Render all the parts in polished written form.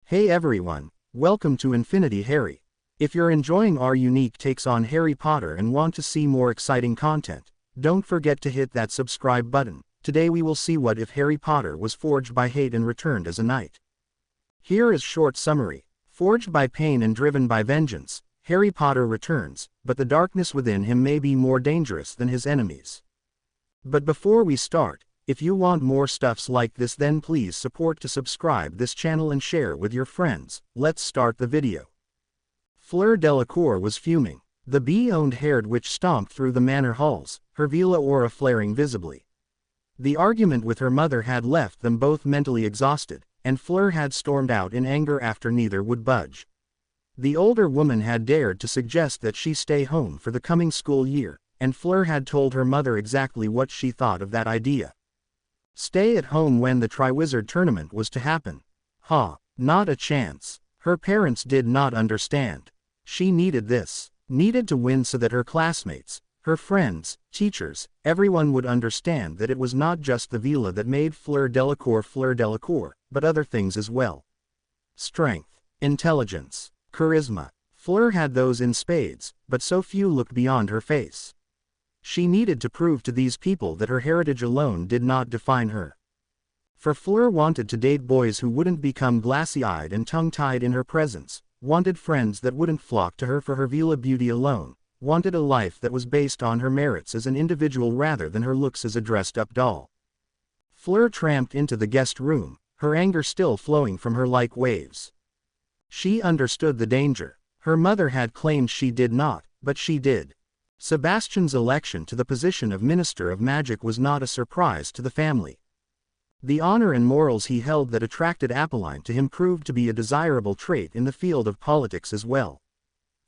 Hey everyone, welcome to Infinity Harry. If you're enjoying our unique takes on Harry Potter and want to see more exciting content, don't forget to hit that subscribe button. Today we will see what if Harry Potter was forged by hate and returned as a knight. Here is short summary. Forged by pain and driven by vengeance, Harry Potter returns, but the darkness within him may be more dangerous than his enemies. But before we start, if you want more stuffs like this, then please support to subscribe this channel and share with your friends. Let's start the video. Fleur Delacour was fuming. The bee-owned haired witch stomped through the manor halls, her Vila aura flaring visibly. The argument with her mother had left them both mentally exhausted, and Fleur had stormed out in anger after neither would budge. The older woman had dared to suggest that she stay home for the coming school year, and Fleur had told her mother exactly what she thought of that idea. Stay at home when the Triwizard Tournament was to happen. Not a chance. Her parents did not understand. She needed this. Needed to win so that her classmates, her friends, teachers, everyone would understand that it was not just the Vila that made Fleur Delacour, but other things as well. Strength, intelligence, charisma. Fleur had those in spades, but so few looked beyond her face. She needed to prove to these people that her heritage alone did not define her. For Fleur wanted to date boys who wouldn't become glassy-eyed and tongue-tied in her presence, wanted friends that wouldn't flock to her for her Vila beauty alone, wanted a life that was based on her merits as an individual rather than her looks as a dressed-up doll. Fleur tramped into the guest room, her anger still flowing from her like waves. She understood the danger. Her mother had claimed she did not, but she did. Sebastian's election to the position of Minister of Magic was not a surprise to the family. The honor and morals he held that attracted Apolline to him proved to be a desirable trait in the field of politics as well.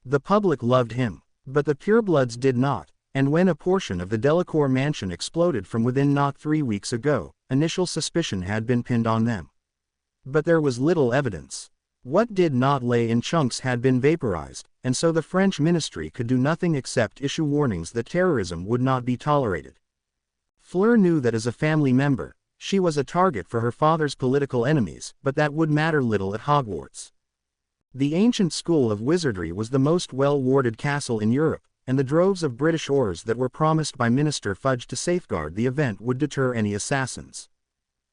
The public loved him, but the purebloods did not, and when a portion of the Delacour mansion exploded from within not 3 weeks ago, initial suspicion had been pinned on them. But there was little evidence. What did not lay in chunks had been vaporized, and so the French ministry could do nothing except issue warnings that terrorism would not be tolerated. Fleur knew that as a family member, she was a target for her father's political enemies, but that would matter little at Hogwarts. The ancient school of wizardry was the most well-warded castle in Europe, and the droves of British ores that were promised by Minister Fudge to safeguard the event would deter any assassins.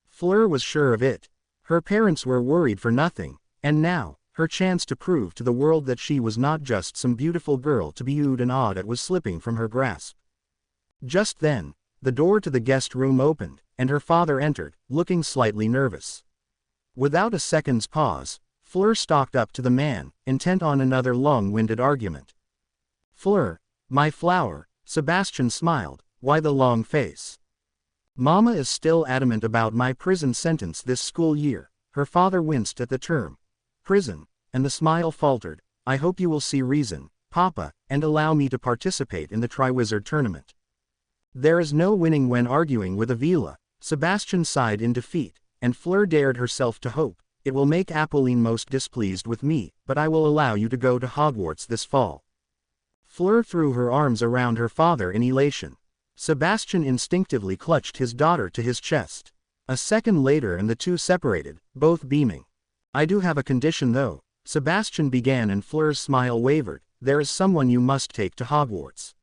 Fleur was sure of it. Her parents were worried for nothing. And now, her chance to prove to the world that she was not just some beautiful girl to be oohed and awed at was slipping from her grasp. Just then, the door to the guest room opened, and her father entered, looking slightly nervous. Without a second's pause, Fleur stalked up to the man, intent on another long-winded argument. "Fleur, my flower," Sebastian smiled, "why the long face?" "Mama is still adamant about my prison sentence this school year." Her father winced at the term prison, and the smile faltered. "I hope you will see reason, Papa, and allow me to participate in the Triwizard Tournament." "There is no winning when arguing with a Vila," Sebastian sighed in defeat, and Fleur dared herself to hope, "It will make Apolline most displeased with me, but I will allow you to go to Hogwarts this fall." Fleur threw her arms around her father in elation. Sebastian instinctively clutched his daughter to his chest. A second later and the two separated, both beaming. "I do have a condition though," Sebastian began, and Fleur's smile wavered. "There is someone you must take to Hogwarts."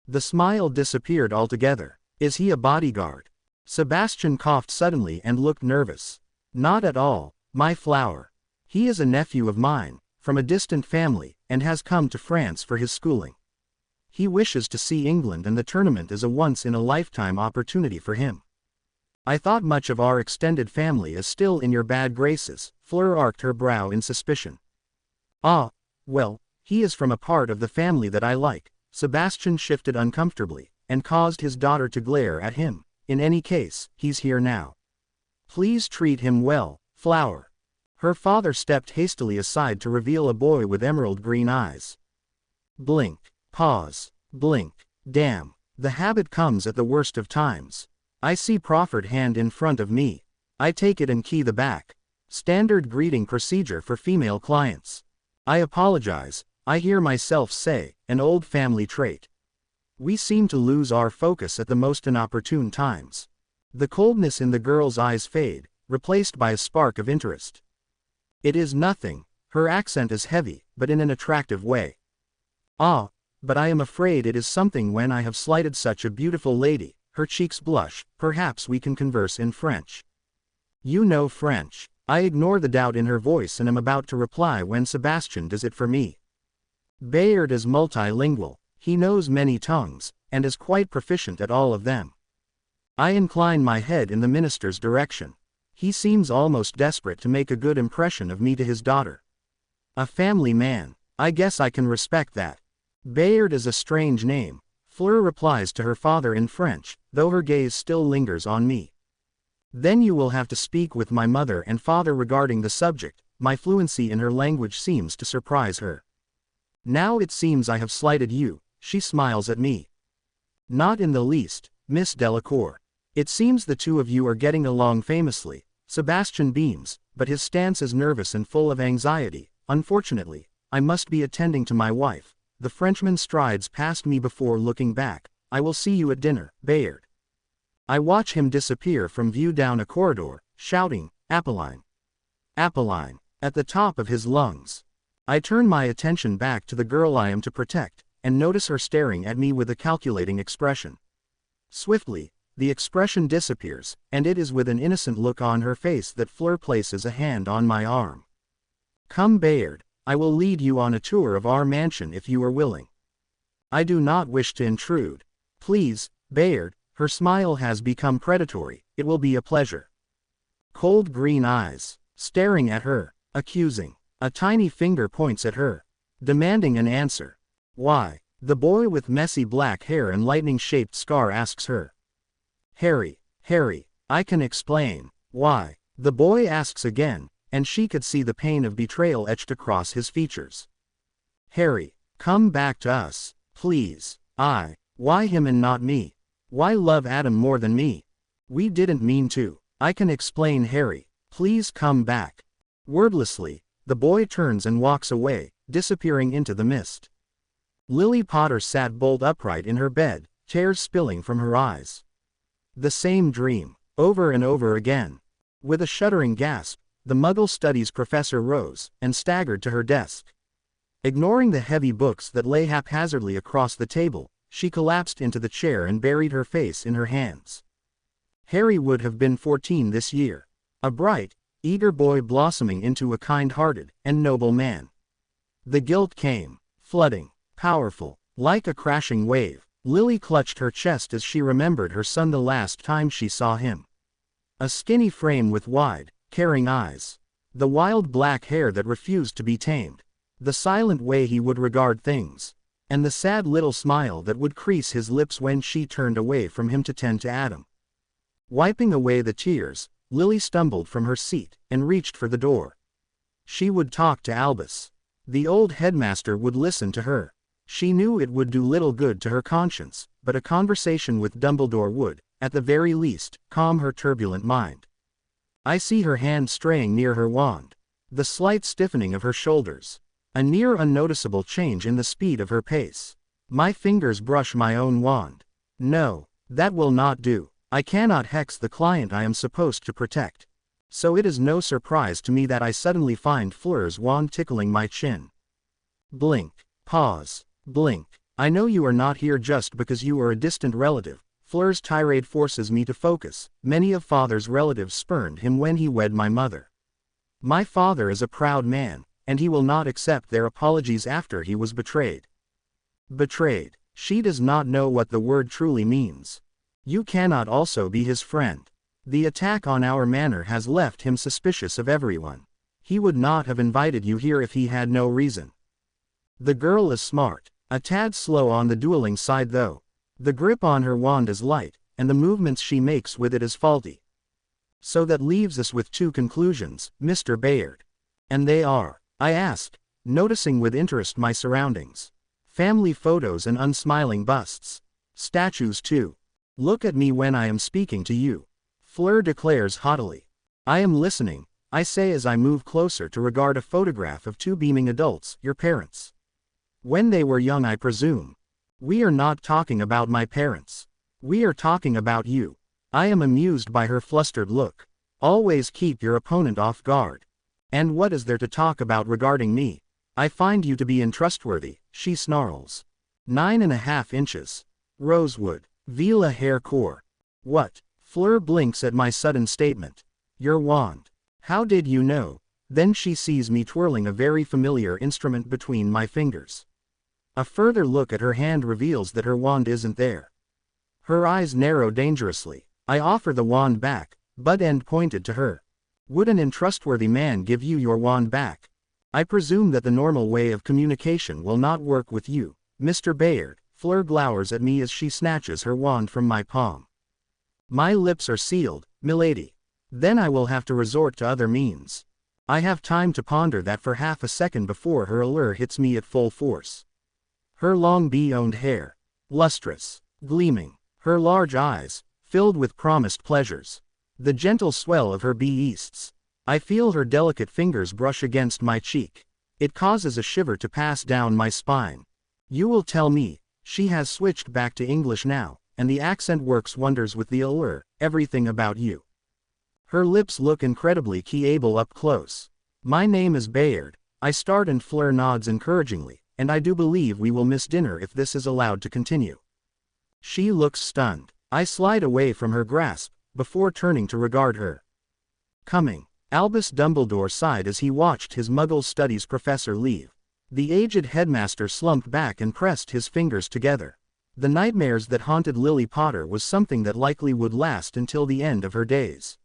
The smile disappeared altogether. "Is he a bodyguard?" Sebastian coughed suddenly and looked nervous. "Not at all, my flower. He is a nephew of mine, from a distant family, and has come to France for his schooling. He wishes to see England, and the tournament is a once-in-a-lifetime opportunity for him." "I thought much of our extended family is still in your bad graces," Fleur arched her brow in suspicion. "Ah, well, he is from a part of the family that I like." Sebastian shifted uncomfortably, and caused his daughter to glare at him. "In any case, he's here now. Please treat him well, flower." Her father stepped hastily aside to reveal a boy with emerald green eyes. Blink, pause, blink, damn, the habit comes at the worst of times. "I see proffered hand in front of me. I take it and key the back. Standard greeting procedure for female clients. I apologize, I hear myself say, an old family trait. We seem to lose our focus at the most inopportune times." The coldness in the girl's eyes fade, replaced by a spark of interest. It is nothing. Her accent is heavy, but in an attractive way. Ah, but I am afraid it is something when I have slighted such a beautiful lady. Her cheeks blush. Perhaps we can converse in French. You know French. I ignore the doubt in her voice and am about to reply when Sebastian does it for me. Bayard is multilingual. He knows many tongues, and is quite proficient at all of them. I incline my head in the minister's direction. He seems almost desperate to make a good impression of me to his daughter. A family man. I guess I can respect that. Bayard is a strange name. Fleur replies to her father in French, though her gaze still lingers on me. Then you will have to speak with my mother and father regarding the subject. My fluency in her language seems to surprise her. Now it seems I have slighted you. She smiles at me. Not in the least, Miss Delacour. It seems the two of you are getting along famously. Sebastian beams, but his stance is nervous and full of anxiety. Unfortunately, I must be attending to my wife. The Frenchman strides past me before looking back. I will see you at dinner, Bayard. I watch him disappear from view down a corridor, shouting, Apolline. Apolline, at the top of his lungs. I turn my attention back to the girl I am to protect, and notice her staring at me with a calculating expression. Swiftly, the expression disappears, and it is with an innocent look on her face that Fleur places a hand on my arm. Come, Bayard, I will lead you on a tour of our mansion if you are willing. I do not wish to intrude. Please, Bayard. Her smile has become predatory. It will be a pleasure. Cold green eyes, staring at her, accusing. A tiny finger points at her, demanding an answer. Why? The boy with messy black hair and lightning-shaped scar asks her. Harry, I can explain. Why? The boy asks again, and she could see the pain of betrayal etched across his features. Harry, come back to us, please. Why him and not me? Why love Adam more than me? We didn't mean to. I can explain, Harry. Please come back. Wordlessly, the boy turns and walks away, disappearing into the mist. Lily Potter sat bolt upright in her bed, tears spilling from her eyes. The same dream, over and over again. With a shuddering gasp, the Muggle Studies professor rose, and staggered to her desk. Ignoring the heavy books that lay haphazardly across the table, she collapsed into the chair and buried her face in her hands. Harry would have been 14 this year. A bright, eager boy blossoming into a kind-hearted and noble man. The guilt came, flooding, powerful, like a crashing wave. Lily clutched her chest as she remembered her son the last time she saw him. A skinny frame with wide, caring eyes. The wild black hair that refused to be tamed. The silent way he would regard things. And the sad little smile that would crease his lips when she turned away from him to tend to Adam. Wiping away the tears, Lily stumbled from her seat, and reached for the door. She would talk to Albus. The old headmaster would listen to her. She knew it would do little good to her conscience, but a conversation with Dumbledore would, at the very least, calm her turbulent mind. I see her hand straying near her wand. The slight stiffening of her shoulders. A near unnoticeable change in the speed of her pace. My fingers brush my own wand. No, that will not do. I cannot hex the client I am supposed to protect. So it is no surprise to me that I suddenly find Fleur's wand tickling my chin. Blink. Pause. Blink. I know you are not here just because you are a distant relative. Fleur's tirade forces me to focus. Many of father's relatives spurned him when he wed my mother. My father is a proud man, and he will not accept their apologies after he was betrayed. Betrayed. She does not know what the word truly means. You cannot also be his friend. The attack on our manor has left him suspicious of everyone. He would not have invited you here if he had no reason. The girl is smart, a tad slow on the dueling side though. The grip on her wand is light, and the movements she makes with it is faulty. So that leaves us with two conclusions, Mr. Bayard. And they are, I ask, noticing with interest my surroundings. Family photos and unsmiling busts. Statues too. Look at me when I am speaking to you. Fleur declares haughtily. I am listening, I say as I move closer to regard a photograph of two beaming adults, your parents. When they were young, I presume. We are not talking about my parents. We are talking about you. I am amused by her flustered look. Always keep your opponent off guard. And what is there to talk about regarding me? I find you to be untrustworthy, she snarls. 9.5 inches. Rosewood. Vila hair core. What? Fleur blinks at my sudden statement. Your wand. How did you know? Then she sees me twirling a very familiar instrument between my fingers. A further look at her hand reveals that her wand isn't there. Her eyes narrow dangerously. I offer the wand back, butt end pointed to her. Would an untrustworthy man give you your wand back? I presume that the normal way of communication will not work with you, Mr. Bayard. Fleur glowers at me as she snatches her wand from my palm. My lips are sealed, milady. Then I will have to resort to other means. I have time to ponder that for half a second before her allure hits me at full force. Her long bee-owned hair, lustrous, gleaming, her large eyes, filled with promised pleasures, the gentle swell of her beasts. I feel her delicate fingers brush against my cheek. It causes a shiver to pass down my spine. You will tell me, she has switched back to English now, and the accent works wonders with the allure, everything about you. Her lips look incredibly keyable up close. My name is Bayard, I start and Fleur nods encouragingly, and I do believe we will miss dinner if this is allowed to continue. She looks stunned. I slide away from her grasp, before turning to regard her. Coming. Albus Dumbledore sighed as he watched his Muggle Studies professor leave. The aged headmaster slumped back and pressed his fingers together. The nightmares that haunted Lily Potter was something that likely would last until the end of her days.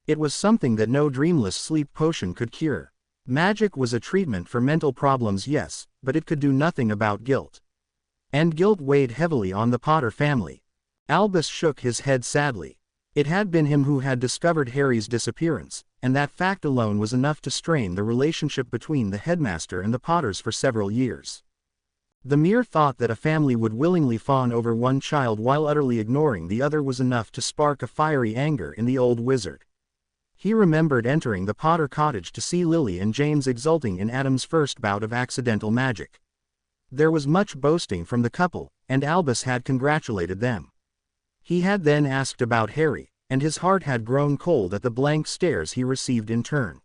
It was something that no dreamless sleep potion could cure. Magic was a treatment for mental problems, yes, but it could do nothing about guilt. And guilt weighed heavily on the Potter family. Albus shook his head sadly. It had been him who had discovered Harry's disappearance, and that fact alone was enough to strain the relationship between the headmaster and the Potters for several years. The mere thought that a family would willingly fawn over one child while utterly ignoring the other was enough to spark a fiery anger in the old wizard. He remembered entering the Potter cottage to see Lily and James exulting in Adam's first bout of accidental magic. There was much boasting from the couple, and Albus had congratulated them. He had then asked about Harry, and his heart had grown cold at the blank stares he received in turn.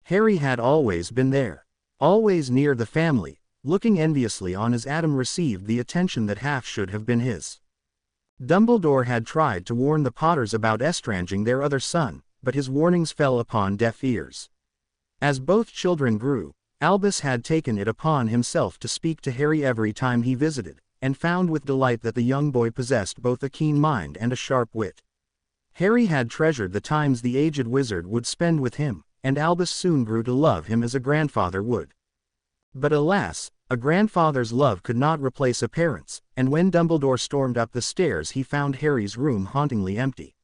Harry had always been there, always near the family, looking enviously on as Adam received the attention that half should have been his. Dumbledore had tried to warn the Potters about estranging their other son, but his warnings fell upon deaf ears. As both children grew, Albus had taken it upon himself to speak to Harry every time he visited, and found with delight that the young boy possessed both a keen mind and a sharp wit. Harry had treasured the times the aged wizard would spend with him, and Albus soon grew to love him as a grandfather would. But alas, a grandfather's love could not replace a parent's, and when Dumbledore stormed up the stairs he found Harry's room hauntingly empty.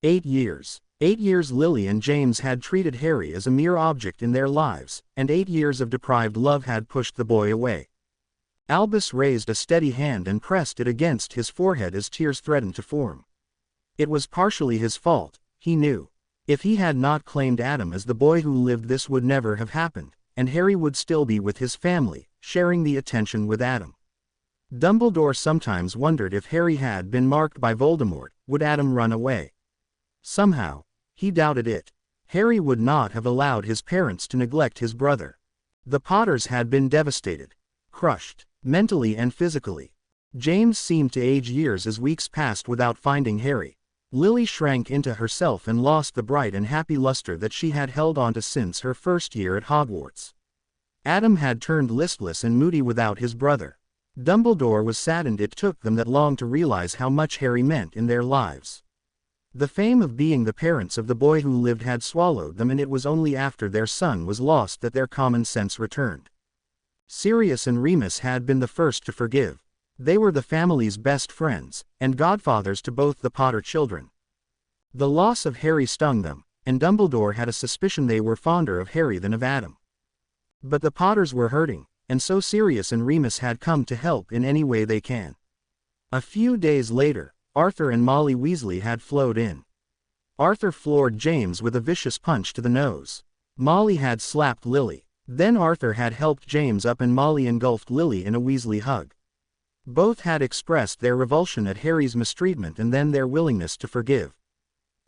8 years. 8 years Lily and James had treated Harry as a mere object in their lives, and 8 years of deprived love had pushed the boy away. Albus raised a steady hand and pressed it against his forehead as tears threatened to form. It was partially his fault, he knew. If he had not claimed Adam as the boy who lived, this would never have happened, and Harry would still be with his family, sharing the attention with Adam. Dumbledore sometimes wondered if Harry had been marked by Voldemort, would Adam run away? Somehow, he doubted it. Harry would not have allowed his parents to neglect his brother. The Potters had been devastated, crushed, mentally and physically. James seemed to age years as weeks passed without finding Harry. Lily shrank into herself and lost the bright and happy luster that she had held onto since her first year at Hogwarts. Adam had turned listless and moody without his brother. Dumbledore was saddened it took them that long to realize how much Harry meant in their lives. The fame of being the parents of the boy who lived had swallowed them, and it was only after their son was lost that their common sense returned. Sirius and Remus had been the first to forgive. They were the family's best friends, and godfathers to both the Potter children. The loss of Harry stung them, and Dumbledore had a suspicion they were fonder of Harry than of Adam. But the Potters were hurting, and so Sirius and Remus had come to help in any way they can. A few days later, Arthur and Molly Weasley had flowed in. Arthur floored James with a vicious punch to the nose. Molly had slapped Lily. Then Arthur had helped James up and Molly engulfed Lily in a Weasley hug. Both had expressed their revulsion at Harry's mistreatment and then their willingness to forgive.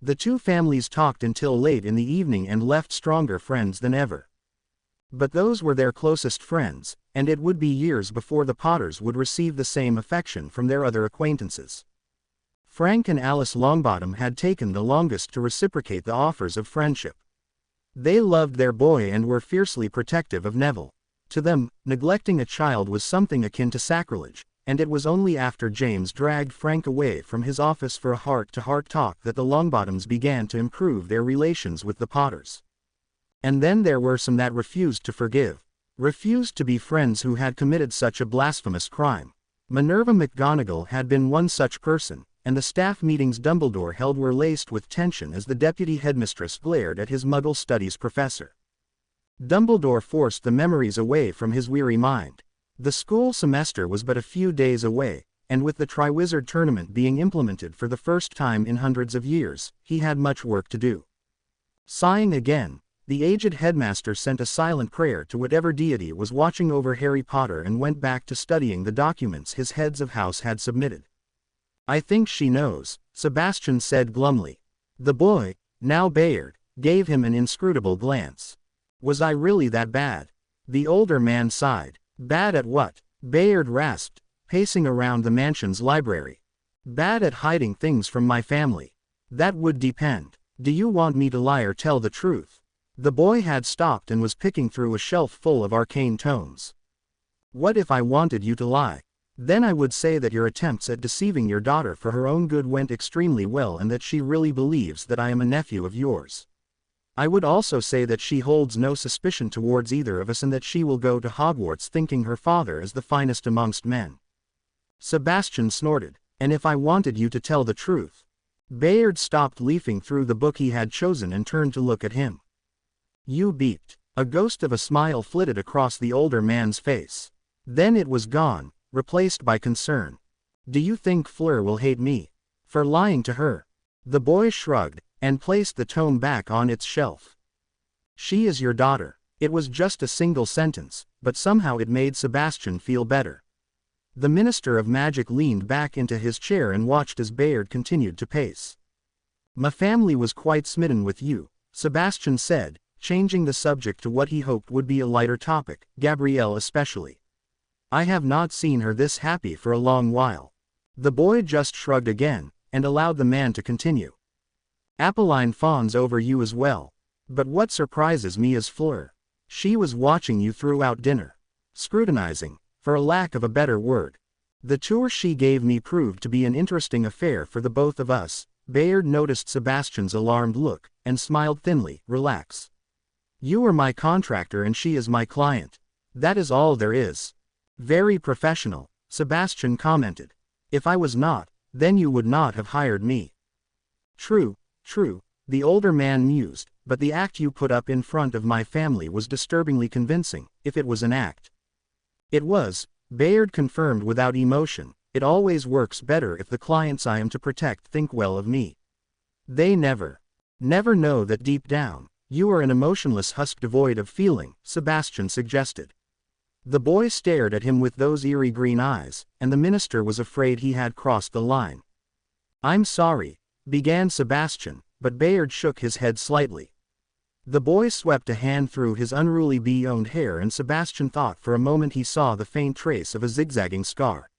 The two families talked until late in the evening and left stronger friends than ever. But those were their closest friends, and it would be years before the Potters would receive the same affection from their other acquaintances. Frank and Alice Longbottom had taken the longest to reciprocate the offers of friendship. They loved their boy and were fiercely protective of Neville. To them, neglecting a child was something akin to sacrilege, and it was only after James dragged Frank away from his office for a heart-to-heart talk that the Longbottoms began to improve their relations with the Potters. And then there were some that refused to forgive, refused to be friends who had committed such a blasphemous crime. Minerva McGonagall had been one such person, and the staff meetings Dumbledore held were laced with tension as the deputy headmistress glared at his Muggle studies professor. Dumbledore forced the memories away from his weary mind. The school semester was but a few days away, and with the Triwizard Tournament being implemented for the first time in hundreds of years, he had much work to do. Sighing again, the aged headmaster sent a silent prayer to whatever deity was watching over Harry Potter and went back to studying the documents his heads of house had submitted. "I think she knows," Sebastian said glumly. The boy, now Bayard, gave him an inscrutable glance. "Was I really that bad?" The older man sighed. "Bad at what?" Bayard rasped, pacing around the mansion's library. "Bad at hiding things from my family." "That would depend. Do you want me to lie or tell the truth?" The boy had stopped and was picking through a shelf full of arcane tomes. "What if I wanted you to lie? Then I would say that your attempts at deceiving your daughter for her own good went extremely well and that she really believes that I am a nephew of yours. I would also say that she holds no suspicion towards either of us and that she will go to Hogwarts thinking her father is the finest amongst men." Sebastian snorted. "And if I wanted you to tell the truth?" Bayard stopped leafing through the book he had chosen and turned to look at him. "You beeped." A ghost of a smile flitted across the older man's face. Then it was gone, replaced by concern. "Do you think Fleur will hate me for lying to her?" The boy shrugged, and placed the tome back on its shelf. "She is your daughter." It was just a single sentence, but somehow it made Sebastian feel better. The Minister of Magic leaned back into his chair and watched as Bayard continued to pace. "My family was quite smitten with you," Sebastian said, changing the subject to what he hoped would be a lighter topic, Gabrielle especially. "I have not seen her this happy for a long while." The boy just shrugged again, and allowed the man to continue. "Apolline fawns over you as well. But what surprises me is Fleur. She was watching you throughout dinner. Scrutinizing, for a lack of a better word. The tour she gave me proved to be an interesting affair for the both of us." Bayard noticed Sebastian's alarmed look, and smiled thinly. "Relax. You are my contractor and she is my client. That is all there is." "Very professional," Sebastian commented. "If I was not, then you would not have hired me." True, the older man mused, "but the act you put up in front of my family was disturbingly convincing, if it was an act." "It was," Bayard confirmed without emotion. "It always works better if the clients I am to protect think well of me. They never know that deep down, you are an emotionless husk devoid of feeling," Sebastian suggested. The boy stared at him with those eerie green eyes, and the minister was afraid he had crossed the line. "I'm sorry," began Sebastian, but Bayard shook his head slightly. The boy swept a hand through his unruly bee-owned hair and Sebastian thought for a moment he saw the faint trace of a zigzagging scar.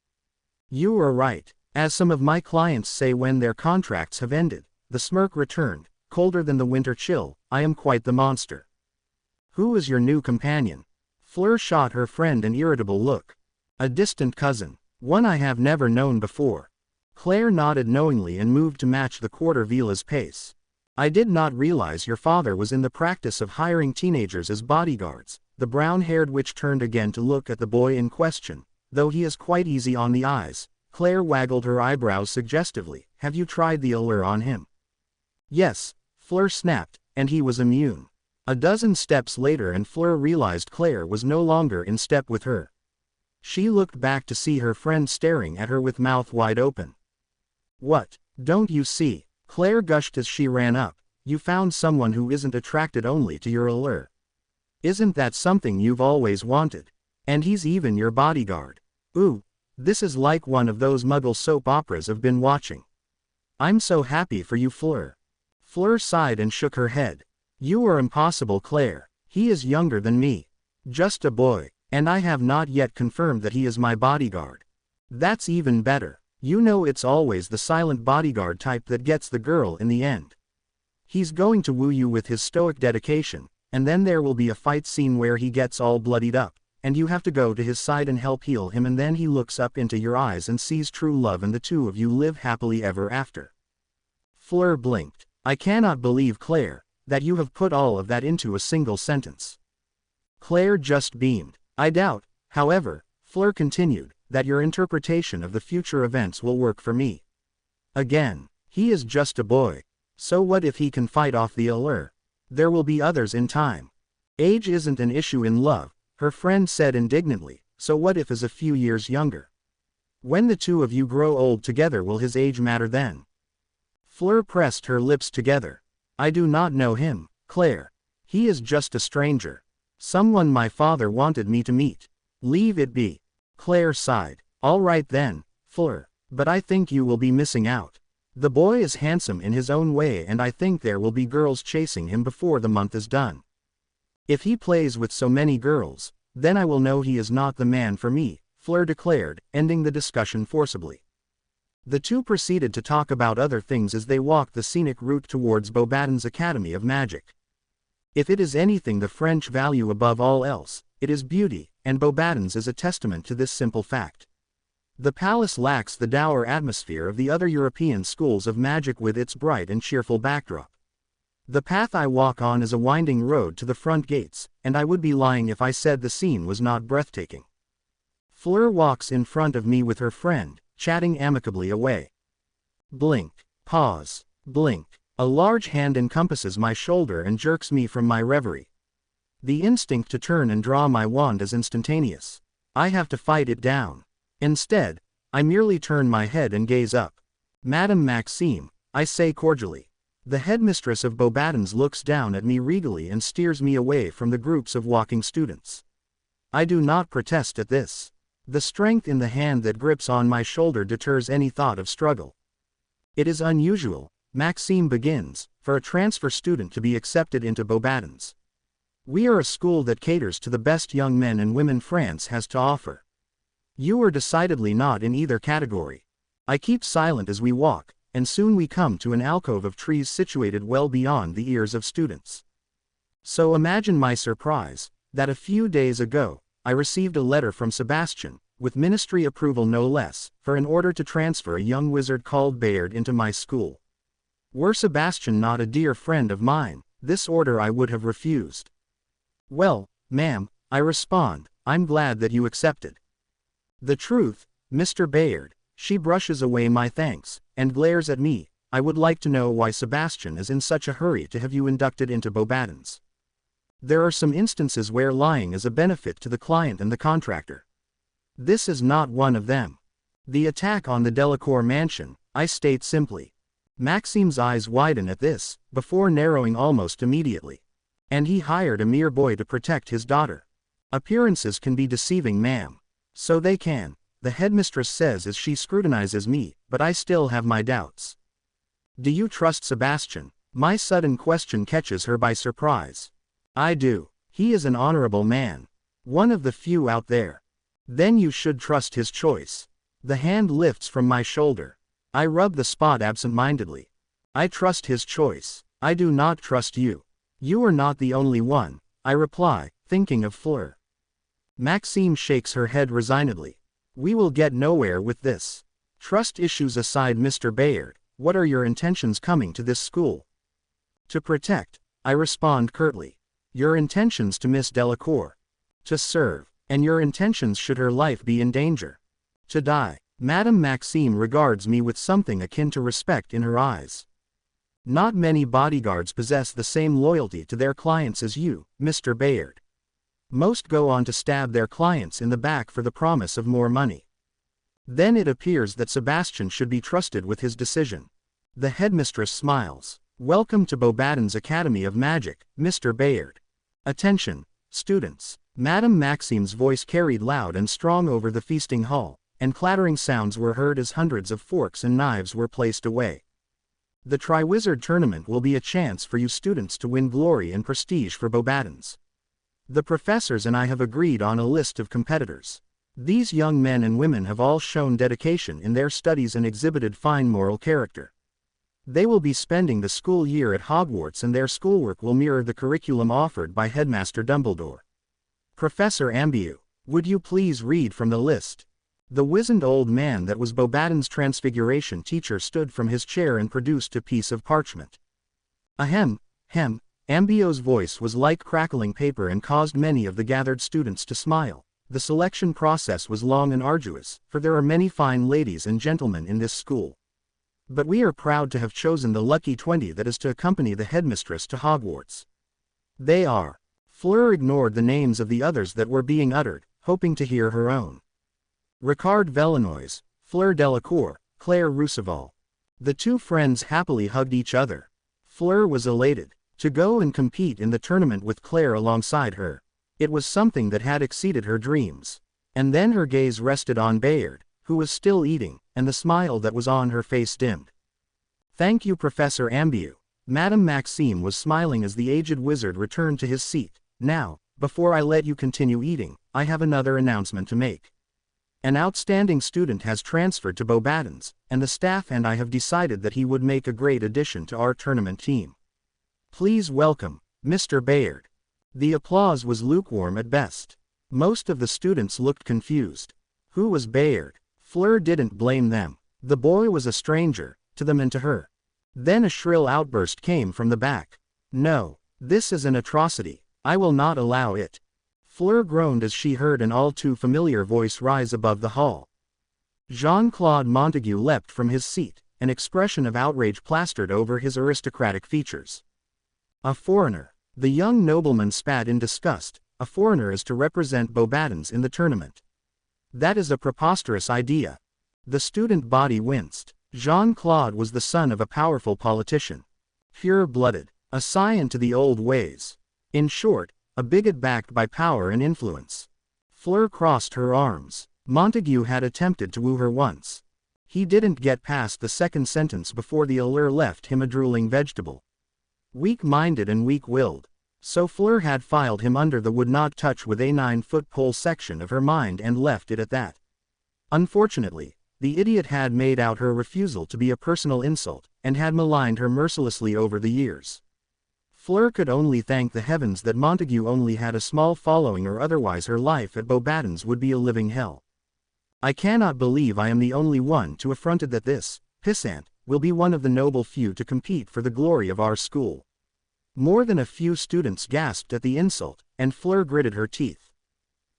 "You are right, as some of my clients say when their contracts have ended," the smirk returned, colder than the winter chill. "I am quite the monster." "Who is your new companion?" Fleur shot her friend an irritable look. "A distant cousin. One I have never known before." Claire nodded knowingly and moved to match the quarter villa's pace. "I did not realize your father was in the practice of hiring teenagers as bodyguards." The brown-haired witch turned again to look at the boy in question. "Though he is quite easy on the eyes." Claire waggled her eyebrows suggestively. "Have you tried the allure on him?" "Yes," Fleur snapped, "and he was immune." A dozen steps later and Fleur realized Claire was no longer in step with her. She looked back to see her friend staring at her with mouth wide open. "What, don't you see?" Claire gushed as she ran up. "You found someone who isn't attracted only to your allure. Isn't that something you've always wanted? And he's even your bodyguard. Ooh, this is like one of those Muggle soap operas I've been watching. I'm so happy for you, Fleur." Fleur sighed and shook her head. You are impossible, Claire. He is younger than me. Just a boy, and I have not yet confirmed that he is my bodyguard. That's even better. You know it's always the silent bodyguard type that gets the girl in the end. He's going to woo you with his stoic dedication, and then there will be a fight scene where he gets all bloodied up, and you have to go to his side and help heal him, and then he looks up into your eyes and sees true love and the two of you live happily ever after. Fleur blinked. I cannot believe, Claire, that you have put all of that into a single sentence. Claire just beamed. I doubt, however, Fleur continued, that your interpretation of the future events will work for me. Again, he is just a boy. So what if he can fight off the allure? There will be others in time. Age isn't an issue in love, her friend said indignantly, so what if is a few years younger? When the two of you grow old together, will his age matter then? Fleur pressed her lips together. I do not know him, Claire. He is just a stranger. Someone my father wanted me to meet. Leave it be. Claire sighed. All right then, Fleur, but I think you will be missing out. The boy is handsome in his own way, and I think there will be girls chasing him before the month is done. If he plays with so many girls, then I will know he is not the man for me, Fleur declared, ending the discussion forcibly. The two proceeded to talk about other things as they walked the scenic route towards Beauxbaton's Academy of Magic. If it is anything the French value above all else, it is beauty, and Beauxbaton's is a testament to this simple fact. The palace lacks the dour atmosphere of the other European schools of magic with its bright and cheerful backdrop. The path I walk on is a winding road to the front gates, and I would be lying if I said the scene was not breathtaking. Fleur walks in front of me with her friend, chatting amicably away. Blink. Pause. Blink. A large hand encompasses my shoulder and jerks me from my reverie. The instinct to turn and draw my wand is instantaneous. I have to fight it down. Instead, I merely turn my head and gaze up. Madame Maxime, I say cordially. The headmistress of Beauxbaton's looks down at me regally and steers me away from the groups of walking students. I do not protest at this. The strength in the hand that grips on my shoulder deters any thought of struggle. It is unusual, Maxime begins, for a transfer student to be accepted into Beauxbaton's. We are a school that caters to the best young men and women France has to offer. You are decidedly not in either category. I keep silent as we walk, and soon we come to an alcove of trees situated well beyond the ears of students. So imagine my surprise, that a few days ago, I received a letter from Sebastian, with ministry approval no less, for an order to transfer a young wizard called Bayard into my school. Were Sebastian not a dear friend of mine, this order I would have refused. Well, ma'am, I respond, I'm glad that you accepted. The truth, Mr. Bayard, she brushes away my thanks, and glares at me. I would like to know why Sebastian is in such a hurry to have you inducted into Beauxbaton's. There are some instances where lying is a benefit to the client and the contractor. This is not one of them. The attack on the Delacour mansion, I state simply. Maxime's eyes widen at this, before narrowing almost immediately. And he hired a mere boy to protect his daughter. Appearances can be deceiving, ma'am. So they can, the headmistress says as she scrutinizes me, but I still have my doubts. Do you trust Sebastian? My sudden question catches her by surprise. I do. He is an honorable man. One of the few out there. Then you should trust his choice. The hand lifts from my shoulder. I rub the spot absent-mindedly. I trust his choice. I do not trust you. You are not the only one, I reply, thinking of Fleur. Maxime shakes her head resignedly. We will get nowhere with this. Trust issues aside, Mr. Bayard, what are your intentions coming to this school? To protect, I respond curtly. Your intentions to Miss Delacour. To serve, and your intentions should her life be in danger. To die. Madame Maxime regards me with something akin to respect in her eyes. Not many bodyguards possess the same loyalty to their clients as you, Mr. Bayard. Most go on to stab their clients in the back for the promise of more money. Then it appears that Sebastian should be trusted with his decision. The headmistress smiles. Welcome to Beauxbaton's Academy of Magic, Mr. Bayard. Attention, students. Madame Maxime's voice carried loud and strong over the feasting hall, and clattering sounds were heard as hundreds of forks and knives were placed away. The Triwizard Tournament will be a chance for you students to win glory and prestige for Beauxbatons. The professors and I have agreed on a list of competitors. These young men and women have all shown dedication in their studies and exhibited fine moral character. They will be spending the school year at Hogwarts and their schoolwork will mirror the curriculum offered by Headmaster Dumbledore. Professor Ambiu, would you please read from the list? The wizened old man that was Beauxbatons' transfiguration teacher stood from his chair and produced a piece of parchment. Ahem, hem, Ambiu's voice was like crackling paper and caused many of the gathered students to smile. The selection process was long and arduous, for there are many fine ladies and gentlemen in this school. But we are proud to have chosen the lucky 20 that is to accompany the headmistress to Hogwarts. They are. Fleur ignored the names of the others that were being uttered, hoping to hear her own. Ricard Velinois, Fleur Delacour, Claire Rousseval. The two friends happily hugged each other. Fleur was elated to go and compete in the tournament with Claire alongside her. It was something that had exceeded her dreams. And then her gaze rested on Bayard, who was still eating, and the smile that was on her face dimmed. Thank you, Professor Ambiu. Madame Maxime was smiling as the aged wizard returned to his seat. Now, before I let you continue eating, I have another announcement to make. An outstanding student has transferred to Beauxbatons, and the staff and I have decided that he would make a great addition to our tournament team. Please welcome, Mr. Bayard. The applause was lukewarm at best. Most of the students looked confused. Who was Bayard? Fleur didn't blame them. The boy was a stranger, to them and to her. Then a shrill outburst came from the back. No, this is an atrocity. I will not allow it. Fleur groaned as she heard an all too familiar voice rise above the hall. Jean-Claude Montague leapt from his seat, an expression of outrage plastered over his aristocratic features. A foreigner. The young nobleman spat in disgust. A foreigner is to represent Beauxbatons in the tournament. That is a preposterous idea. The student body winced. Jean-Claude was the son of a powerful politician. Pure-blooded. A scion to the old ways. In short, a bigot backed by power and influence. Fleur crossed her arms. Montague had attempted to woo her once. He didn't get past the second sentence before the allure left him a drooling vegetable. Weak-minded and weak-willed. So Fleur had filed him under the would-not-touch with a 9-foot pole section of her mind and left it at that. Unfortunately, the idiot had made out her refusal to be a personal insult, and had maligned her mercilessly over the years. Fleur could only thank the heavens that Montague only had a small following, or otherwise her life at Beauxbatons would be a living hell. I cannot believe I am the only one to affronted that this pissant will be one of the noble few to compete for the glory of our school. More than a few students gasped at the insult, and Fleur gritted her teeth.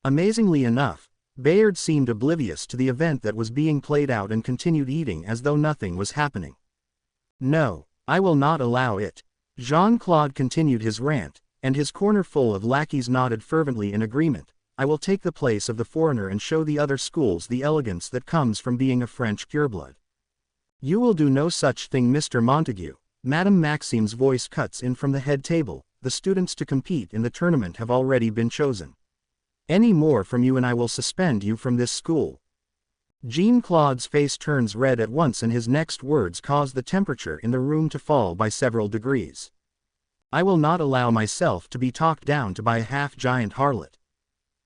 Amazingly enough, Bayard seemed oblivious to the event that was being played out and continued eating as though nothing was happening. No, I will not allow it. Jean-Claude continued his rant, and his corner full of lackeys nodded fervently in agreement. I will take the place of the foreigner and show the other schools the elegance that comes from being a French pureblood. You will do no such thing, Mr. Montague. Madame Maxime's voice cuts in from the head table. The students to compete in the tournament have already been chosen. Any more from you and I will suspend you from this school. Jean-Claude's face turns red at once, and his next words cause the temperature in the room to fall by several degrees. I will not allow myself to be talked down to by a half-giant harlot.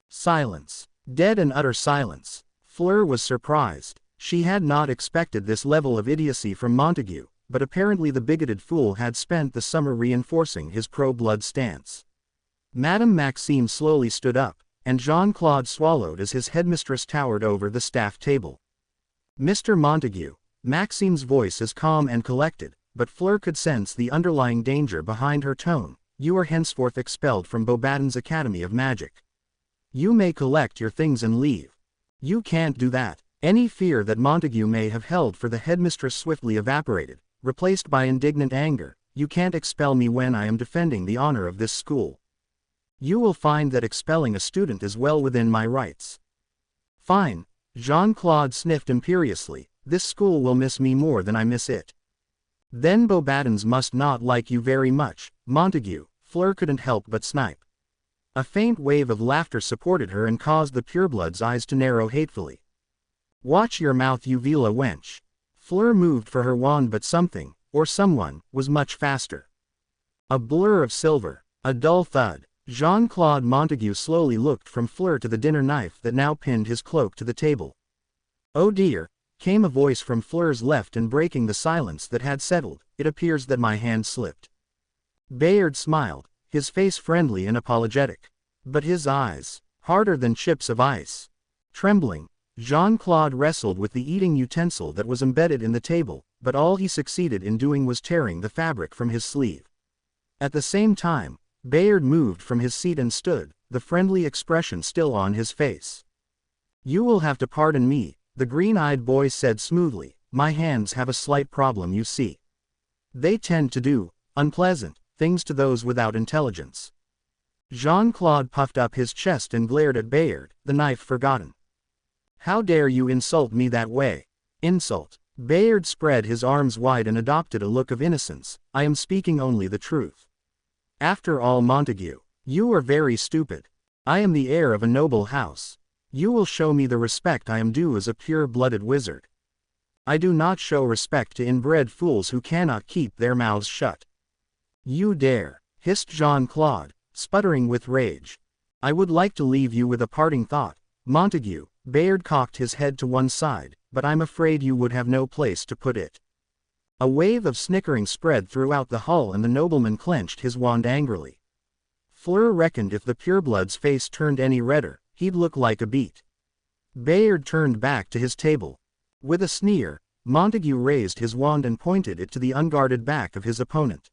Silence. Dead and utter silence. Fleur was surprised. She had not expected this level of idiocy from Montague, but apparently the bigoted fool had spent the summer reinforcing his pro-blood stance. Madame Maxime slowly stood up, and Jean-Claude swallowed as his headmistress towered over the staff table. Mr. Montague. Maxime's voice is calm and collected, but Fleur could sense the underlying danger behind her tone. You are henceforth expelled from Beauxbatons' Academy of Magic. You may collect your things and leave. You can't do that. Any fear that Montague may have held for the headmistress swiftly evaporated, replaced by indignant anger. You can't expel me when I am defending the honor of this school. You will find that expelling a student is well within my rights. Fine. Jean-Claude sniffed imperiously. This school will miss me more than I miss it. Then Beauxbatons must not like you very much, Montague. Fleur couldn't help but snipe. A faint wave of laughter supported her and caused the pureblood's eyes to narrow hatefully. Watch your mouth, you vila wench. Fleur moved for her wand, but something, or someone, was much faster. A blur of silver, a dull thud. Jean-Claude Montague slowly looked from Fleur to the dinner knife that now pinned his cloak to the table. "Oh dear," came a voice from Fleur's left, and breaking the silence that had settled, "it appears that my hand slipped." Bayard smiled, his face friendly and apologetic. But his eyes, harder than chips of ice. Trembling, Jean-Claude wrestled with the eating utensil that was embedded in the table, but all he succeeded in doing was tearing the fabric from his sleeve. At the same time, Bayard moved from his seat and stood, the friendly expression still on his face. "You will have to pardon me," the green-eyed boy said smoothly. "My hands have a slight problem, you see. They tend to do unpleasant things to those without intelligence." Jean-Claude puffed up his chest and glared at Bayard, the knife forgotten. "How dare you insult me that way?" "Insult?" Bayard spread his arms wide and adopted a look of innocence. "I am speaking only the truth. After all, Montague, you are very stupid. I am the heir of a noble house. You will show me the respect I am due as a pure-blooded wizard. I do not show respect to inbred fools who cannot keep their mouths shut." "You dare," hissed Jean-Claude, sputtering with rage. "I would like to leave you with a parting thought, Montague." Bayard cocked his head to one side, "but I'm afraid you would have no place to put it." A wave of snickering spread throughout the hall, and the nobleman clenched his wand angrily. Fleur reckoned if the pureblood's face turned any redder, he'd look like a beet. Bayard turned back to his table. With a sneer, Montague raised his wand and pointed it to the unguarded back of his opponent.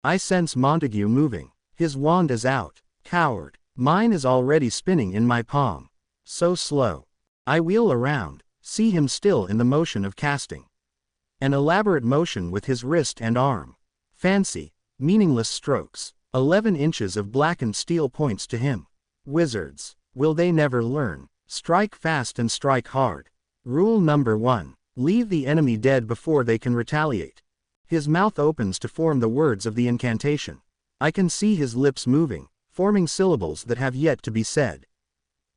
"I sense Montague moving. His wand is out. Coward. Mine is already spinning in my palm. So slow. I wheel around, see him still in the motion of casting. An elaborate motion with his wrist and arm. Fancy, meaningless strokes. 11 inches of blackened steel points to him. Wizards, will they never learn? Strike fast and strike hard. Rule number 1. Leave the enemy dead before they can retaliate." His mouth opens to form the words of the incantation. I can see his lips moving, forming syllables that have yet to be said.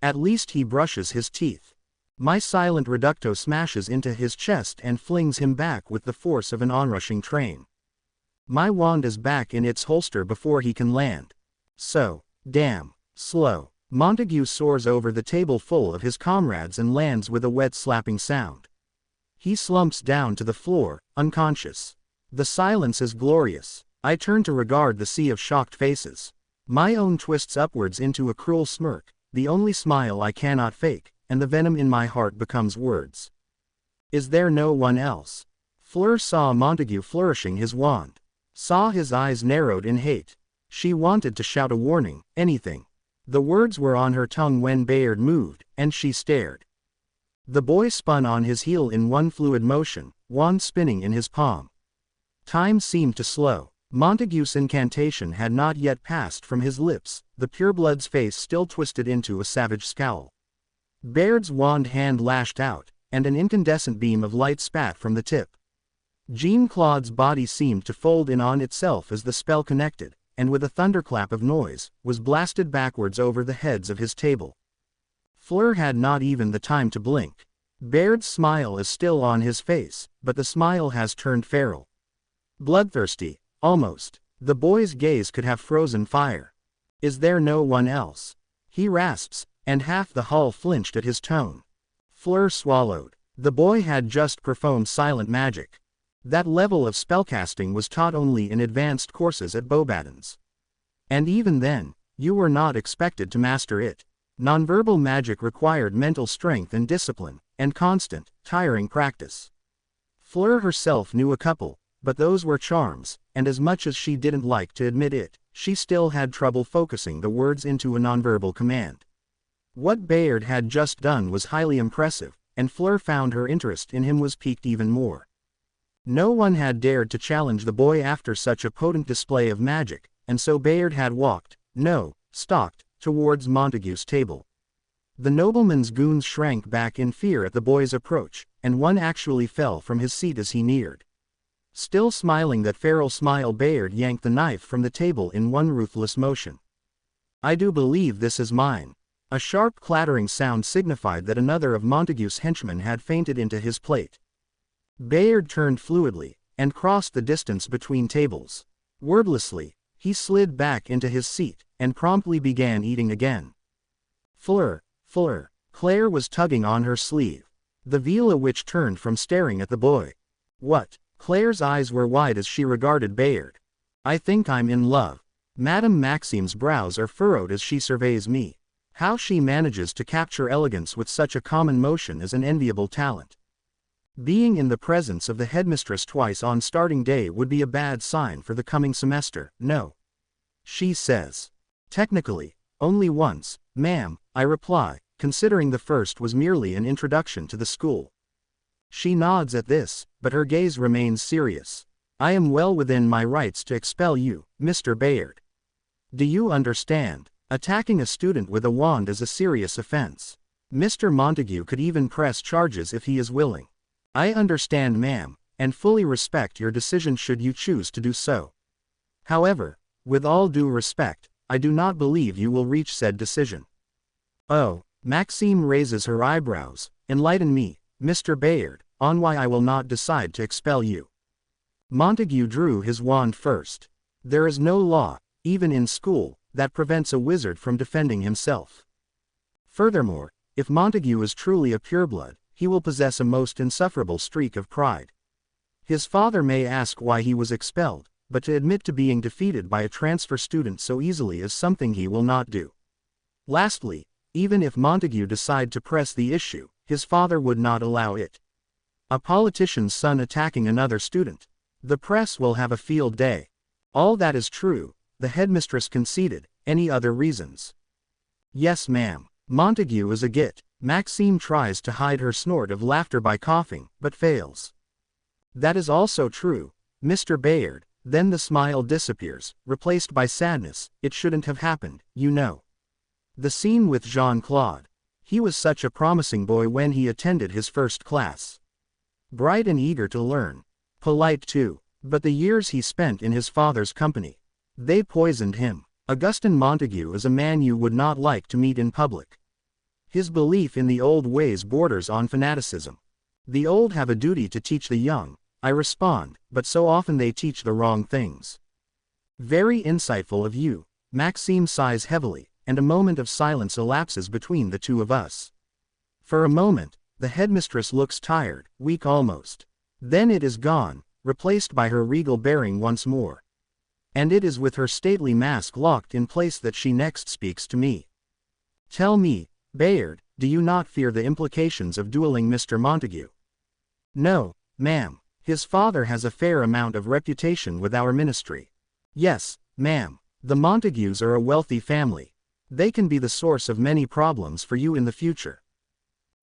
At least he brushes his teeth. My silent reducto smashes into his chest and flings him back with the force of an onrushing train. My wand is back in its holster before he can land. So damn slow. Montague soars over the table full of his comrades and lands with a wet slapping sound. He slumps down to the floor, unconscious. The silence is glorious. I turn to regard the sea of shocked faces. My own twists upwards into a cruel smirk, the only smile I cannot fake, and the venom in my heart becomes words. Is there no one else? Fleur saw Montague flourishing his wand. Saw his eyes narrowed in hate. She wanted to shout a warning, anything. The words were on her tongue when Bayard moved, and she stared. The boy spun on his heel in one fluid motion, wand spinning in his palm. Time seemed to slow. Montague's incantation had not yet passed from his lips, the pureblood's face still twisted into a savage scowl. Bayard's wand hand lashed out, and an incandescent beam of light spat from the tip. Jean-Claude's body seemed to fold in on itself as the spell connected, and with a thunderclap of noise, was blasted backwards over the heads of his table. Fleur had not even the time to blink. Bayard's smile is still on his face, but the smile has turned feral. Bloodthirsty, almost. The boy's gaze could have frozen fire. Is there no one else? He rasps, and half the hall flinched at his tone. Fleur swallowed. The boy had just performed silent magic. That level of spellcasting was taught only in advanced courses at Beauxbatons. And even then, you were not expected to master it. Nonverbal magic required mental strength and discipline, and constant, tiring practice. Fleur herself knew a couple, but those were charms, and as much as she didn't like to admit it, she still had trouble focusing the words into a nonverbal command. What Bayard had just done was highly impressive, and Fleur found her interest in him was piqued even more. No one had dared to challenge the boy after such a potent display of magic, and so Bayard had stalked, towards Montague's table. The nobleman's goons shrank back in fear at the boy's approach, and one actually fell from his seat as he neared. Still smiling that feral smile, Bayard yanked the knife from the table in one ruthless motion. I do believe this is mine. A sharp clattering sound signified that another of Montague's henchmen had fainted into his plate. Bayard turned fluidly, and crossed the distance between tables. Wordlessly, he slid back into his seat, and promptly began eating again. Fleur, Fleur. Claire was tugging on her sleeve. The Vila witch turned from staring at the boy. What? Claire's eyes were wide as she regarded Bayard. I think I'm in love. Madame Maxime's brows are furrowed as she surveys me. How she manages to capture elegance with such a common motion is an enviable talent. Being in the presence of the headmistress twice on starting day would be a bad sign for the coming semester. No. She says. Technically, only once, ma'am, I reply, considering the first was merely an introduction to the school. She nods at this, but her gaze remains serious. I am well within my rights to expel you, Mr. Bayard. Do you understand? Attacking a student with a wand is a serious offense. Mr. Montague could even press charges if he is willing. I understand, ma'am, and fully respect your decision should you choose to do so. However, with all due respect, I do not believe you will reach said decision. Oh, Maxime raises her eyebrows. Enlighten me, Mr. Bayard, on why I will not decide to expel you. Montague drew his wand first. There is no law, even in school, that prevents a wizard from defending himself. Furthermore, if Montague is truly a pureblood, he will possess a most insufferable streak of pride. His father may ask why he was expelled, but to admit to being defeated by a transfer student so easily is something he will not do. Lastly, even if Montague decide to press the issue, his father would not allow it. A politician's son attacking another student. The press will have a field day. All that is true, the headmistress conceded. Any other reasons? Yes, ma'am. Montague is a git. Maxime tries to hide her snort of laughter by coughing, but fails. That is also true, Mr. Bayard. Then the smile disappears, replaced by sadness. It shouldn't have happened, you know. The scene with Jean-Claude. He was such a promising boy when he attended his first class. Bright and eager to learn. Polite too. But the years he spent in his father's company. They poisoned him. Augustin Montague is a man you would not like to meet in public. His belief in the old ways borders on fanaticism. The old have a duty to teach the young, I respond, but so often they teach the wrong things. Very insightful of you. Maxime sighs heavily, and a moment of silence elapses between the two of us. For a moment, the headmistress looks tired, weak almost. Then it is gone, replaced by her regal bearing once more. And it is with her stately mask locked in place that she next speaks to me. Tell me, Bayard, do you not fear the implications of dueling Mr. Montague? No, ma'am. His father has a fair amount of reputation with our ministry. Yes, ma'am. The Montagues are a wealthy family. They can be the source of many problems for you in the future.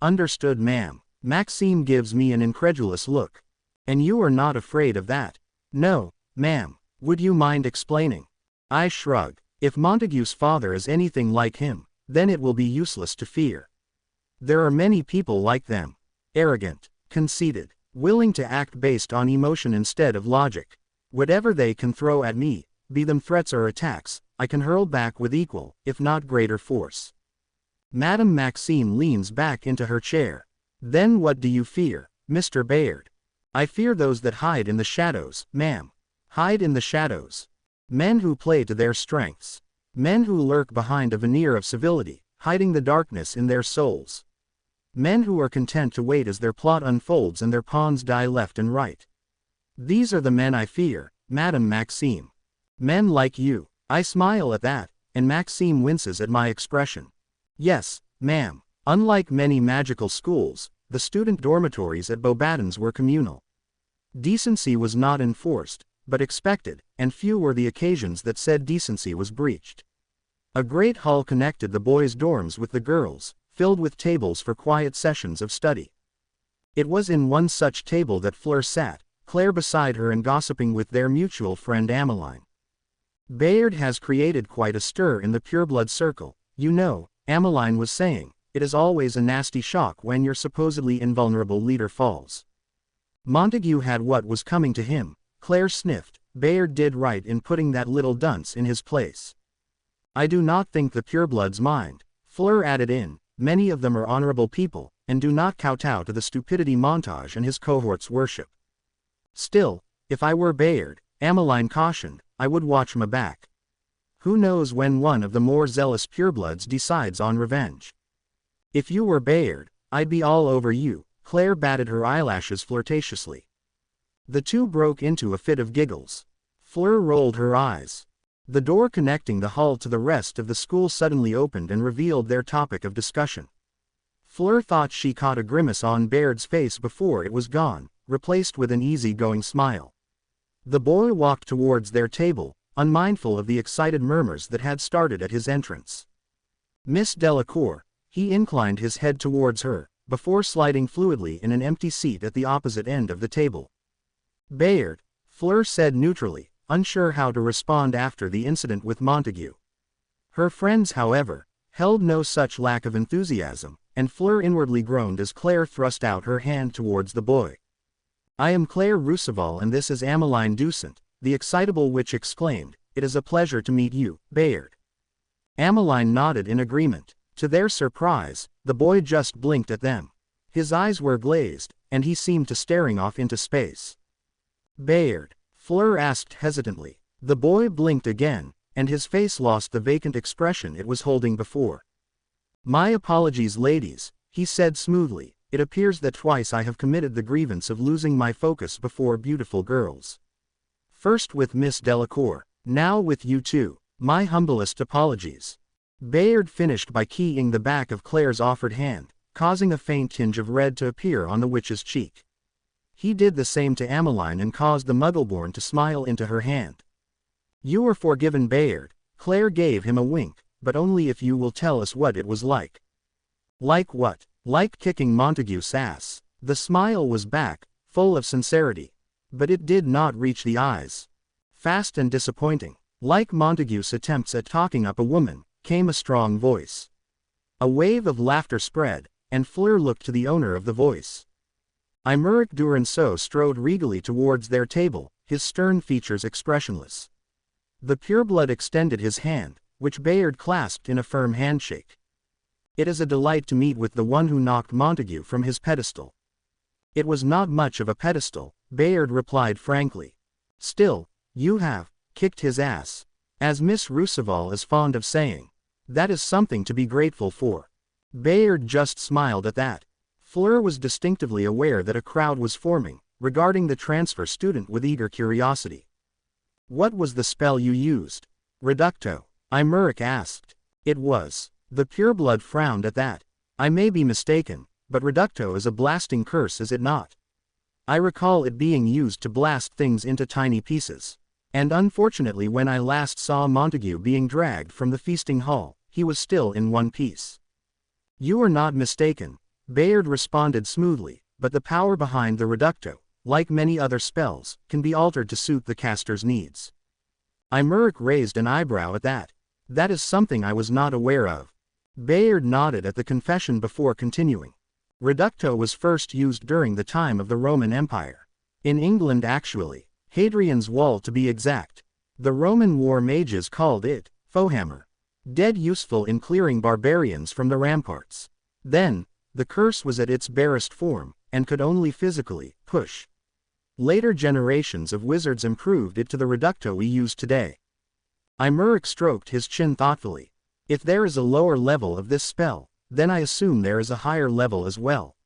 Understood, ma'am. Maxime gives me an incredulous look. And you are not afraid of that? No, ma'am. Would you mind explaining? I shrug. If Montague's father is anything like him, then it will be useless to fear. There are many people like them. Arrogant, conceited, willing to act based on emotion instead of logic. Whatever they can throw at me, be them threats or attacks, I can hurl back with equal, if not greater force. Madame Maxime leans back into her chair. Then what do you fear, Mr. Bayard? I fear those that hide in the shadows, ma'am. Hide in the shadows. Men who play to their strengths. Men who lurk behind a veneer of civility, hiding the darkness in their souls. Men who are content to wait as their plot unfolds and their pawns die left and right. These are the men I fear, Madame Maxime. Men like you. I smile at that, and Maxime winces at my expression. Yes, ma'am. Unlike many magical schools, the student dormitories at Beauxbatons were communal. Decency was not enforced, but expected, and few were the occasions that said decency was breached. A great hall connected the boys' dorms with the girls', filled with tables for quiet sessions of study. It was in one such table that Fleur sat, Claire beside her and gossiping with their mutual friend Ameline. Bayard has created quite a stir in the pureblood circle, you know, Ameline was saying. It is always a nasty shock when your supposedly invulnerable leader falls. Montague had what was coming to him, Claire sniffed. Bayard did right in putting that little dunce in his place. I do not think the purebloods mind, Fleur added in. Many of them are honorable people, and do not kowtow to the stupidity Montage and his cohorts worship. Still, If I were Bayard, Ameline cautioned, I would watch my back. Who knows when one of the more zealous purebloods decides on revenge. If you were Bayard, I'd be all over you. Claire batted her eyelashes flirtatiously. The two broke into a fit of giggles. Fleur rolled her eyes. The door connecting the hall to the rest of the school suddenly opened and revealed their topic of discussion. Fleur thought she caught a grimace on Bayard's face before it was gone, replaced with an easy-going smile. The boy walked towards their table, unmindful of the excited murmurs that had started at his entrance. Miss Delacour, he inclined his head towards her, before sliding fluidly in an empty seat at the opposite end of the table. Bayard, Fleur said neutrally, unsure how to respond after the incident with Montague. Her friends, however, held no such lack of enthusiasm, and Fleur inwardly groaned as Claire thrust out her hand towards the boy. I am Claire Rousseval and this is Ameline Dusant, the excitable witch exclaimed. It is a pleasure to meet you, Bayard. Ameline nodded in agreement. To their surprise, the boy just blinked at them. His eyes were glazed, and he seemed to staring off into space. Bayard, Fleur asked hesitantly. The boy blinked again, and his face lost the vacant expression it was holding before. My apologies, ladies, he said smoothly. It appears that twice I have committed the grievance of losing my focus before beautiful girls. First with Miss Delacour, now with you two. My humblest apologies. Bayard finished by keying the back of Claire's offered hand, causing a faint tinge of red to appear on the witch's cheek. He did the same to Ameline and caused the Muggleborn to smile into her hand. You are forgiven, Bayard. Claire gave him a wink, but only if you will tell us what it was like. Like what? Like kicking Montague's ass. The smile was back, full of sincerity. But it did not reach the eyes. Fast and disappointing. Like Montague's attempts at talking up a woman, came a strong voice. A wave of laughter spread, and Fleur looked to the owner of the voice. Aymeric Duranceau strode regally towards their table, his stern features expressionless. The pureblood extended his hand, which Bayard clasped in a firm handshake. It is a delight to meet with the one who knocked Montague from his pedestal. It was not much of a pedestal, Bayard replied frankly. Still, you have kicked his ass. As Miss Rousseval is fond of saying. That is something to be grateful for. Bayard just smiled at that. Fleur was distinctively aware that a crowd was forming, regarding the transfer student with eager curiosity. What was the spell you used? Reducto, Aymeric asked. It was. The pureblood frowned at that. I may be mistaken, but Reducto is a blasting curse, is it not? I recall it being used to blast things into tiny pieces. And unfortunately when I last saw Montague being dragged from the feasting hall, he was still in one piece. You are not mistaken, Bayard responded smoothly, but the power behind the Reducto, like many other spells, can be altered to suit the caster's needs. Aymeric raised an eyebrow at that. That is something I was not aware of. Bayard nodded at the confession before continuing. Reducto was first used during the time of the Roman Empire. In England actually, Hadrian's Wall to be exact. The Roman war mages called it, foehammer. Dead useful in clearing barbarians from the ramparts. Then, the curse was at its barest form, and could only physically push. Later generations of wizards improved it to the Reducto we use today. Aymeric stroked his chin thoughtfully. If there is a lower level of this spell, then I assume there is a higher level as well.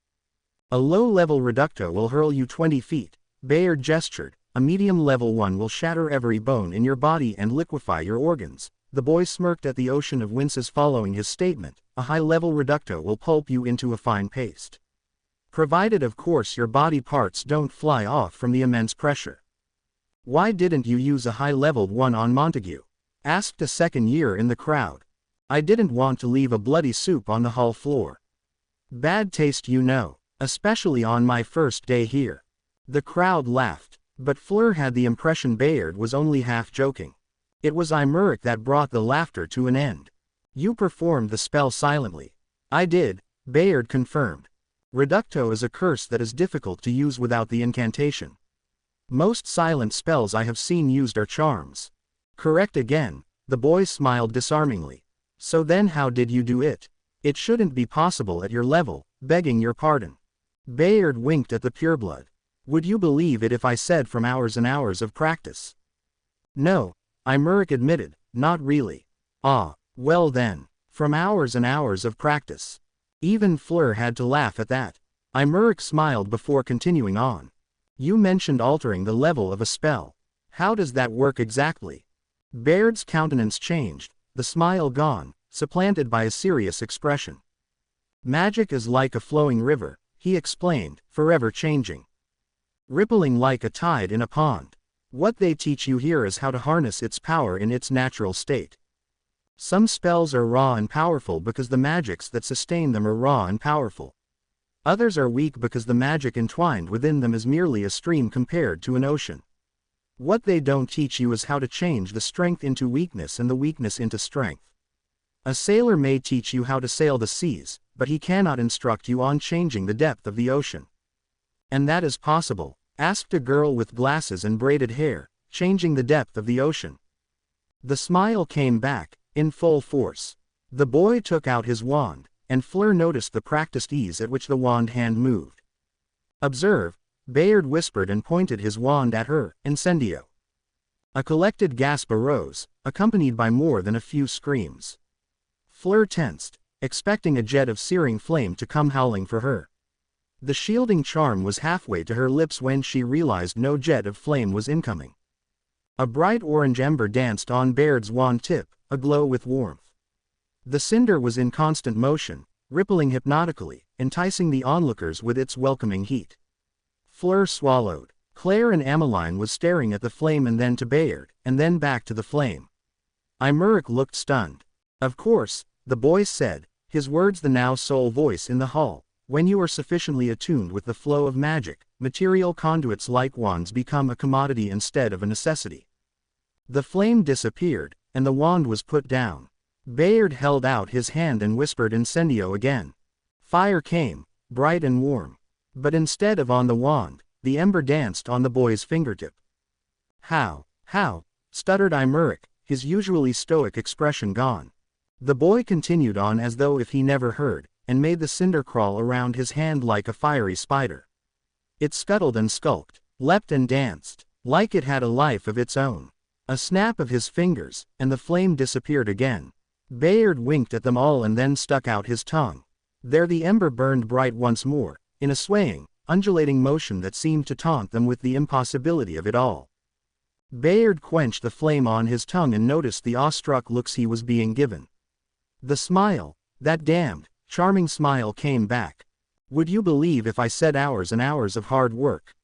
A low-level Reducto will hurl you 20 feet, Bayard gestured. A medium-level one will shatter every bone in your body and liquefy your organs. The boy smirked at the ocean of winces following his statement. A high-level Reducto will pulp you into a fine paste. Provided of course your body parts don't fly off from the immense pressure. Why didn't you use a high-leveled one on Montague? Asked a second year in the crowd. I didn't want to leave a bloody soup on the hall floor. Bad taste, you know, especially on my first day here. The crowd laughed, but Fleur had the impression Bayard was only half joking. It was Aymeric that brought the laughter to an end. You performed the spell silently. I did, Bayard confirmed. Reducto is a curse that is difficult to use without the incantation. Most silent spells I have seen used are charms. Correct again, the boy smiled disarmingly. So then how did you do it? It shouldn't be possible at your level, begging your pardon. Bayard winked at the pureblood. Would you believe it if I said from hours and hours of practice? No, Imeric admitted, not really. Ah, well then, from hours and hours of practice. Even Fleur had to laugh at that. Imeric smiled before continuing on. You mentioned altering the level of a spell. How does that work exactly? Baird's countenance changed, the smile gone, supplanted by a serious expression. Magic is like a flowing river, he explained, forever changing. Rippling like a tide in a pond. What they teach you here is how to harness its power in its natural state. Some spells are raw and powerful because the magics that sustain them are raw and powerful. Others are weak because the magic entwined within them is merely a stream compared to an ocean. What they don't teach you is how to change the strength into weakness and the weakness into strength. A sailor may teach you how to sail the seas, but he cannot instruct you on changing the depth of the ocean. And that is possible, asked a girl with glasses and braided hair, changing the depth of the ocean. The smile came back, in full force. The boy took out his wand, and Fleur noticed the practiced ease at which the wand hand moved. Observe, Bayard whispered and pointed his wand at her, incendio. A collected gasp arose, accompanied by more than a few screams. Fleur tensed, expecting a jet of searing flame to come howling for her. The shielding charm was halfway to her lips when she realized no jet of flame was incoming. A bright orange ember danced on Baird's wand tip, aglow with warmth. The cinder was in constant motion, rippling hypnotically, enticing the onlookers with its welcoming heat. Fleur swallowed. Claire and Emmeline was staring at the flame and then to Bayard, and then back to the flame. Imeric looked stunned. Of course, the boy said, his words the now sole voice in the hall, when you are sufficiently attuned with the flow of magic, material conduits like wands become a commodity instead of a necessity. The flame disappeared, and the wand was put down. Bayard held out his hand and whispered incendio again. Fire came, bright and warm. But instead of on the wand, the ember danced on the boy's fingertip. How, stuttered Imeric, his usually stoic expression gone. The boy continued on as though if he never heard, and made the cinder crawl around his hand like a fiery spider. It scuttled and skulked, leapt and danced, like it had a life of its own. A snap of his fingers, and the flame disappeared again. Bayard winked at them all and then stuck out his tongue. There the ember burned bright once more, in a swaying, undulating motion that seemed to taunt them with the impossibility of it all. Bayard quenched the flame on his tongue and noticed the awestruck looks he was being given. The smile, that damned, charming smile came back. Would you believe if I said hours and hours of hard work?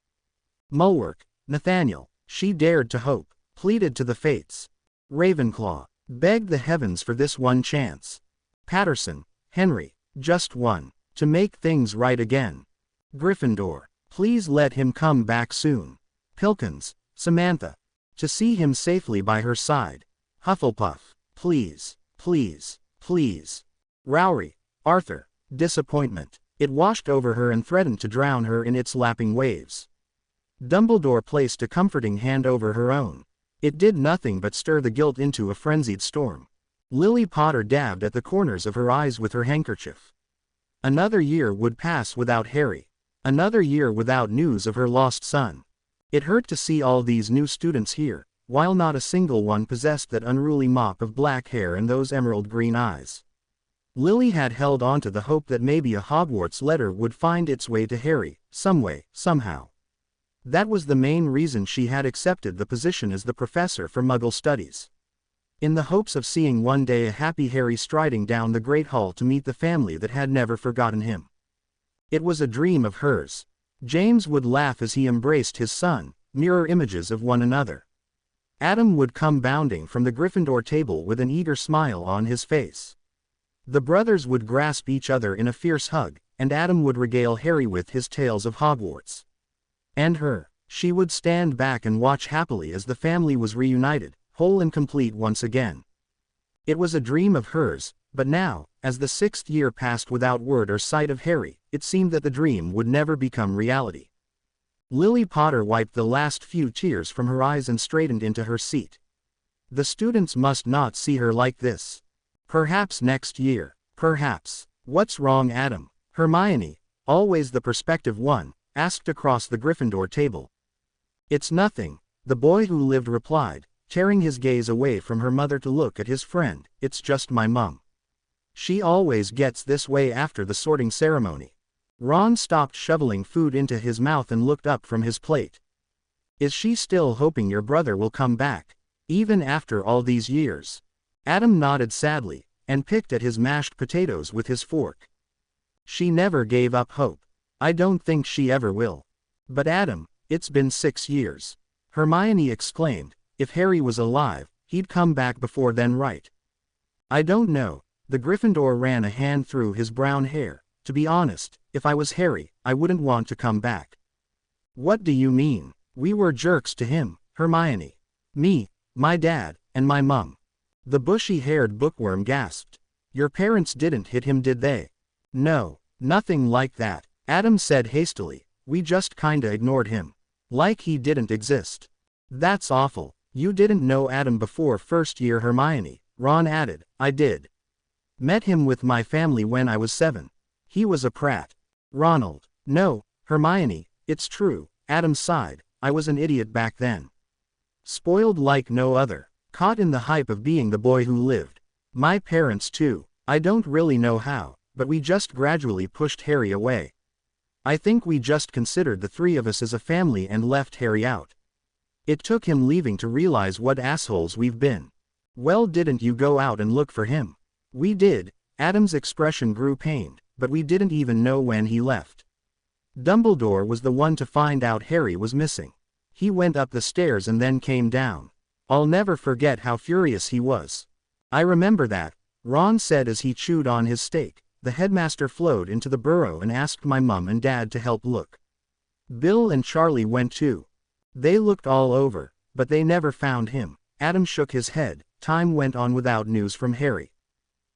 Mulwark, Nathaniel, she dared to hope, pleaded to the fates. Ravenclaw, begged the heavens for this one chance. Patterson, Henry, just one, to make things right again. Gryffindor, please let him come back soon. Pilkins, Samantha, to see him safely by her side. Hufflepuff, please, please, please. Rowry, Arthur, disappointment. It washed over her and threatened to drown her in its lapping waves. Dumbledore placed a comforting hand over her own. It did nothing but stir the guilt into a frenzied storm. Lily Potter dabbed at the corners of her eyes with her handkerchief. Another year would pass without Harry. Another year without news of her lost son. It hurt to see all these new students here, while not a single one possessed that unruly mop of black hair and those emerald green eyes. Lily had held on to the hope that maybe a Hogwarts letter would find its way to Harry, some way, somehow. That was the main reason she had accepted the position as the professor for Muggle studies. In the hopes of seeing one day a happy Harry striding down the Great Hall to meet the family that had never forgotten him. It was a dream of hers. James would laugh as he embraced his son, mirror images of one another. Adam would come bounding from the Gryffindor table with an eager smile on his face. The brothers would grasp each other in a fierce hug, and Adam would regale Harry with his tales of Hogwarts. And her, she would stand back and watch happily as the family was reunited, whole and complete once again. It was a dream of hers, but now, as the 6th year passed without word or sight of Harry, it seemed that the dream would never become reality. Lily Potter wiped the last few tears from her eyes and straightened into her seat. The students must not see her like this. Perhaps next year, perhaps. What's wrong, Adam? Hermione, always the perspective one, asked across the Gryffindor table. It's nothing, the boy who lived replied, tearing his gaze away from her mother to look at his friend. It's just my mum. She always gets this way after the sorting ceremony. Ron stopped shoveling food into his mouth and looked up from his plate. Is she still hoping your brother will come back, even after all these years? Adam nodded sadly, and picked at his mashed potatoes with his fork. She never gave up hope. I don't think she ever will. But Adam, it's been 6 years. Hermione exclaimed, if Harry was alive, he'd come back before then, right? I don't know. The Gryffindor ran a hand through his brown hair. To be honest, if I was Harry, I wouldn't want to come back. What do you mean? We were jerks to him, Hermione. Me, my dad, and my mum. The bushy-haired bookworm gasped. Your parents didn't hit him, did they? No, nothing like that, Adam said hastily. We just kinda ignored him. Like he didn't exist. That's awful. You didn't know Adam before first year, Hermione, Ron added. I did. Met him with my family when I was 7. He was a prat. Ronald. No, Hermione, it's true, Adam sighed. I was an idiot back then. Spoiled like no other. Caught in the hype of being the boy who lived. My parents too. I don't really know how, but we just gradually pushed Harry away. I think we just considered the 3 of us as a family and left Harry out. It took him leaving to realize what assholes we've been. Well, didn't you go out and look for him? We did. Adam's expression grew pained, but we didn't even know when he left. Dumbledore was the one to find out Harry was missing. He went up the stairs and then came down. I'll never forget how furious he was. I remember that, Ron said as he chewed on his steak. The headmaster flowed into the burrow and asked my mum and dad to help look. Bill and Charlie went too. They looked all over, but they never found him. Adam shook his head. Time went on without news from Harry.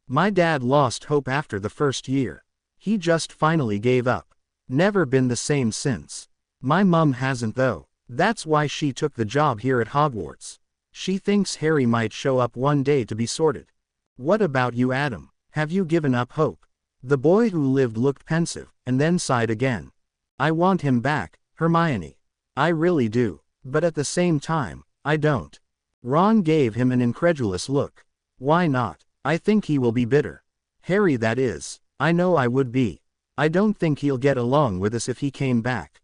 My dad lost hope after the first year. He just finally gave up. Never been the same since. My mum hasn't though. That's why she took the job here at Hogwarts. She thinks Harry might show up one day to be sorted. What about you, Adam? Have you given up hope? The boy who lived looked pensive, and then sighed again. I want him back, Hermione. I really do. But at the same time, I don't. Ron gave him an incredulous look. Why not? I think he will be bitter. Harry, that is. I know I would be. I don't think he'll get along with us if he came back.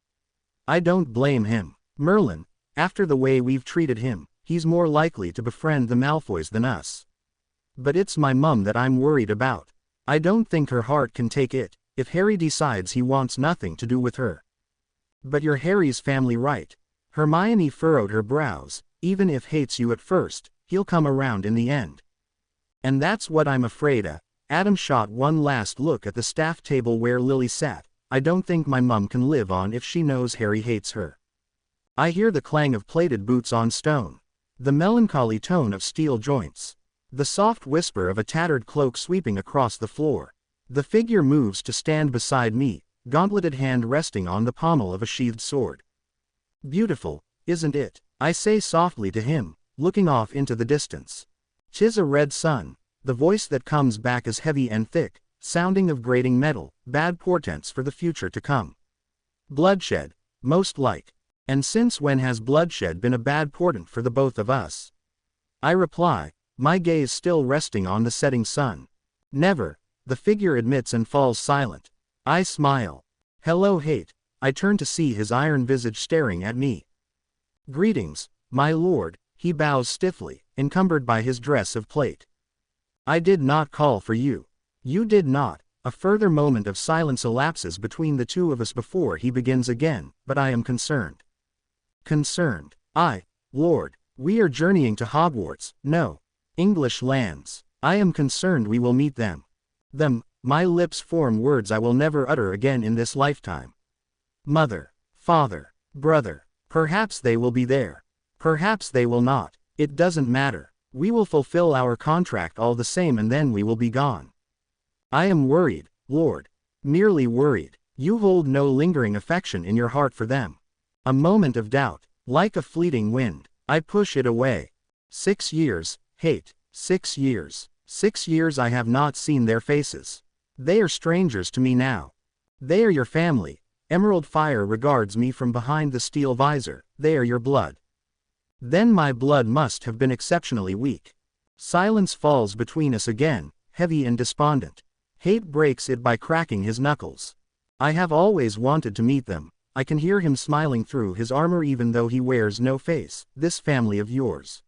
I don't blame him. Merlin, after the way we've treated him, he's more likely to befriend the Malfoys than us. But it's my mum that I'm worried about. I don't think her heart can take it, if Harry decides he wants nothing to do with her. But you're Harry's family, right? Hermione furrowed her brows. Even if hates you at first, he'll come around in the end. And that's what I'm afraid of. Adam shot one last look at the staff table where Lily sat. I don't think my mum can live on if she knows Harry hates her. I hear the clang of plated boots on stone. The melancholy tone of steel joints. The soft whisper of a tattered cloak sweeping across the floor. The figure moves to stand beside me, gauntleted hand resting on the pommel of a sheathed sword. Beautiful, isn't it? I say softly to him, looking off into the distance. 'Tis a red sun. The voice that comes back is heavy and thick, sounding of grating metal, bad portents for the future to come. Bloodshed, most like. And since when has bloodshed been a bad portent for the both of us? I reply, my gaze still resting on the setting sun. Never. The figure admits and falls silent. I smile. Hello, hate. I turn to see his iron visage staring at me. Greetings, my lord, he bows stiffly, encumbered by his dress of plate. I did not call for you. You did not. A further moment of silence elapses between the two of us before he begins again, but I am concerned. Concerned. Lord, we are journeying to Hogwarts, no. English lands. I am concerned we will meet them. My lips form words I will never utter again in this lifetime. Mother, father, brother, perhaps they will be there. Perhaps they will not. It doesn't matter. We will fulfill our contract all the same and then we will be gone. I am worried, Lord. Merely worried. You hold no lingering affection in your heart for them. A moment of doubt, like a fleeting wind, I push it away. 6 years, hate, 6 years. 6 years I have not seen their faces. They are strangers to me now. They are your family, Emerald fire regards me from behind the steel visor. There your blood. Then my blood must have been exceptionally weak. Silence falls between us again, heavy and despondent. Hate breaks it by cracking his knuckles. I have always wanted to meet them. I can hear him smiling through his armor even though he wears no face. This family of yours.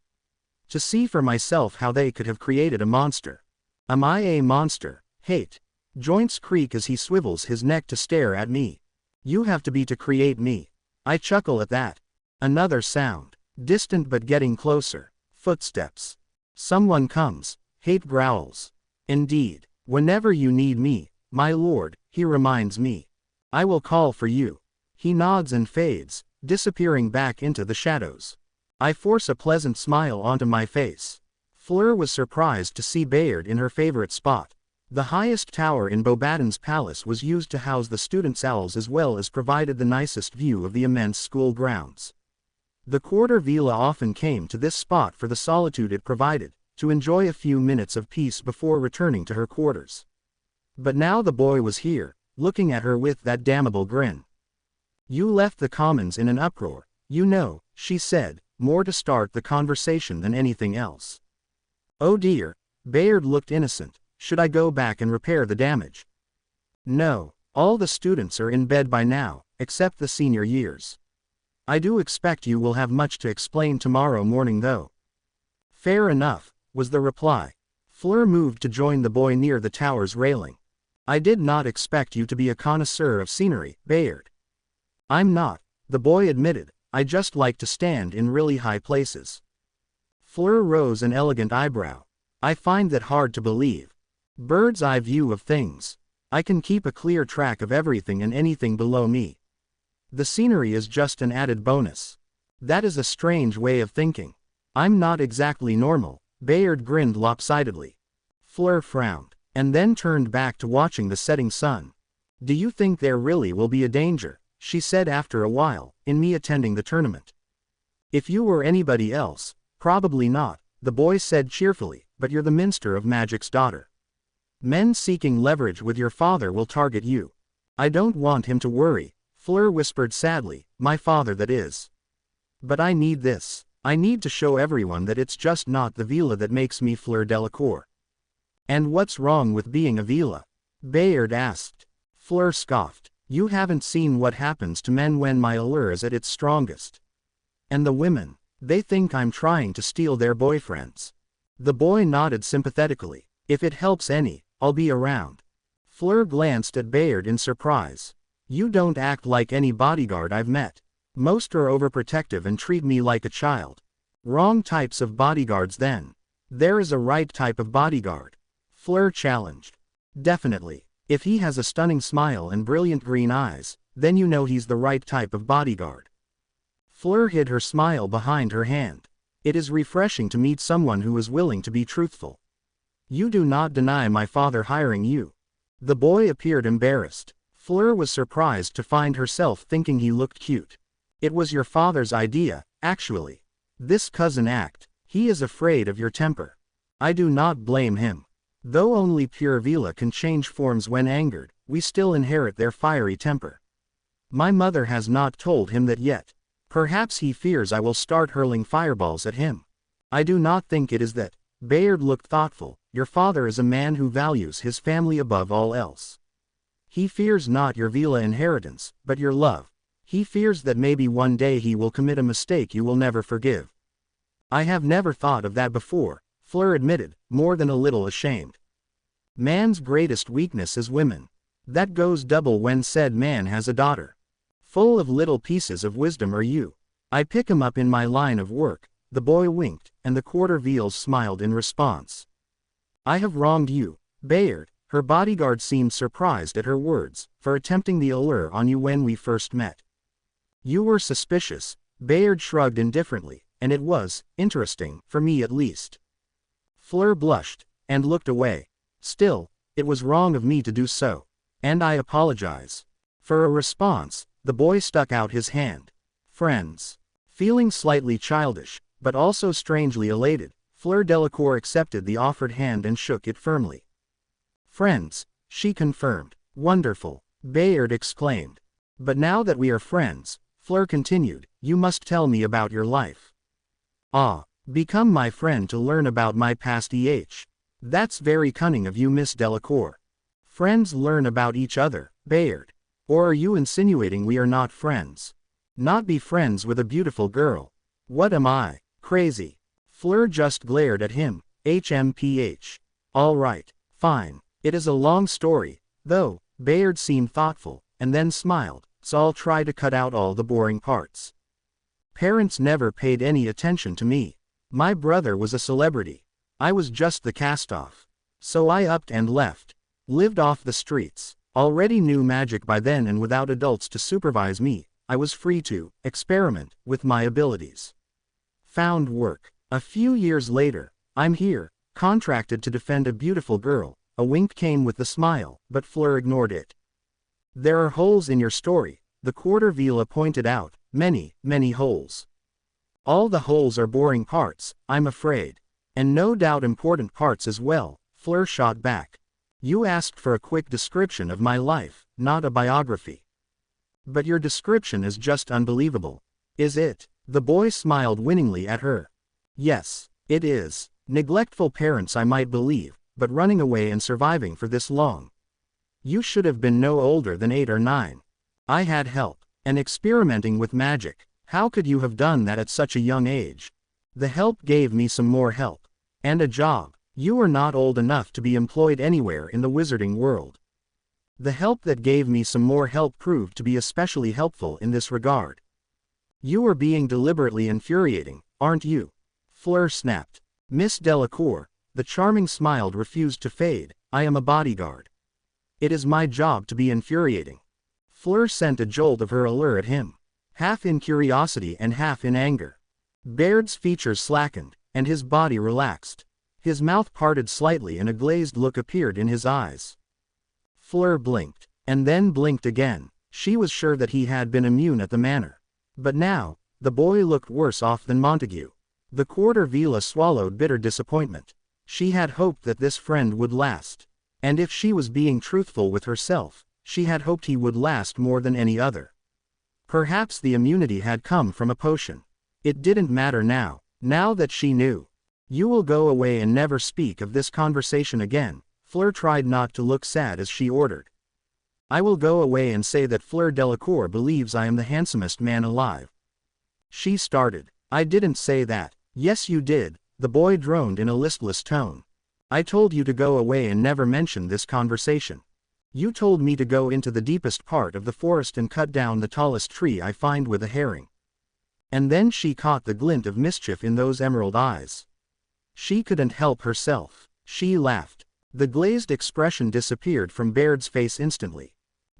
To see for myself how they could have created a monster. Am I a monster? Hate. Joints creak as he swivels his neck to stare at me. You have to be to create me. I chuckle at that. Another sound. Distant but getting closer. Footsteps. Someone comes. Hate growls. Indeed. Whenever you need me, my lord, he reminds me. I will call for you. He nods and fades, disappearing back into the shadows. I force a pleasant smile onto my face. Fleur was surprised to see Bayard in her favorite spot. The highest tower in Bobaton's palace was used to house the student cells as well as provided the nicest view of the immense school grounds. The quarter villa often came to this spot for the solitude it provided, to enjoy a few minutes of peace before returning to her quarters. But now the boy was here, looking at her with that damnable grin. You left the commons in an uproar, you know, she said, more to start the conversation than anything else. Oh dear, Bayard looked innocent. Should I go back and repair the damage? No, all the students are in bed by now, except the senior years. I do expect you will have much to explain tomorrow morning though. Fair enough, was the reply. Fleur moved to join the boy near the tower's railing. I did not expect you to be a connoisseur of scenery, Bayard. I'm not, the boy admitted, I just like to stand in really high places. Fleur rose an elegant eyebrow. I find that hard to believe. Bird's eye view of things. I can keep a clear track of everything and anything below me. The scenery is just an added bonus. That is a strange way of thinking. I'm not exactly normal, Bayard grinned lopsidedly. Fleur frowned, and then turned back to watching the setting sun. Do you think there really will be a danger, she said after a while, in me attending the tournament? If you were anybody else, probably not, the boy said cheerfully, but you're the Minster of Magic's daughter. Men seeking leverage with your father will target you. I don't want him to worry, Fleur whispered sadly, my father that is. But I need this. I need to show everyone that it's just not the villa that makes me Fleur Delacour. And what's wrong with being a villa? Bayard asked. Fleur scoffed. You haven't seen what happens to men when my allure is at its strongest. And the women, they think I'm trying to steal their boyfriends. The boy nodded sympathetically. If it helps any, I'll be around. Fleur glanced at Bayard in surprise. You don't act like any bodyguard I've met. Most are overprotective and treat me like a child. Wrong types of bodyguards then. There is a right type of bodyguard. Fleur challenged. Definitely. If he has a stunning smile and brilliant green eyes, then you know he's the right type of bodyguard. Fleur hid her smile behind her hand. It is refreshing to meet someone who is willing to be truthful. You do not deny my father hiring you. The boy appeared embarrassed. Fleur was surprised to find herself thinking he looked cute. It was your father's idea, actually. This cousin act, he is afraid of your temper. I do not blame him. Though only pure Vila can change forms when angered, we still inherit their fiery temper. My mother has not told him that yet. Perhaps he fears I will start hurling fireballs at him. I do not think it is that. Bayard looked thoughtful. Your father is a man who values his family above all else. He fears not your Vila inheritance, but your love. He fears that maybe one day he will commit a mistake you will never forgive. I have never thought of that before, Fleur admitted, more than a little ashamed. Man's greatest weakness is women. That goes double when said man has a daughter. Full of little pieces of wisdom are you. I pick 'em up in my line of work. The boy winked, and the quarter veals smiled in response. I have wronged you, Bayard. Her bodyguard seemed surprised at her words, for attempting the allure on you when we first met. You were suspicious, Bayard shrugged indifferently, and it was, interesting, for me at least. Fleur blushed, and looked away. Still, it was wrong of me to do so. And I apologize. For a response, the boy stuck out his hand. Friends. Feeling slightly childish, but also strangely elated, Fleur Delacour accepted the offered hand and shook it firmly. Friends, she confirmed. Wonderful, Bayard exclaimed. But now that we are friends, Fleur continued, you must tell me about your life. Ah, become my friend to learn about my past. That's very cunning of you, Miss Delacour. Friends learn about each other, Bayard. Or are you insinuating we are not friends? Not be friends with a beautiful girl. What am I, crazy? Fleur just glared at him, HMPH. All right, fine. It is a long story, though. Bayard seemed thoughtful, and then smiled, so I'll try to cut out all the boring parts. Parents never paid any attention to me. My brother was a celebrity. I was just the cast-off. So I upped and left. Lived off the streets. Already knew magic by then, and without adults to supervise me, I was free to experiment with my abilities. Found work. A few years later, I'm here, contracted to defend a beautiful girl. A wink came with the smile, but Fleur ignored it. There are holes in your story, the Quarter Vila pointed out, many, many holes. All the holes are boring parts, I'm afraid. And no doubt important parts as well, Fleur shot back. You asked for a quick description of my life, not a biography. But your description is just unbelievable. Is it? The boy smiled winningly at her. Yes, it is. Neglectful parents I might believe, but running away and surviving for this long. You should have been no older than 8 or 9. I had help, and experimenting with magic. How could you have done that at such a young age? The help gave me some more help. And a job. You are not old enough to be employed anywhere in the wizarding world. The help that gave me some more help proved to be especially helpful in this regard. You are being deliberately infuriating, aren't you? Fleur snapped. Miss Delacour, the charming smile refused to fade, I am a bodyguard. It is my job to be infuriating. Fleur sent a jolt of her allure at him, half in curiosity and half in anger. Bayard's features slackened, and his body relaxed. His mouth parted slightly and a glazed look appeared in his eyes. Fleur blinked, and then blinked again. She was sure that he had been immune at the manor. But now, the boy looked worse off than Montague. The Quarter Vila swallowed bitter disappointment. She had hoped that this friend would last. And if she was being truthful with herself, she had hoped he would last more than any other. Perhaps the immunity had come from a potion. It didn't matter now that she knew. You will go away and never speak of this conversation again. Fleur tried not to look sad as she ordered. I will go away and say that Fleur Delacour believes I am the handsomest man alive. She started. I didn't say that. Yes you did, the boy droned in a listless tone. I told you to go away and never mention this conversation. You told me to go into the deepest part of the forest and cut down the tallest tree I find with a herring. And then she caught the glint of mischief in those emerald eyes. She couldn't help herself. She laughed. The glazed expression disappeared from Bayard's face instantly.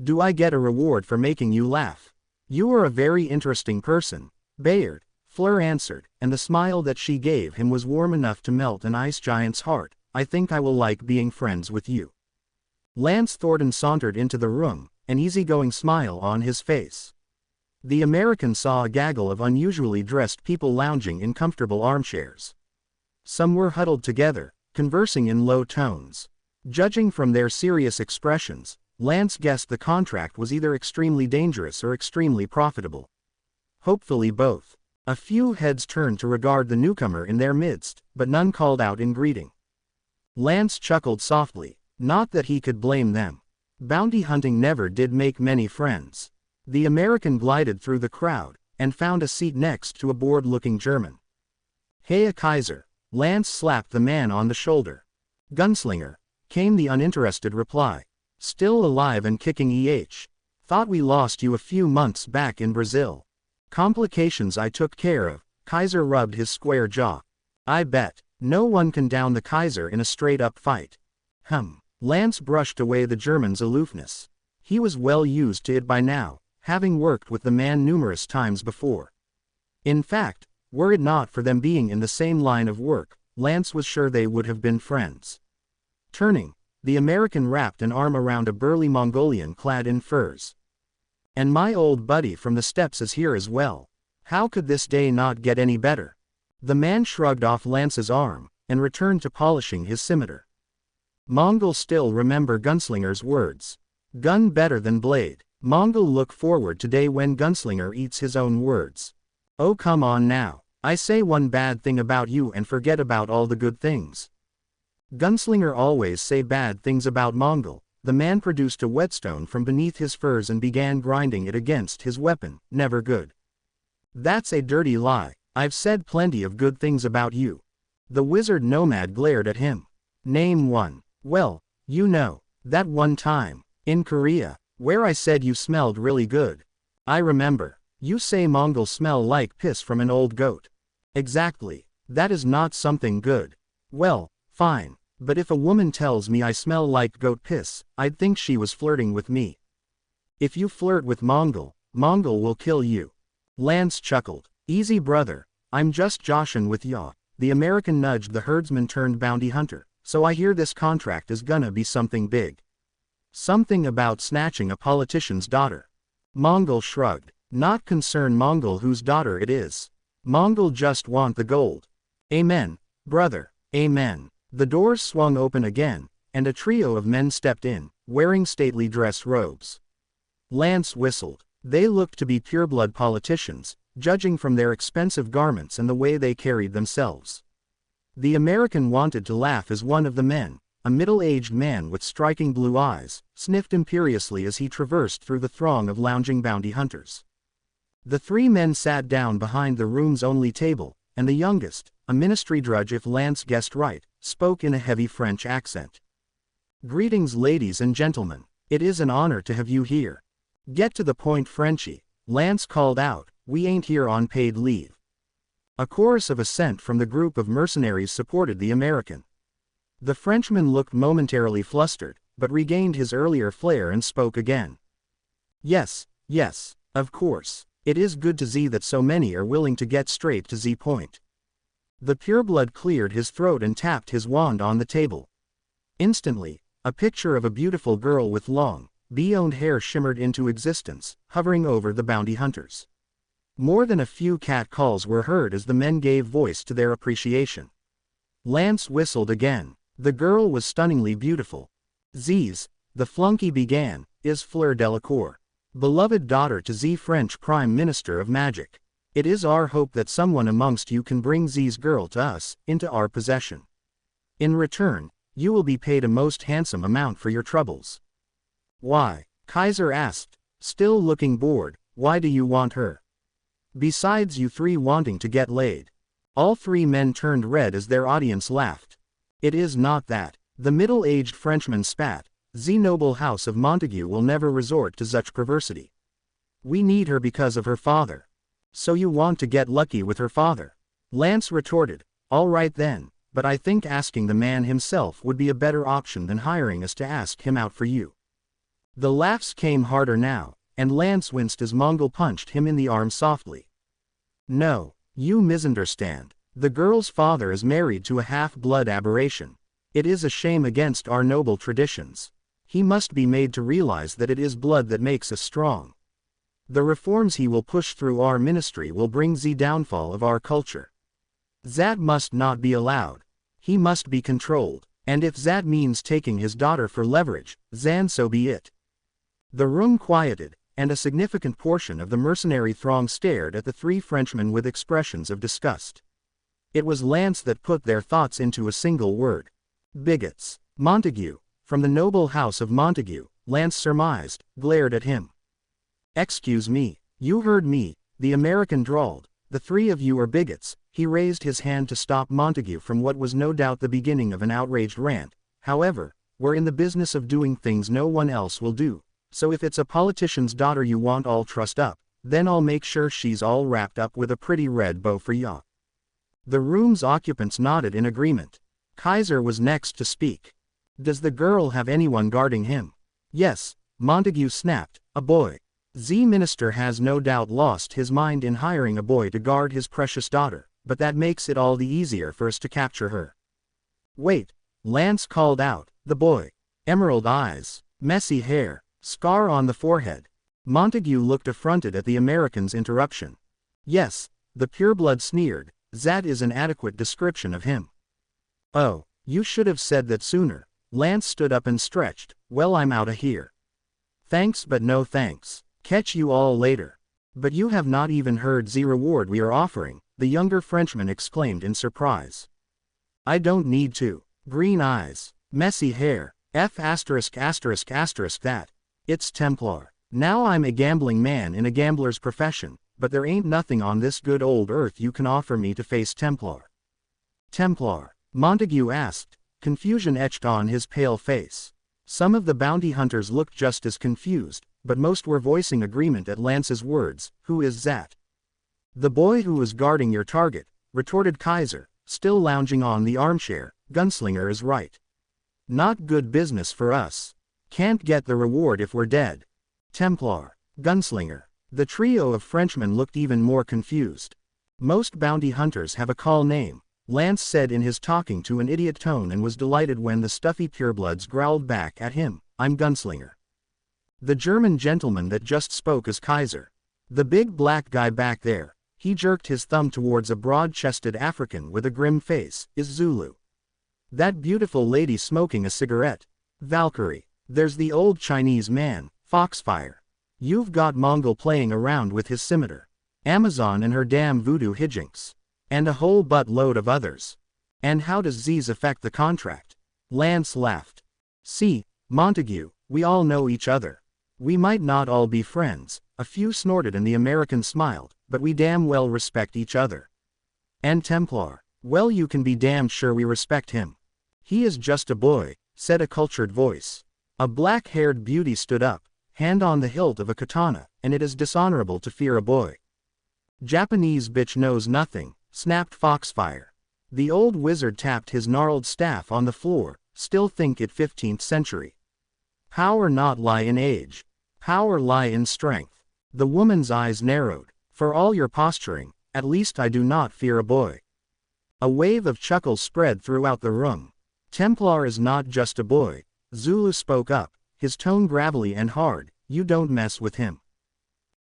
Do I get a reward for making you laugh? You are a very interesting person, Bayard, Fleur answered, and the smile that she gave him was warm enough to melt an ice giant's heart. I think I will like being friends with you. Lance Thornton sauntered into the room, an easygoing smile on his face. The American saw a gaggle of unusually dressed people lounging in comfortable armchairs. Some were huddled together, conversing in low tones. Judging from their serious expressions, Lance guessed the contract was either extremely dangerous or extremely profitable. Hopefully both. A few heads turned to regard the newcomer in their midst, but none called out in greeting. Lance chuckled softly, not that he could blame them. Bounty hunting never did make many friends. The American glided through the crowd, and found a seat next to a bored-looking German. Hey Kaiser, Lance slapped the man on the shoulder. Gunslinger, came the uninterested reply. Still alive and kicking Thought we lost you a few months back in Brazil. Complications I took care of. Kaiser rubbed his square jaw. I bet. No one can down the Kaiser in a straight-up fight. Lance brushed away the German's aloofness. He was well used to it by now, having worked with the man numerous times before. In fact, were it not for them being in the same line of work, Lance was sure they would have been friends. Turning, the American wrapped an arm around a burly Mongolian clad in furs. And my old buddy from the steppes is here as well. How could this day not get any better? The man shrugged off Lance's arm, and returned to polishing his scimitar. Mongols still remember Gunslinger's words. Gun better than blade. Mongol look forward to day when Gunslinger eats his own words. Oh come on now, I say one bad thing about you and forget about all the good things. Gunslinger always say bad things about Mongol. The man produced a whetstone from beneath his furs and began grinding it against his weapon. Never good. That's a dirty lie. I've said plenty of good things about you. The wizard nomad glared at him. Name one. Well, you know, that one time, in Korea, where I said you smelled really good. I remember. You say Mongols smell like piss from an old goat. Exactly. That is not something good. Well, fine. But if a woman tells me I smell like goat piss, I'd think she was flirting with me. If you flirt with Mongol, Mongol will kill you. Lance chuckled. Easy brother, I'm just joshin' with ya. The American nudged the herdsman turned bounty hunter. So I hear this contract is gonna be something big. Something about snatching a politician's daughter. Mongol shrugged. Not concern Mongol whose daughter it is. Mongol just want the gold. Amen, brother, amen. The doors swung open again, and a trio of men stepped in, wearing stately dress robes. Lance whistled. They looked to be pureblood politicians, judging from their expensive garments and the way they carried themselves. The American wanted to laugh as one of the men, a middle-aged man with striking blue eyes, sniffed imperiously as he traversed through the throng of lounging bounty hunters. The three men sat down behind the room's only table, and the youngest, a ministry drudge if Lance guessed right, spoke in a heavy French accent. Greetings ladies and gentlemen, it is an honor to have you here. Get to the point Frenchie, Lance called out, we ain't here on paid leave. A chorus of assent from the group of mercenaries supported the American. The Frenchman looked momentarily flustered, but regained his earlier flair and spoke again. Yes, of course, it is good to see that so many are willing to get straight to the point. The pureblood cleared his throat and tapped his wand on the table. Instantly, a picture of a beautiful girl with long, blonde hair shimmered into existence, hovering over the bounty hunters. More than a few cat calls were heard as the men gave voice to their appreciation. Lance whistled again. The girl was stunningly beautiful. Ziz, the flunky began, is Fleur Delacour. Beloved daughter to the French Prime Minister of Magic. It is our hope that someone amongst you can bring Z's girl to us, into our possession. In return, you will be paid a most handsome amount for your troubles. Why? Kaiser asked, still looking bored, why do you want her? Besides you three wanting to get laid. All three men turned red as their audience laughed. It is not that. The middle-aged Frenchman spat. The noble house of Montague will never resort to such perversity. We need her because of her father. So you want to get lucky with her father? Lance retorted. All right then, but I think asking the man himself would be a better option than hiring us to ask him out for you. The laughs came harder now, and Lance winced as Mongol punched him in the arm softly. No, you misunderstand. The girl's father is married to a half-blood aberration. It is a shame against our noble traditions. He must be made to realize that it is blood that makes us strong. The reforms he will push through our ministry will bring the downfall of our culture. That must not be allowed. He must be controlled, and if that means taking his daughter for leverage, then so be it. The room quieted, and a significant portion of the mercenary throng stared at the three Frenchmen with expressions of disgust. It was Lance that put their thoughts into a single word. Bigots. Montague, from the noble house of Montague, Lance surmised, glared at him. Excuse me, you heard me, the American drawled. The three of you are bigots. He raised his hand to stop Montague from what was no doubt the beginning of an outraged rant. However, we're in the business of doing things no one else will do. So if it's a politician's daughter you want all trussed up, then I'll make sure she's all wrapped up with a pretty red bow for ya. The room's occupants nodded in agreement. Kaiser was next to speak. Does the girl have anyone guarding him? Yes, Montague snapped, a boy. The minister has no doubt lost his mind in hiring a boy to guard his precious daughter, but that makes it all the easier for us to capture her. Wait, Lance called out, the boy. Emerald eyes, messy hair, scar on the forehead. Montague looked affronted at the American's interruption. Yes, the pureblood sneered, that is an adequate description of him. Oh, you should have said that sooner. Lance stood up and stretched, well I'm outta here. Thanks but no thanks. Catch you all later. But you have not even heard the reward we are offering, the younger Frenchman exclaimed in surprise. I don't need to. Green eyes. Messy hair. F******** that. It's Templar. Now I'm a gambling man in a gambler's profession, but there ain't nothing on this good old earth you can offer me to face Templar. Templar? Montague asked, confusion etched on his pale face. Some of the bounty hunters looked just as confused, but most were voicing agreement at Lance's words. Who is that? The boy who was guarding your target, retorted Kaiser, still lounging on the armchair. Gunslinger is right. Not good business for us. Can't get the reward if we're dead. Templar. Gunslinger. The trio of Frenchmen looked even more confused. Most bounty hunters have a call name, Lance said in his talking to an idiot tone, and was delighted when the stuffy purebloods growled back at him, I'm Gunslinger. The German gentleman that just spoke is Kaiser. The big black guy back there, he jerked his thumb towards a broad-chested African with a grim face, is Zulu. That beautiful lady smoking a cigarette, Valkyrie. There's the old Chinese man, Foxfire. You've got Mongol playing around with his scimitar. Amazon and her damn voodoo hijinks. And a whole butt-load of others. And how does these affect the contract? Lance laughed. See, Montague, we all know each other. We might not all be friends, a few snorted and the American smiled, but we damn well respect each other. And Templar, well, you can be damned sure we respect him. He is just a boy, said a cultured voice. A black-haired beauty stood up, hand on the hilt of a katana, and it is dishonorable to fear a boy. Japanese bitch knows nothing, snapped Foxfire. The old wizard tapped his gnarled staff on the floor, still think it 15th century. Power not lie in age. Power lie in strength. The woman's eyes narrowed. For all your posturing, at least I do not fear a boy. A wave of chuckles spread throughout the room. Templar is not just a boy, Zulu spoke up, his tone gravelly and hard, you don't mess with him.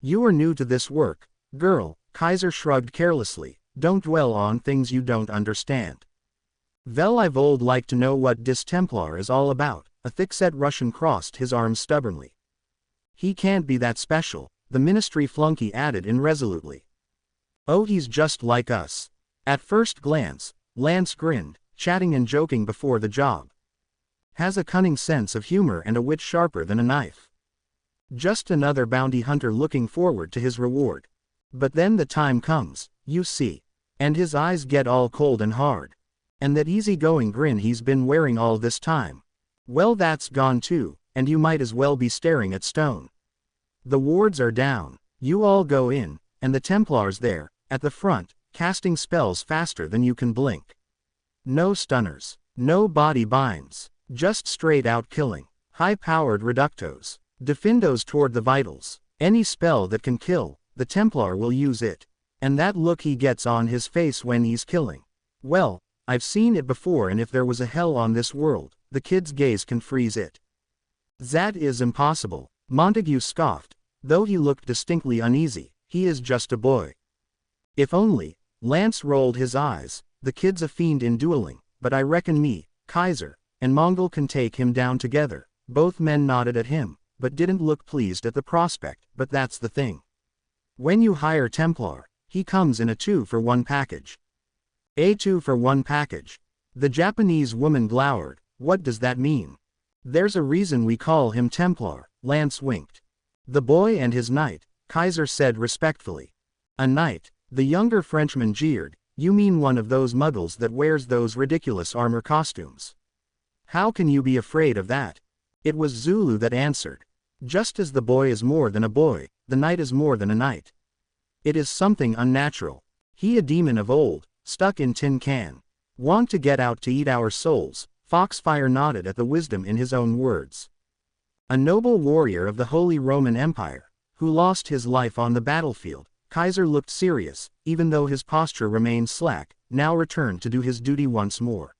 You are new to this work, girl, Kaiser shrugged carelessly, don't dwell on things you don't understand. Well, I've old like to know what dis Templar is all about, a thick-set Russian crossed his arms stubbornly. He can't be that special, the ministry flunky added irresolutely. Oh, he's just like us. At first glance, Lance grinned, chatting and joking before the job. Has a cunning sense of humor and a wit sharper than a knife. Just another bounty hunter looking forward to his reward. But then the time comes, you see. And his eyes get all cold and hard. And that easy-going grin he's been wearing all this time. Well, that's gone too, and you might as well be staring at stone. The wards are down, you all go in, and the Templars there, at the front, casting spells faster than you can blink. No stunners, no body binds, just straight-out killing, high-powered reductos, defindos toward the vitals. Any spell that can kill, the Templar will use it. And that look he gets on his face when he's killing. Well, I've seen it before, and if there was a hell on this world, the kid's gaze can freeze it. That is impossible, Montague scoffed, though he looked distinctly uneasy, he is just a boy. If only, Lance rolled his eyes, the kid's a fiend in dueling, but I reckon me, Kaiser, and Mongol can take him down together. Both men nodded at him, but didn't look pleased at the prospect, but that's the thing. When you hire Templar, he comes in a 2-for-1 package. A 2-for-1 package. The Japanese woman glowered, what does that mean? There's a reason we call him Templar, Lance winked. The boy and his knight, Kaiser said respectfully. A knight, the younger Frenchman jeered, you mean one of those muggles that wears those ridiculous armor costumes? How can you be afraid of that? It was Zulu that answered. Just as the boy is more than a boy, the knight is more than a knight. It is something unnatural. He a demon of old, stuck in tin can. Want to get out to eat our souls, Foxfire nodded at the wisdom in his own words. A noble warrior of the Holy Roman Empire, who lost his life on the battlefield, Kaiser looked serious, even though his posture remained slack, now returned to do his duty once more.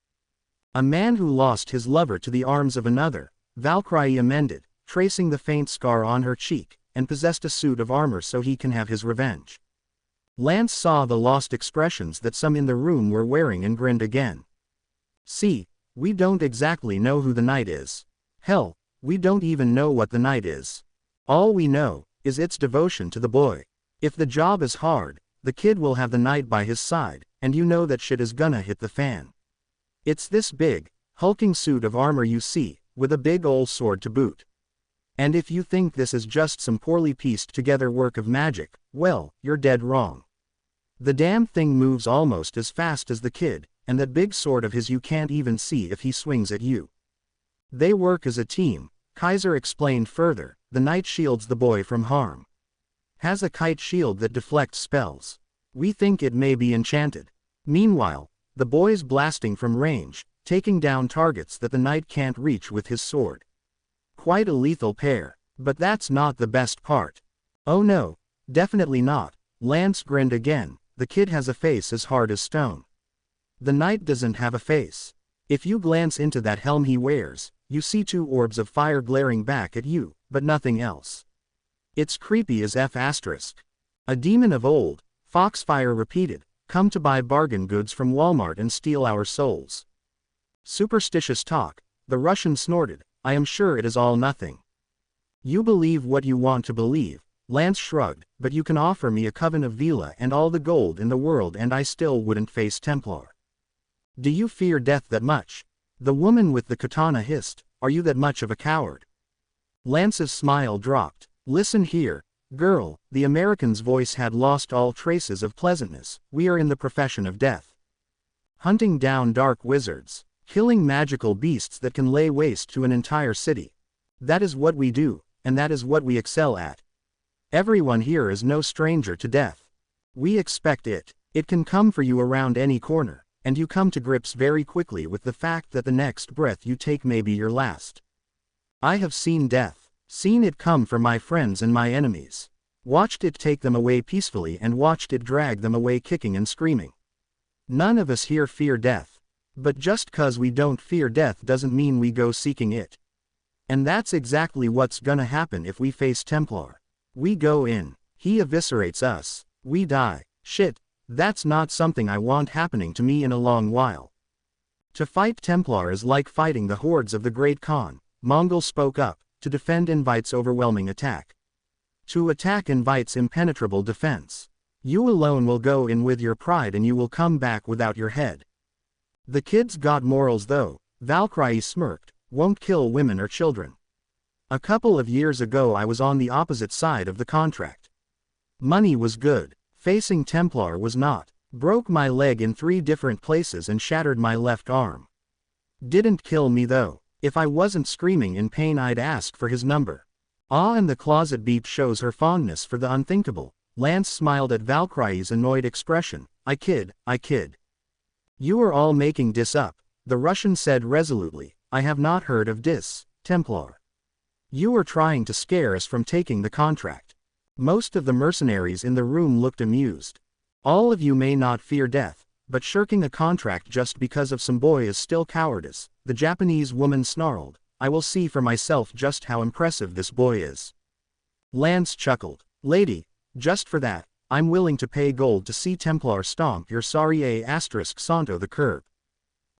A man who lost his lover to the arms of another, Valkyrie amended, tracing the faint scar on her cheek, and possessed a suit of armor so he can have his revenge. Lance saw the lost expressions that some in the room were wearing and grinned again. See, we don't exactly know who the knight is. Hell, we don't even know what the knight is. All we know is its devotion to the boy. If the job is hard, the kid will have the knight by his side, and you know that shit is gonna hit the fan. It's this big, hulking suit of armor you see, with a big ol' sword to boot. And if you think this is just some poorly pieced together work of magic, well, you're dead wrong. The damn thing moves almost as fast as the kid, and that big sword of his you can't even see if he swings at you. They work as a team, Kaiser explained further. The knight shields the boy from harm. Has a kite shield that deflects spells. We think it may be enchanted. Meanwhile, the boy's blasting from range, taking down targets that the knight can't reach with his sword. Quite a lethal pair. But that's not the best part. Oh no, definitely not. Lance grinned again. The kid has a face as hard as stone. The knight doesn't have a face. If you glance into that helm he wears, you see two orbs of fire glaring back at you, but nothing else. It's creepy as F***. A demon of old, Foxfire repeated, come to buy bargain goods from Walmart and steal our souls. Superstitious talk, the Russian snorted, I am sure it is all nothing. You believe what you want to believe, Lance shrugged, but you can offer me a coven of Vila and all the gold in the world and I still wouldn't face Templar. Do you fear death that much? The woman with the katana hissed, are you that much of a coward? Lance's smile dropped. Listen here, girl, the American's voice had lost all traces of pleasantness, we are in the profession of death. Hunting down dark wizards, killing magical beasts that can lay waste to an entire city. That is what we do, and that is what we excel at. Everyone here is no stranger to death. We expect it. It can come for you around any corner, and you come to grips very quickly with the fact that the next breath you take may be your last. I have seen death, seen it come for my friends and my enemies. Watched it take them away peacefully and watched it drag them away kicking and screaming. None of us here fear death. But just 'cause we don't fear death doesn't mean we go seeking it. And that's exactly what's gonna happen if we face Templar. We go in, he eviscerates us, we die. Shit, that's not something I want happening to me in a long while. To fight Templar is like fighting the hordes of the Great Khan, Mongol spoke up. To defend invites overwhelming attack. To attack invites impenetrable defense. You alone will go in with your pride and you will come back without your head. The kid's got morals though, Valkyrie smirked, won't kill women or children. A couple of years ago I was on the opposite side of the contract. Money was good, facing Templar was not. Broke my leg in 3 different places and shattered my left arm. Didn't kill me though. If I wasn't screaming in pain I'd ask for his number. Ah, and the closet beep shows her fondness for the unthinkable. Lance smiled at Valkyrie's annoyed expression. I kid. You are all making dis up, the Russian said resolutely. I have not heard of dis, Templar. You are trying to scare us from taking the contract. Most of the mercenaries in the room looked amused. All of you may not fear death, but shirking a contract just because of some boy is still cowardice, the Japanese woman snarled. I will see for myself just how impressive this boy is. Lance chuckled. Lady, just for that, I'm willing to pay gold to see Templar stomp your sorry Santo the curb.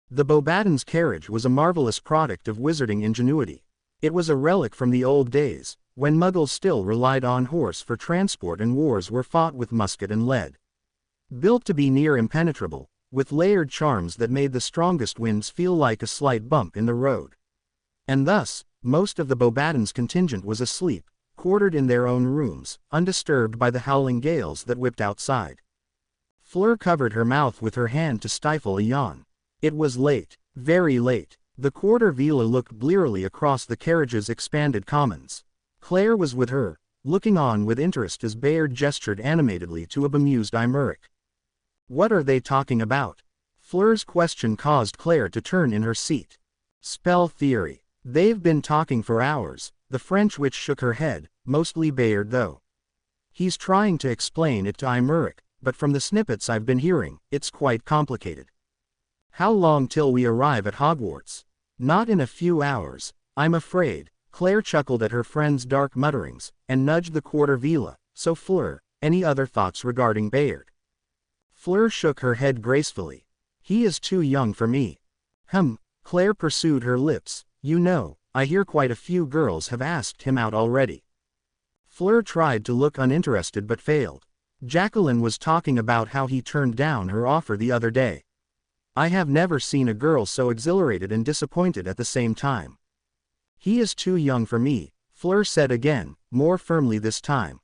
The Bobaden's carriage was a marvelous product of wizarding ingenuity. It was a relic from the old days, when Muggles still relied on horse for transport and wars were fought with musket and lead. Built to be near impenetrable, with layered charms that made the strongest winds feel like a slight bump in the road. And thus, most of the Bobaden's contingent was asleep, quartered in their own rooms, undisturbed by the howling gales that whipped outside. Fleur covered her mouth with her hand to stifle a yawn. It was late, very late. The quarter villa looked blearily across the carriage's expanded commons. Claire was with her, looking on with interest as Bayard gestured animatedly to a bemused Imeric. What are they talking about? Fleur's question caused Claire to turn in her seat. Spell theory. They've been talking for hours, the French witch shook her head, mostly Bayard though. He's trying to explain it to Imeric, but from the snippets I've been hearing, it's quite complicated. How long till we arrive at Hogwarts? Not in a few hours, I'm afraid. Claire chuckled at her friend's dark mutterings, and nudged the quarter villa. So Fleur, any other thoughts regarding Bayard? Fleur shook her head gracefully. He is too young for me. Claire pursued her lips. You know, I hear quite a few girls have asked him out already. Fleur tried to look uninterested but failed. Jacqueline was talking about how he turned down her offer the other day. I have never seen a girl so exhilarated and disappointed at the same time. He is too young for me, Fleur said again, more firmly this time.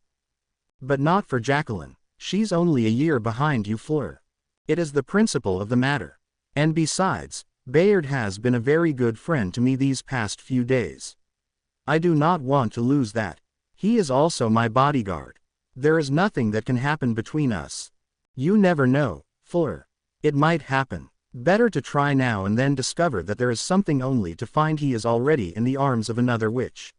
But not for Jacqueline. She's only a year behind you, Fleur. It is the principle of the matter. And besides, Bayard has been a very good friend to me these past few days. I do not want to lose that. He is also my bodyguard. There is nothing that can happen between us. You never know, Fleur. It might happen. Better to try now and then discover that there is something only to find he is already in the arms of another witch.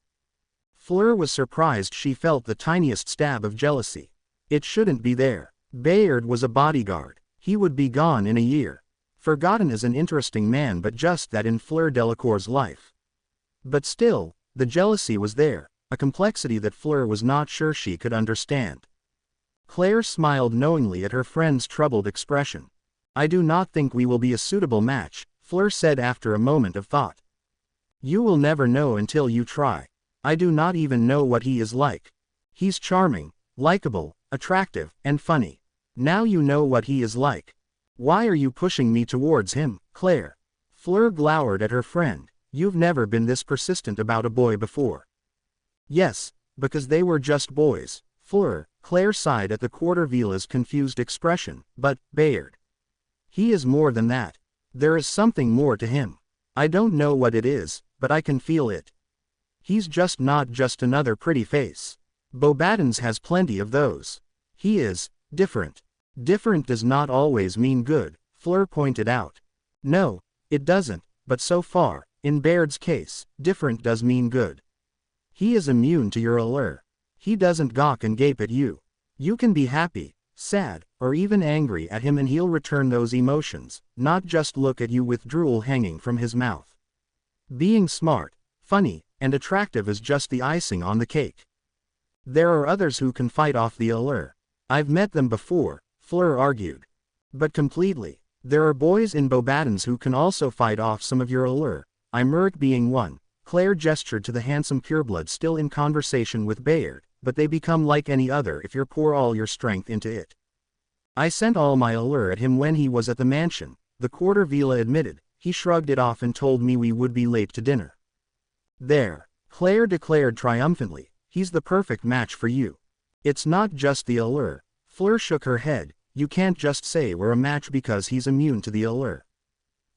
Fleur was surprised she felt the tiniest stab of jealousy. It shouldn't be there. Bayard was a bodyguard. He would be gone in a year. Forgotten as an interesting man, but just that in Fleur Delacour's life. But still, the jealousy was there, a complexity that Fleur was not sure she could understand. Claire smiled knowingly at her friend's troubled expression. I do not think we will be a suitable match, Fleur said after a moment of thought. You will never know until you try. I do not even know what he is like. He's charming, likable, attractive, and funny. Now you know what he is like. Why are you pushing me towards him, Claire? Fleur glowered at her friend. You've never been this persistent about a boy before. Yes, because they were just boys, Fleur. Claire sighed at the Quarter Villa's confused expression. But, Bayard. He is more than that. There is something more to him. I don't know what it is, but I can feel it. He's just not just another pretty face. Beauxbatons has plenty of those. He is different. Different does not always mean good, Fleur pointed out. No, it doesn't, but so far, in Bayard's case, different does mean good. He is immune to your allure. He doesn't gawk and gape at you. You can be happy, sad, or even angry at him and he'll return those emotions, not just look at you with drool hanging from his mouth. Being smart, funny, and attractive is just the icing on the cake. There are others who can fight off the allure. I've met them before, Fleur argued. But completely. There are boys in Beauxbatons who can also fight off some of your allure, Imeric being one. Claire gestured to the handsome pureblood still in conversation with Bayard, but they become like any other if you pour all your strength into it. I sent all my allure at him when he was at the mansion, the Quarter Villa admitted. He shrugged it off and told me we would be late to dinner. There, Claire declared triumphantly, he's the perfect match for you. It's not just the allure. Fleur shook her head. You can't just say we're a match because he's immune to the allure.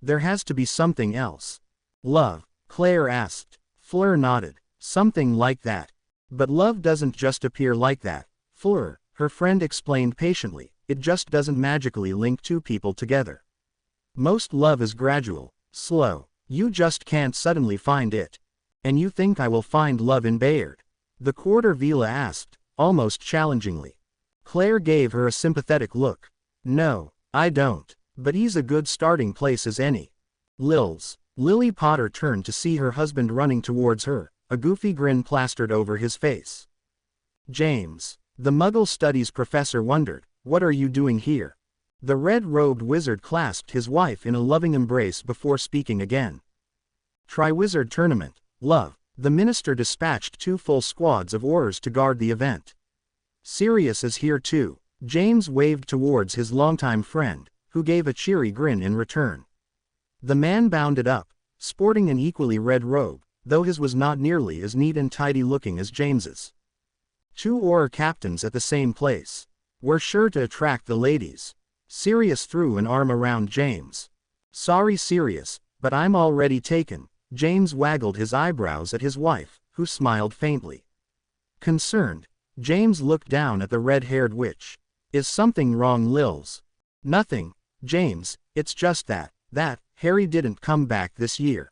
There has to be something else. Love, Claire asked. Fleur nodded. Something like that. But love doesn't just appear like that, Fleur, her friend explained patiently. It just doesn't magically link two people together. Most love is gradual, slow. You just can't suddenly find it. And you think I will find love in Bayard? The Quarter Villa asked, almost challengingly. Claire gave her a sympathetic look. No, I don't. But he's a good starting place as any. Lily Potter turned to see her husband running towards her, a goofy grin plastered over his face. James, the Muggle Studies professor wondered, what are you doing here? The red-robed wizard clasped his wife in a loving embrace before speaking again. Triwizard Tournament, love. The minister dispatched 2 full squads of Aurors to guard the event. Sirius is here too. James waved towards his longtime friend, who gave a cheery grin in return. The man bounded up, sporting an equally red robe, though his was not nearly as neat and tidy looking as James's. 2 Auror captains at the same place. We're sure to attract the ladies. Sirius threw an arm around James. Sorry Sirius, but I'm already taken. James waggled his eyebrows at his wife, who smiled faintly. Concerned, James looked down at the red-haired witch. Is something wrong, Lils? Nothing, James, it's just that Harry didn't come back this year.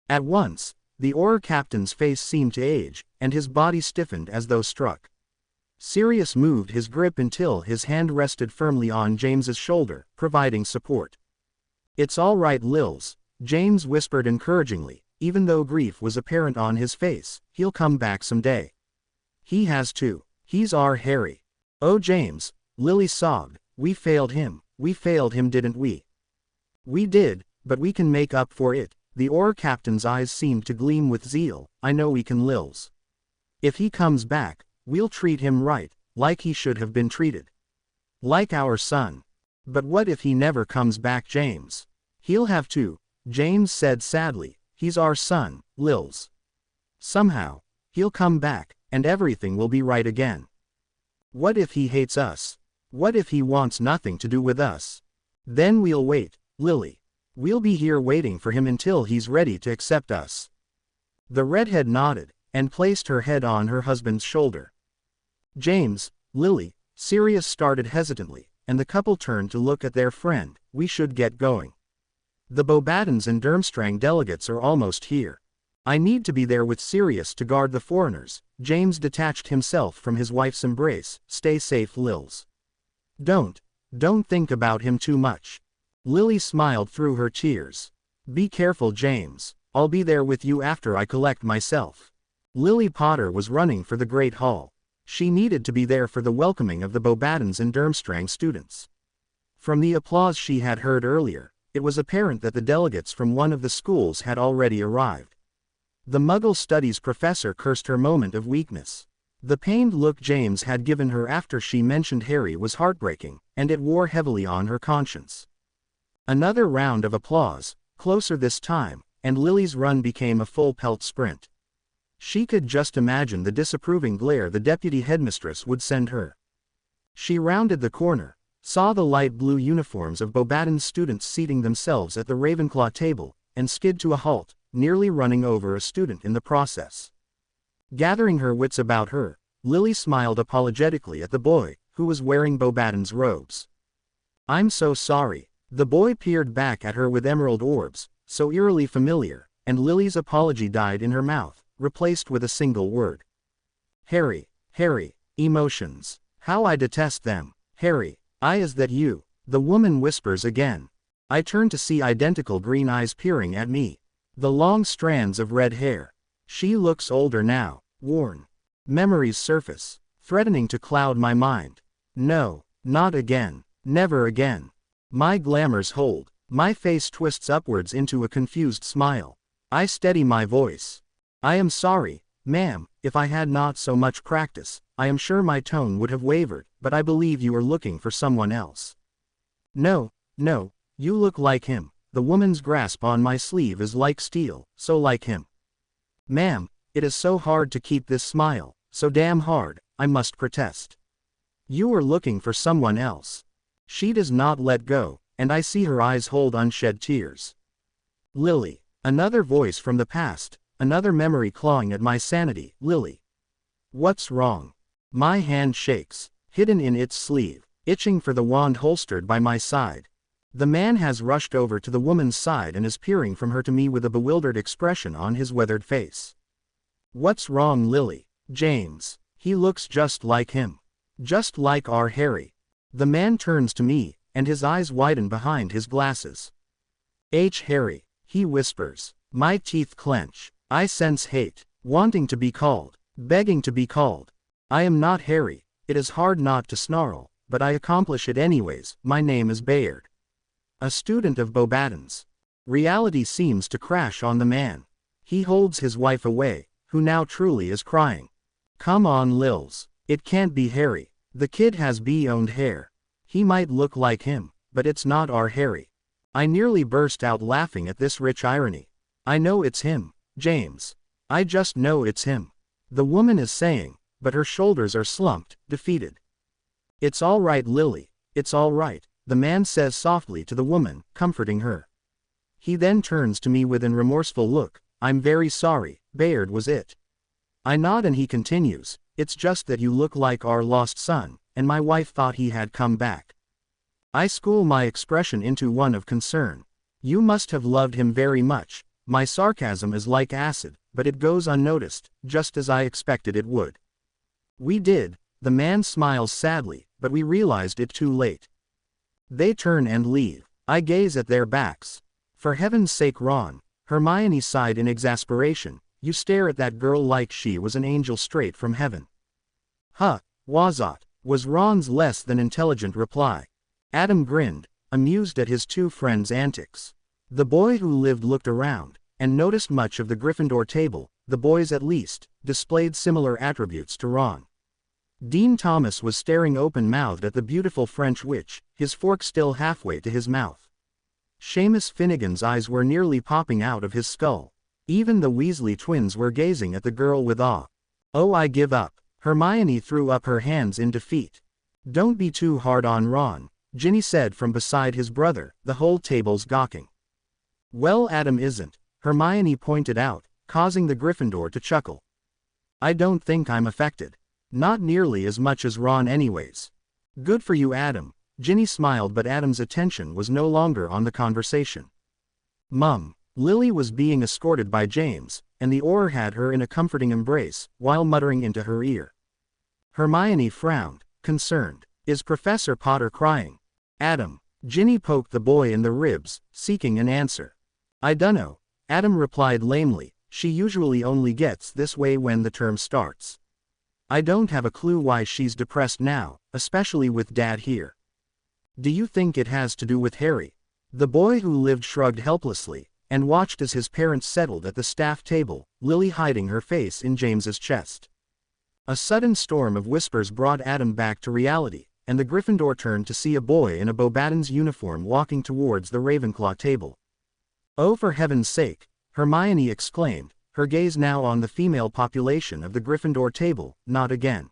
At once, the Auror captain's face seemed to age, and his body stiffened as though struck. Sirius moved his grip until his hand rested firmly on James's shoulder, providing support. It's all right, Lils, James whispered encouragingly, even though grief was apparent on his face. He'll come back someday. He has to. He's our Harry. Oh James, Lily sobbed, we failed him, didn't we? We did, but we can make up for it. The Auror captain's eyes seemed to gleam with zeal. I know we can, Lils. If he comes back, We'll treat him right, like he should have been treated. Like our son. But what if he never comes back, James? He'll have to, James said sadly. He's our son, Lils. Somehow, he'll come back, and everything will be right again. What if he hates us? What if he wants nothing to do with us? Then we'll wait, Lily. We'll be here waiting for him until he's ready to accept us. The redhead nodded, and placed her head on her husband's shoulder. James, Lily, Sirius started hesitantly, and the couple turned to look at their friend. We should get going. The Bobaddons and Durmstrang delegates are almost here. I need to be there with Sirius to guard the foreigners. James detached himself from his wife's embrace. Stay safe, Lils. Don't think about him too much. Lily smiled through her tears. Be careful, James. I'll be there with you after I collect myself. Lily Potter was running for the Great Hall. She needed to be there for the welcoming of the Bobaddons and Durmstrang students. From the applause she had heard earlier, it was apparent that the delegates from one of the schools had already arrived. The Muggle Studies professor cursed her moment of weakness. The pained look James had given her after she mentioned Harry was heartbreaking, and it wore heavily on her conscience. Another round of applause, closer this time, and Lily's run became a full pelt sprint. She could just imagine the disapproving glare the deputy headmistress would send her. She rounded the corner, saw the light blue uniforms of Bobaddon's students seating themselves at the Ravenclaw table, and skid to a halt, nearly running over a student in the process. Gathering her wits about her, Lily smiled apologetically at the boy, who was wearing Bobaddon's robes. I'm so sorry. The boy peered back at her with emerald orbs, so eerily familiar, and Lily's apology died in her mouth, replaced with a single word. Harry, emotions. How I detest them. Harry, is that you? The woman whispers again. I turn to see identical green eyes peering at me. The long strands of red hair. She looks older now, worn. Memories surface, threatening to cloud my mind. No, not again, never again. My glamours hold, my face twists upwards into a confused smile. I steady my voice. I am sorry, ma'am, if I had not so much practice, I am sure my tone would have wavered, but I believe you are looking for someone else. No, you look like him. The woman's grasp on my sleeve is like steel, so like him. Ma'am, it is so hard to keep this smile, so damn hard, I must protest. You are looking for someone else. She does not let go, and I see her eyes hold unshed tears. Lily, another voice from the past, another memory clawing at my sanity. Lily. What's wrong? My hand shakes, hidden in its sleeve, itching for the wand holstered by my side. The man has rushed over to the woman's side and is peering from her to me with a bewildered expression on his weathered face. What's wrong, Lily? James. He looks just like him. Just like our Harry. The man turns to me, and his eyes widen behind his glasses. Harry, he whispers. My teeth clench. I sense hate, wanting to be called, begging to be called. I am not Harry. It is hard not to snarl, but I accomplish it anyways. My name is Bayard. A student of Bobaddon's. Reality seems to crash on the man. He holds his wife away, who now truly is crying. Come on, Lils. It can't be Harry. The kid has bee-owned hair. He might look like him, but it's not our Harry. I nearly burst out laughing at this rich irony. I know it's him, James. I just know it's him. The woman is saying, but her shoulders are slumped, defeated. It's all right, Lily. It's all right. The man says softly to the woman, comforting her. He then turns to me with an remorseful look. I'm very sorry, Bayard was it. I nod and he continues, it's just that you look like our lost son, and my wife thought he had come back. I school my expression into one of concern. You must have loved him very much. My sarcasm is like acid, but it goes unnoticed, just as I expected it would. We did. The man smiles sadly, but we realized it too late. They turn and leave. I gaze at their backs. For heaven's sake, Ron, Hermione sighed in exasperation, you stare at that girl like she was an angel straight from heaven. Wazot, was Ron's less than intelligent reply. Adam grinned, amused at his two friends' antics. The boy who lived looked around, and noticed much of the Gryffindor table. The boys at least, displayed similar attributes to Ron. Dean Thomas was staring open-mouthed at the beautiful French witch, his fork still halfway to his mouth. Seamus Finnegan's eyes were nearly popping out of his skull. Even the Weasley twins were gazing at the girl with awe. "Oh, I give up." Hermione threw up her hands in defeat. "Don't be too hard on Ron," Ginny said from beside his brother, the whole table's gawking. "Well, Adam isn't," Hermione pointed out, causing the Gryffindor to chuckle. "I don't think I'm affected. Not nearly as much as Ron anyways." "Good for you, Adam." Ginny smiled, but Adam's attention was no longer on the conversation. "Mum." Lily was being escorted by James, and the Auror had her in a comforting embrace, while muttering into her ear. Hermione frowned, concerned. "Is Professor Potter crying?" "Adam." Ginny poked the boy in the ribs, seeking an answer. "I dunno," Adam replied lamely. "She usually only gets this way when the term starts. I don't have a clue why she's depressed now, especially with Dad here." "Do you think it has to do with Harry?" The boy who lived shrugged helplessly, and watched as his parents settled at the staff table, Lily hiding her face in James's chest. A sudden storm of whispers brought Adam back to reality, and the Gryffindor turned to see a boy in a Beauxbatons uniform walking towards the Ravenclaw table. "Oh, for heaven's sake," Hermione exclaimed, her gaze now on the female population of the Gryffindor table. "Not again."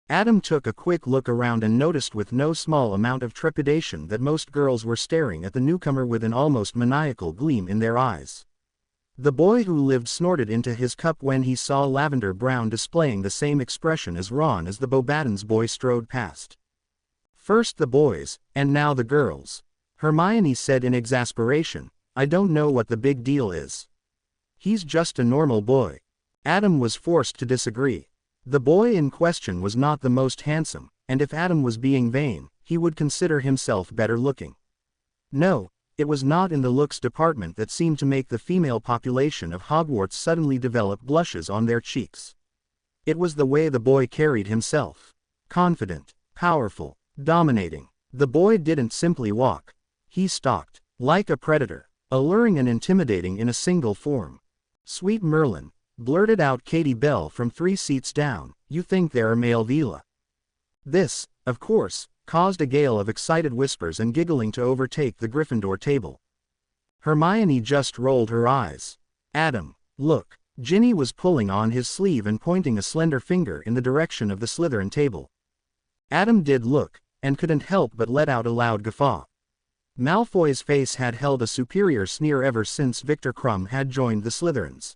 Adam took a quick look around and noticed with no small amount of trepidation that most girls were staring at the newcomer with an almost maniacal gleam in their eyes. The boy who lived snorted into his cup when he saw Lavender Brown displaying the same expression as Ron as the Beauxbatons boy strode past. "First the boys, and now the girls," Hermione said in exasperation. "I don't know what the big deal is. He's just a normal boy." Adam was forced to disagree. The boy in question was not the most handsome, and if Adam was being vain, he would consider himself better looking. No, it was not in the looks department that seemed to make the female population of Hogwarts suddenly develop blushes on their cheeks. It was the way the boy carried himself. Confident, powerful, dominating. The boy didn't simply walk. He stalked, like a predator, alluring and intimidating in a single form. "Sweet Merlin," blurted out Katie Bell from 3 seats down, "you think they're a male Vila?" This, of course, caused a gale of excited whispers and giggling to overtake the Gryffindor table. Hermione just rolled her eyes. "Adam, look." Ginny was pulling on his sleeve and pointing a slender finger in the direction of the Slytherin table. Adam did look, and couldn't help but let out a loud guffaw. Malfoy's face had held a superior sneer ever since Victor Krum had joined the Slytherins.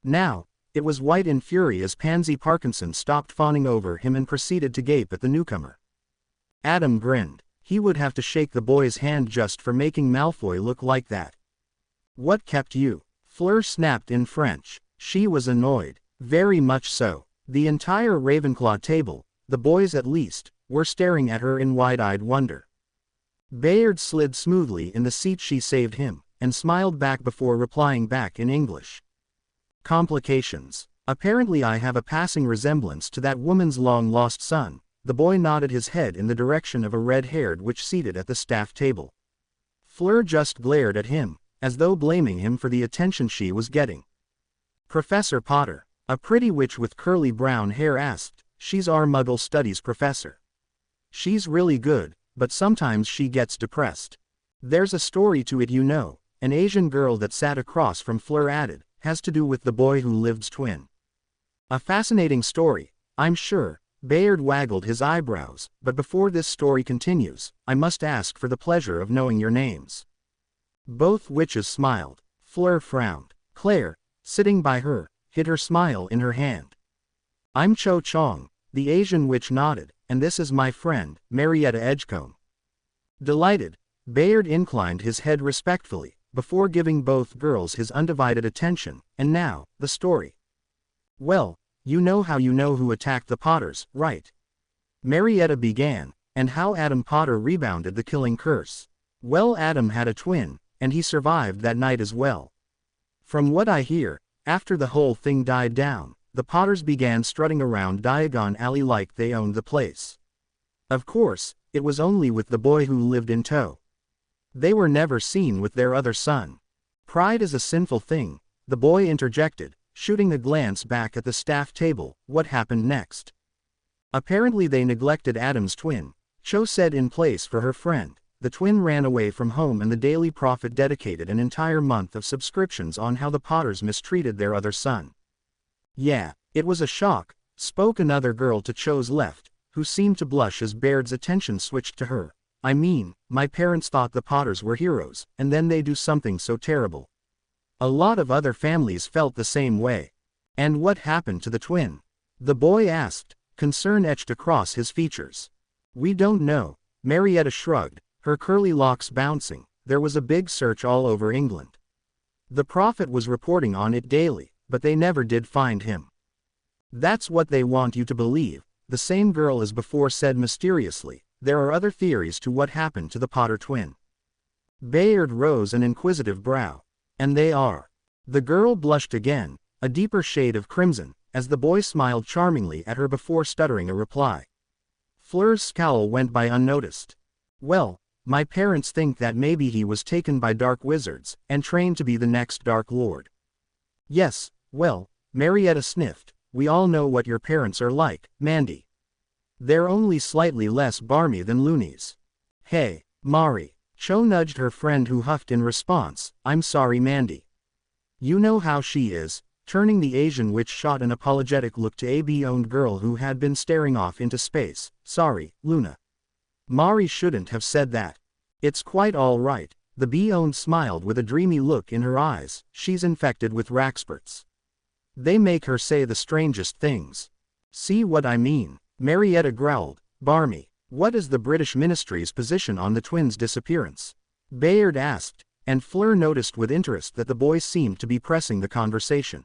Now, it was white in fury as Pansy Parkinson stopped fawning over him and proceeded to gape at the newcomer. Adam grinned. He would have to shake the boy's hand just for making Malfoy look like that. "What kept you?" Fleur snapped in French. She was annoyed. Very much so. The entire Ravenclaw table, the boys at least, were staring at her in wide-eyed wonder. Bayard slid smoothly in the seat she saved him, and smiled back before replying back in English. "Complications. Apparently I have a passing resemblance to that woman's long-lost son." The boy nodded his head in the direction of a red-haired witch seated at the staff table. Fleur just glared at him, as though blaming him for the attention she was getting. "Professor Potter," a pretty witch with curly brown hair asked. "She's our Muggle Studies professor. She's really good, but sometimes she gets depressed. There's a story to it, you know," an Asian girl that sat across from Fleur added. "Has to do with the boy who lived's twin." "A fascinating story, I'm sure." Bayard waggled his eyebrows, "but before this story continues, I must ask for the pleasure of knowing your names." Both witches smiled. Fleur frowned. Claire, sitting by her, hid her smile in her hand. "I'm Cho Chong," the Asian witch nodded, "and this is my friend, Marietta Edgecombe." Delighted, Bayard inclined his head respectfully, before giving both girls his undivided attention. "And now, the story. Well, you know how you know who attacked the Potters, right?" Marietta began, "and how Adam Potter rebounded the killing curse. Well, Adam had a twin, and he survived that night as well. From what I hear, after the whole thing died down, the Potters began strutting around Diagon Alley like they owned the place. Of course, it was only with the boy who lived in tow. They were never seen with their other son. Pride is a sinful thing," the boy interjected, shooting a glance back at the staff table. "What happened next?" Apparently they neglected Adam's twin, Cho said in place for her friend. The twin ran away from home and the Daily Prophet dedicated an entire month of subscriptions on how the Potters mistreated their other son. Yeah, it was a shock, spoke another girl to Cho's left, who seemed to blush as Baird's attention switched to her. I mean, my parents thought the Potters were heroes, and then they do something so terrible. A lot of other families felt the same way. And what happened to the twin? The boy asked, concern etched across his features. We don't know, Marietta shrugged, her curly locks bouncing. There was a big search all over England. The Prophet was reporting on it daily, but they never did find him. That's what they want you to believe, the same girl as before said mysteriously. There are other theories to what happened to the Potter twin. Bayard rose an inquisitive brow. And they are. The girl blushed again, a deeper shade of crimson, as the boy smiled charmingly at her before stuttering a reply. Fleur's scowl went by unnoticed. Well, my parents think that maybe he was taken by dark wizards, and trained to be the next Dark Lord. Yes, well, Marietta sniffed, we all know what your parents are like, Mandy. They're only slightly less barmy than loonies. Hey, Mari. Cho nudged her friend who huffed in response, I'm sorry Mandy. You know how she is, turning the Asian witch shot an apologetic look to a bee-owned girl who had been staring off into space. Sorry, Luna. Mari shouldn't have said that. It's quite all right, the bee-owned smiled with a dreamy look in her eyes, she's infected with Raxperts. They make her say the strangest things. See what I mean? Marietta growled, barmy. What is the British ministry's position on the twins' disappearance? Bayard asked, and Fleur noticed with interest that the boy seemed to be pressing the conversation.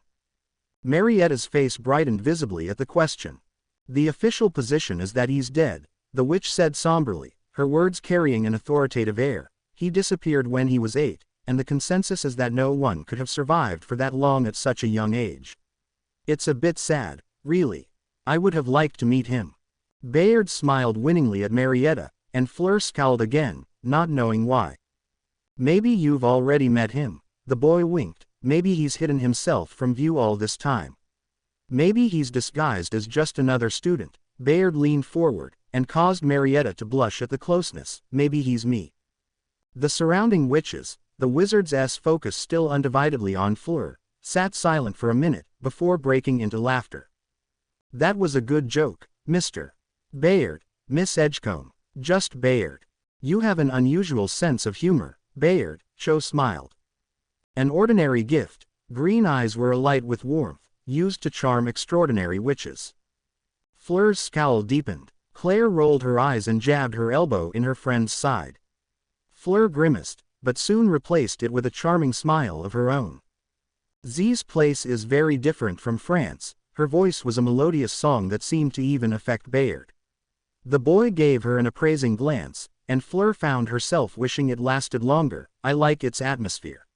Marietta's face brightened visibly at the question. The official position is that he's dead, the witch said somberly, her words carrying an authoritative air. He disappeared when he was 8, and the consensus is that no one could have survived for that long at such a young age. It's a bit sad, really. I would have liked to meet him. Bayard smiled winningly at Marietta, and Fleur scowled again, not knowing why. Maybe you've already met him. The boy winked. Maybe he's hidden himself from view all this time. Maybe he's disguised as just another student. Bayard leaned forward, and caused Marietta to blush at the closeness. Maybe he's me. The surrounding witches, the wizard's focus still undividedly on Fleur, sat silent for a minute, before breaking into laughter. That was a good joke, Mr. Bayard, Miss Edgecombe. Just Bayard. You have an unusual sense of humor, Bayard, Cho smiled. An ordinary gift, green eyes were alight with warmth, used to charm extraordinary witches. Fleur's scowl deepened. Claire rolled her eyes and jabbed her elbow in her friend's side. Fleur grimaced, but soon replaced it with a charming smile of her own. Z's place is very different from France. Her voice was a melodious song that seemed to even affect Bayard. The boy gave her an appraising glance, and Fleur found herself wishing it lasted longer. I like its atmosphere.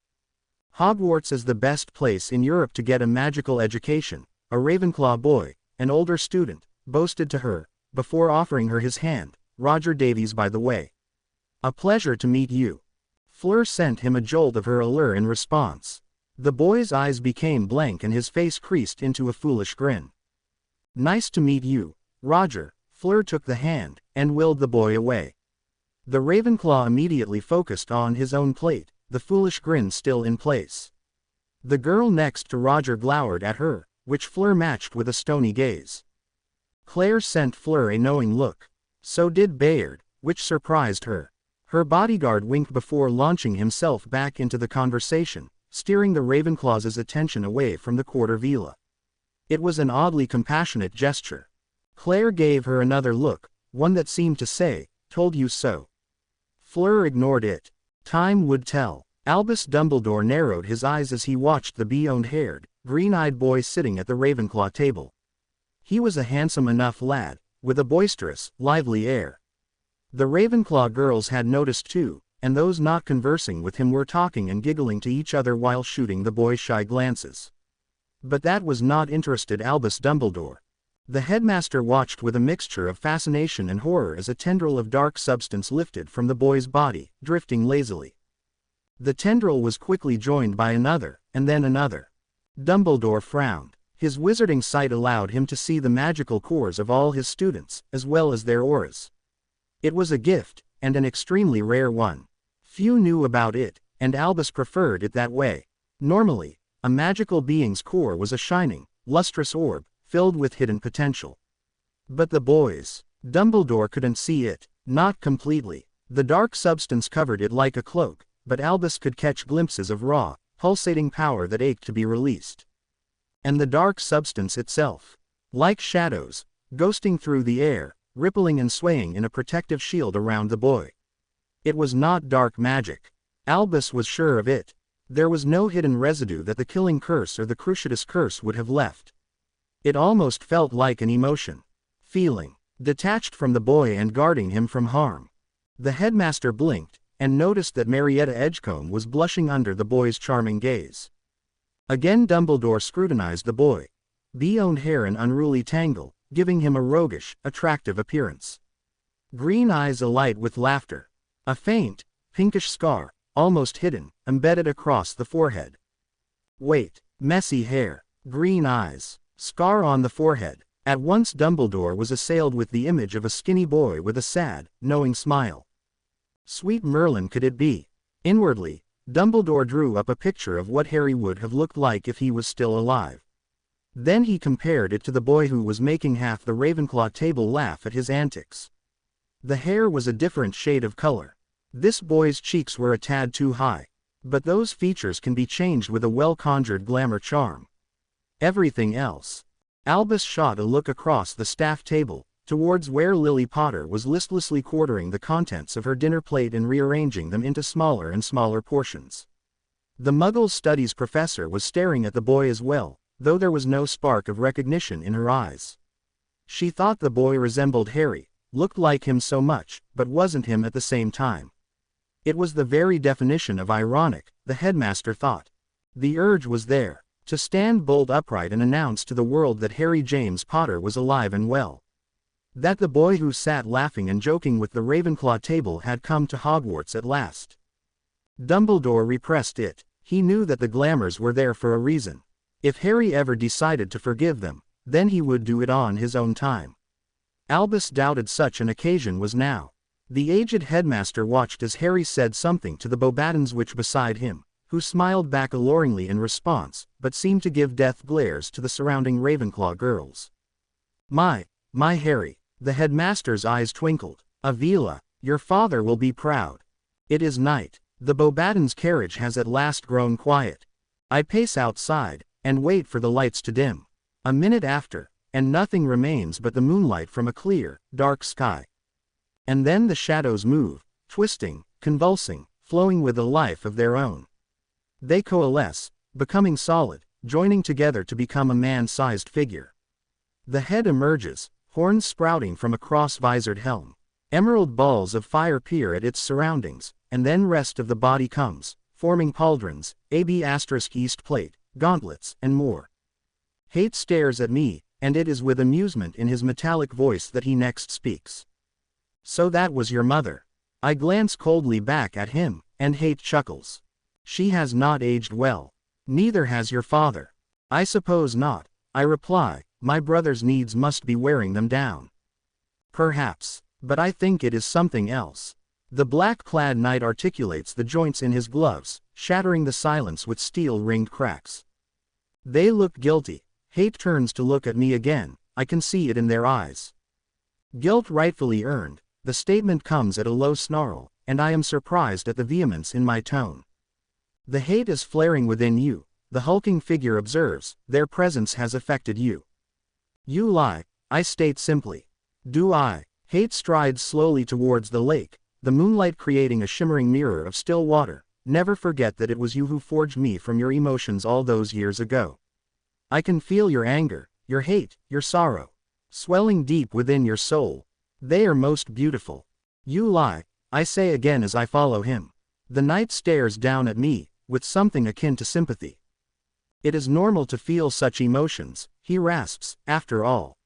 Hogwarts is the best place in Europe to get a magical education, a Ravenclaw boy, an older student, boasted to her, before offering her his hand. Roger Davies by the way. A pleasure to meet you. Fleur sent him a jolt of her allure in response. The boy's eyes became blank and his face creased into a foolish grin. Nice to meet you, Roger. Fleur took the hand, and willed the boy away. The Ravenclaw immediately focused on his own plate, the foolish grin still in place. The girl next to Roger glowered at her, which Fleur matched with a stony gaze. Claire sent Fleur a knowing look. So did Bayard, which surprised her. Her bodyguard winked before launching himself back into the conversation, steering the Ravenclaw's attention away from the quarter villa. It was an oddly compassionate gesture. Claire gave her another look, one that seemed to say, told you so. Fleur ignored it. Time would tell. Albus Dumbledore narrowed his eyes as he watched the bee-haired, green-eyed boy sitting at the Ravenclaw table. He was a handsome enough lad, with a boisterous, lively air. The Ravenclaw girls had noticed too, and those not conversing with him were talking and giggling to each other while shooting the boy shy glances. But that was not interested Albus Dumbledore. The headmaster watched with a mixture of fascination and horror as a tendril of dark substance lifted from the boy's body, drifting lazily. The tendril was quickly joined by another, and then another. Dumbledore frowned. His wizarding sight allowed him to see the magical cores of all his students, as well as their auras. It was a gift, and an extremely rare one. Few knew about it, and Albus preferred it that way. Normally, a magical being's core was a shining, lustrous orb, filled with hidden potential. But the boys, Dumbledore couldn't see it, not completely. The dark substance covered it like a cloak, but Albus could catch glimpses of raw, pulsating power that ached to be released. And the dark substance itself, like shadows, ghosting through the air, rippling and swaying in a protective shield around the boy. It was not dark magic. Albus was sure of it. There was no hidden residue that the killing curse or the Cruciatus curse would have left. It almost felt like an emotion. Feeling, detached from the boy and guarding him from harm. The headmaster blinked, and noticed that Marietta Edgecombe was blushing under the boy's charming gaze. Again Dumbledore scrutinized the boy. He owned hair an unruly tangle, giving him a roguish, attractive appearance. Green eyes alight with laughter. A faint, pinkish scar, almost hidden, embedded across the forehead. Wait, messy hair, green eyes, scar on the forehead. At once Dumbledore was assailed with the image of a skinny boy with a sad, knowing smile. Sweet Merlin could it be? Inwardly, Dumbledore drew up a picture of what Harry would have looked like if he was still alive. Then he compared it to the boy who was making half the Ravenclaw table laugh at his antics. The hair was a different shade of color. This boy's cheeks were a tad too high. But those features can be changed with a well-conjured glamour charm. Everything else. Albus shot a look across the staff table, towards where Lily Potter was listlessly quartering the contents of her dinner plate and rearranging them into smaller and smaller portions. The Muggle Studies professor was staring at the boy as well, though there was no spark of recognition in her eyes. She thought the boy resembled Harry, looked like him so much, but wasn't him at the same time. It was the very definition of ironic, the headmaster thought. The urge was there, to stand bolt upright and announce to the world that Harry James Potter was alive and well. That the boy who sat laughing and joking with the Ravenclaw table had come to Hogwarts at last. Dumbledore repressed it. He knew that the glamours were there for a reason. If Harry ever decided to forgive them, then he would do it on his own time. Albus doubted such an occasion was now. The aged headmaster watched as Harry said something to the Beauxbatons witch beside him, who smiled back alluringly in response, but seemed to give death glares to the surrounding Ravenclaw girls. My Harry. The headmaster's eyes twinkled. Avila, your father will be proud. It is night. The Beauxbatons' carriage has at last grown quiet. I pace outside, and wait for the lights to dim. A minute after, and nothing remains but the moonlight from a clear, dark sky. And then the shadows move, twisting, convulsing, flowing with a life of their own. They coalesce, becoming solid, joining together to become a man-sized figure. The head emerges, horns sprouting from a cross-visored helm. Emerald balls of fire peer at its surroundings, and then rest of the body comes, forming pauldrons, East plate, gauntlets, and more. Hate stares at me, and it is with amusement in his metallic voice that he next speaks. So that was your mother. I glance coldly back at him, and Hate chuckles. She has not aged well. Neither has your father. I suppose not, I reply. My brother's needs must be wearing them down. Perhaps, but I think it is something else. The black-clad knight articulates the joints in his gloves, shattering the silence with steel-ringed cracks. They look guilty. Hate turns to look at me again, I can see it in their eyes. Guilt rightfully earned, the statement comes at a low snarl, and I am surprised at the vehemence in my tone. The hate is flaring within you, the hulking figure observes, their presence has affected you. You lie, I state simply. Do I? Hate strides slowly towards the lake, the moonlight creating a shimmering mirror of still water. Never forget that it was you who forged me from your emotions all those years ago. I can feel your anger, your hate, your sorrow, swelling deep within your soul. They are most beautiful. You lie, I say again as I follow him. The knight stares down at me, with something akin to sympathy. It is normal to feel such emotions, he rasps, after all.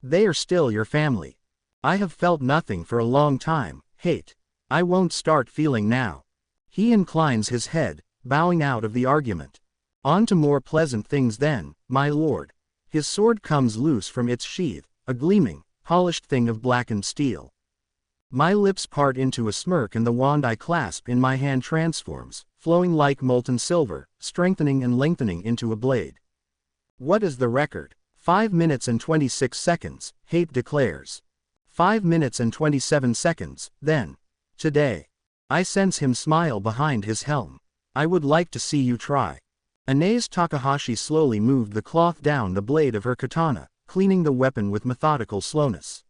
They are still your family. I have felt nothing for a long time, Hate. I won't start feeling now. He inclines his head, bowing out of the argument. On to more pleasant things then, my lord. His sword comes loose from its sheath, a gleaming, polished thing of blackened steel. My lips part into a smirk and the wand I clasp in my hand transforms, flowing like molten silver, strengthening and lengthening into a blade. What is the record? 5 minutes and 26 seconds, Hate declares. 5 minutes and 27 seconds, then. Today. I sense him smile behind his helm. I would like to see you try. Anase Takahashi slowly moved the cloth down the blade of her katana, cleaning the weapon with methodical slowness.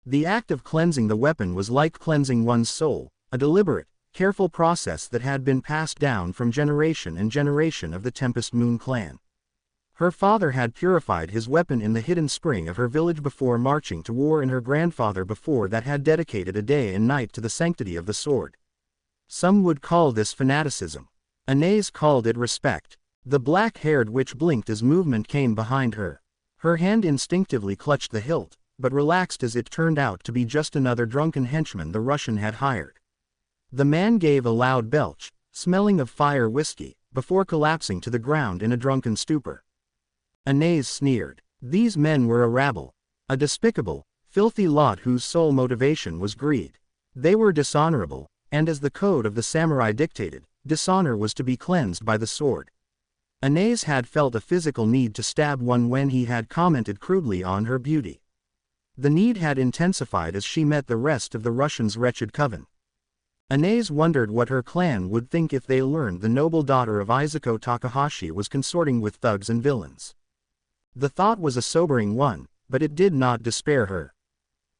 The act of cleansing the weapon was like cleansing one's soul, a deliberate, careful process that had been passed down from generation and generation of the Tempest Moon clan. Her father had purified his weapon in the hidden spring of her village before marching to war, and her grandfather before that had dedicated a day and night to the sanctity of the sword. Some would call this fanaticism. Anase called it respect. The black-haired witch blinked as movement came behind her. Her hand instinctively clutched the hilt, but relaxed as it turned out to be just another drunken henchman the Russian had hired. The man gave a loud belch, smelling of fire whiskey, before collapsing to the ground in a drunken stupor. Anase sneered. These men were a rabble. A despicable, filthy lot whose sole motivation was greed. They were dishonorable, and as the code of the samurai dictated, dishonor was to be cleansed by the sword. Anase had felt a physical need to stab one when he had commented crudely on her beauty. The need had intensified as she met the rest of the Russians' wretched coven. Anase wondered what her clan would think if they learned the noble daughter of Izuko Takahashi was consorting with thugs and villains. The thought was a sobering one, but it did not despair her.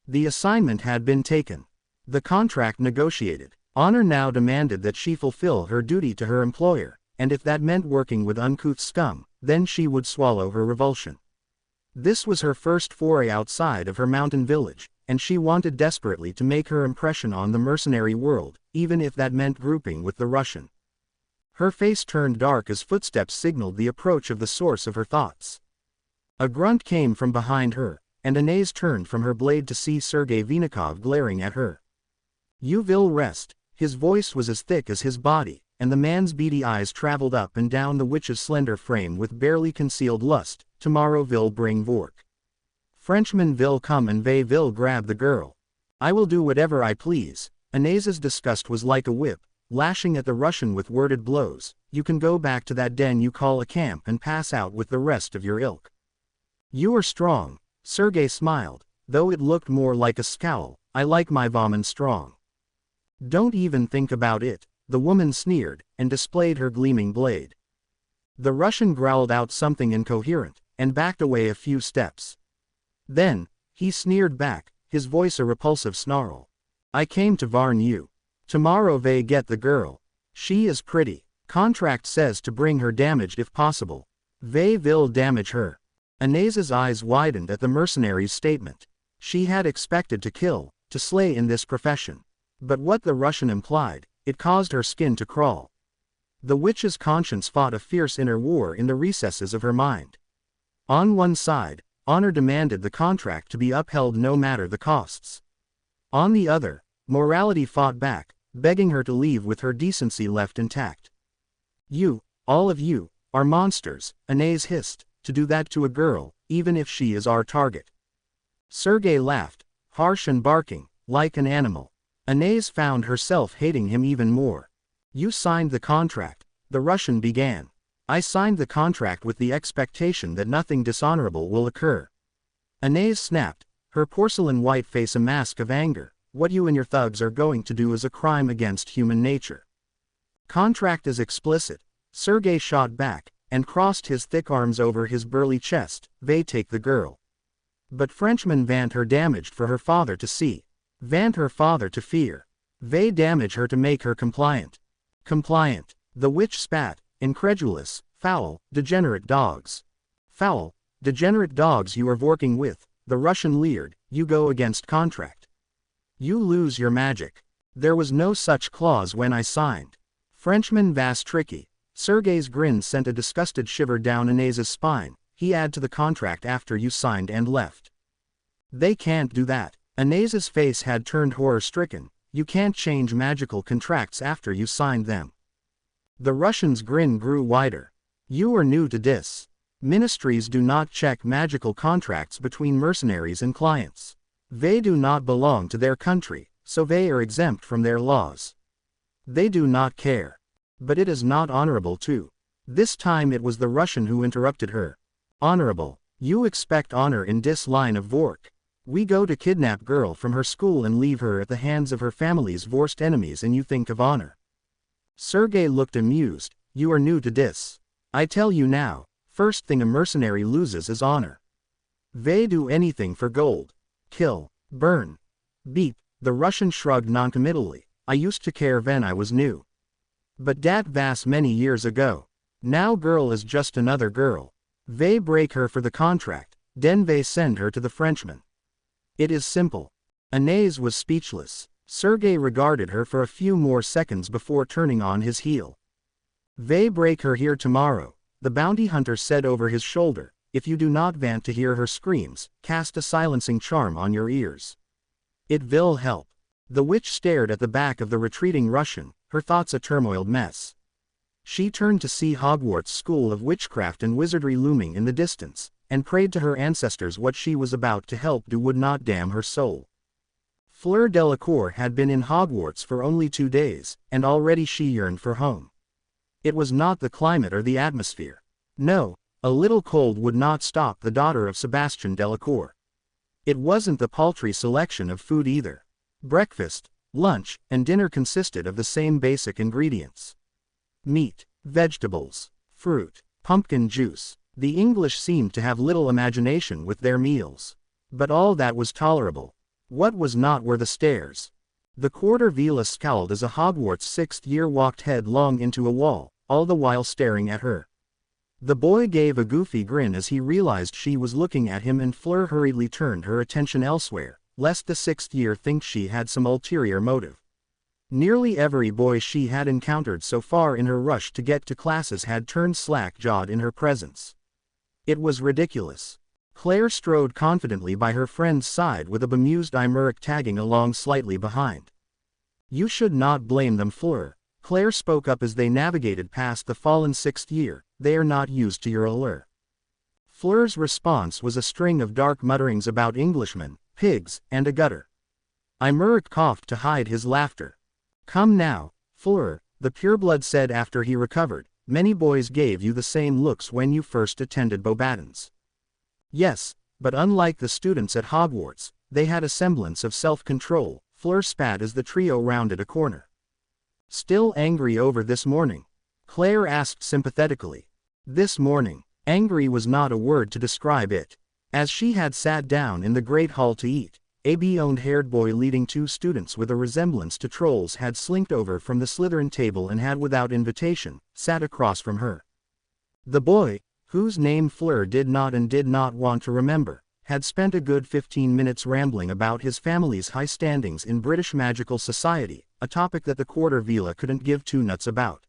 The assignment had been taken. The contract negotiated. Honor now demanded that she fulfill her duty to her employer, and if that meant working with uncouth scum, then she would swallow her revulsion. This was her first foray outside of her mountain village, and she wanted desperately to make her impression on the mercenary world, even if that meant grouping with the Russian. Her face turned dark as footsteps signaled the approach of the source of her thoughts. A grunt came from behind her, and Anase turned from her blade to see Sergei Vinnikov glaring at her. "You will rest." His voice was as thick as his body, and the man's beady eyes traveled up and down the witch's slender frame with barely concealed lust. "Tomorrow will bring Vork. Frenchman will come and they will grab the girl. I will do whatever I please." Anase's disgust was like a whip, lashing at the Russian with worded blows. "You can go back to that den you call a camp and pass out with the rest of your ilk. You are strong." Sergei smiled, though it looked more like a scowl. "I like my woman strong." "Don't even think about it," the woman sneered, and displayed her gleaming blade. The Russian growled out something incoherent, and backed away a few steps. Then, he sneered back, his voice a repulsive snarl. "I came to warn you. Tomorrow they get the girl. She is pretty. Contract says to bring her damaged if possible. They will damage her." Anase's eyes widened at the mercenary's statement. She had expected to kill, to slay in this profession. But what the Russian implied, it caused her skin to crawl. The witch's conscience fought a fierce inner war in the recesses of her mind. On one side, honor demanded the contract to be upheld no matter the costs. On the other, morality fought back, begging her to leave with her decency left intact. "You, all of you, are monsters," Anase hissed, "to do that to a girl, even if she is our target." Sergei laughed, harsh and barking, like an animal. Anase found herself hating him even more. "You signed the contract," the Russian began. "I signed the contract with the expectation that nothing dishonorable will occur." Anase snapped, her porcelain white face a mask of anger. "What you and your thugs are going to do is a crime against human nature. Contract is explicit." Sergei shot back, and crossed his thick arms over his burly chest. "They take the girl. But Frenchmen vant her damaged for her father to see. Vant her father to fear. They damage her to make her compliant." "Compliant," the witch spat, incredulous. "Foul, degenerate dogs. Foul, degenerate dogs you are working with," the Russian leered. "You go against contract. You lose your magic. There was no such clause when I signed." "Frenchman vas tricky." Sergei's grin sent a disgusted shiver down Anase's spine. "He add to the contract after you signed and left. They can't do that." Anase's face had turned horror-stricken. "You can't change magical contracts after you signed them." The Russian's grin grew wider. "You are new to this. Ministries do not check magical contracts between mercenaries and clients. They do not belong to their country, so they are exempt from their laws. They do not care. But it is not honorable too. This time it was the Russian who interrupted her. Honorable. You expect honor in this line of work. We go to kidnap girl from her school and leave her at the hands of her family's worst enemies and you think of honor. Sergei looked amused. You are new to this. I tell you now, first thing a mercenary loses is honor. They do anything for gold. Kill, burn, beat. The Russian shrugged noncommittally. I used to care when I was new. But that was many years ago. Now girl is just another girl. They break her for the contract, then they send her to the Frenchman. It is simple. Anais was speechless. Sergei regarded her for a few more seconds before turning on his heel. They break her here tomorrow, the bounty hunter said over his shoulder. If you do not want to hear her screams, cast a silencing charm on your ears. It will help. The witch stared at the back of the retreating Russian, her thoughts a turmoiled mess. She turned to see Hogwarts School of Witchcraft and Wizardry looming in the distance, and prayed to her ancestors what she was about to help do would not damn her soul. Fleur Delacour had been in Hogwarts for only 2 days, and already she yearned for home. It was not the climate or the atmosphere. No, a little cold would not stop the daughter of Sebastian Delacour. It wasn't the paltry selection of food either. Breakfast, lunch, and dinner consisted of the same basic ingredients. Meat, vegetables, fruit, pumpkin juice. The English seemed to have little imagination with their meals. But all that was tolerable. What was not were the stairs. The quarter villa scowled as a Hogwarts 6th year walked headlong into a wall, all the while staring at her. The boy gave a goofy grin as he realized she was looking at him and Fleur hurriedly turned her attention elsewhere, lest the 6th year think she had some ulterior motive. Nearly every boy she had encountered so far in her rush to get to classes had turned slack-jawed in her presence. It was ridiculous. Claire strode confidently by her friend's side with a bemused Imeric tagging along slightly behind. You should not blame them, Fleur. Claire spoke up as they navigated past the fallen 6th year. They are not used to your allure. Fleur's response was a string of dark mutterings about Englishmen, pigs, and a gutter. Imeric coughed to hide his laughter. Come now, Fleur, the pureblood said after he recovered. Many boys gave you the same looks when you first attended Beauxbatons. Yes, but unlike the students at Hogwarts, they had a semblance of self-control. Fleur spat as the trio rounded a corner. Still angry over this morning? Claire asked sympathetically. This morning. Angry was not a word to describe it. As she had sat down in the great hall to eat, a blonde-haired boy leading 2 students with a resemblance to trolls had slinked over from the Slytherin table and had without invitation, sat across from her. The boy, whose name Fleur did not want to remember, had spent a good 15 minutes rambling about his family's high standings in British magical society, a topic that the quarter villa couldn't give 2 nuts about.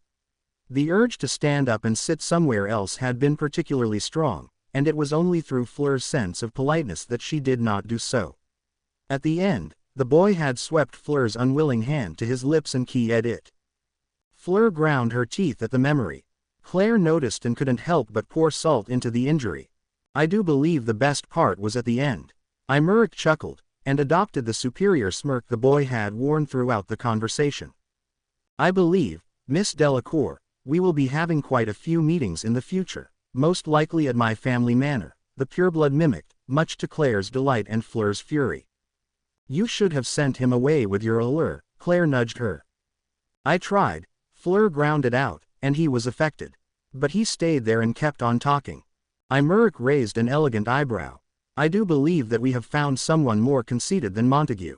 The urge to stand up and sit somewhere else had been particularly strong, and it was only through Fleur's sense of politeness that she did not do so. At the end, the boy had swept Fleur's unwilling hand to his lips and keyed it. Fleur ground her teeth at the memory. Claire noticed and couldn't help but pour salt into the injury. I do believe the best part was at the end. Imeric chuckled, and adopted the superior smirk the boy had worn throughout the conversation. I believe, Miss Delacour, we will be having quite a few meetings in the future, most likely at my family manor, the pureblood mimicked, much to Claire's delight and Fleur's fury. You should have sent him away with your allure, Claire nudged her. I tried, Fleur ground it out, and he was affected. But he stayed there and kept on talking. Imeric raised an elegant eyebrow. I do believe that we have found someone more conceited than Montague.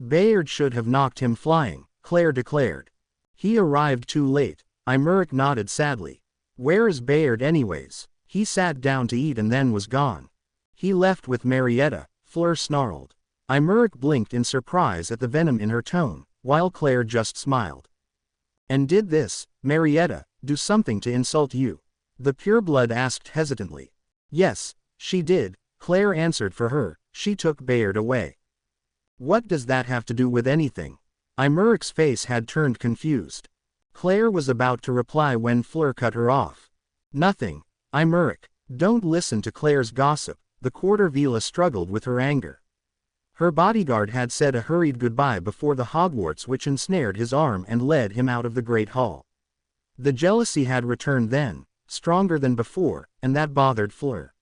Bayard should have knocked him flying, Claire declared. He arrived too late, Imeric nodded sadly. Where is Bayard anyways? He sat down to eat and then was gone. He left with Marietta, Fleur snarled. Imeric blinked in surprise at the venom in her tone, while Claire just smiled. And did this, Marietta, do something to insult you? The pureblood asked hesitantly. Yes, she did, Claire answered for her. She took Bayard away. What does that have to do with anything? Imeric's face had turned confused. Claire was about to reply when Fleur cut her off. Nothing, Imeric. Don't listen to Claire's gossip. The quarter Vila struggled with her anger. Her bodyguard had said a hurried goodbye before the Hogwarts witch ensnared his arm and led him out of the Great Hall. The jealousy had returned then, stronger than before, and that bothered Fleur.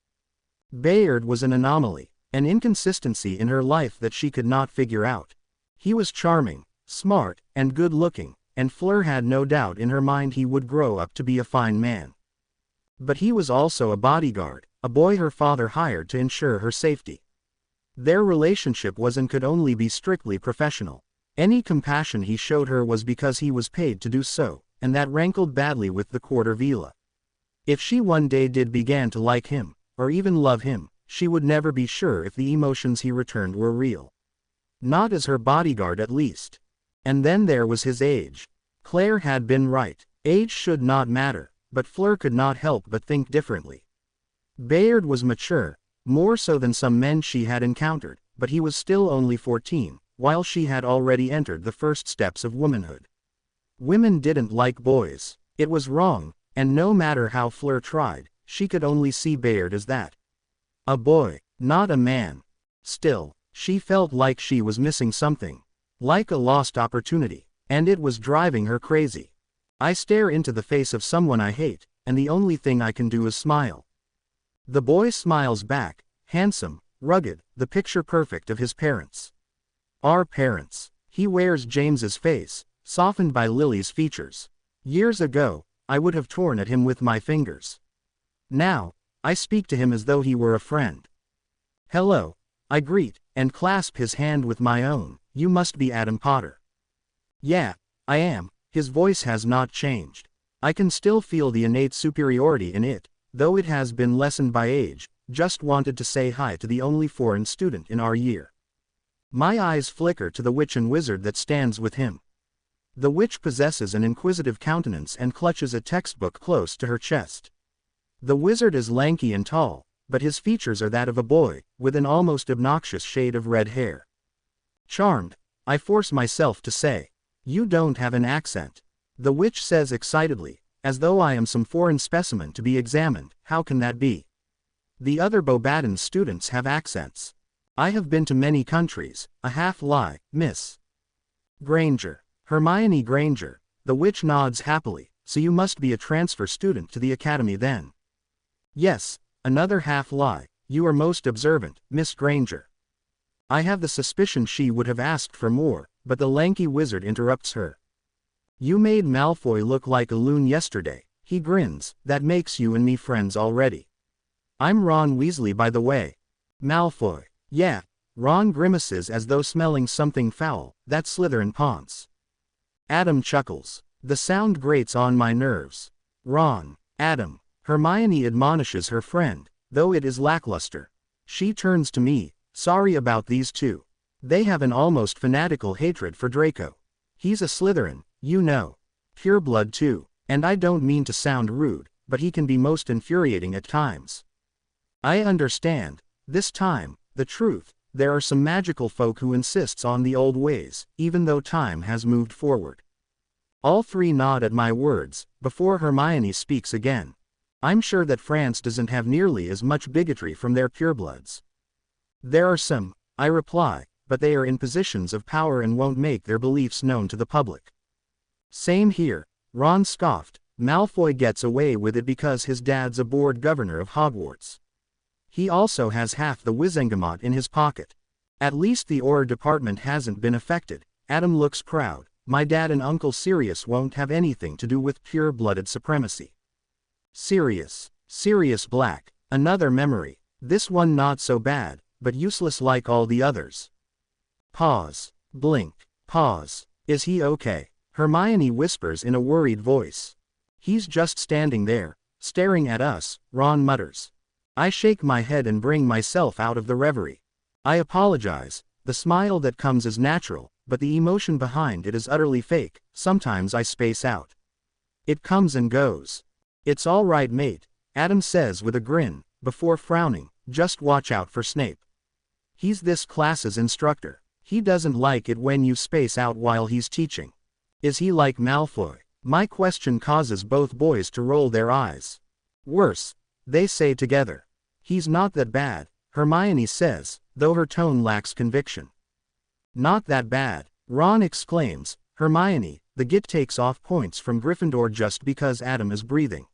Bayard was an anomaly, an inconsistency in her life that she could not figure out. He was charming, smart, and good-looking, and Fleur had no doubt in her mind he would grow up to be a fine man. But he was also a bodyguard, a boy her father hired to ensure her safety. Their relationship was and could only be strictly professional. Any compassion he showed her was because he was paid to do so, and that rankled badly with the quarter Vila. If she one day did begin to like him, or even love him, she would never be sure if the emotions he returned were real. Not as her bodyguard at least. And then there was his age. Claire had been right. Age should not matter, but Fleur could not help but think differently. Bayard was mature, more so than some men she had encountered, but he was still only 14, while she had already entered the first steps of womanhood. Women didn't like boys. It was wrong, and no matter how Fleur tried, she could only see Bayard as that. A boy, not a man. Still, she felt like she was missing something. Like a lost opportunity, and it was driving her crazy. I stare into the face of someone I hate, and the only thing I can do is smile. The boy smiles back, handsome, rugged, the picture perfect of his parents. Our parents. He wears James's face, softened by Lily's features. Years ago, I would have torn at him with my fingers. Now, I speak to him as though he were a friend. Hello, I greet, and clasp his hand with my own. You must be Adam Potter. Yeah, I am. His voice has not changed. I can still feel the innate superiority in it, though it has been lessened by age. Just wanted to say hi to the only foreign student in our year. My eyes flicker to the witch and wizard that stands with him. The witch possesses an inquisitive countenance and clutches a textbook close to her chest. The wizard is lanky and tall, but his features are that of a boy, with an almost obnoxious shade of red hair. Charmed, I force myself to say. You don't have an accent. The witch says excitedly, as though I am some foreign specimen to be examined. How can that be? The other Beauxbatons students have accents. I have been to many countries. A half lie, Miss Granger. Hermione Granger. The witch nods happily. So you must be a transfer student to the academy then. Yes, another half lie. You are most observant, Miss Granger. I have the suspicion she would have asked for more, but the lanky wizard interrupts her. You made Malfoy look like a loon yesterday. He grins. That makes you and me friends already. I'm Ron Weasley by the way. Malfoy. Yeah. Ron grimaces as though smelling something foul. That's Slytherin Ponce. Adam chuckles. The sound grates on my nerves. Ron. Adam. Hermione admonishes her friend, though it is lackluster. She turns to me. Sorry about these two. They have an almost fanatical hatred for Draco. He's a Slytherin, you know. Pureblood too, and I don't mean to sound rude, but he can be most infuriating at times. I understand. This time, the truth, there are some magical folk who insists on the old ways, even though time has moved forward. All three nod at my words, before Hermione speaks again. I'm sure that France doesn't have nearly as much bigotry from their purebloods. There are some, I reply, but they are in positions of power and won't make their beliefs known to the public. Same here, Ron scoffed. Malfoy gets away with it because his dad's a board governor of Hogwarts. He also has half the Wizengamot in his pocket. At least the Auror department hasn't been affected. Adam looks proud. My dad and Uncle Sirius won't have anything to do with pure-blooded supremacy. Sirius Black. Another memory. This one not so bad, but useless like all the others. Pause. Blink. Pause. Is he okay? Hermione whispers in a worried voice. He's just standing there, staring at us, Ron mutters. I shake my head and bring myself out of the reverie. I apologize. The smile that comes is natural, but the emotion behind it is utterly fake. Sometimes I space out. It comes and goes. It's all right, mate, Adam says with a grin, before frowning. Just watch out for Snape. He's this class's instructor. He doesn't like it when you space out while he's teaching. Is he like Malfoy? My question causes both boys to roll their eyes. Worse, they say together. He's not that bad, Hermione says, though her tone lacks conviction. Not that bad, Ron exclaims. Hermione, the Git takes off points from Gryffindor just because Adam is breathing.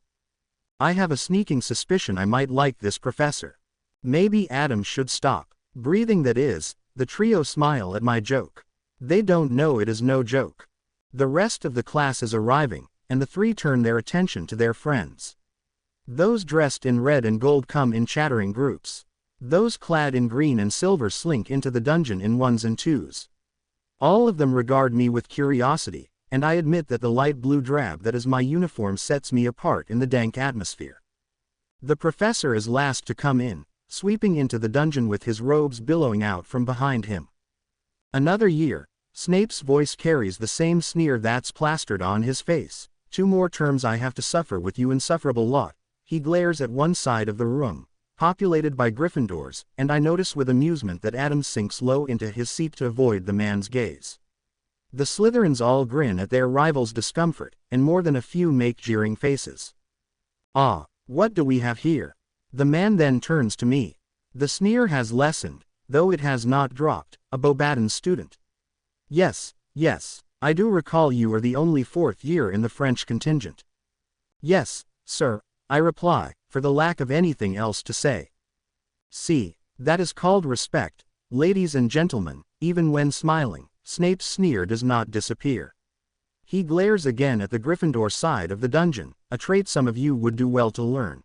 I have a sneaking suspicion I might like this professor. Maybe Adam should stop breathing, that is. The trio smile at my joke. They don't know it is no joke. The rest of the class is arriving, and the three turn their attention to their friends. Those dressed in red and gold come in chattering groups. Those clad in green and silver slink into the dungeon in ones and twos. All of them regard me with curiosity, and I admit that the light blue drab that is my uniform sets me apart in the dank atmosphere. The professor is last to come in, sweeping into the dungeon with his robes billowing out from behind him. Another year, Snape's voice carries the same sneer that's plastered on his face. 2 more terms I have to suffer with you insufferable lot. He glares at one side of the room, populated by Gryffindors, and I notice with amusement that Adam sinks low into his seat to avoid the man's gaze. The Slytherins all grin at their rival's discomfort, and more than a few make jeering faces. Ah, what do we have here? The man then turns to me. The sneer has lessened, though it has not dropped. A Beauxbaton student. Yes, I do recall you are the only 4th year in the French contingent. Yes, sir, I reply, for the lack of anything else to say. See, that is called respect, ladies and gentlemen. Even when smiling, Snape's sneer does not disappear. He glares again at the Gryffindor side of the dungeon, a trait some of you would do well to learn.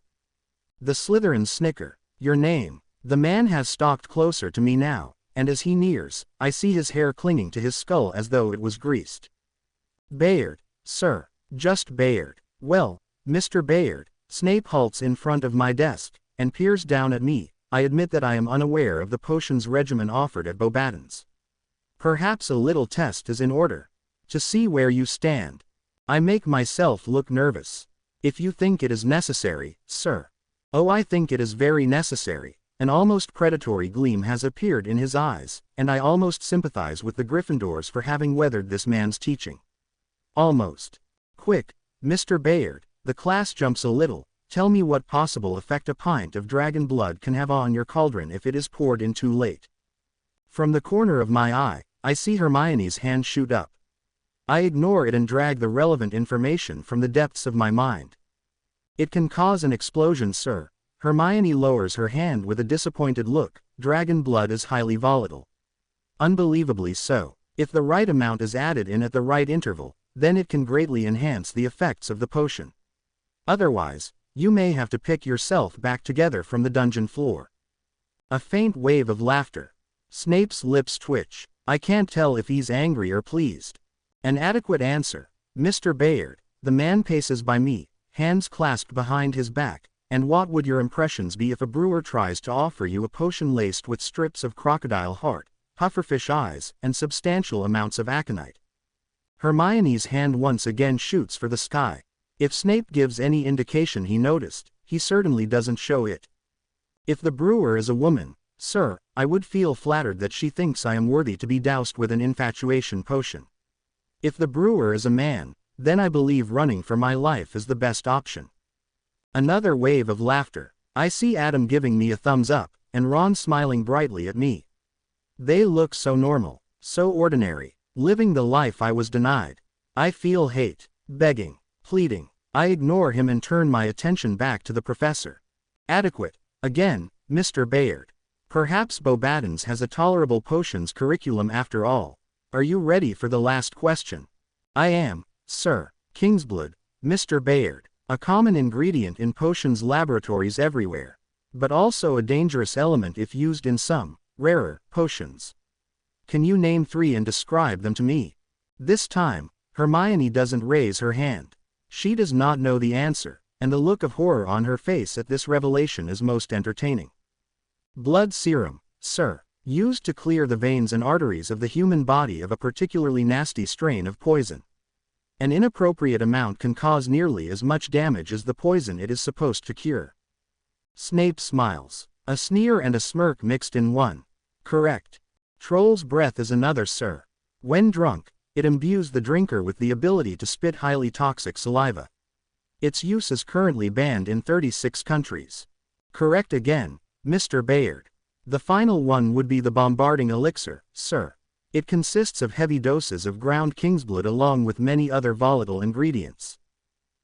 The Slytherins snicker. Your name. The man has stalked closer to me now, and as he nears, I see his hair clinging to his skull as though it was greased. Bayard, sir. Just Bayard. Well, Mr. Bayard. Snape halts in front of my desk, and peers down at me. I admit that I am unaware of the potions regimen offered at Beauxbaton's. Perhaps a little test is in order. To see where you stand. I make myself look nervous. If you think it is necessary, sir. Oh, I think it is very necessary. An almost predatory gleam has appeared in his eyes, and I almost sympathize with the Gryffindors for having weathered this man's teaching. Almost. Quick, Mr. Bayard, the class jumps a little. Tell me what possible effect a pint of dragon blood can have on your cauldron if it is poured in too late. From the corner of my eye, I see Hermione's hand shoot up. I ignore it and drag the relevant information from the depths of my mind. It can cause an explosion, sir. Hermione lowers her hand with a disappointed look. Dragon blood is highly volatile. Unbelievably so. If the right amount is added in at the right interval, then it can greatly enhance the effects of the potion. Otherwise, you may have to pick yourself back together from the dungeon floor. A faint wave of laughter. Snape's lips twitch. I can't tell if he's angry or pleased. An adequate answer. Mr. Bayard. The man paces by me, hands clasped behind his back. And what would your impressions be if a brewer tries to offer you a potion laced with strips of crocodile heart, pufferfish eyes, and substantial amounts of aconite? Hermione's hand once again shoots for the sky. If Snape gives any indication he noticed, he certainly doesn't show it. If the brewer is a woman, sir, I would feel flattered that she thinks I am worthy to be doused with an infatuation potion. If the brewer is a man, then I believe running for my life is the best option. Another wave of laughter. I see Adam giving me a thumbs up, and Ron smiling brightly at me. They look so normal, so ordinary, living the life I was denied. I feel hate, begging, pleading. I ignore him and turn my attention back to the professor. Adequate. Again, Mr. Bayard. Perhaps Beauxbaton's has a tolerable potions curriculum after all. Are you ready for the last question? I am, sir. Kingsblood, Mr. Bayard. A common ingredient in potions laboratories everywhere, but also a dangerous element if used in some, rarer, potions. Can you name 3 and describe them to me? This time, Hermione doesn't raise her hand. She does not know the answer, and the look of horror on her face at this revelation is most entertaining. Blood serum, sir, used to clear the veins and arteries of the human body of a particularly nasty strain of poison. An inappropriate amount can cause nearly as much damage as the poison it is supposed to cure. Snape smiles. A sneer and a smirk mixed in one. Correct. Troll's breath is another, sir. When drunk, it imbues the drinker with the ability to spit highly toxic saliva. Its use is currently banned in 36 countries. Correct again, Mr. Bayard. The final one would be the bombarding elixir, sir. It consists of heavy doses of ground kingsblood along with many other volatile ingredients.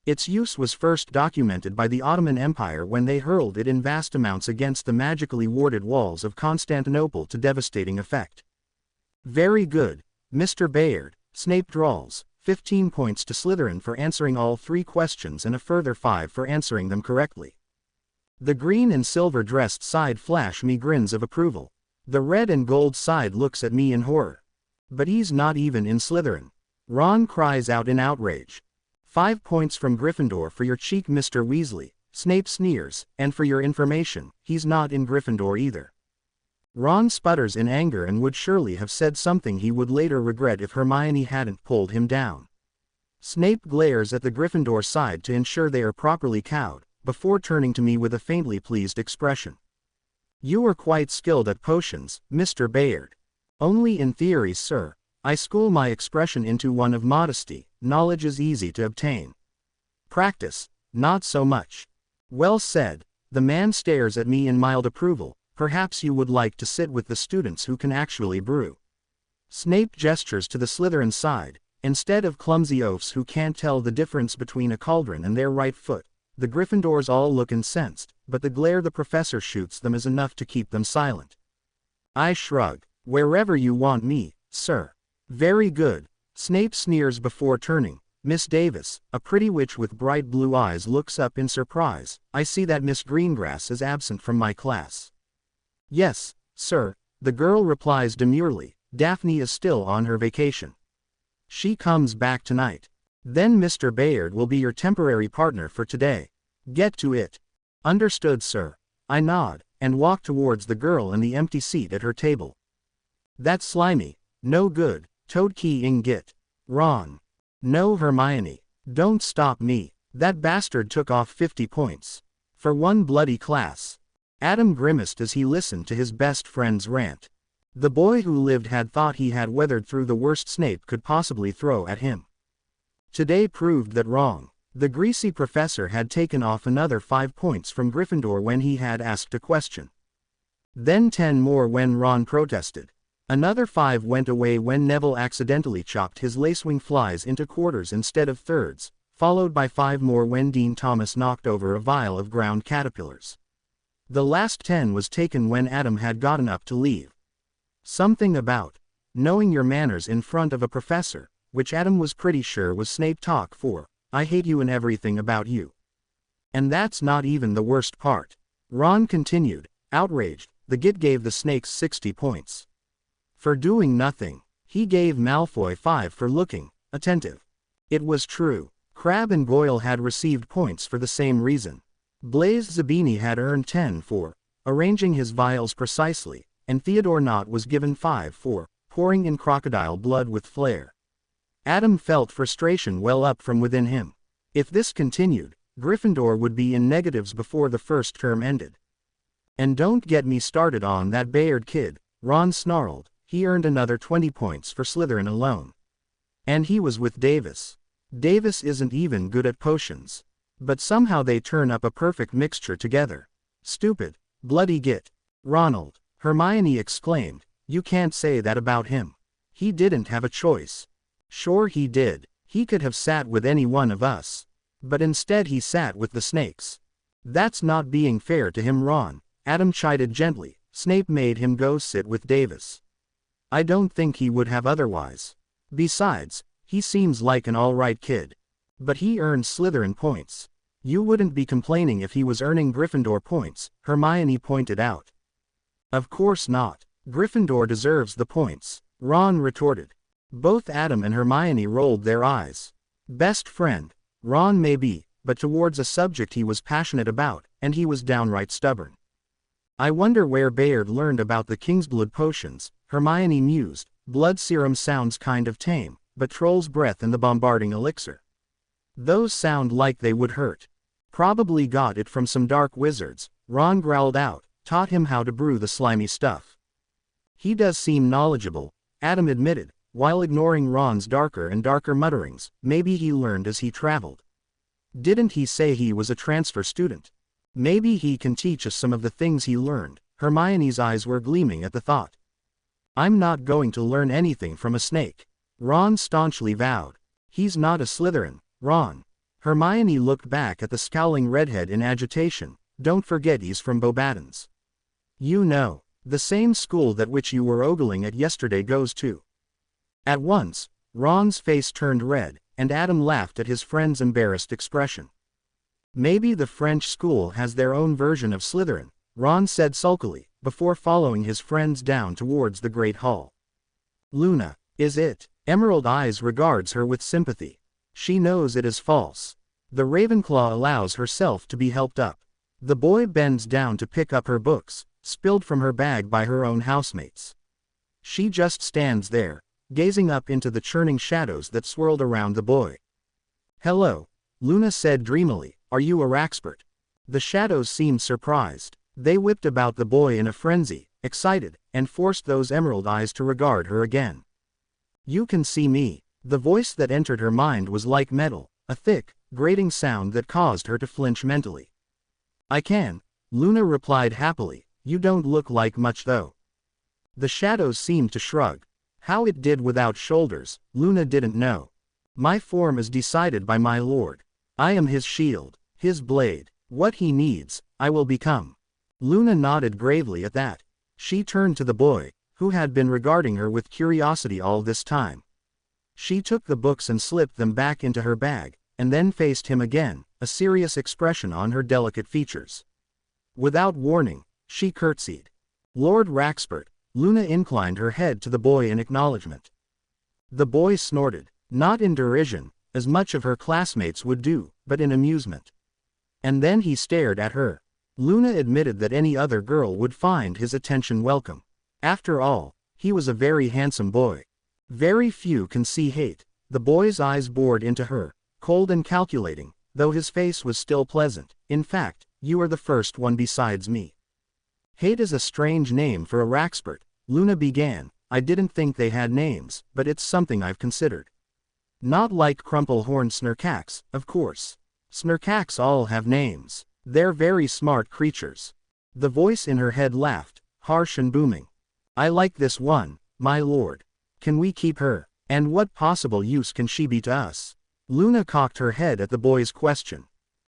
Its use was first documented by the Ottoman Empire when they hurled it in vast amounts against the magically warded walls of Constantinople to devastating effect. Very good, Mr. Bayard, Snape drawls. 15 points to Slytherin for answering all 3 questions and a further 5 for answering them correctly. The green and silver dressed side flash me grins of approval. The red and gold side looks at me in horror. But he's not even in Slytherin. Ron cries out in outrage. 5 points from Gryffindor for your cheek, Mr. Weasley, Snape sneers, and for your information, he's not in Gryffindor either. Ron sputters in anger and would surely have said something he would later regret if Hermione hadn't pulled him down. Snape glares at the Gryffindor side to ensure they are properly cowed, before turning to me with a faintly pleased expression. You are quite skilled at potions, Mr. Bayard. Only in theory, sir. I school my expression into one of modesty. Knowledge is easy to obtain. Practice, not so much. Well said. The man stares at me in mild approval. Perhaps you would like to sit with the students who can actually brew. Snape gestures to the Slytherin side. Instead of clumsy oafs who can't tell the difference between a cauldron and their right foot, the Gryffindors all look incensed, but the glare the professor shoots them is enough to keep them silent. I shrug. Wherever you want me, sir. Very good. Snape sneers before turning. Miss Davis, a pretty witch with bright blue eyes, looks up in surprise. I see that Miss Greengrass is absent from my class. Yes, sir, the girl replies demurely. Daphne is still on her vacation. She comes back tonight. Then Mr. Bayard will be your temporary partner for today. Get to it. Understood, sir. I nod, and walk towards the girl in the empty seat at her table. That's slimy. No good. Toad-key-ing git. Ron. No, Hermione. Don't stop me. That bastard took off 50 points. For one bloody class. Adam grimaced as he listened to his best friend's rant. The boy who lived had thought he had weathered through the worst Snape could possibly throw at him. Today proved that wrong. The greasy professor had taken off another 5 points from Gryffindor when he had asked a question. Then 10 more when Ron protested. Another 5 went away when Neville accidentally chopped his lacewing flies into quarters instead of thirds, followed by 5 more when Dean Thomas knocked over a vial of ground caterpillars. The last 10 was taken when Adam had gotten up to leave. Something about knowing your manners in front of a professor, which Adam was pretty sure was Snape talk for, I hate you and everything about you. And that's not even the worst part. Ron continued, outraged. The git gave the snakes 60 points. For doing nothing. He gave Malfoy 5 for looking attentive. It was true. Crabbe and Goyle had received points for the same reason. Blaise Zabini had earned 10 for arranging his vials precisely, and Theodore Nott was given 5 for pouring in crocodile blood with flair. Adam felt frustration well up from within him. If this continued, Gryffindor would be in negatives before the first term ended. And don't get me started on that Bayard kid, Ron snarled. He earned another 20 points for Slytherin alone. And he was with Davis. Davis isn't even good at potions. But somehow they turn up a perfect mixture together. Stupid. Bloody git. Ronald. Hermione exclaimed. You can't say that about him. He didn't have a choice. Sure he did. He could have sat with any one of us. But instead he sat with the snakes. That's not being fair to him, Ron. Adam chided gently. Snape made him go sit with Davis. I don't think he would have otherwise. Besides, he seems like an alright kid. But he earned Slytherin points. You wouldn't be complaining if he was earning Gryffindor points, Hermione pointed out. Of course not. Gryffindor deserves the points, Ron retorted. Both Adam and Hermione rolled their eyes. Best friend. Ron may be, but towards a subject he was passionate about, and he was downright stubborn. I wonder where Bayard learned about the Kingsblood potions, Hermione mused. Blood serum sounds kind of tame, but Troll's breath and the bombarding elixir. Those sound like they would hurt. Probably got it from some dark wizards, Ron growled out, taught him how to brew the slimy stuff. He does seem knowledgeable, Adam admitted, while ignoring Ron's darker and darker mutterings. Maybe he learned as he traveled. Didn't he say he was a transfer student? Maybe he can teach us some of the things he learned. Hermione's eyes were gleaming at the thought. I'm not going to learn anything from a snake, Ron staunchly vowed. He's not a Slytherin, Ron. Hermione looked back at the scowling redhead in agitation. Don't forget he's from Beauxbatons. You know, the same school that which you were ogling at yesterday goes to. At once, Ron's face turned red, and Adam laughed at his friend's embarrassed expression. Maybe the French school has their own version of Slytherin, Ron said sulkily, before following his friends down towards the Great Hall. Luna, is it? Emerald Eyes regards her with sympathy. She knows it is false. The Ravenclaw allows herself to be helped up. The boy bends down to pick up her books, spilled from her bag by her own housemates. She just stands there, gazing up into the churning shadows that swirled around the boy. Hello, Luna said dreamily, are you a Raxpert? The shadows seemed surprised. They whipped about the boy in a frenzy, excited, and forced those emerald eyes to regard her again. You can see me. The voice that entered her mind was like metal, a thick, grating sound that caused her to flinch mentally. I can, Luna replied happily. You don't look like much though. The shadows seemed to shrug. How it did without shoulders, Luna didn't know. My form is decided by my lord. I am his shield, his blade. What he needs, I will become. Luna nodded gravely at that. She turned to the boy, who had been regarding her with curiosity all this time. She took the books and slipped them back into her bag, and then faced him again, a serious expression on her delicate features. Without warning, she curtsied. Lord Raxpert, Luna inclined her head to the boy in acknowledgement. The boy snorted, not in derision, as much of her classmates would do, but in amusement. And then he stared at her. Luna admitted that any other girl would find his attention welcome. After all, he was a very handsome boy. Very few can see hate. The boy's eyes bored into her, cold and calculating, though his face was still pleasant. In fact, you are the first one besides me. Hate is a strange name for a Raxpert, Luna began. I didn't think they had names, but it's something I've considered. Not like Crumplehorn Snurkax, of course. Snurkax all have names. They're very smart creatures. The voice in her head laughed, harsh and booming. I like this one, my lord. Can we keep her? And what possible use can she be to us? Luna cocked her head at the boy's question.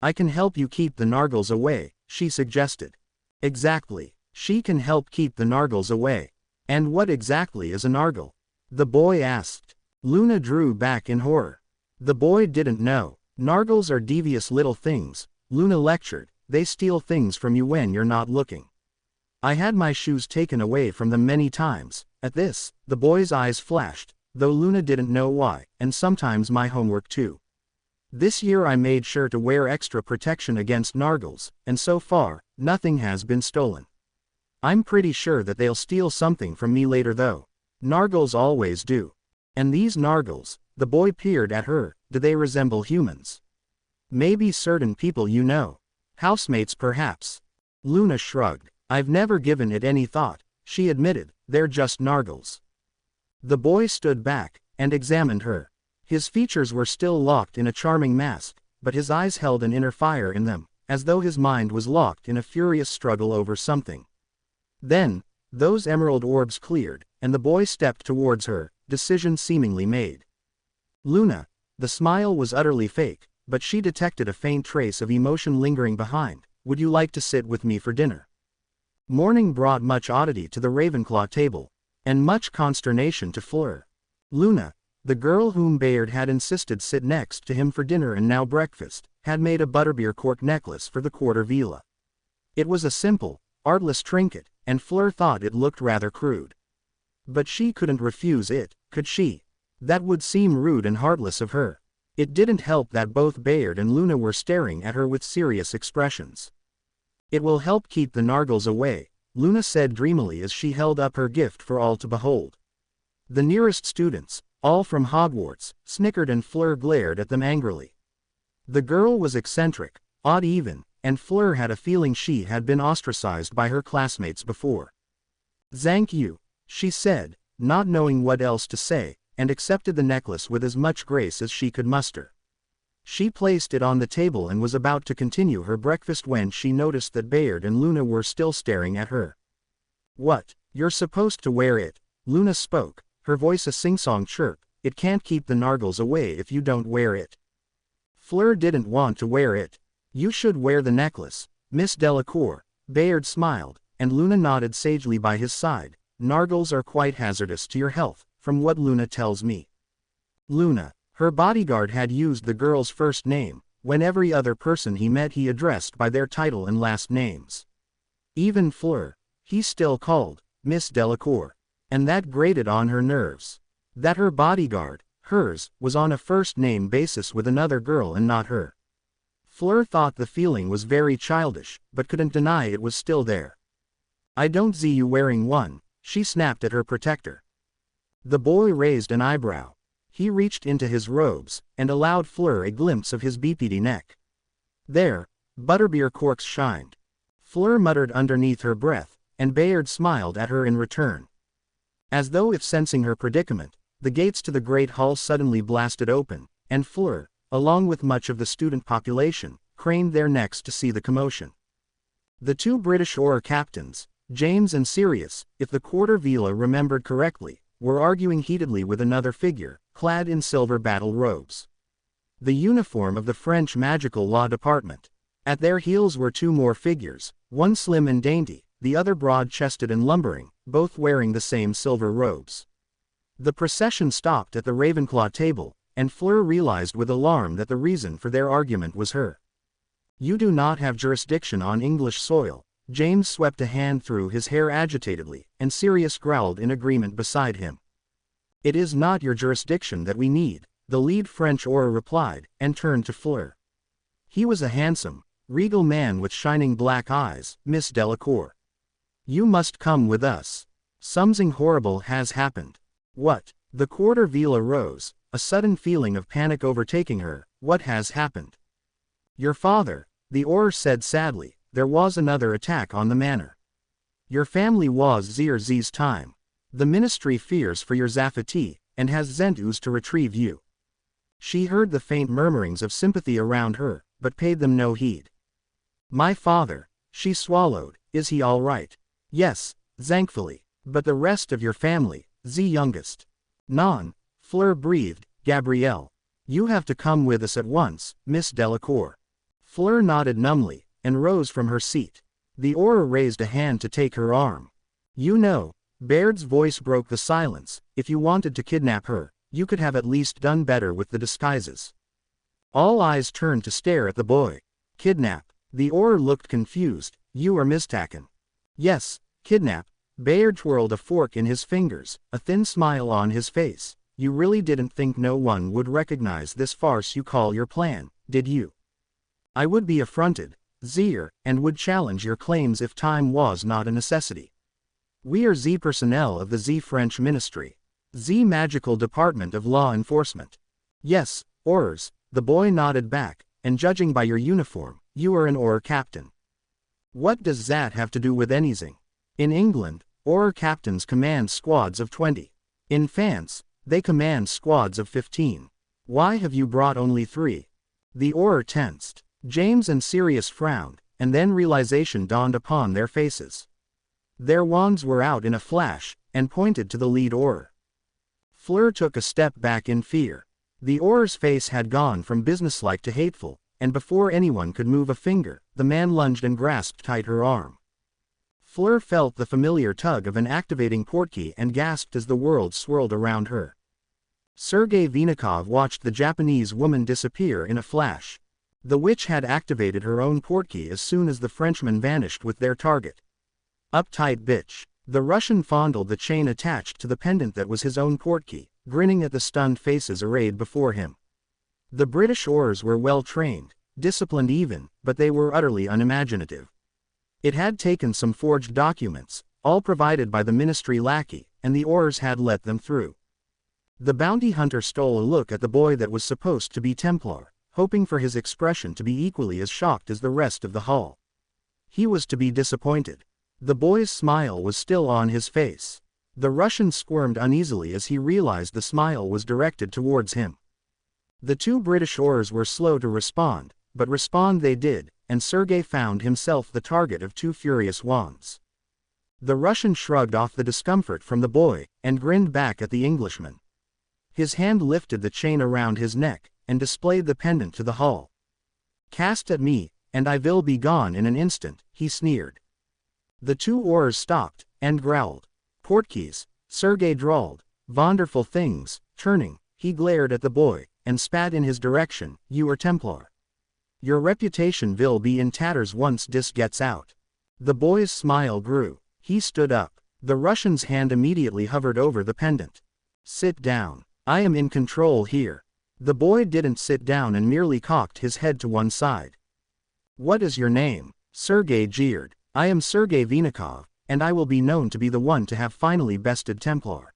I can help you keep the Nargles away, she suggested. Exactly. She can help keep the Nargles away. And what exactly is a Nargle? The boy asked. Luna drew back in horror. The boy didn't know. Nargles are devious little things, Luna lectured. They steal things from you when you're not looking. I had my shoes taken away from them many times. At this, the boy's eyes flashed, though Luna didn't know why, and sometimes my homework too. This year I made sure to wear extra protection against Nargles, and so far, nothing has been stolen. I'm pretty sure that they'll steal something from me later though. Nargles always do. And these Nargles, the boy peered at her, do they resemble humans? Maybe certain people you know. Housemates perhaps. Luna shrugged. I've never given it any thought, she admitted. They're just Nargles. The boy stood back, and examined her. His features were still locked in a charming mask, but his eyes held an inner fire in them, as though his mind was locked in a furious struggle over something. Then, those emerald orbs cleared, and the boy stepped towards her, decision seemingly made. Luna, the smile was utterly fake, but she detected a faint trace of emotion lingering behind. Would you like to sit with me for dinner? Morning brought much oddity to the Ravenclaw table, and much consternation to Fleur. Luna, the girl whom Bayard had insisted sit next to him for dinner and now breakfast, had made a butterbeer cork necklace for the quarter vila. It was a simple, artless trinket, and Fleur thought it looked rather crude. But she couldn't refuse it, could she? That would seem rude and heartless of her. It didn't help that both Bayard and Luna were staring at her with serious expressions. It will help keep the Nargles away, Luna said dreamily as she held up her gift for all to behold. The nearest students, all from Hogwarts, snickered and Fleur glared at them angrily. The girl was eccentric, odd even, and Fleur had a feeling she had been ostracized by her classmates before. Thank you, she said, not knowing what else to say, and accepted the necklace with as much grace as she could muster. She placed it on the table and was about to continue her breakfast when she noticed that Bayard and Luna were still staring at her. "What? You're supposed to wear it," Luna spoke, her voice a sing-song chirp. "It can't keep the nargles away if you don't wear it." Fleur didn't want to wear it. "You should wear the necklace, Miss Delacour." Bayard smiled, and Luna nodded sagely by his side. "Nargles are quite hazardous to your health, from what Luna tells me." Luna. Her bodyguard had used the girl's first name, when every other person he met he addressed by their title and last names. Even Fleur, he still called Miss Delacour. And that grated on her nerves. That her bodyguard, hers, was on a first-name basis with another girl and not her. Fleur thought the feeling was very childish, but couldn't deny it was still there. "I don't see you wearing one," she snapped at her protector. The boy raised an eyebrow. He reached into his robes, and allowed Fleur a glimpse of his BPD neck. There, butterbeer corks shined. Fleur muttered underneath her breath, and Bayard smiled at her in return. As though if sensing her predicament, the gates to the great hall suddenly blasted open, and Fleur, along with much of the student population, craned their necks to see the commotion. The two British oar captains, James and Sirius, if the quarter villa remembered correctly, were arguing heatedly with another figure, clad in silver battle robes. The uniform of the French Magical Law Department. At their heels were two more figures, one slim and dainty, the other broad-chested and lumbering, both wearing the same silver robes. The procession stopped at the Ravenclaw table, and Fleur realized with alarm that the reason for their argument was her. "You do not have jurisdiction on English soil." James swept a hand through his hair agitatedly, and Sirius growled in agreement beside him. "It is not your jurisdiction that we need," the lead French oar replied, and turned to Fleur. He was a handsome, regal man with shining black eyes. "Miss Delacour, you must come with us. Something horrible has happened." "What?" The quarter villa rose, a sudden feeling of panic overtaking her. "What has happened?" "Your father," the oar said sadly. "There was another attack on the manor. Your family was Z's time. The ministry fears for your Zafati, and has sent Uz to retrieve you." She heard the faint murmurings of sympathy around her, but paid them no heed. "My father," she swallowed. "Is he all right?" "Yes, thankfully. But the rest of your family, the youngest?" "Non," Fleur breathed. "Gabrielle, you have to come with us at once, Miss Delacour." Fleur nodded numbly, and rose from her seat. The oar raised a hand to take her arm. "You know," Baird's voice broke the silence, "if you wanted to kidnap her, you could have at least done better with the disguises." All eyes turned to stare at the boy. "Kidnap?" The oar looked confused. "You are mistaken." "Yes, kidnap." Bayard twirled a fork in his fingers, a thin smile on his face. "You really didn't think no one would recognize this farce you call your plan, did you?" "I would be affronted, Zir, and would challenge your claims if time was not a necessity. We are Z personnel of the Z French Ministry. Z Magical Department of Law Enforcement." "Yes, oars," the boy nodded back, "and judging by your uniform, you are an oar captain." "What does that have to do with anything?" "In England, oar captains command squads of 20. In France, they command squads of 15. Why have you brought only 3? The oar tensed. James and Sirius frowned, and then realization dawned upon their faces. Their wands were out in a flash, and pointed to the lead oar. Fleur took a step back in fear. The oar's face had gone from businesslike to hateful, and before anyone could move a finger, the man lunged and grasped tight her arm. Fleur felt the familiar tug of an activating portkey and gasped as the world swirled around her. Sergei Vinikov watched the Japanese woman disappear in a flash. The witch had activated her own portkey as soon as the Frenchmen vanished with their target. "Uptight bitch." The Russian fondled the chain attached to the pendant that was his own portkey, grinning at the stunned faces arrayed before him. The British oars were well trained, disciplined even, but they were utterly unimaginative. It had taken some forged documents, all provided by the ministry lackey, and the oars had let them through. The bounty hunter stole a look at the boy that was supposed to be Templar, hoping for his expression to be equally as shocked as the rest of the hall. He was to be disappointed. The boy's smile was still on his face. The Russian squirmed uneasily as he realized the smile was directed towards him. The two British oars were slow to respond, but respond they did, and Sergei found himself the target of two furious wands. The Russian shrugged off the discomfort from the boy, and grinned back at the Englishman. His hand lifted the chain around his neck, and displayed the pendant to the hull. "Cast at me, and I will be gone in an instant," he sneered. The two oars stopped, and growled. "Portkeys," Sergei drawled. "Wonderful things." Turning, he glared at the boy, and spat in his direction. "You are Templar. Your reputation will be in tatters once this gets out." The boy's smile grew. He stood up. The Russian's hand immediately hovered over the pendant. "Sit down. I am in control here." The boy didn't sit down and merely cocked his head to one side. "What is your name?" Sergei jeered. "I am Sergei Vinikov, and I will be known to be the one to have finally bested Templar."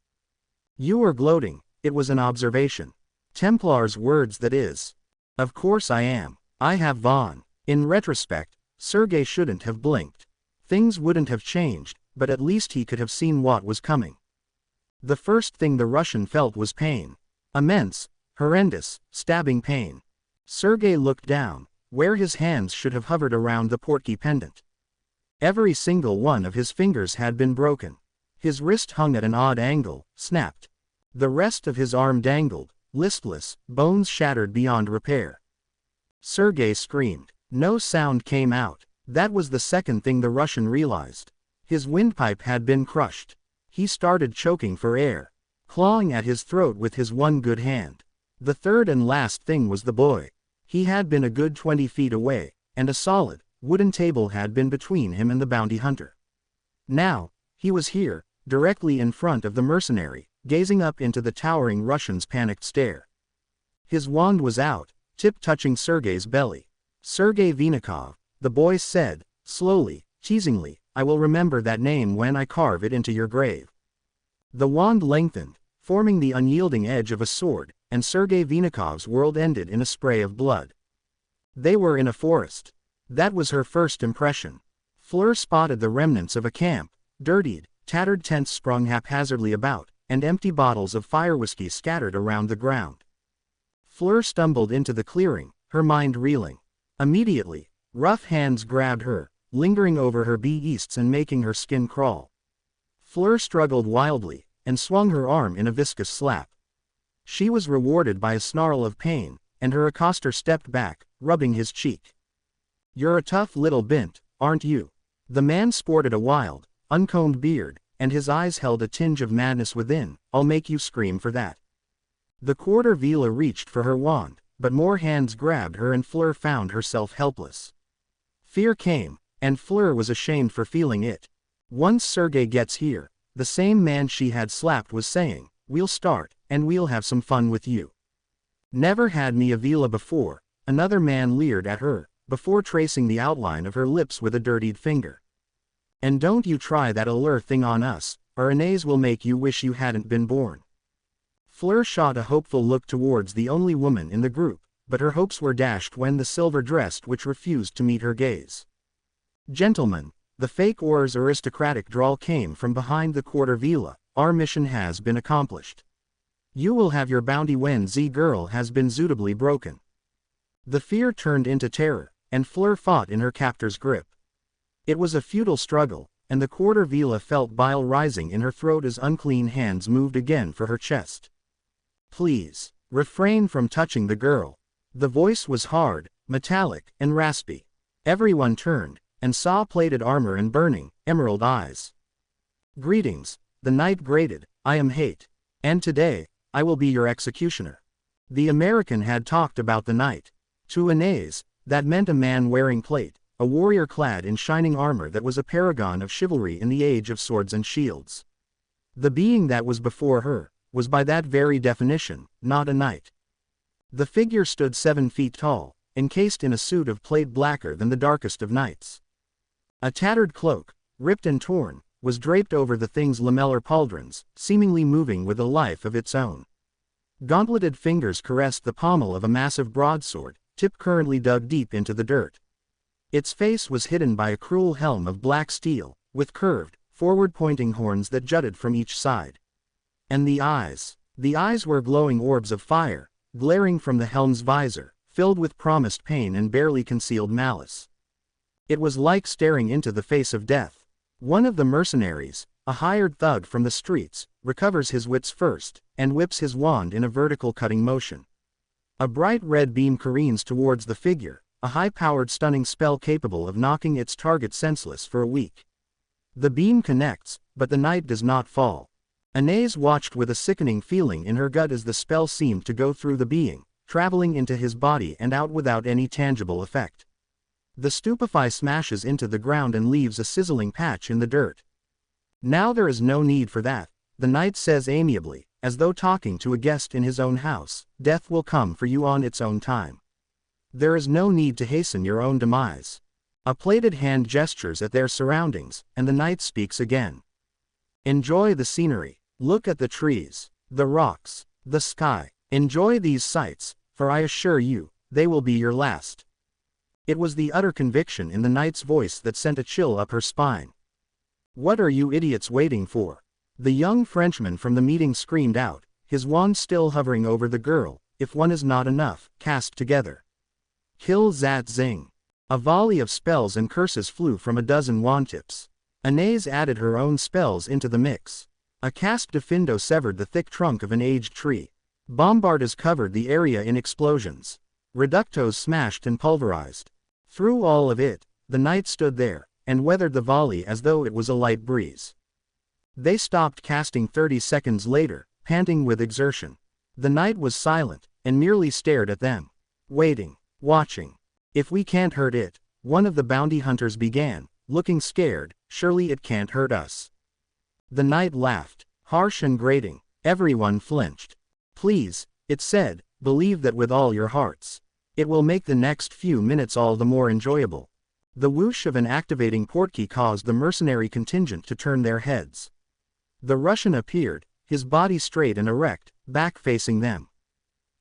"You were gloating." It was an observation. "Templar's words, that is." "Of course I am. I have won." In retrospect, Sergei shouldn't have blinked. Things wouldn't have changed, but at least he could have seen what was coming. The first thing the Russian felt was pain. Immense, horrendous, stabbing pain. Sergei looked down, where his hands should have hovered around the portkey pendant. Every single one of his fingers had been broken. His wrist hung at an odd angle, snapped. The rest of his arm dangled, listless, bones shattered beyond repair. Sergei screamed. No sound came out. That was the second thing the Russian realized. His windpipe had been crushed. He started choking for air, clawing at his throat with his one good hand. The third and last thing was the boy. He had been a good 20 feet away, and a solid, wooden table had been between him and the bounty hunter. Now, he was here, directly in front of the mercenary, gazing up into the towering Russian's panicked stare. His wand was out, tip touching Sergei's belly. "Sergei Vinikov," the boy said, slowly, teasingly, "I will remember that name when I carve it into your grave." The wand lengthened, forming the unyielding edge of a sword, and Sergei Vinikov's world ended in a spray of blood. They were in a forest. That was her first impression. Fleur spotted the remnants of a camp, dirtied, tattered tents sprung haphazardly about, and empty bottles of fire whiskey scattered around the ground. Fleur stumbled into the clearing, her mind reeling. Immediately, rough hands grabbed her, lingering over her beasts and making her skin crawl. Fleur struggled wildly, and swung her arm in a viscous slap. She was rewarded by a snarl of pain, and her accoster stepped back, rubbing his cheek. "You're a tough little bint, aren't you?" The man sported a wild, uncombed beard, and his eyes held a tinge of madness within. "I'll make you scream for that." The quarter Vila reached for her wand, but more hands grabbed her and Fleur found herself helpless. Fear came, and Fleur was ashamed for feeling it. "Once Sergei gets here," the same man she had slapped was saying, "we'll start, and we'll have some fun with you." "Never had me a Vila before," another man leered at her, before tracing the outline of her lips with a dirtied finger. "And don't you try that allure thing on us, or Inez will make you wish you hadn't been born." Fleur shot a hopeful look towards the only woman in the group, but her hopes were dashed when the silver-dressed witch refused to meet her gaze. "Gentlemen," the fake oar's aristocratic drawl came from behind the quarter Vila, "our mission has been accomplished. You will have your bounty when the girl has been suitably broken." The fear turned into terror, and Fleur fought in her captor's grip. It was a futile struggle, and the quarter Vila felt bile rising in her throat as unclean hands moved again for her chest. "Please, refrain from touching the girl." The voice was hard, metallic, and raspy. Everyone turned, and saw plated armor and burning, emerald eyes. "Greetings," the knight grated, "I am Hate. And today, I will be your executioner." The American had talked about the knight. To Inez, that meant a man wearing plate, a warrior clad in shining armor that was a paragon of chivalry in the age of swords and shields. The being that was before her was by that very definition, not a knight. The figure stood 7 feet tall, encased in a suit of plate blacker than the darkest of nights. A tattered cloak, ripped and torn, was draped over the thing's lamellar pauldrons, seemingly moving with a life of its own. Gauntleted fingers caressed the pommel of a massive broadsword, tip currently dug deep into the dirt. Its face was hidden by a cruel helm of black steel, with curved, forward-pointing horns that jutted from each side. And the eyes were glowing orbs of fire, glaring from the helm's visor, filled with promised pain and barely concealed malice. It was like staring into the face of death. One of the mercenaries, a hired thug from the streets, recovers his wits first, and whips his wand in a vertical cutting motion. A bright red beam careens towards the figure, a high-powered stunning spell capable of knocking its target senseless for a week. The beam connects, but the knight does not fall. Anais watched with a sickening feeling in her gut as the spell seemed to go through the being, traveling into his body and out without any tangible effect. The stupefy smashes into the ground and leaves a sizzling patch in the dirt. "Now there is no need for that," the knight says amiably, as though talking to a guest in his own house. "Death will come for you on its own time. There is no need to hasten your own demise." A plated hand gestures at their surroundings, and the knight speaks again. "Enjoy the scenery. Look at the trees, the rocks, the sky. Enjoy these sights, for I assure you, they will be your last." It was the utter conviction in the knight's voice that sent a chill up her spine. "What are you idiots waiting for?" the young Frenchman from the meeting screamed out, his wand still hovering over the girl. "If one is not enough, cast together. Kill Zat Zing." A volley of spells and curses flew from a dozen wand tips. Anais added her own spells into the mix. A cast diffindo severed the thick trunk of an aged tree. Bombardas covered the area in explosions. Reductos smashed and pulverized. Through all of it, the knight stood there, and weathered the volley as though it was a light breeze. They stopped casting 30 seconds later, panting with exertion. The knight was silent, and merely stared at them. Waiting, watching. "If we can't hurt it," one of the bounty hunters began, looking scared, "surely it can't hurt us." The knight laughed, harsh and grating. Everyone flinched. "Please," it said, "believe that with all your hearts. It will make the next few minutes all the more enjoyable." The whoosh of an activating portkey caused the mercenary contingent to turn their heads. The Russian appeared, his body straight and erect, back facing them.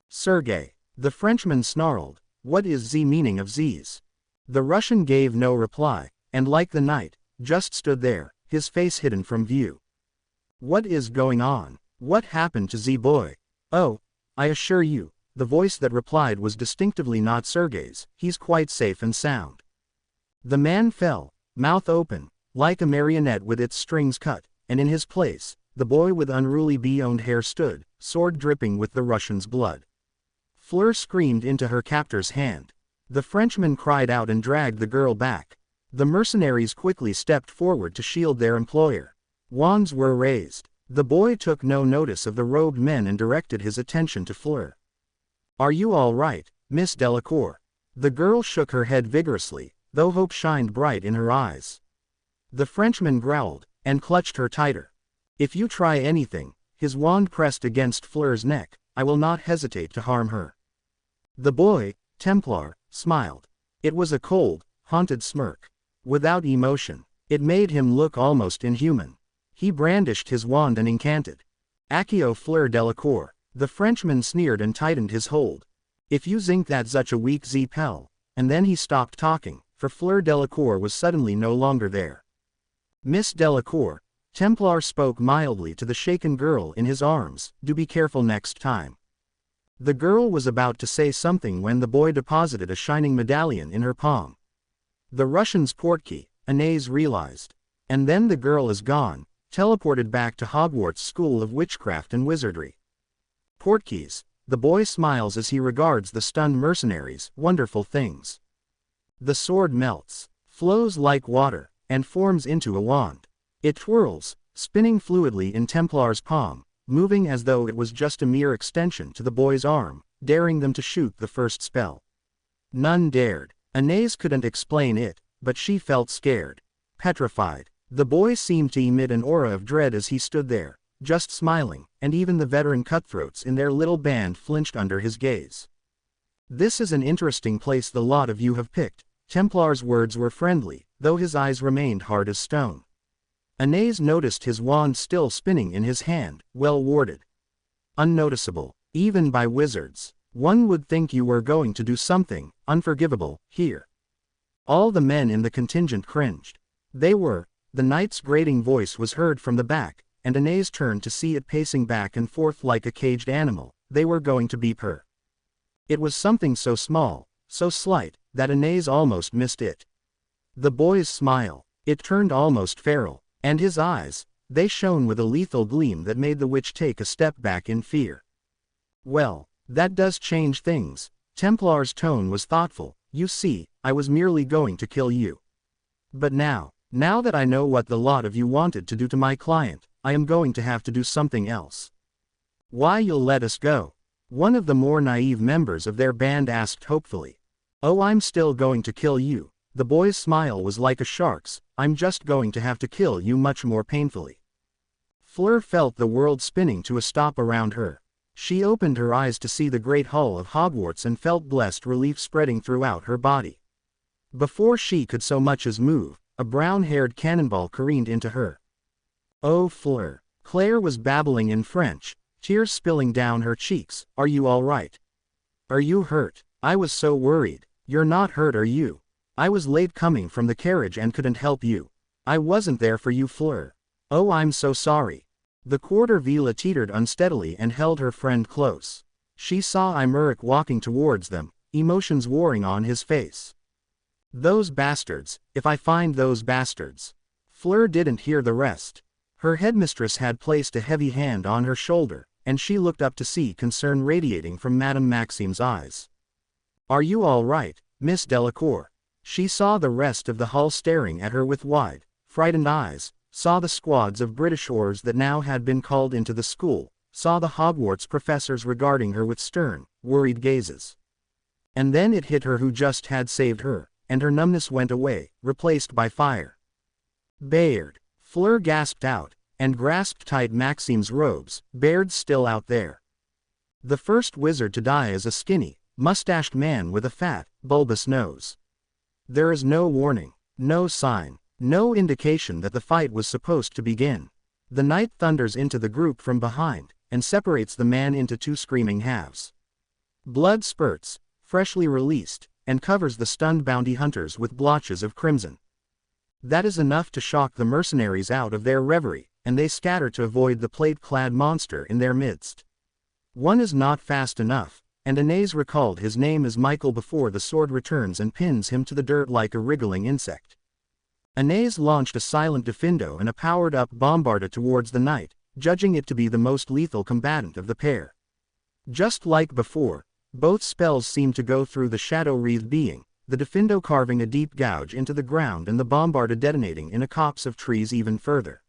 "Sergei," the Frenchman snarled, "what is the meaning of Z's?" The Russian gave no reply, and like the knight, just stood there, his face hidden from view. "What is going on? What happened to Z boy?" "Oh, I assure you," the voice that replied was distinctively not Sergei's, "he's quite safe and sound." The man fell, mouth open, like a marionette with its strings cut, and in his place, the boy with unruly bee-owned hair stood, sword dripping with the Russian's blood. Fleur screamed into her captor's hand. The Frenchman cried out and dragged the girl back. The mercenaries quickly stepped forward to shield their employer. Wands were raised. The boy took no notice of the robed men and directed his attention to Fleur. "Are you all right, Miss Delacour?" The girl shook her head vigorously, though hope shined bright in her eyes. The Frenchman growled, and clutched her tighter. "If you try anything," his wand pressed against Fleur's neck, "I will not hesitate to harm her." The boy, Templar, smiled. It was a cold, haunted smirk. Without emotion, it made him look almost inhuman. He brandished his wand and incanted. "Accio Fleur Delacour." The Frenchman sneered and tightened his hold. "If you think that's such a weak Z-Pel," and then he stopped talking, for Fleur Delacour was suddenly no longer there. "Miss Delacour," Templar spoke mildly to the shaken girl in his arms, "do be careful next time." The girl was about to say something when the boy deposited a shining medallion in her palm. The Russian's portkey, Anais realized. And then the girl is gone, teleported back to Hogwarts School of Witchcraft and Wizardry. Portkeys, the boy smiles as he regards the stunned mercenaries, wonderful things. The sword melts, flows like water, and forms into a wand. It twirls, spinning fluidly in Templar's palm, moving as though it was just a mere extension to the boy's arm, daring them to shoot the first spell. None dared. Anais couldn't explain it, but she felt scared. Petrified. The boy seemed to emit an aura of dread as he stood there, just smiling, and even the veteran cutthroats in their little band flinched under his gaze. "This is an interesting place the lot of you have picked." Templar's words were friendly, though his eyes remained hard as stone. Anais noticed his wand still spinning in his hand, well warded. Unnoticeable, even by wizards. One would think you were going to do something unforgivable here. All the men in the contingent cringed. They were. The knight's grating voice was heard from the back, and Anais turned to see it pacing back and forth like a caged animal. They were going to beep her. It was something so small, so slight, that Anais almost missed it. The boy's smile, it turned almost feral, and his eyes, they shone with a lethal gleam that made the witch take a step back in fear. Well, that does change things. Templar's tone was thoughtful. You see, I was merely going to kill you. But now that I know what the lot of you wanted to do to my client, I am going to have to do something else. Why, you'll let us go? One of the more naive members of their band asked hopefully. Oh, I'm still going to kill you. The boy's smile was like a shark's. I'm just going to have to kill you much more painfully. Fleur felt the world spinning to a stop around her. She opened her eyes to see the great hall of Hogwarts and felt blessed relief spreading throughout her body. Before she could so much as move, a brown-haired cannonball careened into her. Oh, Fleur. Claire was babbling in French, tears spilling down her cheeks. Are you all right? Are you hurt? I was so worried. You're not hurt, are you? I was late coming from the carriage and couldn't help you. I wasn't there for you, Fleur. Oh, I'm so sorry. The quarter Vila teetered unsteadily and held her friend close. She saw Imeric walking towards them, emotions warring on his face. Those bastards, if I find those bastards. Fleur didn't hear the rest. Her headmistress had placed a heavy hand on her shoulder, and she looked up to see concern radiating from Madame Maxime's eyes. Are you all right, Miss Delacour? She saw the rest of the hall staring at her with wide, frightened eyes, saw the squads of Britishers that now had been called into the school, saw the Hogwarts professors regarding her with stern, worried gazes. And then it hit her who just had saved her, and her numbness went away, replaced by fire. Bayard. Fleur gasped out, and grasped tight Maxime's robes. Bayard's still out there. The first wizard to die is a skinny, mustached man with a fat, bulbous nose. There is no warning, no sign, no indication that the fight was supposed to begin. The knight thunders into the group from behind, and separates the man into two screaming halves. Blood spurts, freshly released, and covers the stunned bounty hunters with blotches of crimson. That is enough to shock the mercenaries out of their reverie, and they scatter to avoid the plate-clad monster in their midst. One is not fast enough, and Anais recalled his name as Michael before the sword returns and pins him to the dirt like a wriggling insect. Anais launched a silent diffindo and a powered-up bombarda towards the knight, judging it to be the most lethal combatant of the pair. Just like before, both spells seemed to go through the shadow-wreathed being, the diffindo carving a deep gouge into the ground and the bombarda detonating in a copse of trees even further.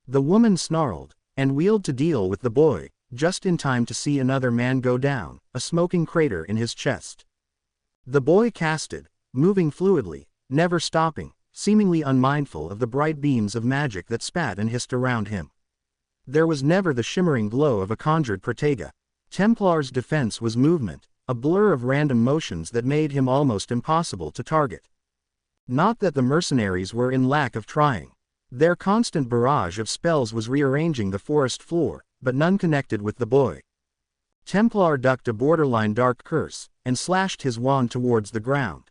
The woman snarled, and wheeled to deal with the boy, just in time to see another man go down, a smoking crater in his chest. The boy casted, moving fluidly, never stopping, seemingly unmindful of the bright beams of magic that spat and hissed around him. There was never the shimmering glow of a conjured protega. Templar's defense was movement, a blur of random motions that made him almost impossible to target. Not that the mercenaries were in lack of trying. Their constant barrage of spells was rearranging the forest floor, but none connected with the boy. Templar ducked a borderline dark curse, and slashed his wand towards the ground.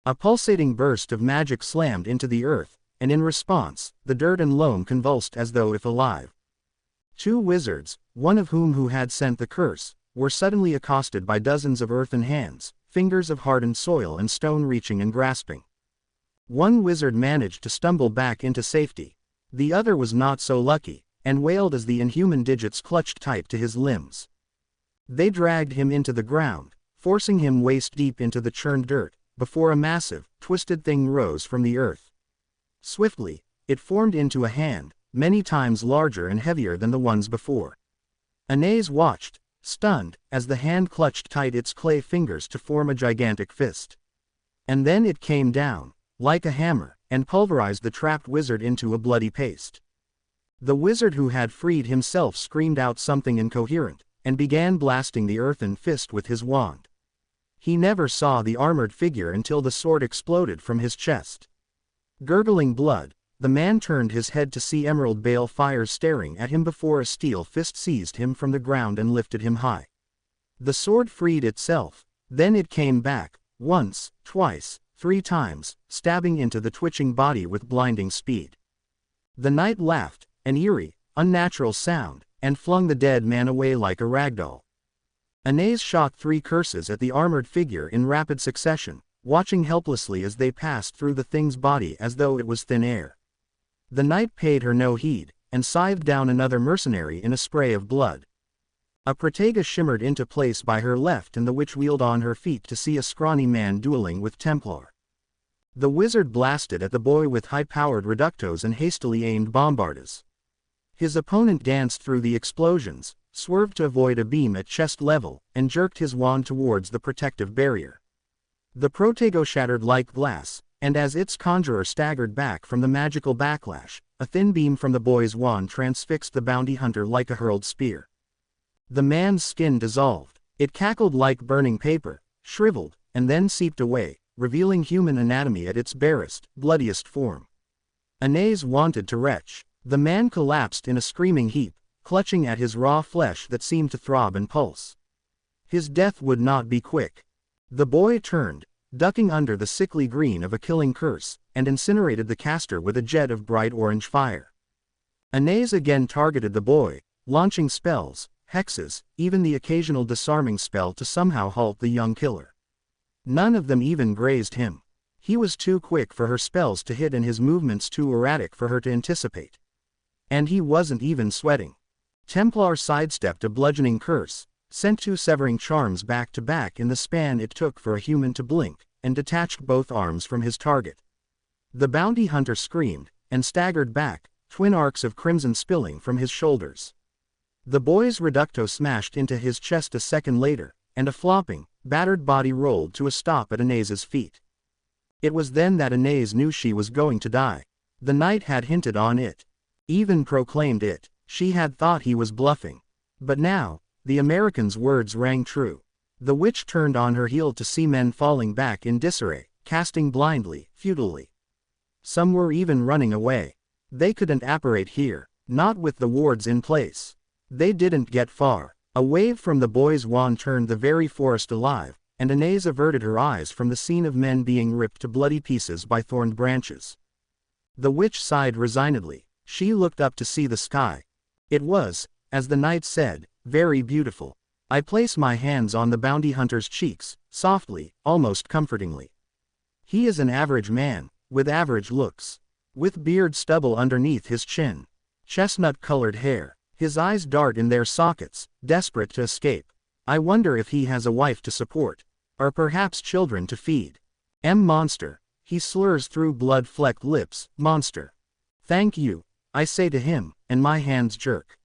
A pulsating burst of magic slammed into the earth, and in response, the dirt and loam convulsed as though if alive. Two wizards, one of who had sent the curse, were suddenly accosted by dozens of earthen hands, fingers of hardened soil and stone reaching and grasping. One wizard managed to stumble back into safety. The other was not so lucky, and wailed as the inhuman digits clutched tight to his limbs. They dragged him into the ground, forcing him waist-deep into the churned dirt, before a massive, twisted thing rose from the earth. Swiftly, it formed into a hand, many times larger and heavier than the ones before. Anais watched, stunned, as the hand clutched tight its clay fingers to form a gigantic fist. And then it came down, like a hammer, and pulverized the trapped wizard into a bloody paste. The wizard who had freed himself screamed out something incoherent, and began blasting the earthen fist with his wand. He never saw the armored figure until the sword exploded from his chest. Gurgling blood, the man turned his head to see emerald bale fires staring at him before a steel fist seized him from the ground and lifted him high. The sword freed itself, then it came back, once, twice, 3 times, stabbing into the twitching body with blinding speed. The knight laughed, an eerie, unnatural sound, and flung the dead man away like a ragdoll. Anais shot 3 curses at the armored figure in rapid succession, watching helplessly as they passed through the thing's body as though it was thin air. The knight paid her no heed, and scythed down another mercenary in a spray of blood. A protega shimmered into place by her left and the witch wheeled on her feet to see a scrawny man dueling with Templar. The wizard blasted at the boy with high-powered reductos and hastily aimed bombardas. His opponent danced through the explosions, swerved to avoid a beam at chest level, and jerked his wand towards the protective barrier. The protego shattered like glass, and as its conjurer staggered back from the magical backlash, a thin beam from the boy's wand transfixed the bounty hunter like a hurled spear. The man's skin dissolved. It cackled like burning paper, shriveled, and then seeped away, revealing human anatomy at its barest, bloodiest form. Anais wanted to retch. The man collapsed in a screaming heap, clutching at his raw flesh that seemed to throb and pulse. His death would not be quick. The boy turned, ducking under the sickly green of a killing curse, and incinerated the caster with a jet of bright orange fire. Anais again targeted the boy, launching spells, hexes, even the occasional disarming spell to somehow halt the young killer. None of them even grazed him. He was too quick for her spells to hit and his movements too erratic for her to anticipate. And he wasn't even sweating. Templar sidestepped a bludgeoning curse, sent 2 severing charms back to back in the span it took for a human to blink, and detached both arms from his target. The bounty hunter screamed, and staggered back, twin arcs of crimson spilling from his shoulders. The boy's reducto smashed into his chest a second later, and a flopping, battered body rolled to a stop at Anais's feet. It was then that Anais knew she was going to die. The knight had hinted on it. Even proclaimed it. She had thought he was bluffing. But now, the American's words rang true. The witch turned on her heel to see men falling back in disarray, casting blindly, futilely. Some were even running away. They couldn't apparate here, not with the wards in place. They didn't get far. A wave from the boy's wand turned the very forest alive, and Anais averted her eyes from the scene of men being ripped to bloody pieces by thorned branches. The witch sighed resignedly. She looked up to see the sky. It was, as the knight said, very beautiful. I place my hands on the bounty hunter's cheeks, softly, almost comfortingly. He is an average man, with average looks. With beard stubble underneath his chin. Chestnut-colored hair. His eyes dart in their sockets, desperate to escape. I wonder if he has a wife to support. Or perhaps children to feed. Monster. He slurs through blood-flecked lips, monster. Thank you, I say to him, and my hands jerk.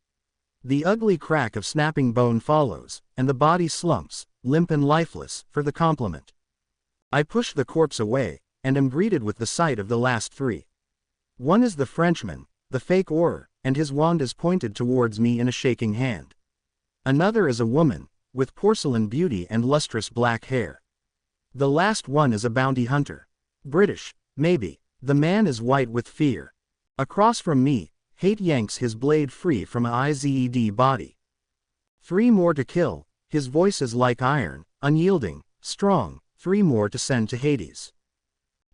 The ugly crack of snapping bone follows, and the body slumps, limp and lifeless, for the compliment. I push the corpse away, and am greeted with the sight of the last 3. One is the Frenchman, the fake orer, and his wand is pointed towards me in a shaking hand. Another is a woman, with porcelain beauty and lustrous black hair. The last one is a bounty hunter. British, maybe. The man is white with fear. Across from me, hate yanks his blade free from a Ized body. 3 more to kill, his voice is like iron, unyielding, strong, 3 more to send to Hades.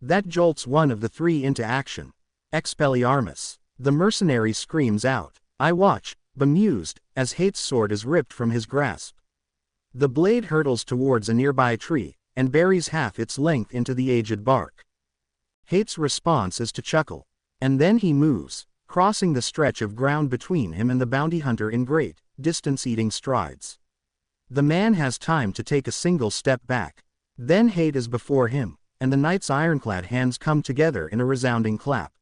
That jolts one of the 3 into action. Expelliarmus. The mercenary screams out. I watch, bemused, as Hate's sword is ripped from his grasp. The blade hurtles towards a nearby tree, and buries half its length into the aged bark. Hate's response is to chuckle. And then he moves, crossing the stretch of ground between him and the bounty hunter in great, distance-eating strides. The man has time to take a single step back. Then Hate is before him, and the knight's ironclad hands come together in a resounding clap.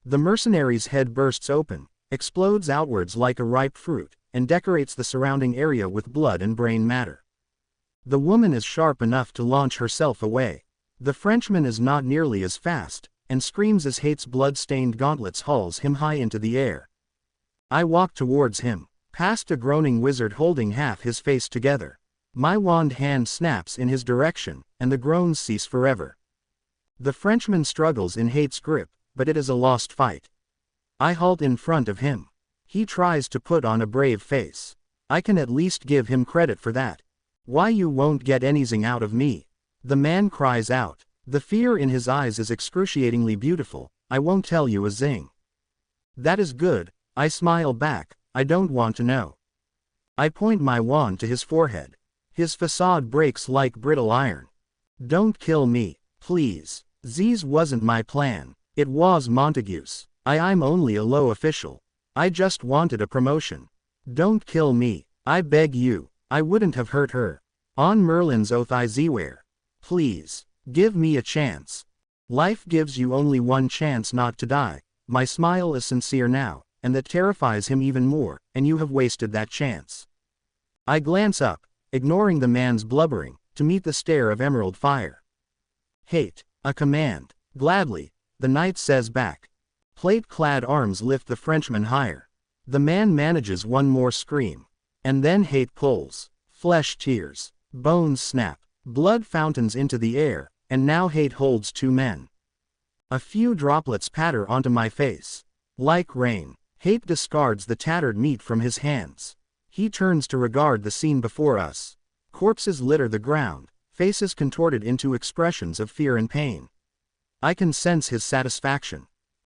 The mercenary's head bursts open, explodes outwards like a ripe fruit, and decorates the surrounding area with blood and brain matter. The woman is sharp enough to launch herself away. The Frenchman is not nearly as fast, and screams as Hate's blood-stained gauntlets hauls him high into the air. I walk towards him, past a groaning wizard holding half his face together. My wand hand snaps in his direction, and the groans cease forever. The Frenchman struggles in Hate's grip, but it is a lost fight. I halt in front of him. He tries to put on a brave face. I can at least give him credit for that. Why you won't get anything out of me? The man cries out. The fear in his eyes is excruciatingly beautiful. I won't tell you a zing. That is good, I smile back. I don't want to know. I point my wand to his forehead. His facade breaks like brittle iron. Don't kill me, please. Z's wasn't my plan. It was Montague's. I'm only a low official. I just wanted a promotion. Don't kill me, I beg you. I wouldn't have hurt her. On Merlin's oath I swear. Please, give me a chance. Life gives you only one chance not to die. My smile is sincere now, and that terrifies him even more, and you have wasted that chance. I glance up, ignoring the man's blubbering, to meet the stare of emerald fire. Hate, a command. Gladly, the knight says back. Plate-clad arms lift the Frenchman higher. The man manages one more scream. And then hate pulls. Flesh tears. Bones snap. Blood fountains into the air, and now hate holds two men. A few droplets patter onto my face. Like rain, hate discards the tattered meat from his hands. He turns to regard the scene before us. Corpses litter the ground, faces contorted into expressions of fear and pain. I can sense his satisfaction.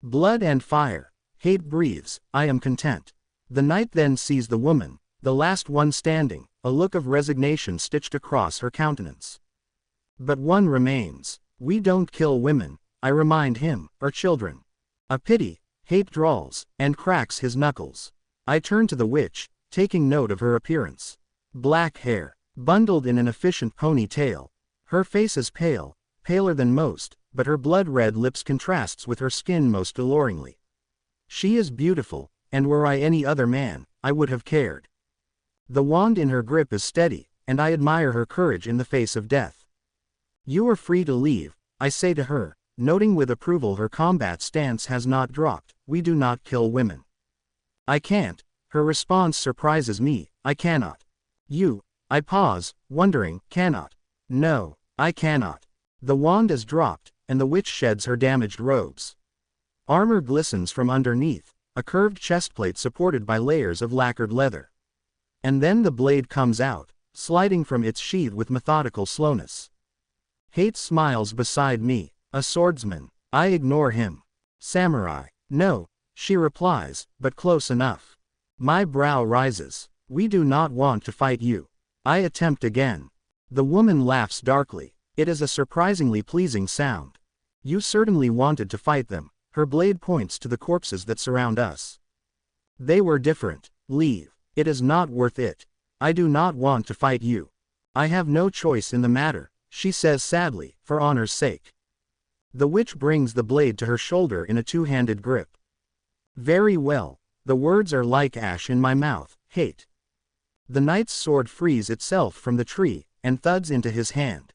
Blood and fire. Hate breathes, I am content. The knight then sees the woman, the last one standing, a look of resignation stitched across her countenance. But one remains. We don't kill women, I remind him, or children. A pity, hate drawls, and cracks his knuckles. I turn to the witch, taking note of her appearance. Black hair, bundled in an efficient ponytail. Her face is pale, paler than most, but her blood-red lips contrasts with her skin most alluringly. She is beautiful, and were I any other man, I would have cared. The wand in her grip is steady, and I admire her courage in the face of death. You are free to leave, I say to her, noting with approval her combat stance has not dropped. We do not kill women. I can't. Her response surprises me. I cannot. You. I pause, wondering, cannot. No, I cannot. The wand is dropped, and the witch sheds her damaged robes. Armor glistens from underneath, a curved chestplate supported by layers of lacquered leather. And then the blade comes out, sliding from its sheath with methodical slowness. Hate smiles beside me. A swordsman. I ignore him. Samurai. No, she replies, but close enough. My brow rises. We do not want to fight you. I attempt again. The woman laughs darkly. It is a surprisingly pleasing sound. You certainly wanted to fight them. Her blade points to the corpses that surround us. They were different. Leave. It is not worth it. I do not want to fight you. I have no choice in the matter, she says sadly, for honor's sake. The witch brings the blade to her shoulder in a two-handed grip. Very well. The words are like ash in my mouth. Hate. The knight's sword frees itself from the tree, and thuds into his hand.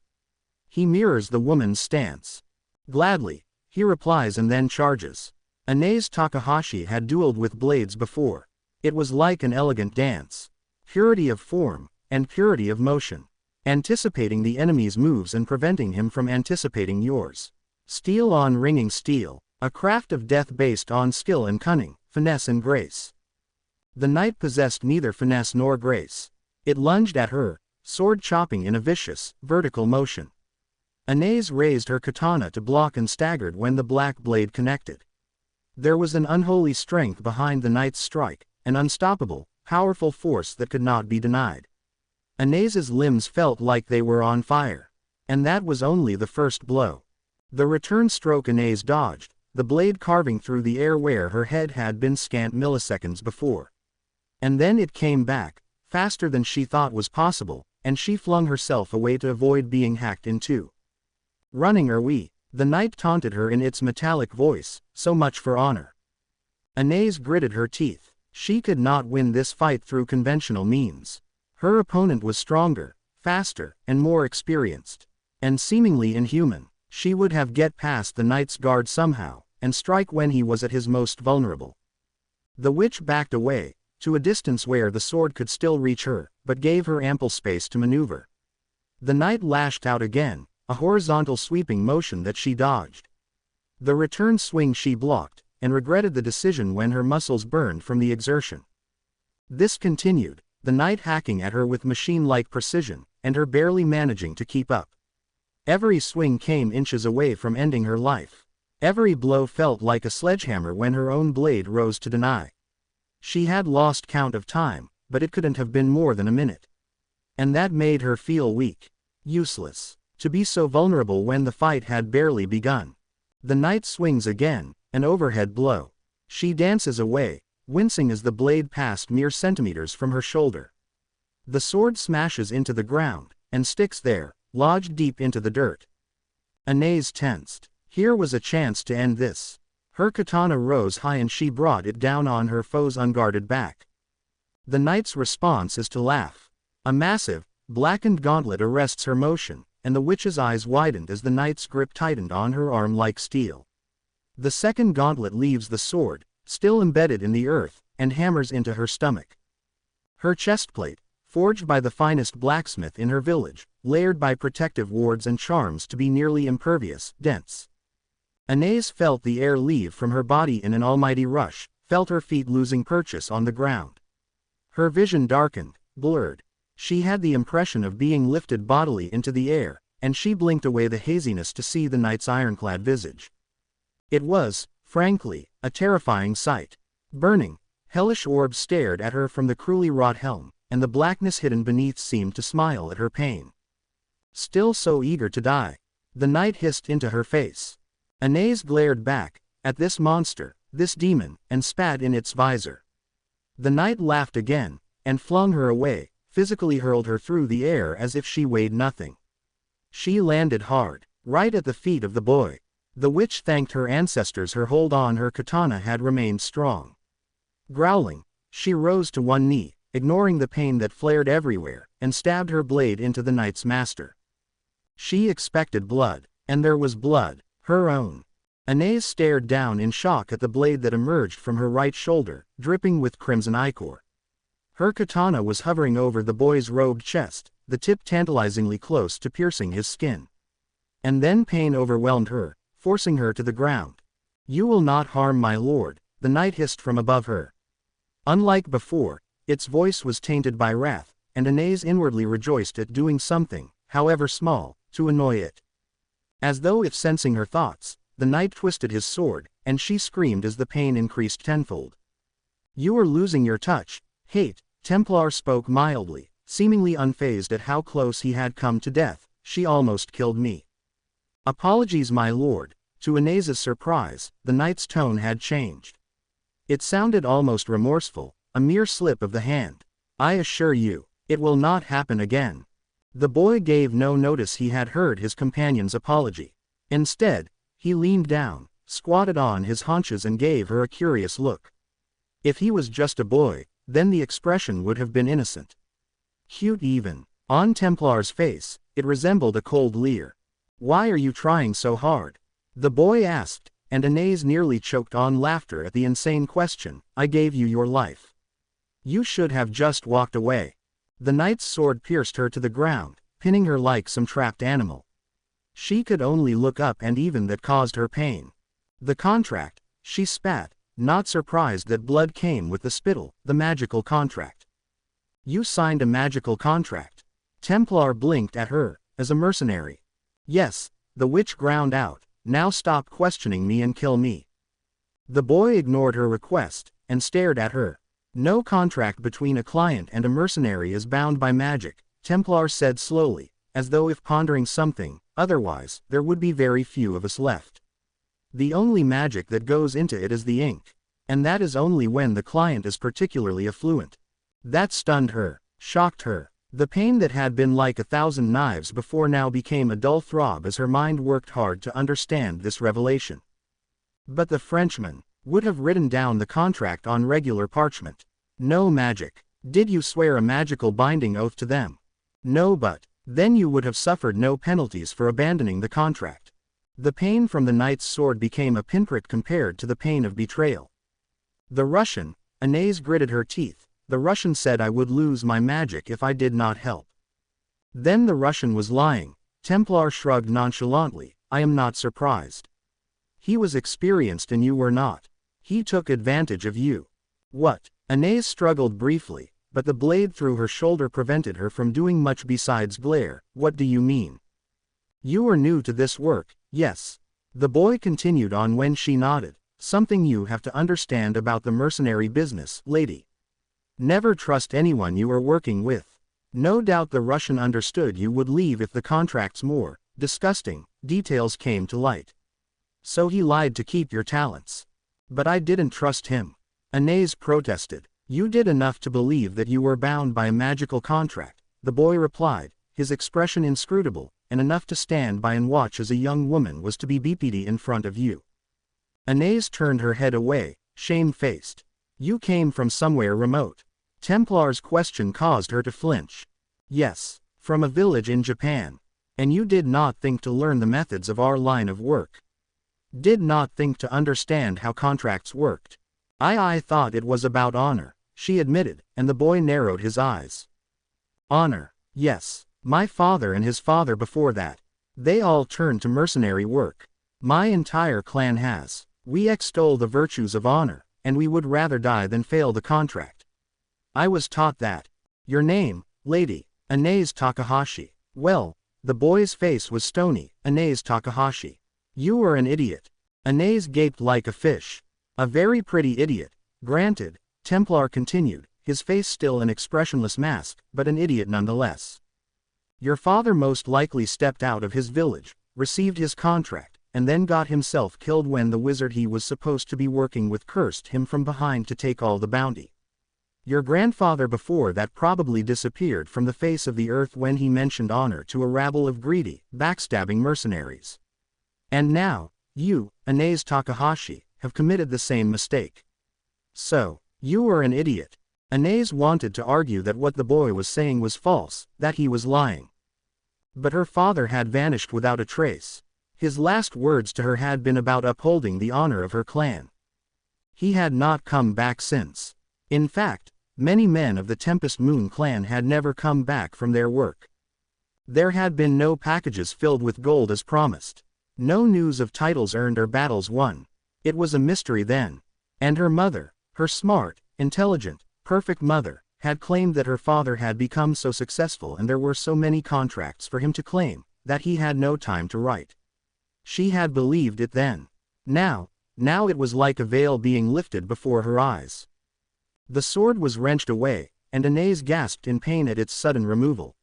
He mirrors the woman's stance. Gladly, he replies and then charges. Anaze Takahashi had dueled with blades before. It was like an elegant dance. Purity of form, and purity of motion. Anticipating the enemy's moves and preventing him from anticipating yours. Steel on ringing steel, a craft of death based on skill and cunning, finesse and grace. The knight possessed neither finesse nor grace. It lunged at her, sword chopping in a vicious, vertical motion. Anaze raised her katana to block and staggered when the black blade connected. There was an unholy strength behind the knight's strike, an unstoppable, powerful force that could not be denied. Anaze's limbs felt like they were on fire. And that was only the first blow. The return stroke Anaze dodged, the blade carving through the air where her head had been scant milliseconds before. And then it came back, faster than she thought was possible, and she flung herself away to avoid being hacked in two. Running are we, the knight taunted her in its metallic voice, so much for honor. Anaze gritted her teeth. She could not win this fight through conventional means. Her opponent was stronger, faster, and more experienced. And seemingly inhuman. She would have get past the knight's guard somehow, and strike when he was at his most vulnerable. The witch backed away, to a distance where the sword could still reach her, but gave her ample space to maneuver. The knight lashed out again, a horizontal sweeping motion that she dodged. The return swing she blocked, and regretted the decision when her muscles burned from the exertion. This continued, the knight hacking at her with machine-like precision, and her barely managing to keep up. Every swing came inches away from ending her life. Every blow felt like a sledgehammer when her own blade rose to deny. She had lost count of time, but it couldn't have been more than a minute. And that made her feel weak. Useless. To be so vulnerable when the fight had barely begun. The knight swings again, an overhead blow. She dances away, wincing as the blade passed mere centimeters from her shoulder. The sword smashes into the ground, and sticks there, lodged deep into the dirt. Anais tensed. Here was a chance to end this. Her katana rose high and she brought it down on her foe's unguarded back. The knight's response is to laugh. A massive, blackened gauntlet arrests her motion, and the witch's eyes widened as the knight's grip tightened on her arm like steel. The second gauntlet leaves the sword, still embedded in the earth, and hammers into her stomach. Her chestplate, forged by the finest blacksmith in her village, layered by protective wards and charms to be nearly impervious, dense. Anais felt the air leave from her body in an almighty rush, felt her feet losing purchase on the ground. Her vision darkened, blurred. She had the impression of being lifted bodily into the air, and she blinked away the haziness to see the knight's ironclad visage. It was, frankly, a terrifying sight. Burning, hellish orbs stared at her from the cruelly wrought helm, and the blackness hidden beneath seemed to smile at her pain. Still so eager to die, the knight hissed into her face. Anais glared back, at this monster, this demon, and spat in its visor. The knight laughed again, and flung her away, physically hurled her through the air as if she weighed nothing. She landed hard, right at the feet of the boy. The witch thanked her ancestors her hold on her katana had remained strong. Growling, she rose to one knee, ignoring the pain that flared everywhere, and stabbed her blade into the knight's master. She expected blood, and there was blood, her own. Anais stared down in shock at the blade that emerged from her right shoulder, dripping with crimson ichor. Her katana was hovering over the boy's robed chest, the tip tantalizingly close to piercing his skin. And then pain overwhelmed her, forcing her to the ground. "You will not harm my lord," the knight hissed from above her. Unlike before, its voice was tainted by wrath, and Anais inwardly rejoiced at doing something, however small, to annoy it. As though if sensing her thoughts, the knight twisted his sword, and she screamed as the pain increased tenfold. "You are losing your touch, hate." Templar spoke mildly, seemingly unfazed at how close he had come to death. "She almost killed me." "Apologies, my lord." To Anais's surprise, the knight's tone had changed. It sounded almost remorseful, a mere slip of the hand. "I assure you, it will not happen again." The boy gave no notice he had heard his companion's apology. Instead, he leaned down, squatted on his haunches and gave her a curious look. If he was just a boy, then the expression would have been innocent. Cute even. On Templar's face, it resembled a cold leer. "Why are you trying so hard?" the boy asked, and Anais nearly choked on laughter at the insane question. "I gave you your life. You should have just walked away." The knight's sword pierced her to the ground, pinning her like some trapped animal. She could only look up, and even that caused her pain. "The contract," she spat, not surprised that blood came with the spittle. "The magical contract. You signed a magical contract." Templar blinked at her, "as a mercenary." "Yes," the witch ground out, "now stop questioning me and kill me." The boy ignored her request, and stared at her. "No contract between a client and a mercenary is bound by magic," Templar said slowly, as though if pondering something. "Otherwise, there would be very few of us left. The only magic that goes into it is the ink. And that is only when the client is particularly affluent." That stunned her, shocked her. The pain that had been like 1,000 knives before now became a dull throb as her mind worked hard to understand this revelation. But the Frenchman would have written down the contract on regular parchment. "No magic." "Did you swear a magical binding oath to them?" "No, but then you would have suffered no penalties for abandoning the contract." The pain from the knight's sword became a pinprick compared to the pain of betrayal. "The Russian," Anais gritted her teeth, "the Russian said I would lose my magic if I did not help." Then the Russian was lying. Templar shrugged nonchalantly. "I am not surprised. He was experienced and you were not. He took advantage of you." "What?" Anais struggled briefly, but the blade through her shoulder prevented her from doing much besides glare. "What do you mean?" "You are new to this work, yes?" The boy continued on when she nodded. "Something you have to understand about the mercenary business, lady. Never trust anyone you are working with. No doubt the Russian understood you would leave if the contract's more disgusting details came to light. So he lied to keep your talents. But I didn't trust him. Anais protested. You did enough to believe that you were bound by a magical contract, the boy replied, his expression inscrutable, and enough to stand by and watch as a young woman was to be BPD in front of you. Anais turned her head away, shame-faced. You came from somewhere remote. Templar's question caused her to flinch. Yes, from a village in Japan. And you did not think to learn the methods of our line of work. Did not think to understand how contracts worked. I thought it was about honor, she admitted, and the boy narrowed his eyes. Honor, yes, my father and his father before that. They all turned to mercenary work. My entire clan has. We extol the virtues of honor, and we would rather die than fail the contract. I was taught that. Your name, lady, Anais Takahashi. Well, the boy's face was stony. Anais Takahashi. You are an idiot. Anais gaped like a fish. A very pretty idiot, granted, Templar continued, his face still an expressionless mask, but an idiot nonetheless. Your father most likely stepped out of his village, received his contract, and then got himself killed when the wizard he was supposed to be working with cursed him from behind to take all the bounty. Your grandfather before that probably disappeared from the face of the earth when he mentioned honor to a rabble of greedy, backstabbing mercenaries. And now, you, Anais Takahashi, have committed the same mistake. So, you are an idiot. Anais wanted to argue that what the boy was saying was false, that he was lying. But her father had vanished without a trace. His last words to her had been about upholding the honor of her clan. He had not come back since. In fact, many men of the Tempest Moon clan had never come back from their work. There had been no packages filled with gold as promised. No news of titles earned or battles won. It was a mystery then. And her mother, her smart, intelligent, perfect mother, had claimed that her father had become so successful and there were so many contracts for him to claim, that he had no time to write. She had believed it then. Now it was like a veil being lifted before her eyes. The sword was wrenched away, and Anais gasped in pain at its sudden removal.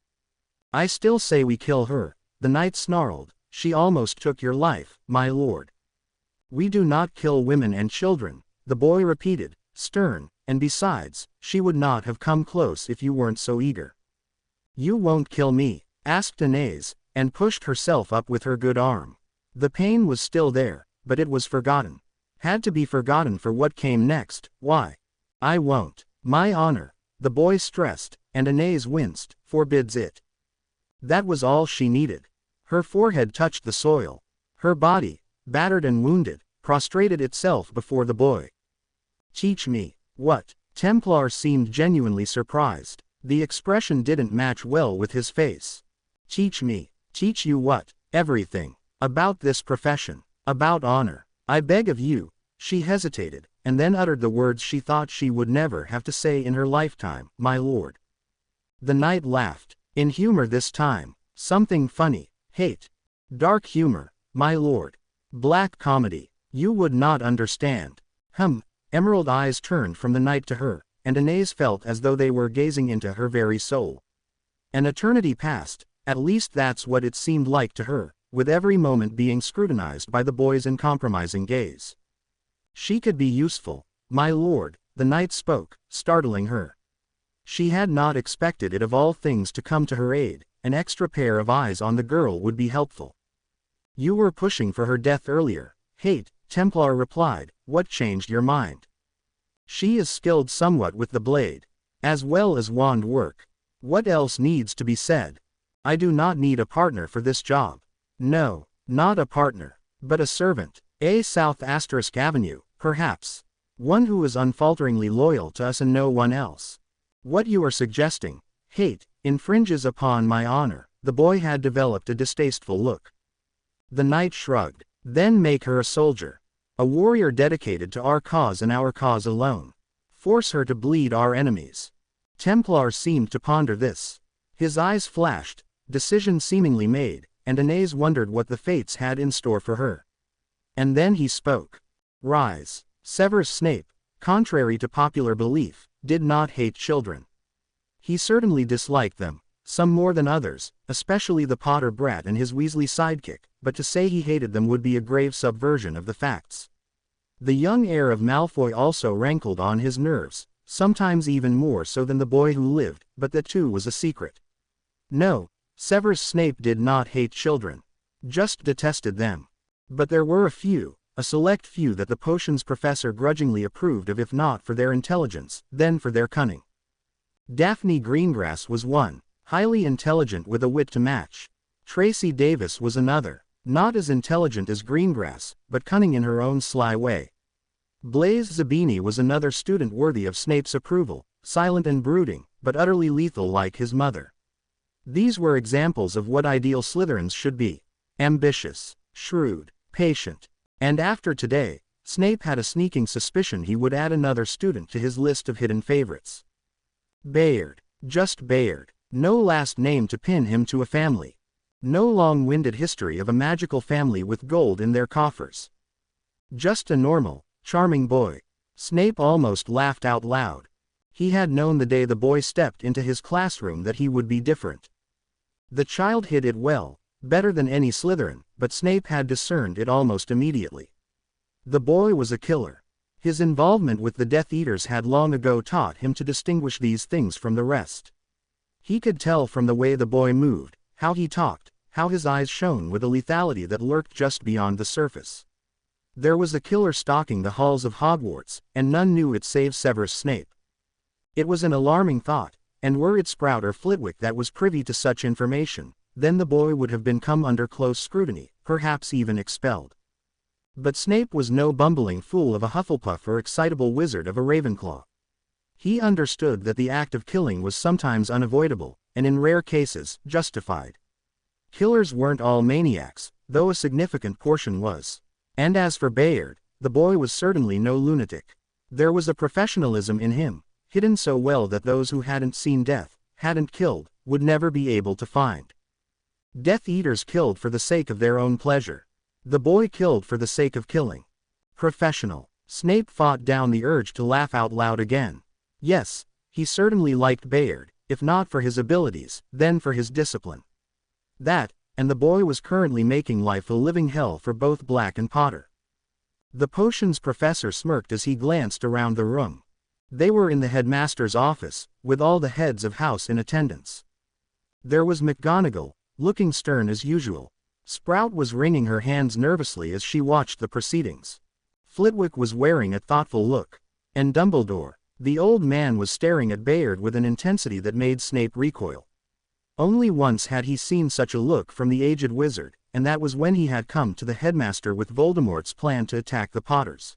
I still say we kill her, the knight snarled. She almost took your life, my lord. We do not kill women and children, the boy repeated, stern, and besides, she would not have come close if you weren't so eager. You won't kill me, asked Anais, and pushed herself up with her good arm. The pain was still there, but it was forgotten. Had to be forgotten for what came next. Why? I won't. My honor, the boy stressed, and Anais winced, forbids it. That was all she needed. Her forehead touched the soil. Her body, battered and wounded, prostrated itself before the boy. Teach me. What? Templar seemed genuinely surprised. The expression didn't match well with his face. Teach me. Teach you what? Everything. About this profession. About honor. I beg of you. She hesitated, and then uttered the words she thought she would never have to say in her lifetime, my lord. The knight laughed. In humor this time. Something funny. Hate. Dark humor, my lord. Black comedy. You would not understand. Emerald eyes turned from the knight to her, and Anais felt as though they were gazing into her very soul. An eternity passed, at least that's what it seemed like to her, with every moment being scrutinized by the boy's uncompromising gaze. She could be useful, my lord, the knight spoke, startling her. She had not expected it of all things to come to her aid. An extra pair of eyes on the girl would be helpful. You were pushing for her death earlier. Hate, Templar replied, what changed your mind? She is skilled somewhat with the blade, as well as wand work. What else needs to be said? I do not need a partner for this job. No, not a partner, but a servant. A South * Avenue, perhaps. One who is unfalteringly loyal to us and no one else. What you are suggesting, Hate, infringes upon my honor. The boy had developed a distasteful look. The knight shrugged. Then make her a soldier. A warrior dedicated to our cause and our cause alone. Force her to bleed our enemies. Templar seemed to ponder this. His eyes flashed, decision seemingly made, and Anais wondered what the fates had in store for her. And then he spoke. Rise. Severus Snape, contrary to popular belief, did not hate children. He certainly disliked them, some more than others, especially the Potter brat and his Weasley sidekick, but to say he hated them would be a grave subversion of the facts. The young heir of Malfoy also rankled on his nerves, sometimes even more so than the boy who lived, but that too was a secret. No, Severus Snape did not hate children. Just detested them. But there were a select few that the potions professor grudgingly approved of, if not for their intelligence, then for their cunning. Daphne Greengrass was one, highly intelligent with a wit to match. Tracy Davis was another, not as intelligent as Greengrass, but cunning in her own sly way. Blaise Zabini was another student worthy of Snape's approval, silent and brooding, but utterly lethal like his mother. These were examples of what ideal Slytherins should be: ambitious, shrewd, patient. And after today, Snape had a sneaking suspicion he would add another student to his list of hidden favorites. Bayard. Just Bayard. No last name to pin him to a family. No long-winded history of a magical family with gold in their coffers. Just a normal, charming boy. Snape almost laughed out loud. He had known the day the boy stepped into his classroom that he would be different. The child hid it well, better than any Slytherin, but Snape had discerned it almost immediately. The boy was a killer. His involvement with the Death Eaters had long ago taught him to distinguish these things from the rest. He could tell from the way the boy moved, how he talked, how his eyes shone with a lethality that lurked just beyond the surface. There was a killer stalking the halls of Hogwarts, and none knew it save Severus Snape. It was an alarming thought, and were it Sprout or Flitwick that was privy to such information, then the boy would have been come under close scrutiny, perhaps even expelled. But Snape was no bumbling fool of a Hufflepuff or excitable wizard of a Ravenclaw. He understood that the act of killing was sometimes unavoidable, and in rare cases, justified. Killers weren't all maniacs, though a significant portion was. And as for Bayard, the boy was certainly no lunatic. There was a professionalism in him, hidden so well that those who hadn't seen death, hadn't killed, would never be able to find. Death Eaters killed for the sake of their own pleasure. The boy killed for the sake of killing. Professional. Snape fought down the urge to laugh out loud again. Yes, he certainly liked Bayard, if not for his abilities, then for his discipline. That, and the boy was currently making life a living hell for both Black and Potter. The potions professor smirked as he glanced around the room. They were in the headmaster's office, with all the heads of house in attendance. There was McGonagall, looking stern as usual. Sprout was wringing her hands nervously as she watched the proceedings. Flitwick was wearing a thoughtful look. And Dumbledore, the old man, was staring at Bayard with an intensity that made Snape recoil. Only once had he seen such a look from the aged wizard, and that was when he had come to the headmaster with Voldemort's plan to attack the Potters.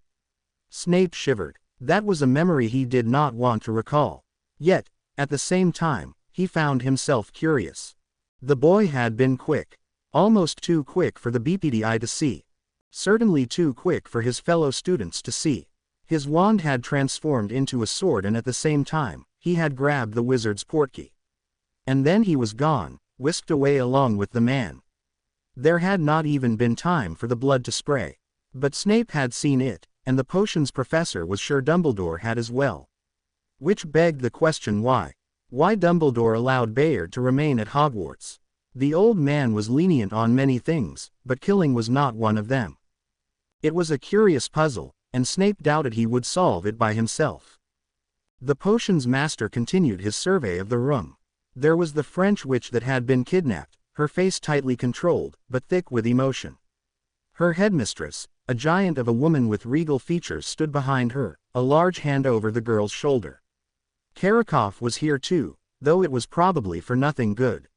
Snape shivered. That was a memory he did not want to recall. Yet, at the same time, he found himself curious. The boy had been quick. Almost too quick for the BPDI to see. Certainly too quick for his fellow students to see. His wand had transformed into a sword, and at the same time, he had grabbed the wizard's portkey. And then he was gone, whisked away along with the man. There had not even been time for the blood to spray. But Snape had seen it, and the potions professor was sure Dumbledore had as well. Which begged the question why. Why Dumbledore allowed Bayard to remain at Hogwarts. The old man was lenient on many things, but killing was not one of them. It was a curious puzzle, and Snape doubted he would solve it by himself. The potions master continued his survey of the room. There was the French witch that had been kidnapped, her face tightly controlled, but thick with emotion. Her headmistress, a giant of a woman with regal features, stood behind her, a large hand over the girl's shoulder. Karakov was here too, though it was probably for nothing good.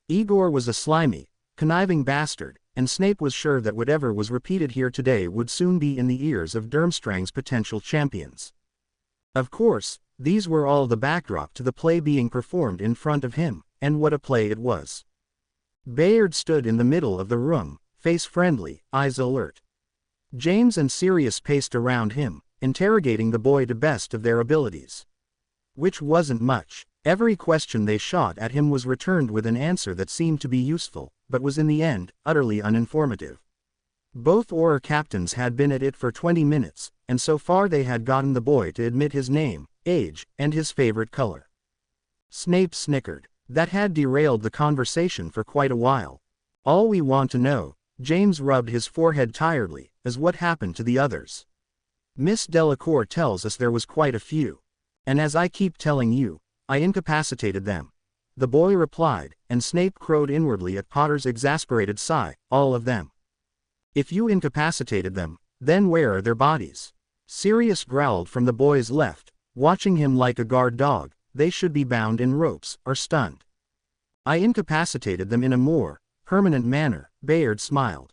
Igor was a slimy, conniving bastard, and Snape was sure that whatever was repeated here today would soon be in the ears of Durmstrang's potential champions. Of course, these were all the backdrop to the play being performed in front of him, and what a play it was. Bayard stood in the middle of the room, face friendly, eyes alert. James and Sirius paced around him, interrogating the boy to best of their abilities. Which wasn't much. Every question they shot at him was returned with an answer that seemed to be useful, but was in the end, utterly uninformative. Both Auror captains had been at it for 20 minutes, and so far they had gotten the boy to admit his name, age, and his favorite color. Snape snickered. That had derailed the conversation for quite a while. All we want to know, James rubbed his forehead tiredly, is what happened to the others. Miss Delacour tells us there was quite a few. And as I keep telling you, I incapacitated them. The boy replied, and Snape crowed inwardly at Potter's exasperated sigh, all of them. If you incapacitated them, then where are their bodies? Sirius growled from the boy's left, watching him like a guard dog. They should be bound in ropes, or stunned. I incapacitated them in a more permanent manner, Bayard smiled.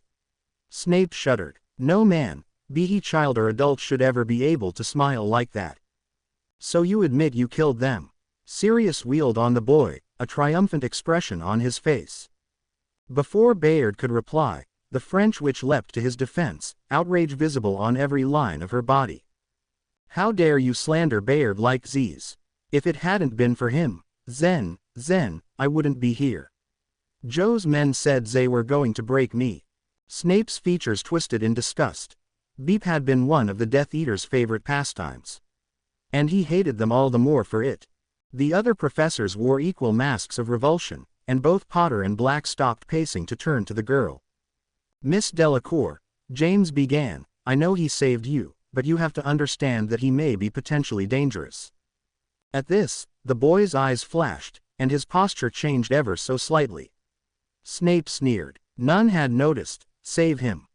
Snape shuddered. No man, be he child or adult, should ever be able to smile like that. So you admit you killed them? Sirius wheeled on the boy, a triumphant expression on his face. Before Bayard could reply, the French witch leapt to his defense, outrage visible on every line of her body. How dare you slander Bayard like Z's? If it hadn't been for him, Zen, I wouldn't be here. Joe's men said they were going to break me. Snape's features twisted in disgust. Beep had been one of the Death Eater's favorite pastimes. And he hated them all the more for it. The other professors wore equal masks of revulsion, and both Potter and Black stopped pacing to turn to the girl. Miss Delacour, James began, I know he saved you, but you have to understand that he may be potentially dangerous. At this, the boy's eyes flashed, and his posture changed ever so slightly. Snape sneered. None had noticed. Save him.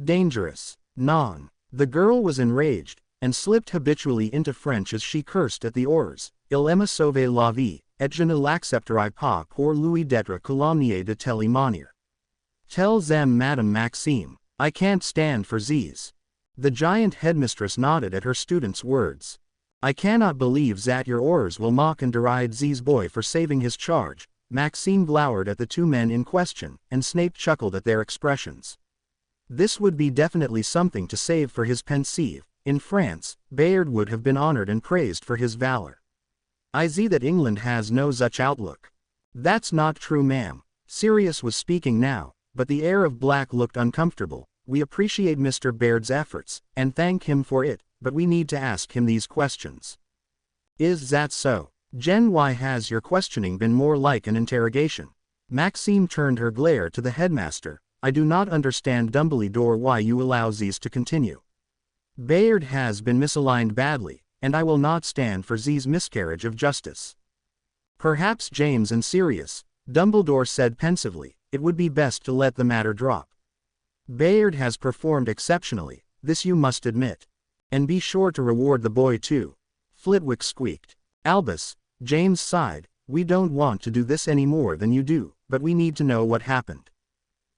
Dangerous. Non. The girl was enraged, and slipped habitually into French as she cursed at the oars. Il aime sauver la vie, et je ne l'accepterai pas pour lui d'être calomnié de telle manière. Tell them, Madame Maxime, I can't stand for these. The giant headmistress nodded at her student's words. I cannot believe that your oars will mock and deride Z's boy for saving his charge. Maxime glowered at the two men in question, and Snape chuckled at their expressions. This would be definitely something to save for his pensieve. In France, Bayard would have been honored and praised for his valor. I see that England has no such outlook. That's not true, ma'am. Sirius was speaking now, but the air of Black looked uncomfortable. We appreciate Mr. Bayard's efforts, and thank him for it, but we need to ask him these questions. Is that so? Jen, why has your questioning been more like an interrogation? Maxime turned her glare to the headmaster. I do not understand, Dumbledore, why you allow these to continue. Bayard has been misaligned badly, and I will not stand for Z's miscarriage of justice. Perhaps James and Sirius, Dumbledore said pensively, it would be best to let the matter drop. Bayard has performed exceptionally, this you must admit. And be sure to reward the boy too. Flitwick squeaked. Albus, James sighed, we don't want to do this any more than you do, but we need to know what happened.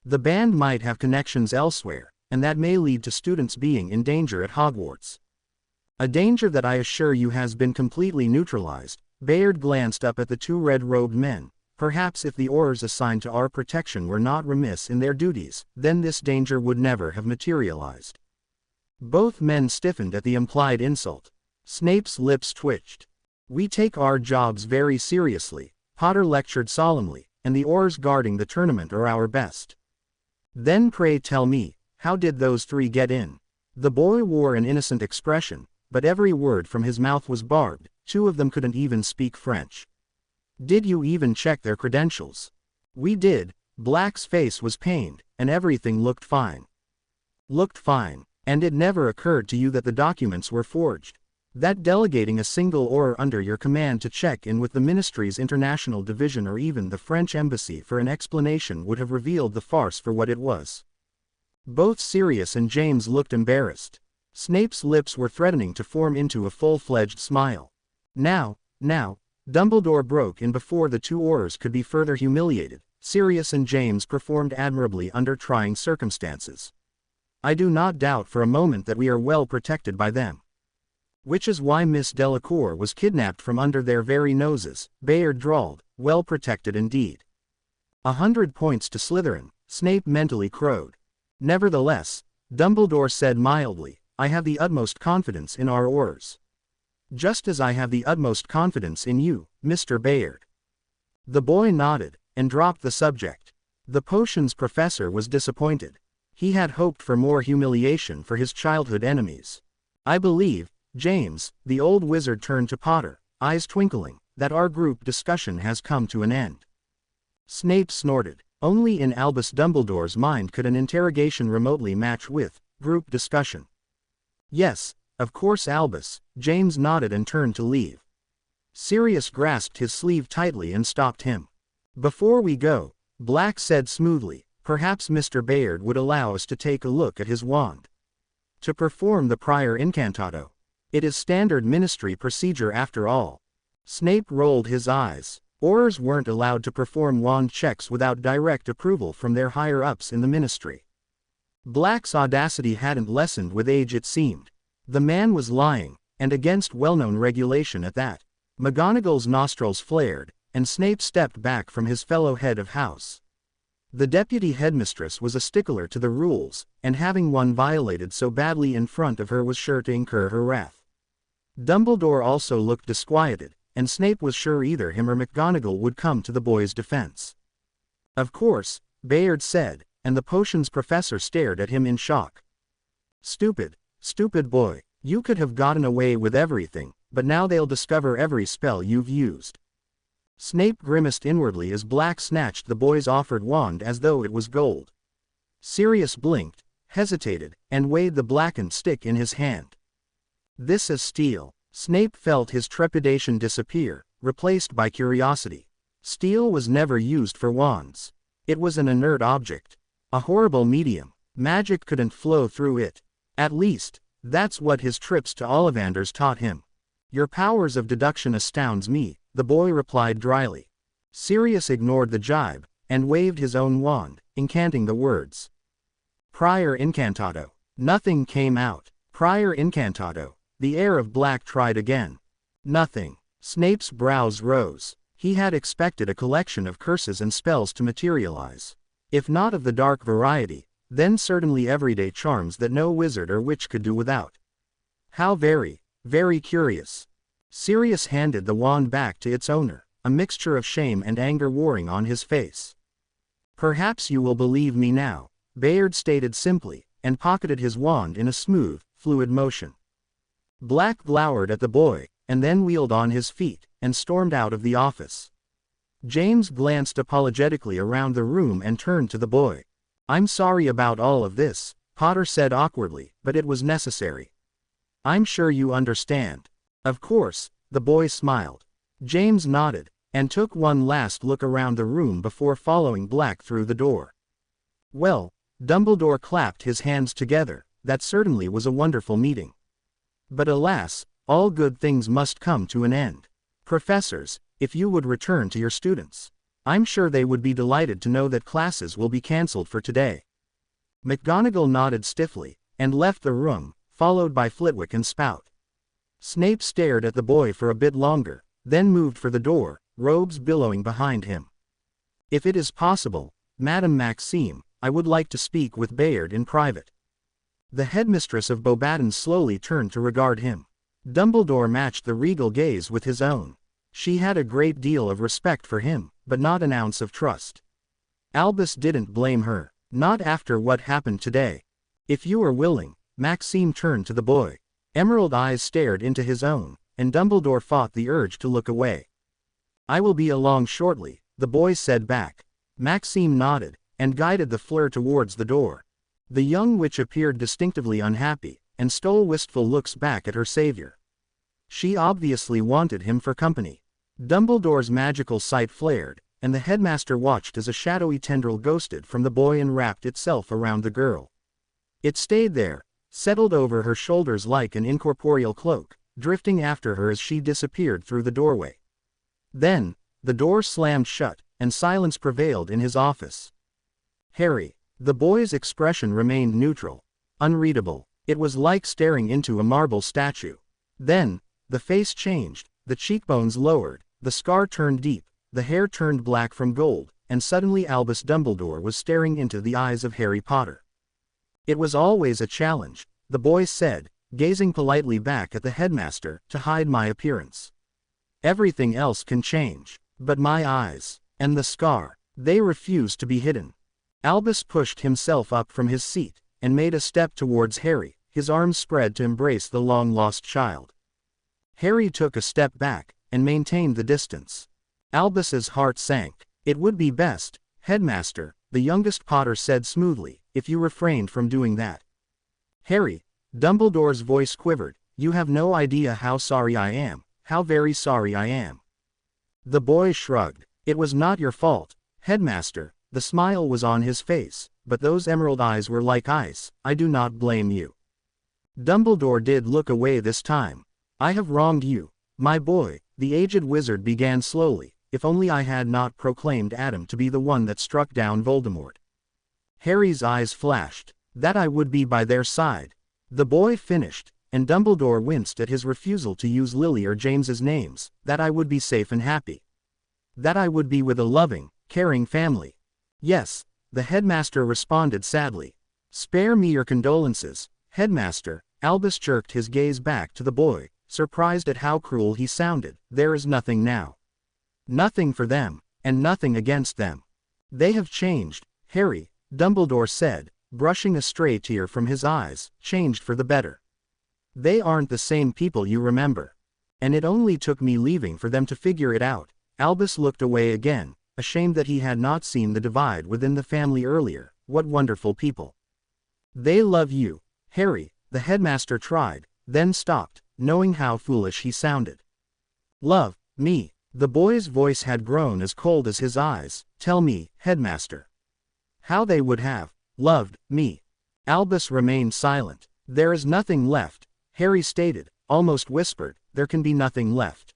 The band might have connections elsewhere, and that may lead to students being in danger at Hogwarts. A danger that I assure you has been completely neutralized. Bayard glanced up at the two red-robed men. Perhaps if the Aurors assigned to our protection were not remiss in their duties, then this danger would never have materialized. Both men stiffened at the implied insult. Snape's lips twitched. We take our jobs very seriously, Potter lectured solemnly, and the Aurors guarding the tournament are our best. Then pray tell me, how did those three get in? The boy wore an innocent expression, but every word from his mouth was barbed. Two of them couldn't even speak French. Did you even check their credentials? We did. Black's face was pained, and everything looked fine. Looked fine, and it never occurred to you that the documents were forged. That delegating a single Auror under your command to check in with the Ministry's International Division or even the French Embassy for an explanation would have revealed the farce for what it was. Both Sirius and James looked embarrassed. Snape's lips were threatening to form into a full-fledged smile. Now, Dumbledore broke in before the two Aurors could be further humiliated. Sirius and James performed admirably under trying circumstances. I do not doubt for a moment that we are well protected by them. Which is why Miss Delacour was kidnapped from under their very noses, Bayard drawled, well protected indeed. 100 points to Slytherin, Snape mentally crowed. Nevertheless, Dumbledore said mildly, I have the utmost confidence in our Aurors. Just as I have the utmost confidence in you, Mr. Bayard. The boy nodded, and dropped the subject. The potions professor was disappointed. He had hoped for more humiliation for his childhood enemies. I believe, James, the old wizard turned to Potter, eyes twinkling, that our group discussion has come to an end." Snape snorted. Only in Albus Dumbledore's mind could an interrogation remotely match with group discussion. "Yes, of course, Albus." James nodded and turned to leave. Sirius grasped his sleeve tightly and stopped him. "Before we go," Black said smoothly, "perhaps Mr. Bayard would allow us to take a look at his wand. To perform the prior incantato. It is standard ministry procedure after all." Snape rolled his eyes. Aurors weren't allowed to perform wand checks without direct approval from their higher-ups in the ministry. Black's audacity hadn't lessened with age, it seemed. The man was lying, and against well-known regulation at that. McGonagall's nostrils flared, and Snape stepped back from his fellow head of house. The deputy headmistress was a stickler to the rules, and having one violated so badly in front of her was sure to incur her wrath. Dumbledore also looked disquieted, and Snape was sure either him or McGonagall would come to the boy's defense. "Of course," Bayard said, and the potions professor stared at him in shock. Stupid boy, you could have gotten away with everything, but now they'll discover every spell you've used." Snape grimaced inwardly as Black snatched the boy's offered wand as though it was gold. Sirius blinked, hesitated, and weighed the blackened stick in his hand. "This is steel." Snape felt his trepidation disappear, replaced by curiosity. Steel was never used for wands. It was an inert object. A horrible medium. Magic couldn't flow through it. At least, that's what his trips to Ollivanders taught him. "Your powers of deduction astounds me," the boy replied dryly. Sirius ignored the jibe, and waved his own wand, incanting the words. "Prior incantato." Nothing came out. "Prior incantato." The heir of Black tried again. Nothing. Snape's brows rose. He had expected a collection of curses and spells to materialize. If not of the dark variety, then certainly everyday charms that no wizard or witch could do without. How very, very curious. Sirius handed the wand back to its owner, a mixture of shame and anger warring on his face. "Perhaps you will believe me now," Bayard stated simply, and pocketed his wand in a smooth, fluid motion. Black glowered at the boy, and then wheeled on his feet, and stormed out of the office. James glanced apologetically around the room and turned to the boy. "I'm sorry about all of this," Potter said awkwardly, "but it was necessary. I'm sure you understand." "Of course," the boy smiled. James nodded, and took one last look around the room before following Black through the door. "Well," Dumbledore clapped his hands together, "that certainly was a wonderful meeting. But alas, all good things must come to an end. Professors, if you would return to your students. I'm sure they would be delighted to know that classes will be cancelled for today." McGonagall nodded stiffly, and left the room, followed by Flitwick and Spout. Snape stared at the boy for a bit longer, then moved for the door, robes billowing behind him. "If it is possible, Madame Maxime, I would like to speak with Bayard in private." The headmistress of Beauxbaton slowly turned to regard him. Dumbledore matched the regal gaze with his own. She had a great deal of respect for him, but not an ounce of trust. Albus didn't blame her, not after what happened today. "If you are willing," Maxime turned to the boy. Emerald eyes stared into his own, and Dumbledore fought the urge to look away. "I will be along shortly," the boy said back. Maxime nodded, and guided the Fleur towards the door. The young witch appeared distinctively unhappy, and stole wistful looks back at her savior. She obviously wanted him for company. Dumbledore's magical sight flared, and the headmaster watched as a shadowy tendril ghosted from the boy and wrapped itself around the girl. It stayed there, settled over her shoulders like an incorporeal cloak, drifting after her as she disappeared through the doorway. Then, the door slammed shut, and silence prevailed in his office. "Harry." The boy's expression remained neutral, unreadable. It was like staring into a marble statue. Then, the face changed, the cheekbones lowered, the scar turned deep, the hair turned black from gold, and suddenly Albus Dumbledore was staring into the eyes of Harry Potter. "It was always a challenge," the boy said, gazing politely back at the headmaster, "to hide my appearance. Everything else can change, but my eyes, and the scar, they refuse to be hidden." Albus pushed himself up from his seat, and made a step towards Harry, his arms spread to embrace the long-lost child. Harry took a step back, and maintained the distance. Albus's heart sank. "It would be best, Headmaster," the youngest Potter said smoothly, "if you refrained from doing that." "Harry," Dumbledore's voice quivered, "you have no idea how sorry I am, how very sorry I am." The boy shrugged. "It was not your fault, Headmaster." The smile was on his face, but those emerald eyes were like ice. "I do not blame you." Dumbledore did look away this time. "I have wronged you, my boy," the aged wizard began slowly. "If only I had not proclaimed Adam to be the one that struck down Voldemort." Harry's eyes flashed. "That I would be by their side," the boy finished, and Dumbledore winced at his refusal to use Lily or James's names. "That I would be safe and happy. That I would be with a loving, caring family." "Yes," the headmaster responded sadly. "Spare me your condolences, Headmaster." Albus jerked his gaze back to the boy, surprised at how cruel he sounded. "There is nothing now. Nothing for them, and nothing against them. They have changed, Harry," Dumbledore said, brushing a stray tear from his eyes, "changed for the better. They aren't the same people you remember. And it only took me leaving for them to figure it out." Albus looked away again, ashamed that he had not seen the divide within the family earlier. "What wonderful people." "They love you, Harry," the headmaster tried, then stopped, knowing how foolish he sounded. "Love me." The boy's voice had grown as cold as his eyes. "Tell me, Headmaster, how they would have loved me." Albus remained silent. "There is nothing left," Harry stated, almost whispered. "There can be nothing left.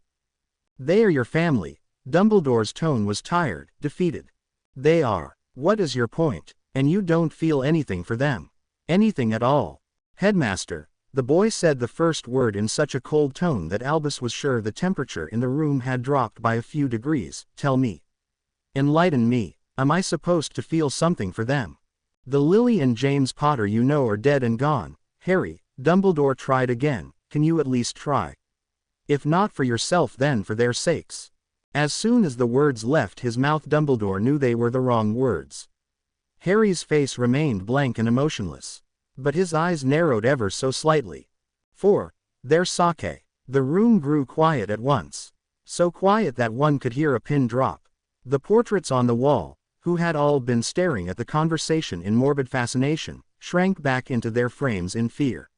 They are your family." Dumbledore's tone was tired, defeated. "They are. What is your point? And you don't feel anything for them? Anything at all?" "Headmaster," the boy said the first word in such a cold tone that Albus was sure the temperature in the room had dropped by a few degrees. "Tell me. Enlighten me. Am I supposed to feel something for them? The Lily and James Potter you know are dead and gone, Harry." Dumbledore tried again. "Can you at least try? If not for yourself then for their sakes." As soon as the words left his mouth, Dumbledore knew they were the wrong words. Harry's face remained blank and emotionless, but his eyes narrowed ever so slightly. "For their sake." The room grew quiet at once. So quiet that one could hear a pin drop. The portraits on the wall, who had all been staring at the conversation in morbid fascination, shrank back into their frames in fear.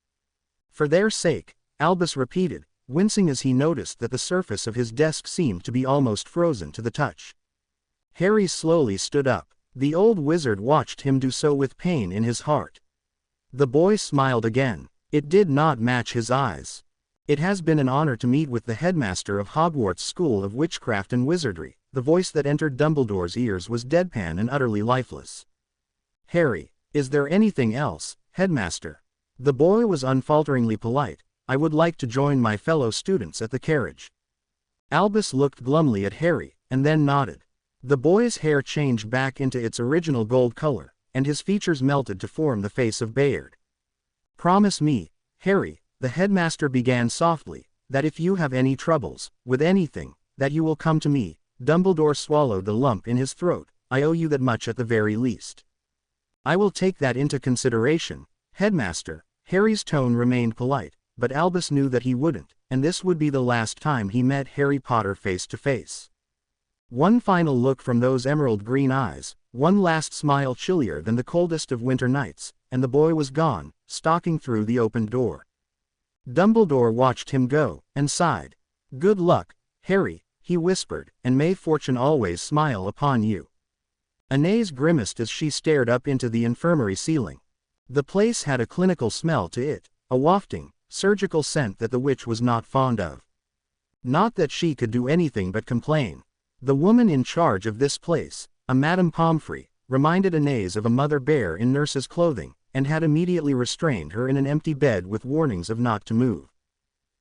"For their sake," Albus repeated, wincing as he noticed that the surface of his desk seemed to be almost frozen to the touch. Harry slowly stood up. The old wizard watched him do so with pain in his heart. The boy smiled again. It did not match his eyes. "It has been an honor to meet with the headmaster of Hogwarts School of Witchcraft and Wizardry." The voice that entered Dumbledore's ears was deadpan and utterly lifeless. "Harry, is there anything else, Headmaster?" The boy was unfalteringly polite. "I would like to join my fellow students at the carriage." Albus looked glumly at Harry, and then nodded. The boy's hair changed back into its original gold color, and his features melted to form the face of Bayard. "Promise me, Harry," the headmaster began softly, "that if you have any troubles, with anything, that you will come to me." Dumbledore swallowed the lump in his throat. "I owe you that much at the very least." "I will take that into consideration, Headmaster." Harry's tone remained polite, but Albus knew that he wouldn't, and this would be the last time he met Harry Potter face to face. One final look from those emerald green eyes, one last smile chillier than the coldest of winter nights, and the boy was gone, stalking through the opened door. Dumbledore watched him go, and sighed. "Good luck, Harry," he whispered, "and may fortune always smile upon you." Inez grimaced as she stared up into the infirmary ceiling. The place had a clinical smell to it, a wafting, surgical scent that the witch was not fond of. Not that she could do anything but complain. The woman in charge of this place, a Madame Pomfrey, reminded Inez of a mother bear in nurse's clothing, and had immediately restrained her in an empty bed with warnings of not to move.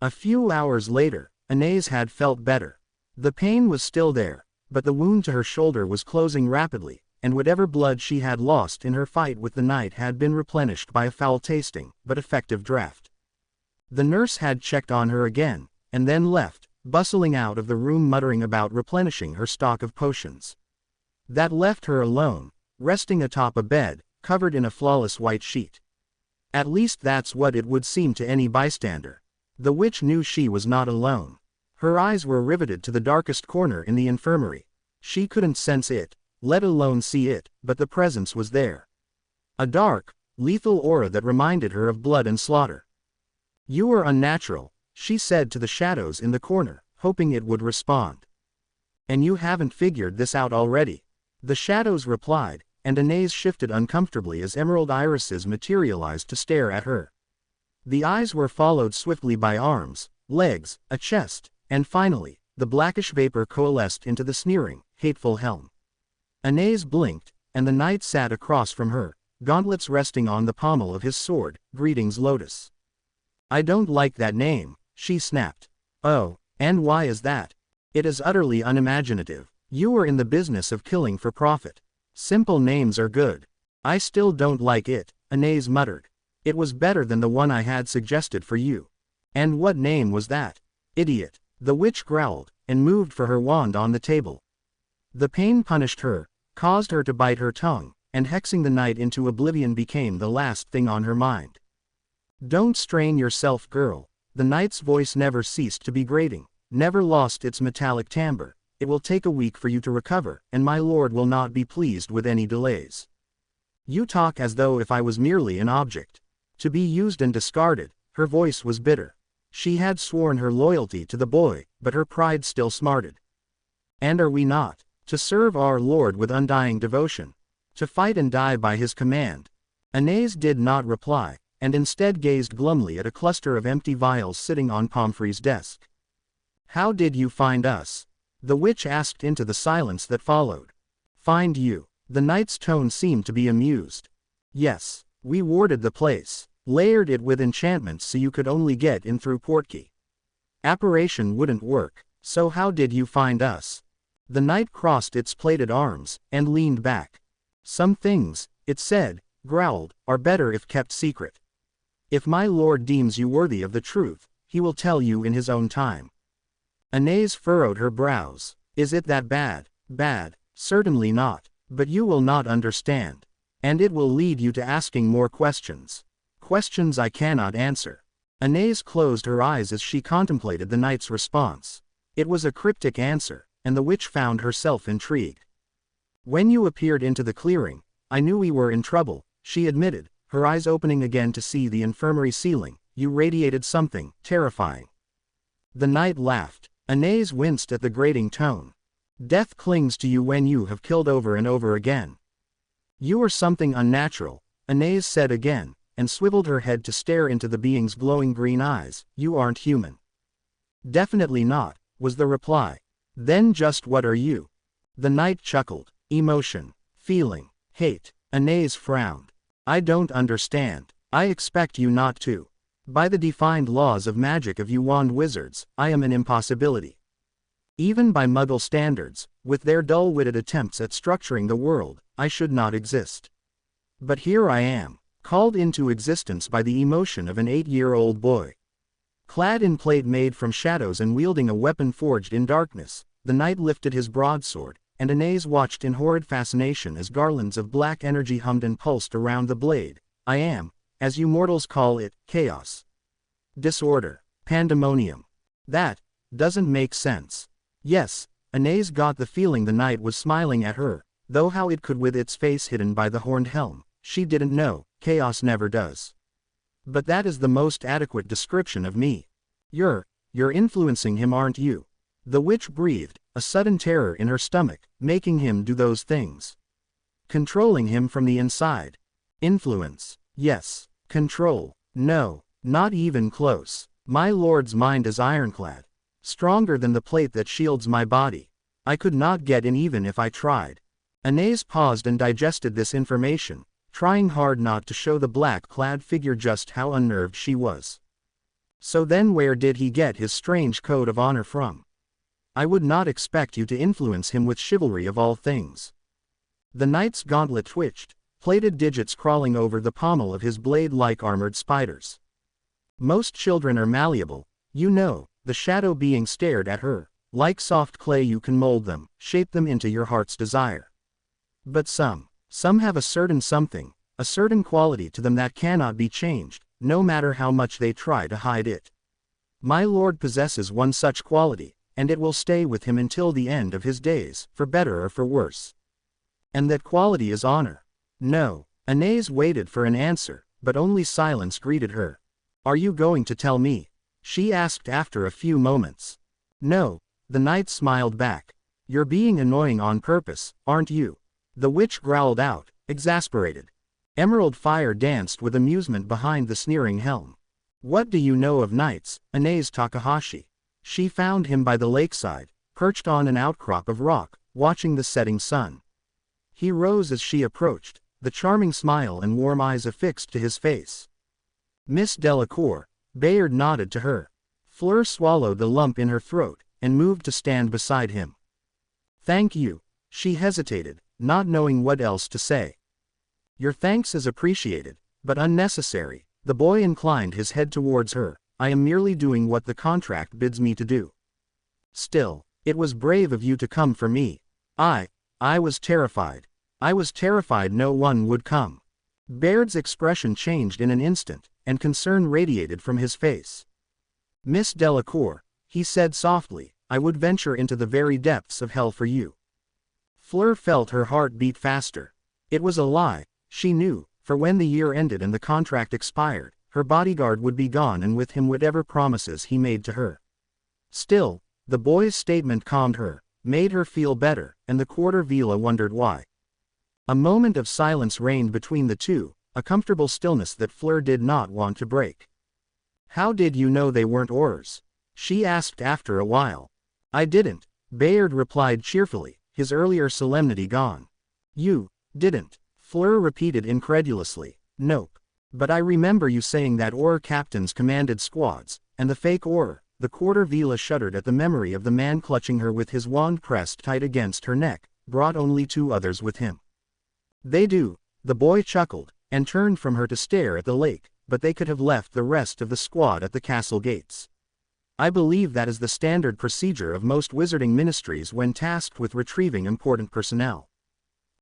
A few hours later, Inez had felt better. The pain was still there, but the wound to her shoulder was closing rapidly, and whatever blood she had lost in her fight with the night had been replenished by a foul-tasting, but effective draught. The nurse had checked on her again, and then left, bustling out of the room muttering about replenishing her stock of potions. That left her alone, resting atop a bed, covered in a flawless white sheet. At least that's what it would seem to any bystander. The witch knew she was not alone. Her eyes were riveted to the darkest corner in the infirmary. She couldn't sense it, let alone see it, but the presence was there. A dark, lethal aura that reminded her of blood and slaughter. "You are unnatural," she said to the shadows in the corner, hoping it would respond. "And you haven't figured this out already?" The shadows replied, and Anais shifted uncomfortably as emerald irises materialized to stare at her. The eyes were followed swiftly by arms, legs, a chest, and finally, the blackish vapor coalesced into the sneering, hateful helm. Anais blinked, and the knight sat across from her, gauntlets resting on the pommel of his sword. "Greetings, Lotus." "I don't like that name," she snapped. "Oh, and why is that?" "It is utterly unimaginative. You are in the business of killing for profit. Simple names are good." "I still don't like it," Anais muttered. "It was better than the one I had suggested for you." "And what name was that?" "Idiot." The witch growled, and moved for her wand on the table. The pain punished her, caused her to bite her tongue, and hexing the knight into oblivion became the last thing on her mind. "Don't strain yourself, girl." The knight's voice never ceased to be grating, never lost its metallic timbre. "It will take a week for you to recover, and my lord will not be pleased with any delays. You talk as though if I was merely an object, to be used and discarded." Her voice was bitter. She had sworn her loyalty to the boy, but her pride still smarted. "And are we not to serve our lord with undying devotion, to fight and die by his command?" Anais did not reply, and instead gazed glumly at a cluster of empty vials sitting on Pomfrey's desk. "How did you find us?" the witch asked into the silence that followed. "Find you?" The knight's tone seemed to be amused. "Yes, we warded the place, layered it with enchantments so you could only get in through portkey. Apparition wouldn't work, so how did you find us?" The knight crossed its plated arms, and leaned back. "Some things," it said, growled, "are better if kept secret. If my lord deems you worthy of the truth, he will tell you in his own time." Anais furrowed her brows. "Is it that bad?" "Bad, certainly not, but you will not understand. And it will lead you to asking more questions. Questions I cannot answer." Anais closed her eyes as she contemplated the knight's response. It was a cryptic answer, and the witch found herself intrigued. "When you appeared into the clearing, I knew we were in trouble," she admitted, her eyes opening again to see the infirmary ceiling. "You radiated something terrifying." The knight laughed. Anais winced at the grating tone. "Death clings to you when you have killed over and over again." "You are something unnatural," Anais said again, and swiveled her head to stare into the being's glowing green eyes. "You aren't human." "Definitely not," was the reply. "Then just what are you?" The knight chuckled. "Emotion, feeling, hate." Anais frowned. "I don't understand." "I expect you not to. By the defined laws of magic of you wand wizards, I am an impossibility. Even by Muggle standards, with their dull-witted attempts at structuring the world, I should not exist. But here I am, called into existence by the emotion of an 8-year-old boy. Clad in plate made from shadows and wielding a weapon forged in darkness, the knight lifted his broadsword, and Anais watched in horrid fascination as garlands of black energy hummed and pulsed around the blade. "I am, as you mortals call it, chaos. Disorder. Pandemonium. That doesn't make sense." Yes, Anais got the feeling the knight was smiling at her, though how it could with its face hidden by the horned helm, she didn't know. Chaos never does. "But that is the most adequate description of me." You're influencing him, aren't you?" The witch breathed, a sudden terror in her stomach, "making him do those things. Controlling him from the inside." "Influence. Yes. Control. No, not even close. My lord's mind is ironclad. Stronger than the plate that shields my body. I could not get in even if I tried." Anais paused and digested this information, trying hard not to show the black-clad figure just how unnerved she was. "So then where did he get his strange code of honor from? I would not expect you to influence him with chivalry of all things." The knight's gauntlet twitched, plated digits crawling over the pommel of his blade like armored spiders. "Most children are malleable, you know." The shadow being stared at her. "Like soft clay you can mold them, shape them into your heart's desire. But some have a certain something, a certain quality to them that cannot be changed, no matter how much they try to hide it. My lord possesses one such quality, and it will stay with him until the end of his days, for better or for worse. And that quality is honor. No. Anais waited for an answer, but only silence greeted her. Are you going to tell me? She asked after a few moments. No, the knight smiled back. You're being annoying on purpose, aren't you? The witch growled out, exasperated. Emerald fire danced with amusement behind the sneering helm. What do you know of knights, Anais Takahashi? She found him by the lakeside, perched on an outcrop of rock, watching the setting sun. He rose as she approached, the charming smile and warm eyes affixed to his face. Miss Delacour, Bayard nodded to her. Fleur swallowed the lump in her throat, and moved to stand beside him. Thank you. She hesitated, not knowing what else to say. Your thanks is appreciated, but unnecessary. The boy inclined his head towards her. I am merely doing what the contract bids me to do. Still, it was brave of you to come for me. I was terrified. I was terrified no one would come. Baird's expression changed in an instant, and concern radiated from his face. Miss Delacour, he said softly, I would venture into the very depths of hell for you. Fleur felt her heart beat faster. It was a lie, she knew, for when the year ended and the contract expired, her bodyguard would be gone and with him whatever promises he made to her. Still, the boy's statement calmed her, made her feel better, and the quarter villa wondered why. A moment of silence reigned between the two, a comfortable stillness that Fleur did not want to break. How did you know they weren't oars? She asked after a while. I didn't, Bayard replied cheerfully, his earlier solemnity gone. You didn't, Fleur repeated incredulously. Nope. But I remember you saying that oar captains commanded squads, and the fake oar. The quarter villa shuddered at the memory of the man clutching her with his wand pressed tight against her neck, brought only 2 others with him. They do, the boy chuckled, and turned from her to stare at the lake, but they could have left the rest of the squad at the castle gates. I believe that is the standard procedure of most wizarding ministries when tasked with retrieving important personnel.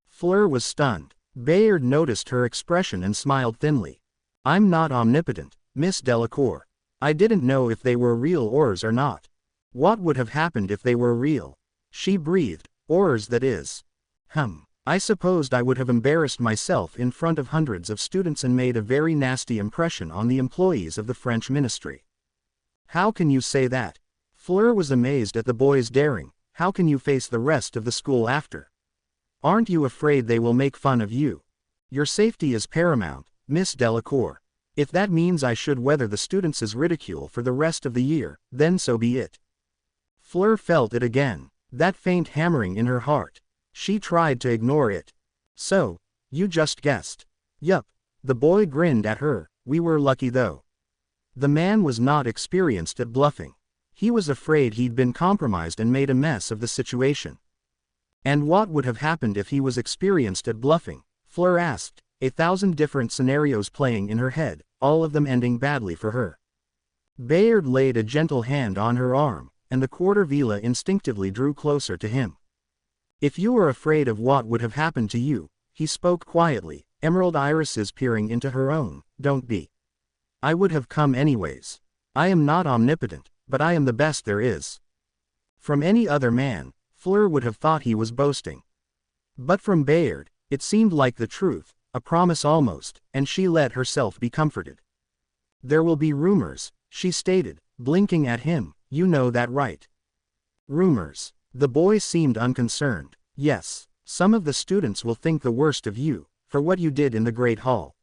Fleur was stunned. Bayard noticed her expression and smiled thinly. I'm not omnipotent, Miss Delacour. I didn't know if they were real oars or not. What would have happened if they were real? She breathed. Oars, that is. I supposed I would have embarrassed myself in front of hundreds of students and made a very nasty impression on the employees of the French ministry. How can you say that? Fleur was amazed at the boy's daring. How can you face the rest of the school after? Aren't you afraid they will make fun of you? Your safety is paramount, Miss Delacour. If that means I should weather the students' ridicule for the rest of the year, then so be it. Fleur felt it again, that faint hammering in her heart. She tried to ignore it. So, you just guessed. Yup. The boy grinned at her. We were lucky though. The man was not experienced at bluffing. He was afraid he'd been compromised and made a mess of the situation. And what would have happened if he was experienced at bluffing? Fleur asked, 1,000 different scenarios playing in her head, all of them ending badly for her. Bayard laid a gentle hand on her arm, and the quarter villa instinctively drew closer to him. If you are afraid of what would have happened to you, he spoke quietly, emerald irises peering into her own, don't be. I would have come anyways. I am not omnipotent, but I am the best there is. From any other man, Fleur would have thought he was boasting. But from Bayard, it seemed like the truth, a promise almost, and she let herself be comforted. There will be rumors, she stated, blinking at him, you know that right? Rumors. The boy seemed unconcerned. Yes, some of the students will think the worst of you, for what you did in the Great Hall.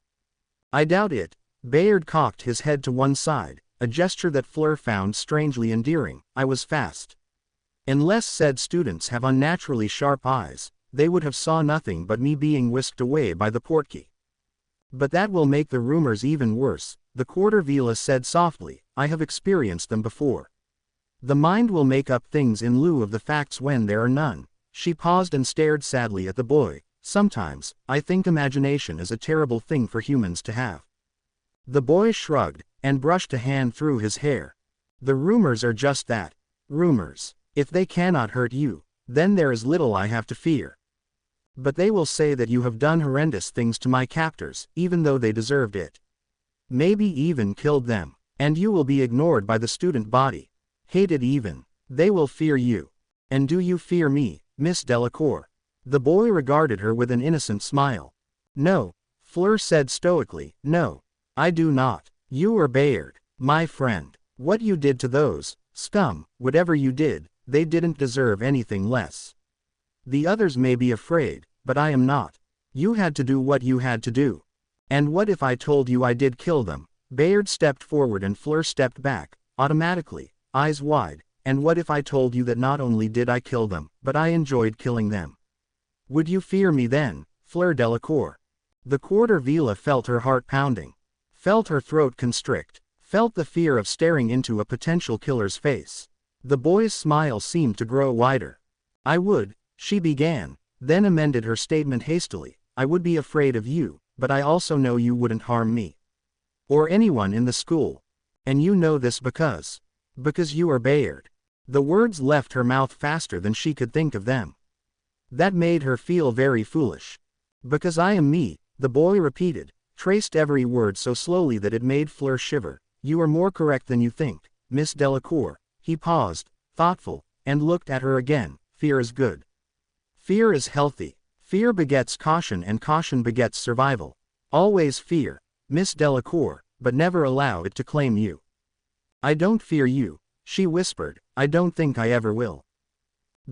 I doubt it. Bayard cocked his head to one side, a gesture that Fleur found strangely endearing. I was fast. Unless said students have unnaturally sharp eyes, they would have saw nothing but me being whisked away by the portkey. But that will make the rumors even worse, the quarter villa said softly. I have experienced them before. The mind will make up things in lieu of the facts when there are none. She paused and stared sadly at the boy. Sometimes, I think imagination is a terrible thing for humans to have. The boy shrugged, and brushed a hand through his hair. The rumors are just that. Rumors. If they cannot hurt you, then there is little I have to fear. But they will say that you have done horrendous things to my captors, even though they deserved it. Maybe even killed them. And you will be ignored by the student body. Hated even. They will fear you. And do you fear me, Miss Delacour? The boy regarded her with an innocent smile. No, Fleur said stoically, no. I do not. You are Bayard, my friend. What you did to those scum, whatever you did, they didn't deserve anything less. The others may be afraid, but I am not. You had to do what you had to do. And what if I told you I did kill them? Bayard stepped forward and Fleur stepped back, automatically, eyes wide. And what if I told you that not only did I kill them, but I enjoyed killing them? Would you fear me then, Fleur Delacour? The quarter Vila felt her heart pounding, felt her throat constrict, felt the fear of staring into a potential killer's face. The boy's smile seemed to grow wider. I would, she began, then amended her statement hastily. I would be afraid of you, but I also know you wouldn't harm me. Or anyone in the school. And you know this because you are Bayard. The words left her mouth faster than she could think of them. That made her feel very foolish. Because I am me, the boy repeated, traced every word so slowly that it made Fleur shiver. You are more correct than you think, Miss Delacour. He paused, thoughtful, and looked at her again. Fear is good. Fear is healthy. Fear begets caution and caution begets survival. Always fear, Miss Delacour, but never allow it to claim you. I don't fear you, she whispered. I don't think I ever will.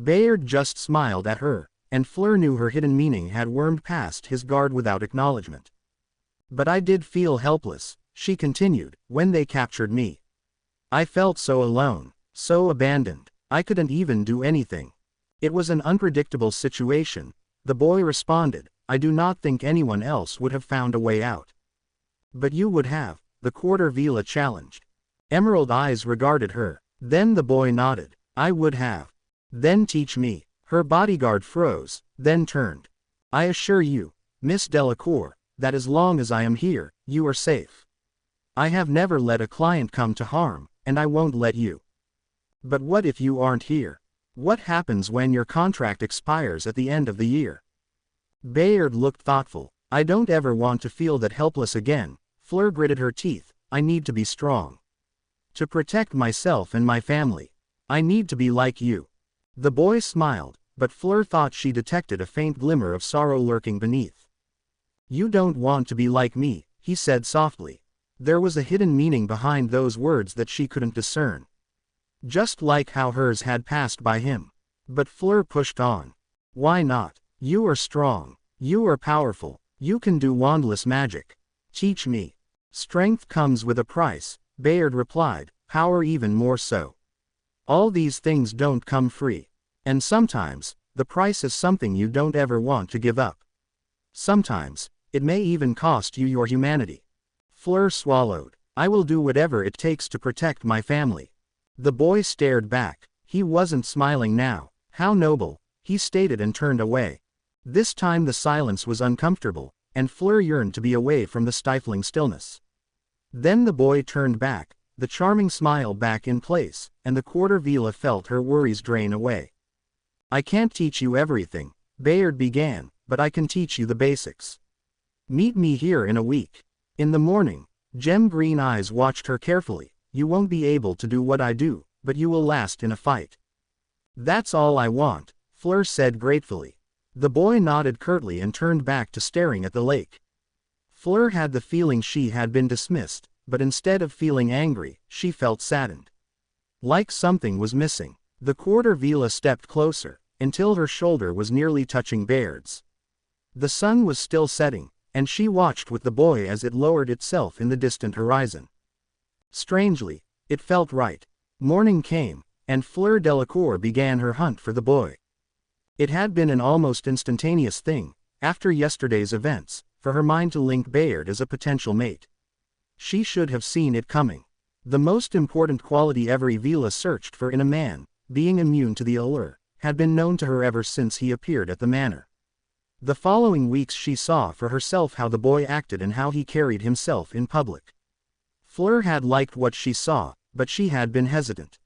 Bayard just smiled at her, and Fleur knew her hidden meaning had wormed past his guard without acknowledgement. But I did feel helpless, she continued, when they captured me. I felt so alone, so abandoned. I couldn't even do anything. It was an unpredictable situation, the boy responded. I do not think anyone else would have found a way out. But you would have, the quarter Vila challenged. Emerald eyes regarded her. Then the boy nodded. I would have. Then teach me. Her bodyguard froze, then turned. I assure you, Miss Delacour, that as long as I am here, you are safe. I have never let a client come to harm, and I won't let you. But what if you aren't here? What happens when your contract expires at the end of the year? Bayard looked thoughtful. I don't ever want to feel that helpless again. Fleur gritted her teeth. I need to be strong. To protect myself and my family. I need to be like you. The boy smiled, but Fleur thought she detected a faint glimmer of sorrow lurking beneath. You don't want to be like me, he said softly. There was a hidden meaning behind those words that she couldn't discern. Just like how hers had passed by him. But Fleur pushed on. Why not? You are strong. You are powerful. You can do wandless magic. Teach me. Strength comes with a price, Bayard replied, power even more so. All these things don't come free. And sometimes, the price is something you don't ever want to give up. Sometimes, it may even cost you your humanity. Fleur swallowed. I will do whatever it takes to protect my family. The boy stared back. He wasn't smiling now. How noble, he stated and turned away. This time the silence was uncomfortable, and Fleur yearned to be away from the stifling stillness. Then the boy turned back, the charming smile back in place, and the quarter Vila felt her worries drain away. I can't teach you everything, Bayard began, but I can teach you the basics. Meet me here in a week. In the morning, gem-green eyes watched her carefully. You won't be able to do what I do, but you will last in a fight. That's all I want, Fleur said gratefully. The boy nodded curtly and turned back to staring at the lake. Fleur had the feeling she had been dismissed, but instead of feeling angry, she felt saddened. Like something was missing. The quarter Vila stepped closer, until her shoulder was nearly touching Bayard's. The sun was still setting, and she watched with the boy as it lowered itself in the distant horizon. Strangely, it felt right. Morning came, and Fleur Delacour began her hunt for the boy. It had been an almost instantaneous thing, after yesterday's events, for her mind to link Bayard as a potential mate. She should have seen it coming. The most important quality every Vila searched for in a man, being immune to the allure, had been known to her ever since he appeared at the manor. The following weeks she saw for herself how the boy acted and how he carried himself in public. Fleur had liked what she saw, but she had been hesitant.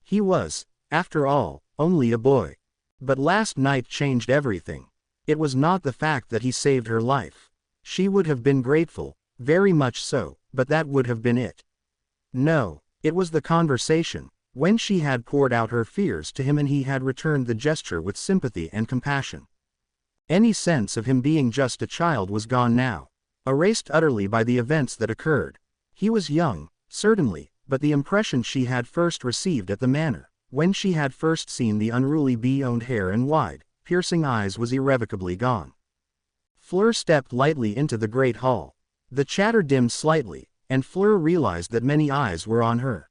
He was, after all, only a boy. But last night changed everything. It was not the fact that he saved her life. She would have been grateful, very much so, but that would have been it. No, it was the conversation, when she had poured out her fears to him and he had returned the gesture with sympathy and compassion. Any sense of him being just a child was gone now, erased utterly by the events that occurred. He was young, certainly, but the impression she had first received at the manor, when she had first seen the unruly bee-owned hair and wide, piercing eyes, was irrevocably gone. Fleur stepped lightly into the great hall. The chatter dimmed slightly, and Fleur realized that many eyes were on her.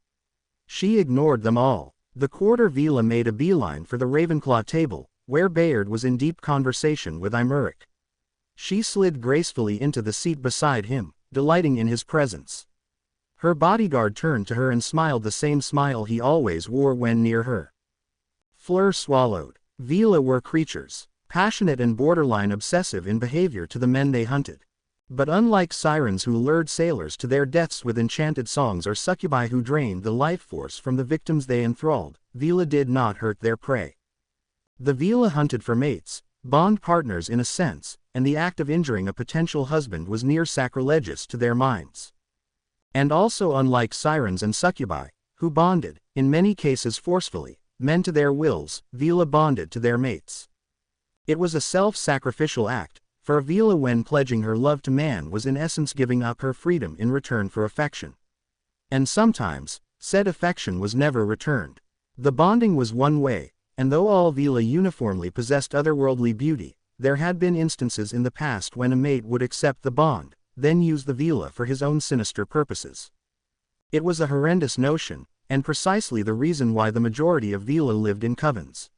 She ignored them all. The quarter Vila made a beeline for the Ravenclaw table, where Bayard was in deep conversation with Imeric. She slid gracefully into the seat beside him, delighting in his presence. Her bodyguard turned to her and smiled the same smile he always wore when near her. Fleur swallowed. Vila were creatures, passionate and borderline obsessive in behavior to the men they hunted. But unlike sirens who lured sailors to their deaths with enchanted songs or succubi who drained the life force from the victims they enthralled, Vila did not hurt their prey. The Vila hunted for mates, bond partners in a sense, and the act of injuring a potential husband was near sacrilegious to their minds. And also, unlike sirens and succubi, who bonded, in many cases forcefully, men to their wills, Vila bonded to their mates. It was a self-sacrificial act, for a Vila when pledging her love to man was in essence giving up her freedom in return for affection. And sometimes, said affection was never returned. The bonding was one way, and though all Vila uniformly possessed otherworldly beauty, there had been instances in the past when a mate would accept the bond, then use the Vila for his own sinister purposes. It was a horrendous notion, and precisely the reason why the majority of Vila lived in covens.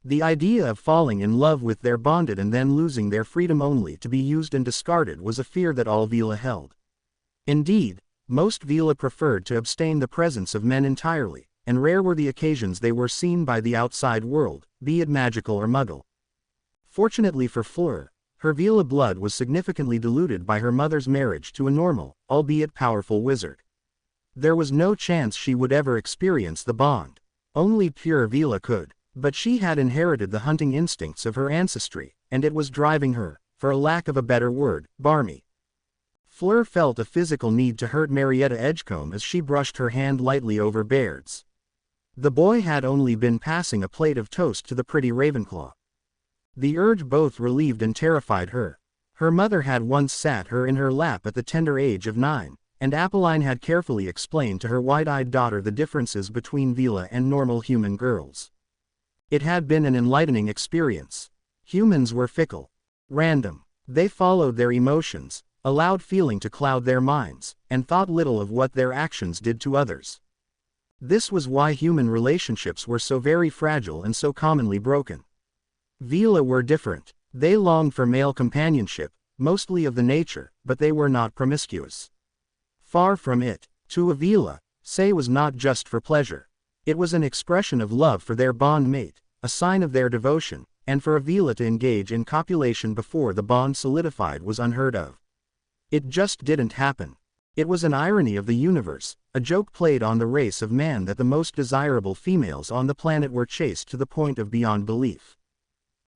The idea of falling in love with their bonded and then losing their freedom only to be used and discarded was a fear that all Vila held. Indeed, most Vila preferred to abstain the presence of men entirely, and rare were the occasions they were seen by the outside world, be it magical or muggle. Fortunately for Fleur, her Vila blood was significantly diluted by her mother's marriage to a normal, albeit powerful wizard. There was no chance she would ever experience the bond. Only pure Vila could. But she had inherited the hunting instincts of her ancestry, and it was driving her, for a lack of a better word, barmy. Fleur felt a physical need to hurt Marietta Edgecombe as she brushed her hand lightly over Baird's. The boy had only been passing a plate of toast to the pretty Ravenclaw. The urge both relieved and terrified her. Her mother had once sat her in her lap at the tender age of 9, and Apolline had carefully explained to her wide-eyed daughter the differences between Vila and normal human girls. It had been an enlightening experience. Humans were fickle, random. They followed their emotions, allowed feeling to cloud their minds, and thought little of what their actions did to others. This was why human relationships were so very fragile and so commonly broken. Vila were different. They longed for male companionship, mostly of the nature, but they were not promiscuous. Far from it. To a Vila, say was not just for pleasure. It was an expression of love for their bond mate, a sign of their devotion, and for a Vila to engage in copulation before the bond solidified was unheard of. It just didn't happen. It was an irony of the universe, a joke played on the race of man that the most desirable females on the planet were chaste to the point of beyond belief.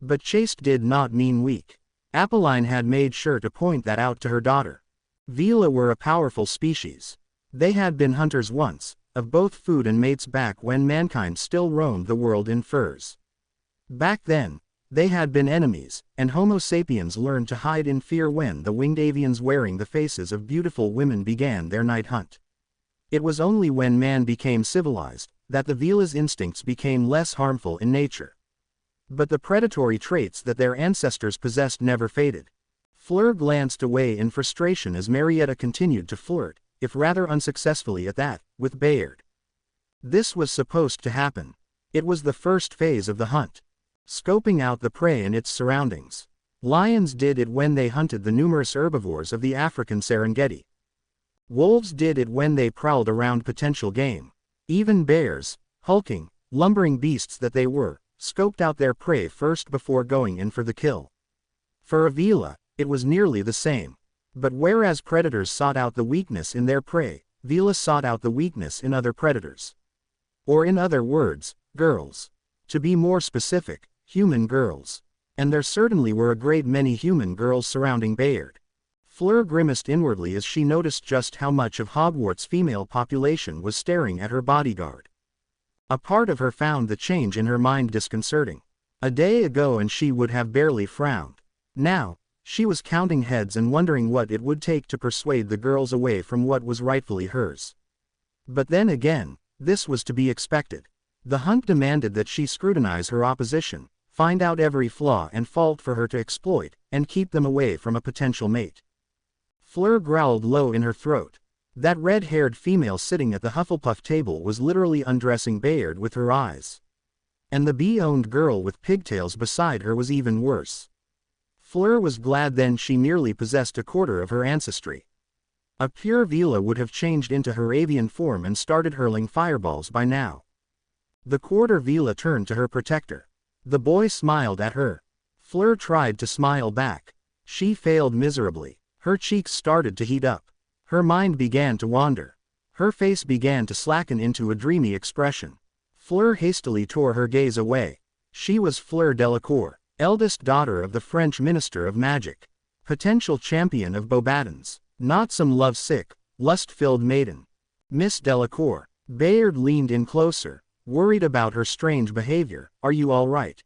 But chaste did not mean weak. Apolline had made sure to point that out to her daughter. Vila were a powerful species. They had been hunters once, of both food and mates back when mankind still roamed the world in furs. Back then, they had been enemies, and Homo sapiens learned to hide in fear when the winged avians wearing the faces of beautiful women began their night hunt. It was only when man became civilized, that the Vila's instincts became less harmful in nature. But the predatory traits that their ancestors possessed never faded. Fleur glanced away in frustration as Marietta continued to flirt, if rather unsuccessfully at that, with Bayard. This was supposed to happen. It was the first phase of the hunt. Scoping out the prey and its surroundings. Lions did it when they hunted the numerous herbivores of the African Serengeti. Wolves did it when they prowled around potential game. Even bears, hulking, lumbering beasts that they were, scoped out their prey first before going in for the kill. For a Vila, it was nearly the same. But whereas predators sought out the weakness in their prey, Vila sought out the weakness in other predators. Or in other words, girls. To be more specific, human girls. And there certainly were a great many human girls surrounding Bayard. Fleur grimaced inwardly as she noticed just how much of Hogwarts' female population was staring at her bodyguard. A part of her found the change in her mind disconcerting. A day ago and she would have barely frowned. Now, she was counting heads and wondering what it would take to persuade the girls away from what was rightfully hers. But then again, this was to be expected. The hunt demanded that she scrutinize her opposition, find out every flaw and fault for her to exploit, and keep them away from a potential mate. Fleur growled low in her throat. That red-haired female sitting at the Hufflepuff table was literally undressing Bayard with her eyes. And the bee-owned girl with pigtails beside her was even worse. Fleur was glad then she merely possessed a quarter of her ancestry. A pure Vila would have changed into her avian form and started hurling fireballs by now. The quarter Vila turned to her protector. The boy smiled at her. Fleur tried to smile back. She failed miserably. Her cheeks started to heat up. Her mind began to wander. Her face began to slacken into a dreamy expression. Fleur hastily tore her gaze away. She was Fleur Delacour, eldest daughter of the French Minister of Magic. Potential champion of Beauxbatons. Not some love-sick, lust-filled maiden. Miss Delacour. Bayard leaned in closer, worried about her strange behavior. Are you all right?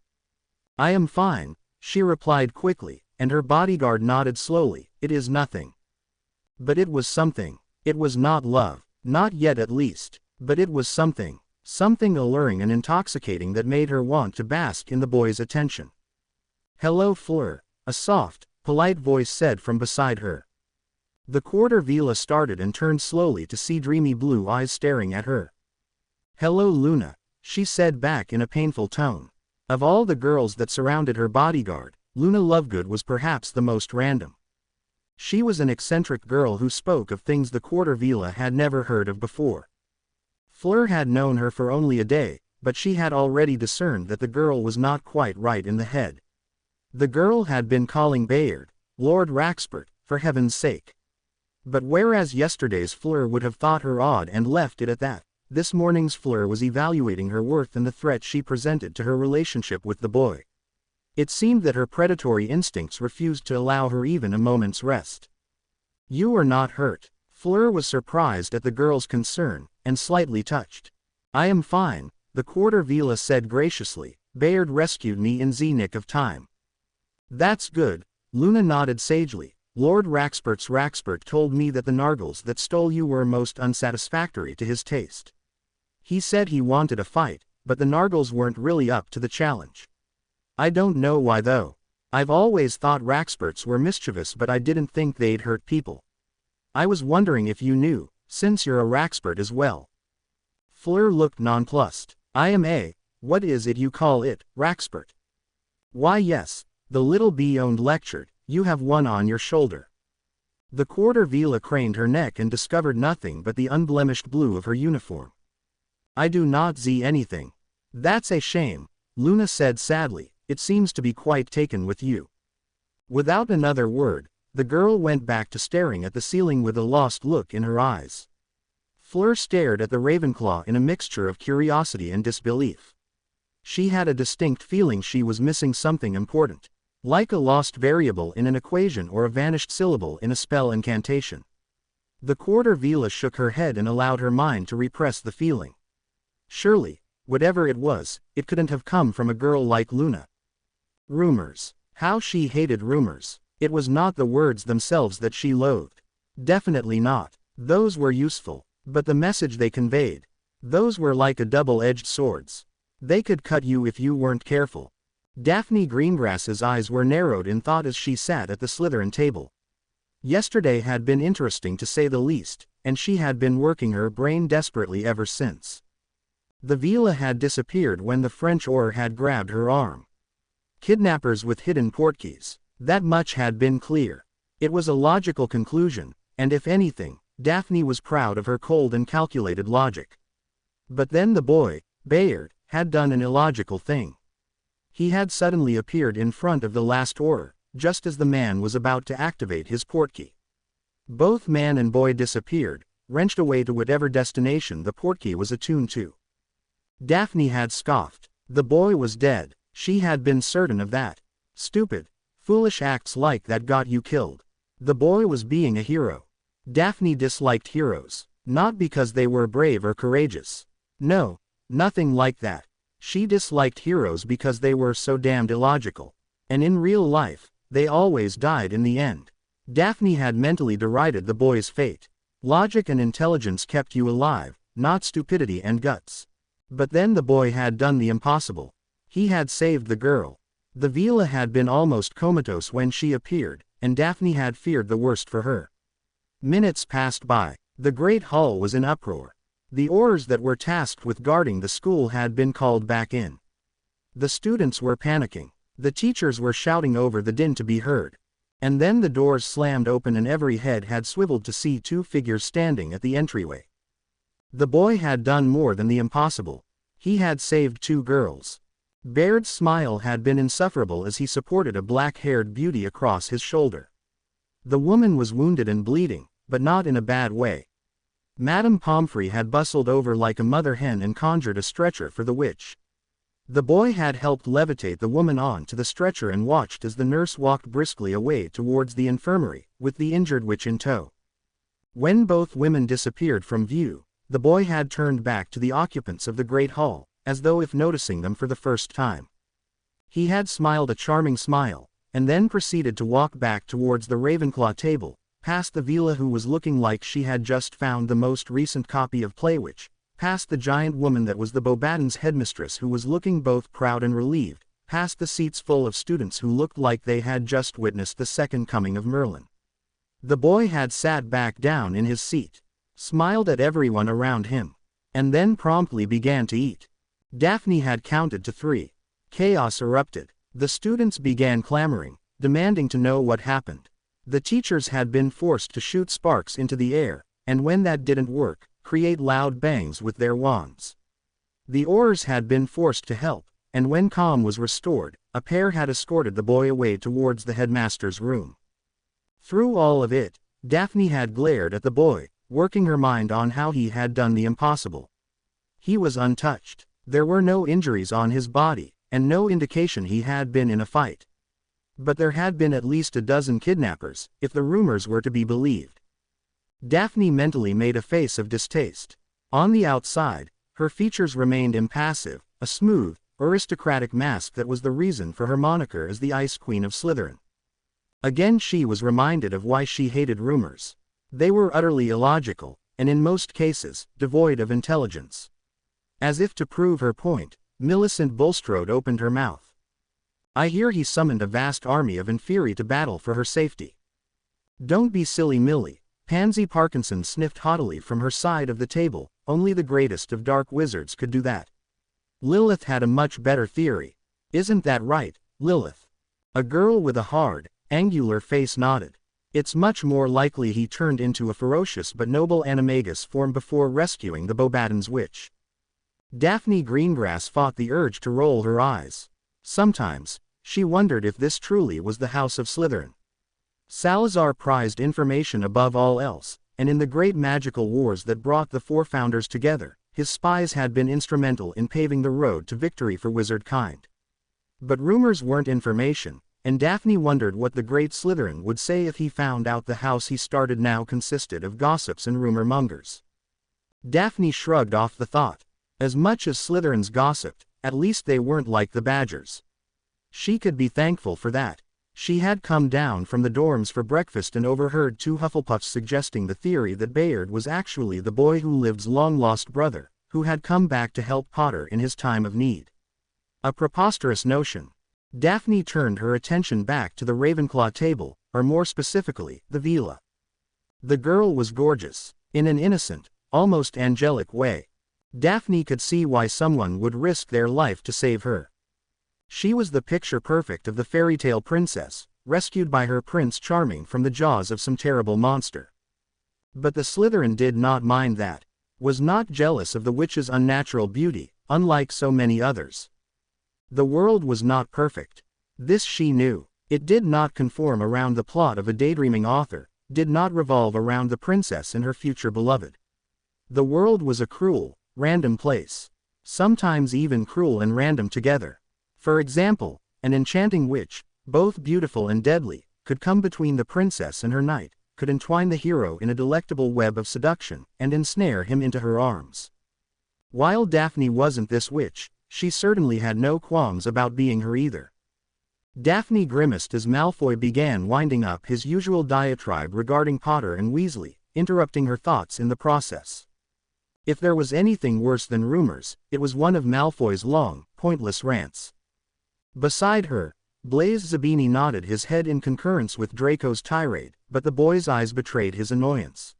I am fine, she replied quickly, and her bodyguard nodded slowly. It is nothing. But it was something. It was not love, not yet at least, but it was something. Something alluring and intoxicating that made her want to bask in the boy's attention. Hello Fleur, a soft, polite voice said from beside her. The quarter Vila started and turned slowly to see dreamy blue eyes staring at her. Hello Luna, she said back in a painful tone. Of all the girls that surrounded her bodyguard, Luna Lovegood was perhaps the most random. She was an eccentric girl who spoke of things the quarter Vila had never heard of before. Fleur had known her for only a day, but she had already discerned that the girl was not quite right in the head. The girl had been calling Bayard, Lord Raxpert, for heaven's sake. But whereas yesterday's Fleur would have thought her odd and left it at that, this morning's Fleur was evaluating her worth and the threat she presented to her relationship with the boy. It seemed that her predatory instincts refused to allow her even a moment's rest. You are not hurt. Fleur was surprised at the girl's concern, and slightly touched. I am fine, the quarter Vila said graciously. Bayard rescued me in the nick of time. That's good, Luna nodded sagely. Lord Raxpert told me that the Nargles that stole you were most unsatisfactory to his taste. He said he wanted a fight, but the Nargles weren't really up to the challenge. I don't know why though. I've always thought Raxperts were mischievous but I didn't think they'd hurt people. I was wondering if you knew, since you're a Raxpert as well. Fleur looked nonplussed. I am what is it you call it, Raxpert? Why yes, the little bee-owned lectured, you have one on your shoulder. The quarter Vila craned her neck and discovered nothing but the unblemished blue of her uniform. I do not see anything. That's a shame, Luna said sadly. It seems to be quite taken with you. Without another word, the girl went back to staring at the ceiling with a lost look in her eyes. Fleur stared at the Ravenclaw in a mixture of curiosity and disbelief. She had a distinct feeling she was missing something important, like a lost variable in an equation or a vanished syllable in a spell incantation. The quarter Vila shook her head and allowed her mind to repress the feeling. Surely, whatever it was, it couldn't have come from a girl like Luna. Rumors. How she hated rumors. It was not the words themselves that she loathed. Definitely not. Those were useful, but the message they conveyed. Those were like a double-edged swords. They could cut you if you weren't careful. Daphne Greengrass's eyes were narrowed in thought as she sat at the Slytherin table. Yesterday had been interesting to say the least, and she had been working her brain desperately ever since. The Vila had disappeared when the French oar had grabbed her arm. Kidnappers with hidden portkeys. That much had been clear. It was a logical conclusion, and if anything, Daphne was proud of her cold and calculated logic. But then the boy, Bayard, had done an illogical thing. He had suddenly appeared in front of the last oar, just as the man was about to activate his portkey. Both man and boy disappeared, wrenched away to whatever destination the portkey was attuned to. Daphne had scoffed. The boy was dead. She had been certain of that. Stupid, foolish acts like that got you killed. The boy was being a hero. Daphne disliked heroes. Not because they were brave or courageous. No, nothing like that. She disliked heroes because they were so damned illogical. And in real life, they always died in the end. Daphne had mentally derided the boy's fate. Logic and intelligence kept you alive, not stupidity and guts. But then the boy had done the impossible. He had saved the girl. The villa had been almost comatose when she appeared, and Daphne had feared the worst for her. Minutes passed by. The great hall was in uproar. The Aurors that were tasked with guarding the school had been called back in. The students were panicking. The teachers were shouting over the din to be heard. And then the doors slammed open and every head had swiveled to see two figures standing at the entryway. The boy had done more than the impossible. He had saved two girls. Baird's smile had been insufferable as he supported a black-haired beauty across his shoulder. The woman was wounded and bleeding, but not in a bad way. Madame Pomfrey had bustled over like a mother hen and conjured a stretcher for the witch. The boy had helped levitate the woman on to the stretcher and watched as the nurse walked briskly away towards the infirmary, with the injured witch in tow. When both women disappeared from view, the boy had turned back to the occupants of the great hall, as though if noticing them for the first time. He had smiled a charming smile, and then proceeded to walk back towards the Ravenclaw table, past the Vila who was looking like she had just found the most recent copy of Playwitch, past the giant woman that was the Beauxbatons headmistress who was looking both proud and relieved, past the seats full of students who looked like they had just witnessed the second coming of Merlin. The boy had sat back down in his seat, smiled at everyone around him, and then promptly began to eat. Daphne had counted to 3. Chaos erupted. The students began clamoring, demanding to know what happened. The teachers had been forced to shoot sparks into the air, and when that didn't work, create loud bangs with their wands. The Aurors had been forced to help, and when calm was restored, a pair had escorted the boy away towards the headmaster's room. Through all of it, Daphne had glared at the boy, working her mind on how he had done the impossible. He was untouched. There were no injuries on his body, and no indication he had been in a fight. But there had been at least a dozen kidnappers, if the rumors were to be believed. Daphne mentally made a face of distaste. On the outside, her features remained impassive, a smooth, aristocratic mask that was the reason for her moniker as the Ice Queen of Slytherin. Again she was reminded of why she hated rumors. They were utterly illogical, and in most cases, devoid of intelligence. As if to prove her point, Millicent Bulstrode opened her mouth. I hear he summoned a vast army of Inferi to battle for her safety. Don't be silly, Millie. Pansy Parkinson sniffed haughtily from her side of the table. Only the greatest of dark wizards could do that. Lilith had a much better theory. Isn't that right, Lilith? A girl with a hard, angular face nodded. It's much more likely he turned into a ferocious but noble animagus form before rescuing the Beauxbatons witch. Daphne Greengrass fought the urge to roll her eyes. Sometimes, she wondered if this truly was the House of Slytherin. Salazar prized information above all else, and in the great magical wars that brought the four founders together, his spies had been instrumental in paving the road to victory for wizardkind. But rumors weren't information, and Daphne wondered what the great Slytherin would say if he found out the house he started now consisted of gossips and rumor mongers. Daphne shrugged off the thought. As much as Slytherins gossiped, at least they weren't like the Badgers. She could be thankful for that. She had come down from the dorms for breakfast and overheard two Hufflepuffs suggesting the theory that Bayard was actually the boy who lived's long-lost brother, who had come back to help Potter in his time of need. A preposterous notion. Daphne turned her attention back to the Ravenclaw table, or more specifically, the Vila. The girl was gorgeous, in an innocent, almost angelic way. Daphne could see why someone would risk their life to save her. She was the picture perfect of the fairy tale princess, rescued by her Prince Charming from the jaws of some terrible monster. But the Slytherin did not mind that, was not jealous of the witch's unnatural beauty, unlike so many others. The world was not perfect. This she knew. It did not conform around the plot of a daydreaming author, did not revolve around the princess and her future beloved. The world was a cruel, random place. Sometimes even cruel and random together. For example, an enchanting witch, both beautiful and deadly, could come between the princess and her knight, could entwine the hero in a delectable web of seduction, and ensnare him into her arms. While Daphne wasn't this witch, she certainly had no qualms about being her either. Daphne grimaced as Malfoy began winding up his usual diatribe regarding Potter and Weasley, interrupting her thoughts in the process. If there was anything worse than rumors, it was one of Malfoy's long, pointless rants. Beside her, Blaise Zabini nodded his head in concurrence with Draco's tirade, but the boy's eyes betrayed his annoyance.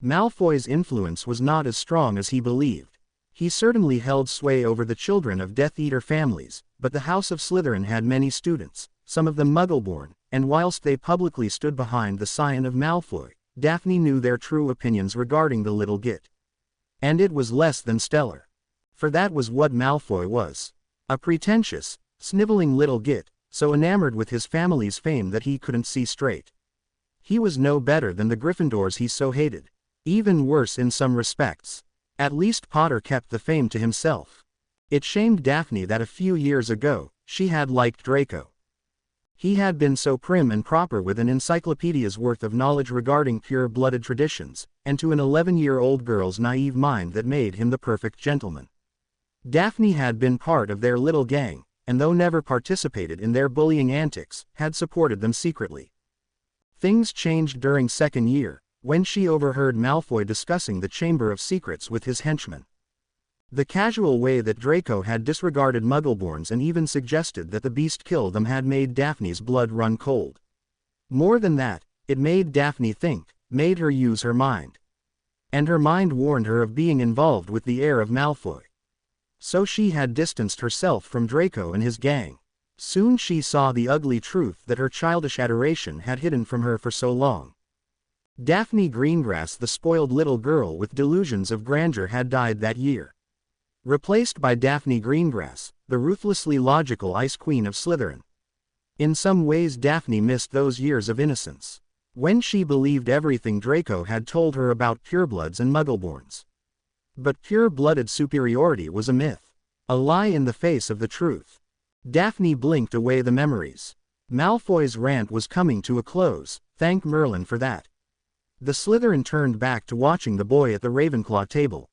Malfoy's influence was not as strong as he believed. He certainly held sway over the children of Death Eater families, but the House of Slytherin had many students, some of them Muggle-born, and whilst they publicly stood behind the scion of Malfoy, Daphne knew their true opinions regarding the little git. And it was less than stellar. For that was what Malfoy was. A pretentious, sniveling little git, so enamored with his family's fame that he couldn't see straight. He was no better than the Gryffindors he so hated. Even worse in some respects. At least Potter kept the fame to himself. It shamed Daphne that a few years ago, she had liked Draco. He had been so prim and proper with an encyclopedia's worth of knowledge regarding pure-blooded traditions, and to an 11-year-old girl's naive mind that made him the perfect gentleman. Daphne had been part of their little gang, and though never participated in their bullying antics, had supported them secretly. Things changed during second year, when she overheard Malfoy discussing the Chamber of Secrets with his henchmen. The casual way that Draco had disregarded Muggleborns and even suggested that the beast kill them had made Daphne's blood run cold. More than that, it made Daphne think, made her use her mind. And her mind warned her of being involved with the heir of Malfoy. So she had distanced herself from Draco and his gang. Soon she saw the ugly truth that her childish adoration had hidden from her for so long. Daphne Greengrass, the spoiled little girl with delusions of grandeur, had died that year. Replaced by Daphne Greengrass, the ruthlessly logical Ice Queen of Slytherin. In some ways Daphne missed those years of innocence, when she believed everything Draco had told her about purebloods and Muggleborns. But pure-blooded superiority was a myth, a lie in the face of the truth. Daphne blinked away the memories. Malfoy's rant was coming to a close, thank Merlin for that. The Slytherin turned back to watching the boy at the Ravenclaw table.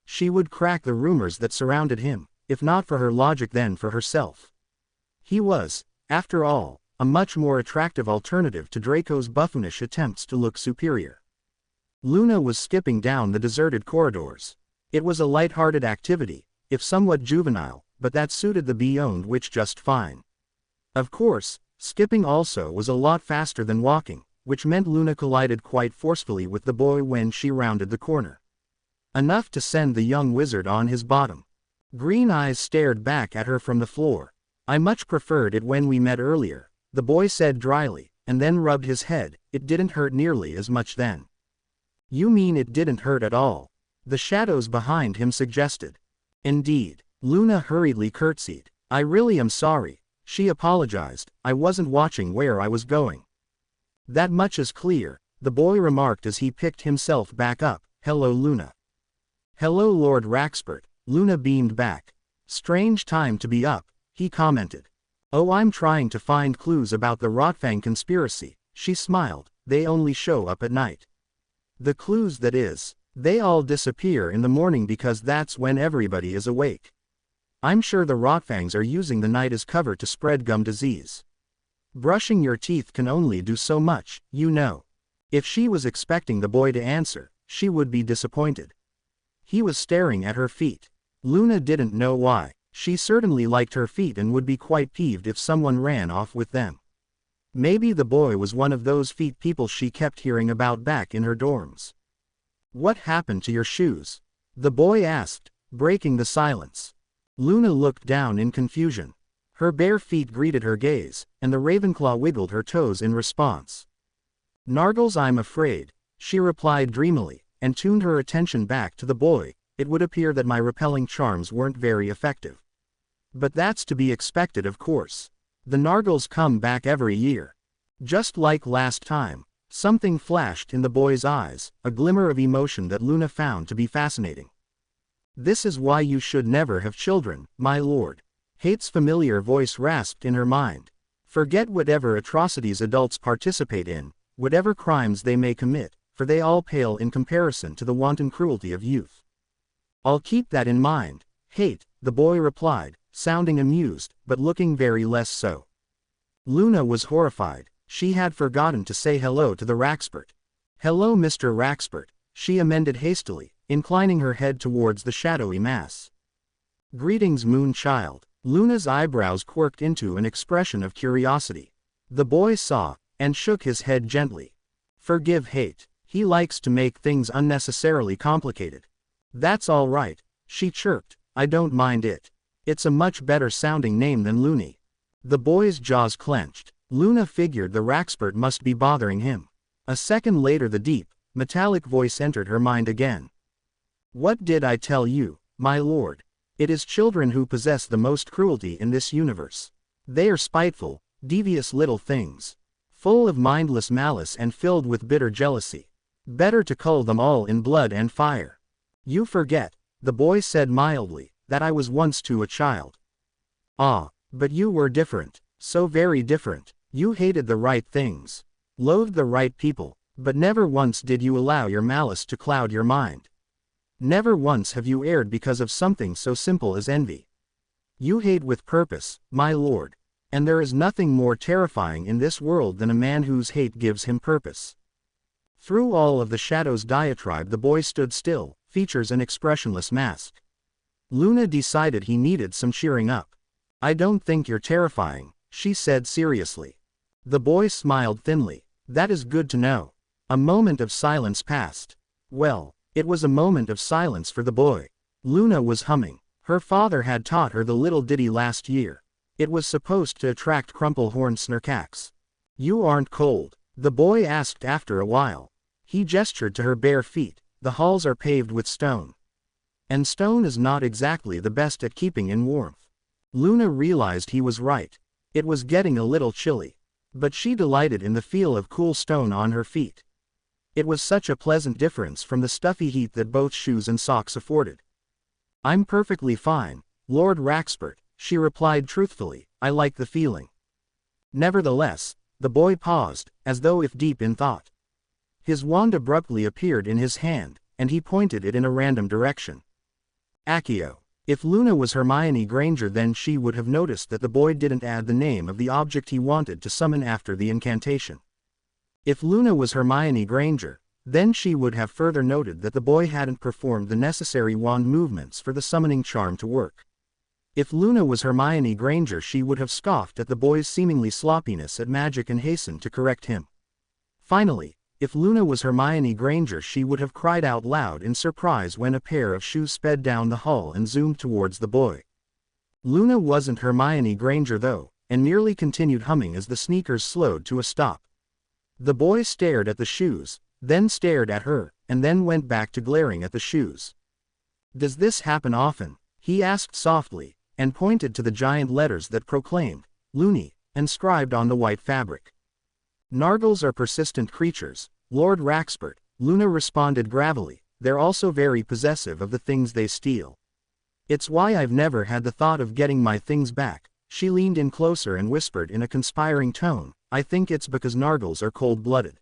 She would crack the rumors that surrounded him, if not for her logic then for herself. He was, after all, a much more attractive alternative to Draco's buffoonish attempts to look superior. Luna was skipping down the deserted corridors. It was a light-hearted activity, if somewhat juvenile, but that suited the bee-owned witch just fine. Of course, skipping also was a lot faster than walking, which meant Luna collided quite forcefully with the boy when she rounded the corner. Enough to send the young wizard on his bottom. Green eyes stared back at her from the floor. "I much preferred it when we met earlier," the boy said dryly, and then rubbed his head. "It didn't hurt nearly as much then." "You mean it didn't hurt at all?" the shadows behind him suggested. "Indeed." Luna hurriedly curtsied. "I really am sorry," she apologized. "I wasn't watching where I was going." "That much is clear," the boy remarked as he picked himself back up. "Hello, Luna." "Hello, Lord Raxpert," Luna beamed back. "Strange time to be up," he commented. "Oh, I'm trying to find clues about the Rotfang conspiracy," she smiled. "They only show up at night. The clues, that is. They all disappear in the morning because that's when everybody is awake. I'm sure the Rotfangs are using the night as cover to spread gum disease. Brushing your teeth can only do so much, you know." If she was expecting the boy to answer, she would be disappointed. He was staring at her feet. Luna didn't know why. She certainly liked her feet and would be quite peeved if someone ran off with them. Maybe the boy was one of those feet people she kept hearing about back in her dorms. "What happened to your shoes?" the boy asked, breaking the silence. Luna looked down in confusion. Her bare feet greeted her gaze, and the Ravenclaw wiggled her toes in response. "Nargles, I'm afraid," she replied dreamily, and tuned her attention back to the boy. "It would appear that my repelling charms weren't very effective. But that's to be expected, of course. The Nargles come back every year." Just like last time, something flashed in the boy's eyes, a glimmer of emotion that Luna found to be fascinating. "This is why you should never have children, my lord." Hate's familiar voice rasped in her mind. Forget whatever atrocities adults participate in, whatever crimes they may commit, for they all pale in comparison to the wanton cruelty of youth. I'll keep that in mind, Hate, the boy replied, sounding amused, but looking very less so. Luna was horrified. She had forgotten to say hello to the Raxpert. Hello, Mr. Raxpert, she amended hastily, inclining her head towards the shadowy mass. Greetings, Moon Child. Luna's eyebrows quirked into an expression of curiosity. The boy saw, and shook his head gently. Forgive Hate. He likes to make things unnecessarily complicated. That's all right, she chirped. I don't mind it. It's a much better sounding name than Loony. The boy's jaws clenched. Luna figured the Raxpert must be bothering him. A second later the deep, metallic voice entered her mind again. What did I tell you, my lord? It is children who possess the most cruelty in this universe. They are spiteful, devious little things, full of mindless malice and filled with bitter jealousy. Better to cull them all in blood and fire. You forget, the boy said mildly, that I was once too a child. Ah, but you were different, so very different. You hated the right things, loathed the right people, but never once did you allow your malice to cloud your mind. Never once have you erred because of something so simple as envy. You hate with purpose, my lord, and there is nothing more terrifying in this world than a man whose hate gives him purpose. Through all of the shadow's diatribe the boy stood still, features an expressionless mask. Luna decided he needed some cheering up. I don't think you're terrifying, she said seriously. The boy smiled thinly. That is good to know. A moment of silence passed. Well, it was a moment of silence for the boy. Luna was humming. Her father had taught her the little ditty last year. It was supposed to attract crumple-horned snarkax. You aren't cold? The boy asked after a while. He gestured to her bare feet. The halls are paved with stone. And stone is not exactly the best at keeping in warmth. Luna realized he was right. It was getting a little chilly. But she delighted in the feel of cool stone on her feet. It was such a pleasant difference from the stuffy heat that both shoes and socks afforded. I'm perfectly fine, Lord Raxpert, she replied truthfully. I like the feeling. Nevertheless, the boy paused, as though if deep in thought. His wand abruptly appeared in his hand, and he pointed it in a random direction. Accio. If Luna was Hermione Granger, then she would have noticed that the boy didn't add the name of the object he wanted to summon after the incantation. If Luna was Hermione Granger, then she would have further noted that the boy hadn't performed the necessary wand movements for the summoning charm to work. If Luna was Hermione Granger, she would have scoffed at the boy's seemingly sloppiness at magic and hastened to correct him. Finally, if Luna was Hermione Granger, she would have cried out loud in surprise when a pair of shoes sped down the hall and zoomed towards the boy. Luna wasn't Hermione Granger though, and merely continued humming as the sneakers slowed to a stop. The boy stared at the shoes, then stared at her, and then went back to glaring at the shoes. Does this happen often? He asked softly, and pointed to the giant letters that proclaimed, Loony, inscribed on the white fabric. Nargles are persistent creatures, Lord Raxpert, Luna responded gravelly. They're also very possessive of the things they steal. It's why I've never had the thought of getting my things back. She leaned in closer and whispered in a conspiring tone, I think it's because Nargles are cold-blooded.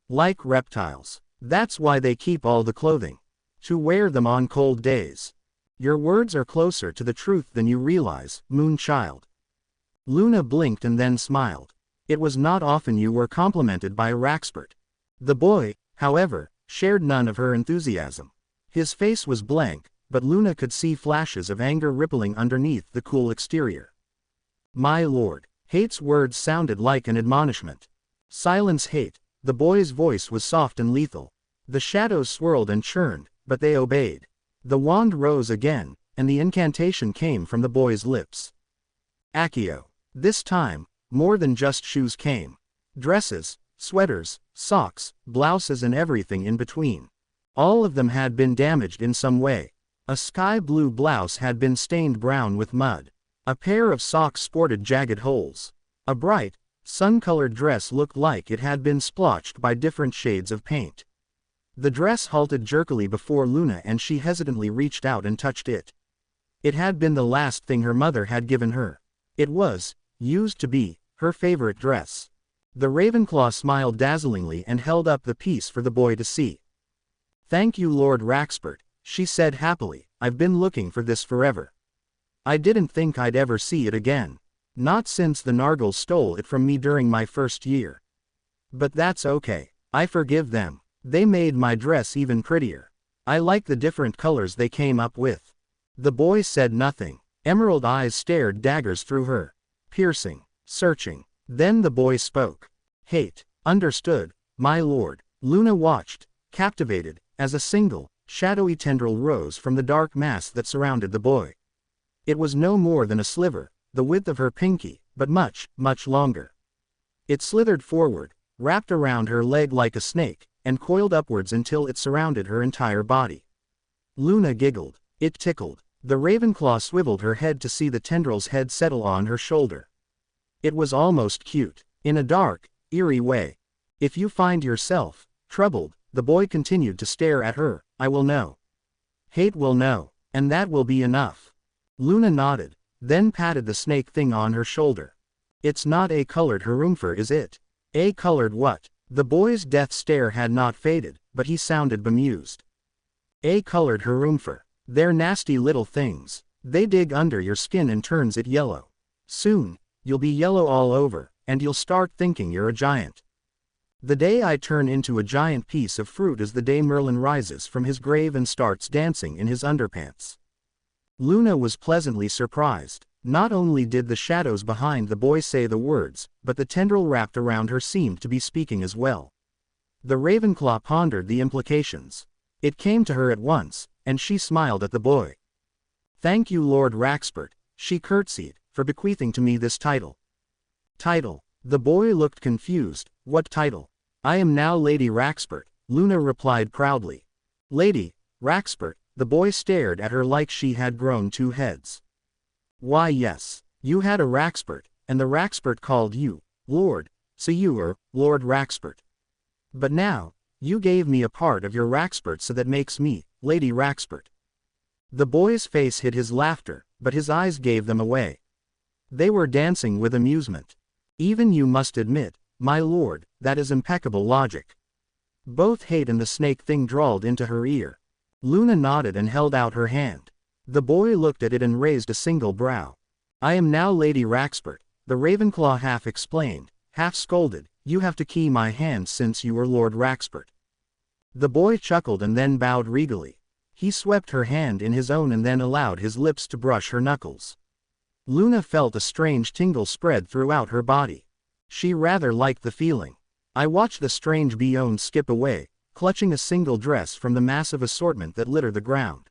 Like reptiles. That's why they keep all the clothing. To wear them on cold days. Your words are closer to the truth than you realize, Moon Child. Luna blinked and then smiled. It was not often you were complimented by a Raxpert. The boy, however, shared none of her enthusiasm. His face was blank, but Luna could see flashes of anger rippling underneath the cool exterior. My lord. Hate's words sounded like an admonishment. Silence, Hate. The boy's voice was soft and lethal. The shadows swirled and churned, but they obeyed. The wand rose again, and the incantation came from the boy's lips. Accio. This time, more than just shoes came. Dresses, sweaters, socks, blouses and everything in between. All of them had been damaged in some way. A sky blue blouse had been stained brown with mud. A pair of socks sported jagged holes. A bright, sun-colored dress looked like it had been splotched by different shades of paint. The dress halted jerkily before Luna and she hesitantly reached out and touched it. It had been the last thing her mother had given her. It was, used to be, her favorite dress. The Ravenclaw smiled dazzlingly and held up the piece for the boy to see. "Thank you, Lord Raxpert," she said happily. "I've been looking for this forever. I didn't think I'd ever see it again. Not since the Nargles stole it from me during my first year. But that's okay. I forgive them. They made my dress even prettier. I like the different colors they came up with." The boy said nothing. Emerald eyes stared daggers through her. Piercing, searching. Then the boy spoke. "Hate." "Understood, my lord." Luna watched, captivated, as a single, shadowy tendril rose from the dark mass that surrounded the boy. It was no more than a sliver, the width of her pinky, but much, much longer. It slithered forward, wrapped around her leg like a snake, and coiled upwards until it surrounded her entire body. Luna giggled. It tickled. The Ravenclaw swiveled her head to see the tendril's head settle on her shoulder. It was almost cute, in a dark, eerie way. "If you find yourself troubled," the boy continued to stare at her, "I will know. Hate will know, and that will be enough." Luna nodded, then patted the snake thing on her shoulder. "It's not a-colored Harumfer, is it?" "A-colored what?" The boy's death stare had not faded, but he sounded bemused. "A-colored Harumfer. They're nasty little things. They dig under your skin and turns it yellow. Soon, you'll be yellow all over, and you'll start thinking you're a giant. The day I turn into a giant piece of fruit is the day Merlin rises from his grave and starts dancing in his underpants." Luna was pleasantly surprised. Not only did the shadows behind the boy say the words, but the tendril wrapped around her seemed to be speaking as well. The Ravenclaw pondered the implications. It came to her at once, and she smiled at the boy. "Thank you, Lord Raxpert," she curtsied, "for bequeathing to me this title." "Title?" The boy looked confused. "What title?" "I am now Lady Raxpert," Luna replied proudly. "Lady Raxpert?" The boy stared at her like she had grown two heads. "Why yes, you had a Raxpert, and the Raxpert called you Lord, so you were Lord Raxpert. But now, you gave me a part of your Raxpert, so that makes me Lady Raxpert." The boy's face hid his laughter, but his eyes gave them away. They were dancing with amusement. "Even you must admit, my lord, that is impeccable logic." Both Hate and the snake thing drawled into her ear. Luna nodded and held out her hand. The boy looked at it and raised a single brow. "I am now Lady Raxpert," the Ravenclaw half explained, half scolded. "You have to key my hand since you were Lord Raxpert." The boy chuckled and then bowed regally. He swept her hand in his own and then allowed his lips to brush her knuckles. Luna felt a strange tingle spread throughout her body. She rather liked the feeling. I watched the strange Beyond skip away, clutching a single dress from the massive assortment that litter the ground.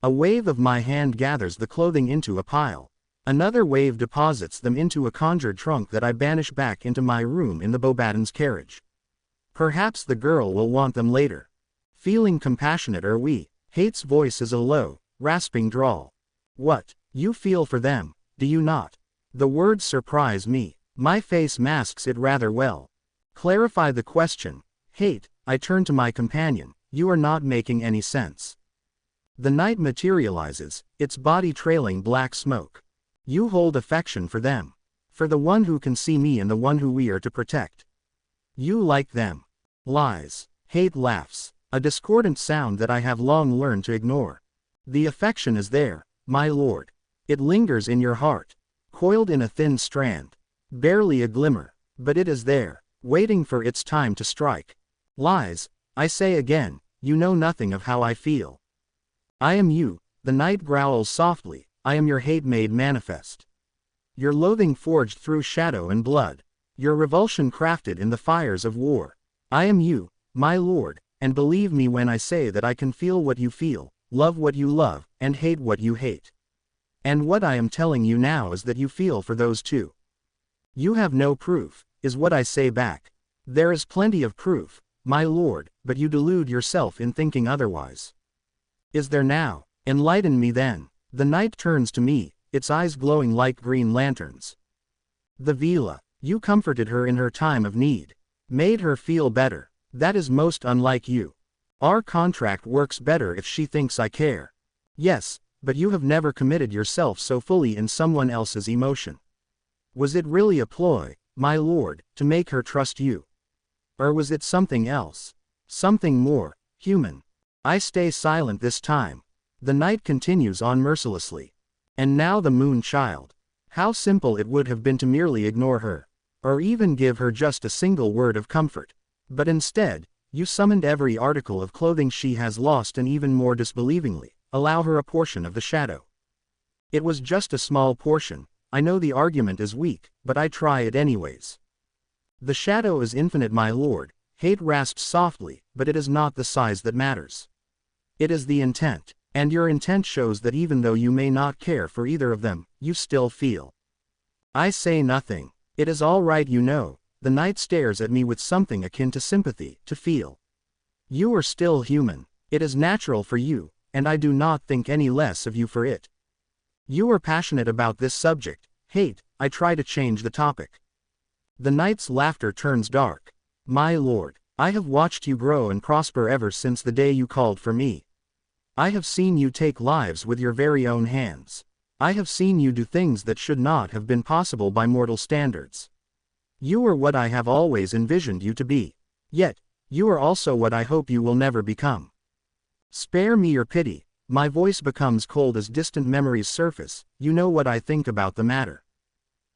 A wave of my hand gathers the clothing into a pile. Another wave deposits them into a conjured trunk that I banish back into my room in the Bobadden's carriage. Perhaps the girl will want them later. Feeling compassionate are we? Hate's voice is a low, rasping drawl. "What, you feel for them, do you not?" The words surprise me. My face masks it rather well. "Clarify the question, Hate." I turn to my companion. "You are not making any sense." The night materializes, its body trailing black smoke. "You hold affection for them. For the one who can see me and the one who we are to protect. You like them." "Lies." Hate laughs, a discordant sound that I have long learned to ignore. "The affection is there, my lord. It lingers in your heart, coiled in a thin strand. Barely a glimmer, but it is there, waiting for its time to strike." "Lies, I say again, you know nothing of how I feel." "I am you," the night growls softly, "I am your hate made manifest. Your loathing forged through shadow and blood. Your revulsion crafted in the fires of war. I am you, my lord, and believe me when I say that I can feel what you feel, love what you love, and hate what you hate. And what I am telling you now is that you feel for those too. You have no proof, is what I say back. There is plenty of proof, my lord, but you delude yourself in thinking otherwise. Is there now? Enlighten me then." The night turns to me, its eyes glowing like green lanterns. "The Vila, you comforted her in her time of need. Made her feel better. That is most unlike you. Our contract works better if she thinks I care. Yes, but you have never committed yourself so fully in someone else's emotion. Was it really a ploy, my lord, to make her trust you? Or was it something else? Something more human? I stay silent this time. The night continues on mercilessly. And now the moon child. How simple it would have been to merely ignore her. Or even give her just a single word of comfort. But instead, you summoned every article of clothing she has lost and even more disbelievingly, allow her a portion of the shadow. It was just a small portion. I know the argument is weak, but I try it anyways. The shadow is infinite, my lord, Hate rasped softly, but it is not the size that matters. It is the intent, and your intent shows that even though you may not care for either of them, you still feel. I say nothing. It is all right, you know. The night stares at me with something akin to sympathy, to feel. You are still human. It is natural for you, and I do not think any less of you for it. You are passionate about this subject, hate. I try to change the topic. The night's laughter turns dark. My lord, I have watched you grow and prosper ever since the day you called for me. I have seen you take lives with your very own hands. I have seen you do things that should not have been possible by mortal standards. You are what I have always envisioned you to be. Yet, you are also what I hope you will never become. Spare me your pity. My voice becomes cold as distant memories surface. You know what I think about the matter.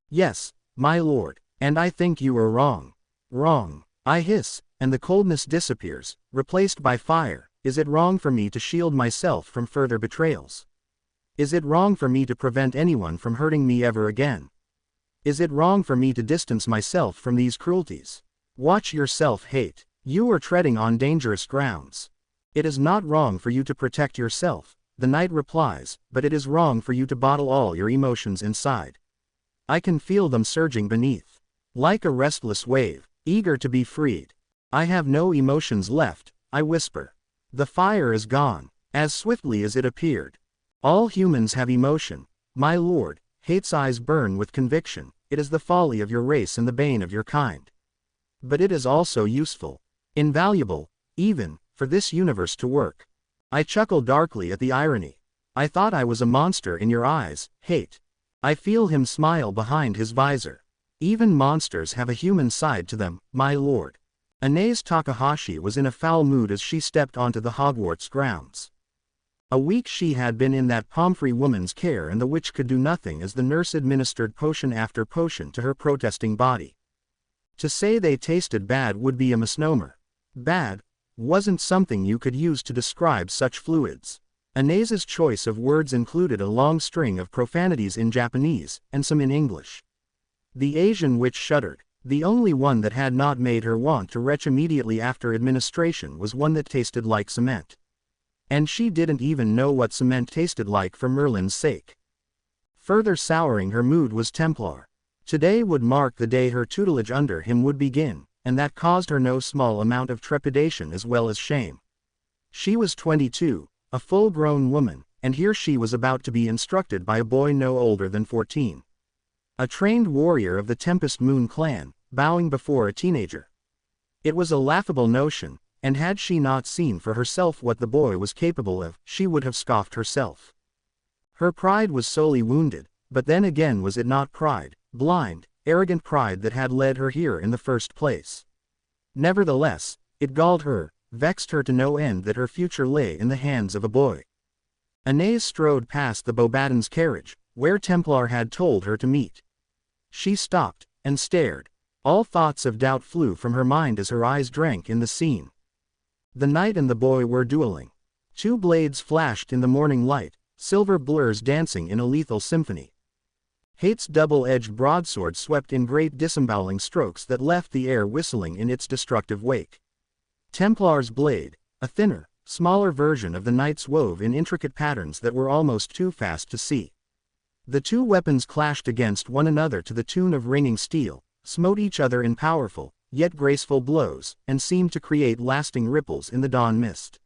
Yes, my lord, and I think you are wrong. Wrong. I hiss, and the coldness disappears, replaced by fire. Is it wrong for me to shield myself from further betrayals? Is it wrong for me to prevent anyone from hurting me ever again? Is it wrong for me to distance myself from these cruelties? Watch yourself, hate. You are treading on dangerous grounds. It is not wrong for you to protect yourself, the night replies, but it is wrong for you to bottle all your emotions inside. I can feel them surging beneath. Like a restless wave, eager to be freed. I have no emotions left, I whisper. The fire is gone, as swiftly as it appeared. All humans have emotion, my lord. Hate's eyes burn with conviction. It is the folly of your race and the bane of your kind. But it is also useful, invaluable, even, for this universe to work. I chuckle darkly at the irony. I thought I was a monster in your eyes, hate. I feel him smile behind his visor. Even monsters have a human side to them, my lord. Anais Takahashi was in a foul mood as she stepped onto the Hogwarts grounds. A week she had been in that Pomfrey woman's care, and the witch could do nothing as the nurse administered potion after potion to her protesting body. To say they tasted bad would be a misnomer. Bad wasn't something you could use to describe such fluids. Anais's choice of words included a long string of profanities in Japanese, and some in English. The Asian witch shuddered. The only one that had not made her want to retch immediately after administration was one that tasted like cement. And she didn't even know what cement tasted like for Merlin's sake. Further souring her mood was Templar. Today would mark the day her tutelage under him would begin, and that caused her no small amount of trepidation as well as shame. She was 22, a full-grown woman, and here she was about to be instructed by a boy no older than 14. A trained warrior of the Tempest Moon clan, bowing before a teenager. It was a laughable notion, and had she not seen for herself what the boy was capable of, she would have scoffed herself. Her pride was sorely wounded, but then again was it not pride, blind, arrogant pride that had led her here in the first place? Nevertheless, it galled her, vexed her to no end that her future lay in the hands of a boy. Anais strode past the Beauxbatons carriage, where Templar had told her to meet. She stopped, and stared. All thoughts of doubt flew from her mind as her eyes drank in the scene. The knight and the boy were dueling. Two blades flashed in the morning light, silver blurs dancing in a lethal symphony. Hate's double-edged broadsword swept in great disemboweling strokes that left the air whistling in its destructive wake. Templar's blade, a thinner, smaller version of the knight's, wove in intricate patterns that were almost too fast to see. The two weapons clashed against one another to the tune of ringing steel, smote each other in powerful, yet graceful blows, and seemed to create lasting ripples in the dawn mist.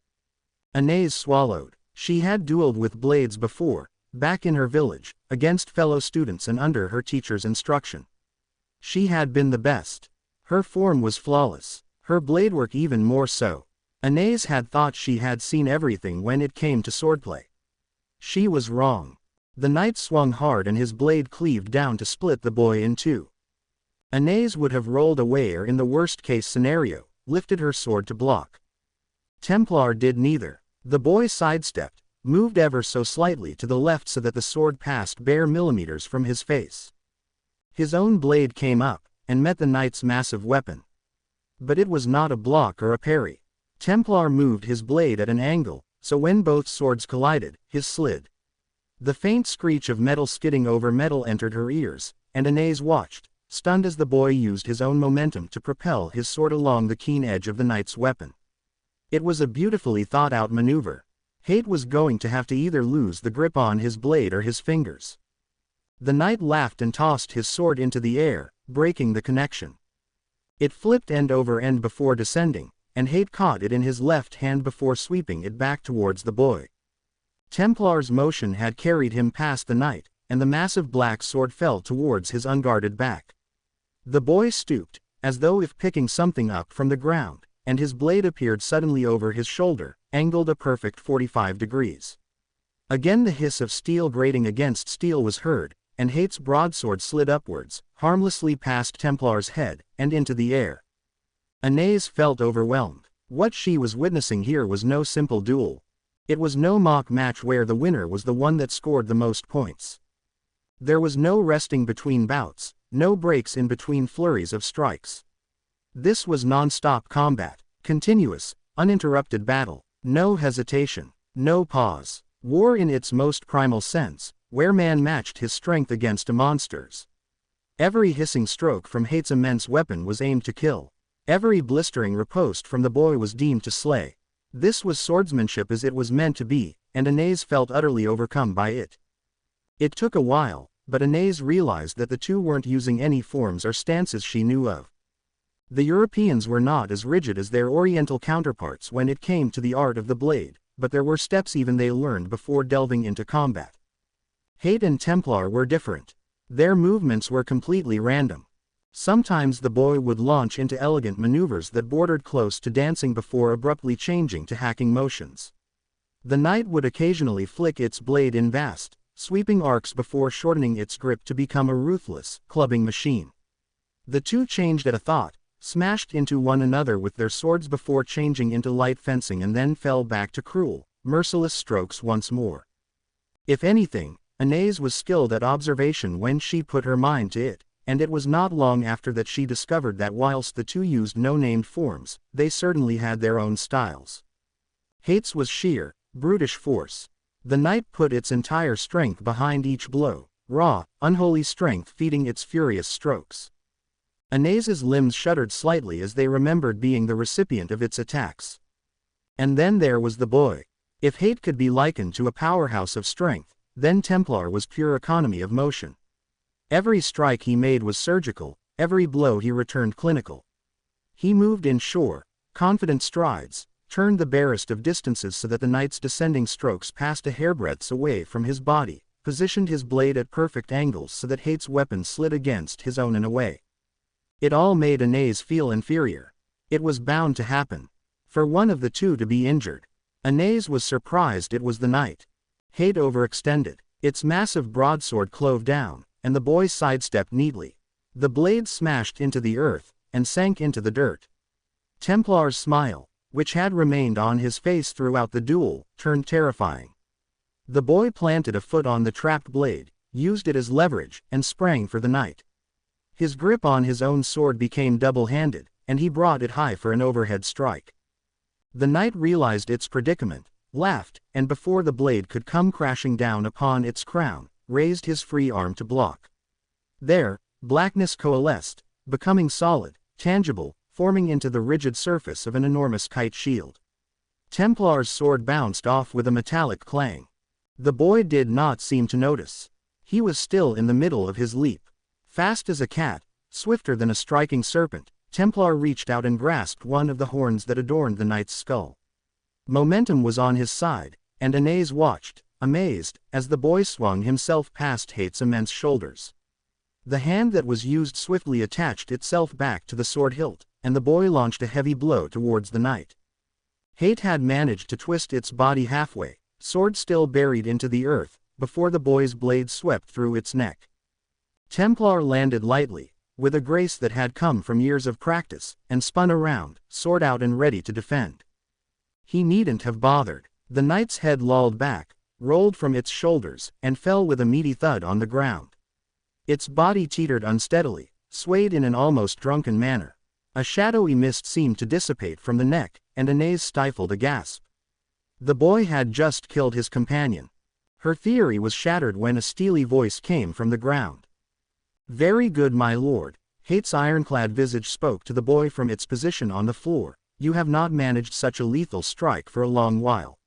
Anais swallowed. She had dueled with blades before, back in her village, against fellow students and under her teacher's instruction. She had been the best. Her form was flawless, her bladework even more so. Anais had thought she had seen everything when it came to swordplay. She was wrong. The knight swung hard and his blade cleaved down to split the boy in two. Anais would have rolled away or, in the worst-case scenario, lifted her sword to block. Templar did neither. The boy sidestepped, moved ever so slightly to the left so that the sword passed bare millimeters from his face. His own blade came up, and met the knight's massive weapon. But it was not a block or a parry. Templar moved his blade at an angle, so when both swords collided, his slid. The faint screech of metal skidding over metal entered her ears, and Anais watched, stunned as the boy used his own momentum to propel his sword along the keen edge of the knight's weapon. It was a beautifully thought-out maneuver. Hate was going to have to either lose the grip on his blade or his fingers. The knight laughed and tossed his sword into the air, breaking the connection. It flipped end over end before descending, and Hate caught it in his left hand before sweeping it back towards the boy. Templar's motion had carried him past the knight, and the massive black sword fell towards his unguarded back. The boy stooped, as though if picking something up from the ground, and his blade appeared suddenly over his shoulder, angled a perfect 45 degrees. Again the hiss of steel grating against steel was heard, and Hate's broadsword slid upwards, harmlessly past Templar's head, and into the air. Anais felt overwhelmed. What she was witnessing here was no simple duel. It was no mock match where the winner was the one that scored the most points. There was no resting between bouts, no breaks in between flurries of strikes. This was non-stop combat, continuous, uninterrupted battle, no hesitation, no pause. War in its most primal sense, where man matched his strength against a monster's. Every hissing stroke from Hate's immense weapon was aimed to kill. Every blistering riposte from the boy was deemed to slay. This was swordsmanship as it was meant to be, and Anais felt utterly overcome by it. It took a while, but Anais realized that the two weren't using any forms or stances she knew of. The Europeans were not as rigid as their Oriental counterparts when it came to the art of the blade, but there were steps even they learned before delving into combat. Hate and Templar were different. Their movements were completely random. Sometimes the boy would launch into elegant maneuvers that bordered close to dancing before abruptly changing to hacking motions. The knight would occasionally flick its blade in vast, sweeping arcs before shortening its grip to become a ruthless, clubbing machine. The two changed at a thought, smashed into one another with their swords before changing into light fencing and then fell back to cruel, merciless strokes once more. If anything, Anais was skilled at observation when she put her mind to it, and it was not long after that she discovered that whilst the two used no named forms, they certainly had their own styles. Hate's was sheer, brutish force. The knight put its entire strength behind each blow, raw, unholy strength feeding its furious strokes. Anais's limbs shuddered slightly as they remembered being the recipient of its attacks. And then there was the boy. If Hate could be likened to a powerhouse of strength, then Templar was pure economy of motion. Every strike he made was surgical, every blow he returned clinical. He moved in sure, confident strides, turned the barest of distances so that the knight's descending strokes passed a hairbreadth away from his body, positioned his blade at perfect angles so that Hate's weapon slid against his own and away. It all made Anais feel inferior. It was bound to happen. For one of the two to be injured. Anais was surprised it was the knight. Hate overextended. Its massive broadsword clove down, and the boy sidestepped neatly. The blade smashed into the earth, and sank into the dirt. Templar's smile, which had remained on his face throughout the duel, turned terrifying. The boy planted a foot on the trapped blade, used it as leverage, and sprang for the knight. His grip on his own sword became double-handed, and he brought it high for an overhead strike. The knight realized its predicament, laughed, and before the blade could come crashing down upon its crown, raised his free arm to block. There, blackness coalesced, becoming solid, tangible, forming into the rigid surface of an enormous kite shield. Templar's sword bounced off with a metallic clang. The boy did not seem to notice. He was still in the middle of his leap. Fast as a cat, swifter than a striking serpent, Templar reached out and grasped one of the horns that adorned the knight's skull. Momentum was on his side, and Anais watched, amazed, as the boy swung himself past Hate's immense shoulders. The hand that was used swiftly attached itself back to the sword hilt, and the boy launched a heavy blow towards the knight. Hate had managed to twist its body halfway, sword still buried into the earth, before the boy's blade swept through its neck. Templar landed lightly, with a grace that had come from years of practice, and spun around, sword out and ready to defend. He needn't have bothered. The knight's head lolled back, rolled from its shoulders, and fell with a meaty thud on the ground. Its body teetered unsteadily, swayed in an almost drunken manner. A shadowy mist seemed to dissipate from the neck, and Anais stifled a gasp. The boy had just killed his companion. Her theory was shattered when a steely voice came from the ground. "Very good, my lord." Hate's ironclad visage spoke to the boy from its position on the floor. "You have not managed such a lethal strike for a long while."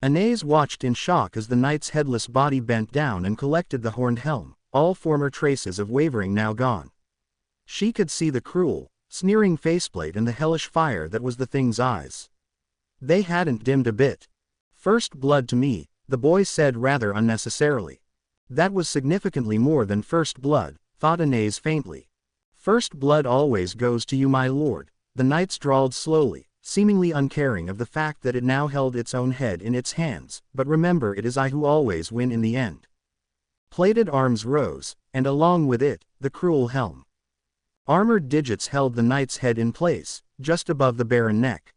Anais watched in shock as the knight's headless body bent down and collected the horned helm, all former traces of wavering now gone. She could see the cruel, sneering faceplate and the hellish fire that was the thing's eyes. They hadn't dimmed a bit. "First blood to me," the boy said rather unnecessarily. That was significantly more than first blood, thought Anais faintly. "First blood always goes to you, my lord," the knight drawled slowly, seemingly uncaring of the fact that it now held its own head in its hands, "but remember, it is I who always win in the end." Plated arms rose, and along with it, the cruel helm. Armored digits held the knight's head in place, just above the barren neck.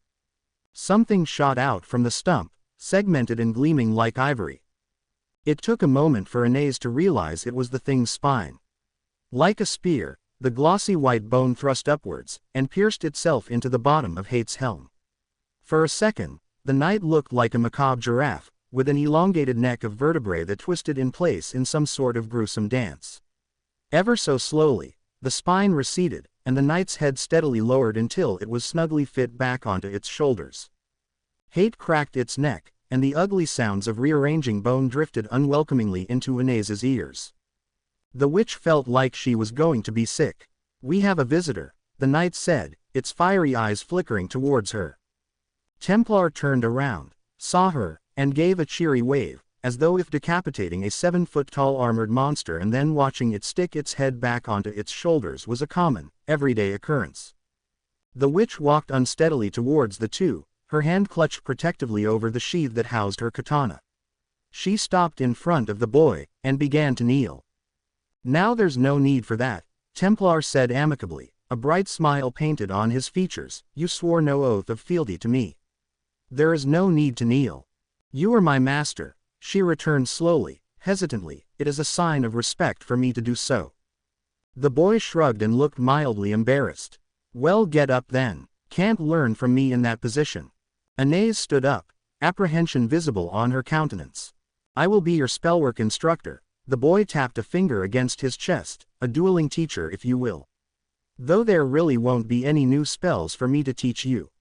Something shot out from the stump, segmented and gleaming like ivory. It took a moment for Anais to realize it was the thing's spine. Like a spear, the glossy white bone thrust upwards, and pierced itself into the bottom of Hate's helm. For a second, the knight looked like a macabre giraffe, with an elongated neck of vertebrae that twisted in place in some sort of gruesome dance. Ever so slowly, the spine receded, and the knight's head steadily lowered until it was snugly fit back onto its shoulders. Hate cracked its neck, and the ugly sounds of rearranging bone drifted unwelcomingly into Anais's ears. The witch felt like she was going to be sick. "We have a visitor," the knight said, its fiery eyes flickering towards her. Templar turned around, saw her, and gave a cheery wave, as though if decapitating a 7-foot-tall armored monster and then watching it stick its head back onto its shoulders was a common, everyday occurrence. The witch walked unsteadily towards the two, her hand clutched protectively over the sheath that housed her katana. She stopped in front of the boy, and began to kneel. "Now there's no need for that," Templar said amicably, a bright smile painted on his features. "You swore no oath of fealty to me. There is no need to kneel. You are my master," she returned slowly, hesitantly. "It is a sign of respect for me to do so." The boy shrugged and looked mildly embarrassed. "Well, get up then. Can't learn from me in that position." Anais stood up, apprehension visible on her countenance. "I will be your spellwork instructor." The boy tapped a finger against his chest, "a dueling teacher if you will. Though there really won't be any new spells for me to teach you.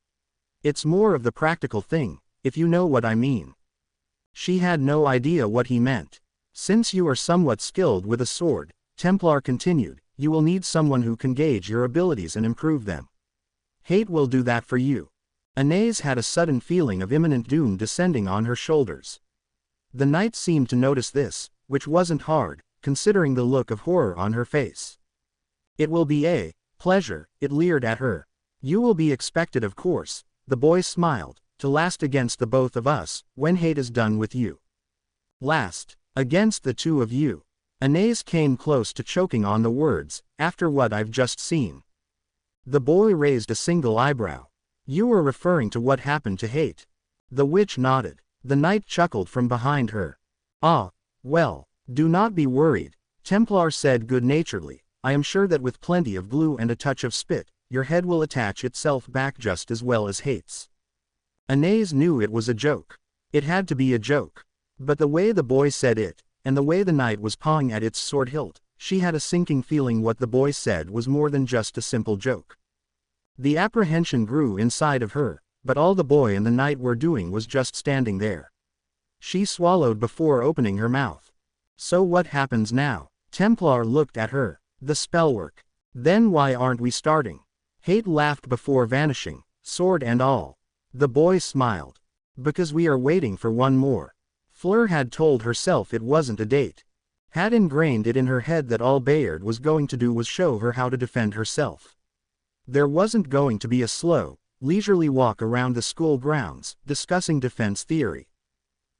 It's more of the practical thing, if you know what I mean." She had no idea what he meant. "Since you are somewhat skilled with a sword," Templar continued, "you will need someone who can gauge your abilities and improve them. Hate will do that for you." Anais had a sudden feeling of imminent doom descending on her shoulders. The knight seemed to notice this, which wasn't hard, considering the look of horror on her face. "It will be a pleasure," it leered at her. "You will be expected, of course," the boy smiled, "to last against the both of us, when Hate is done with you." "Last, against the two of you." Anais came close to choking on the words, "after what I've just seen." The boy raised a single eyebrow. "You were referring to what happened to Hate." The witch nodded. The knight chuckled from behind her. "Ah, well, do not be worried," Templar said good-naturedly. "I am sure that with plenty of glue and a touch of spit, your head will attach itself back just as well as Hate's." Anais knew it was a joke. It had to be a joke. But the way the boy said it, and the way the knight was pawing at its sword hilt, she had a sinking feeling what the boy said was more than just a simple joke. The apprehension grew inside of her, but all the boy and the knight were doing was just standing there. She swallowed before opening her mouth. "So what happens now?" Templar looked at her. "The spellwork. Then why aren't we starting?" Hate laughed before vanishing, sword and all. The boy smiled. "Because we are waiting for one more." Fleur had told herself it wasn't a date. Had ingrained it in her head that all Bayard was going to do was show her how to defend herself. There wasn't going to be a slow, leisurely walk around the school grounds, discussing defense theory.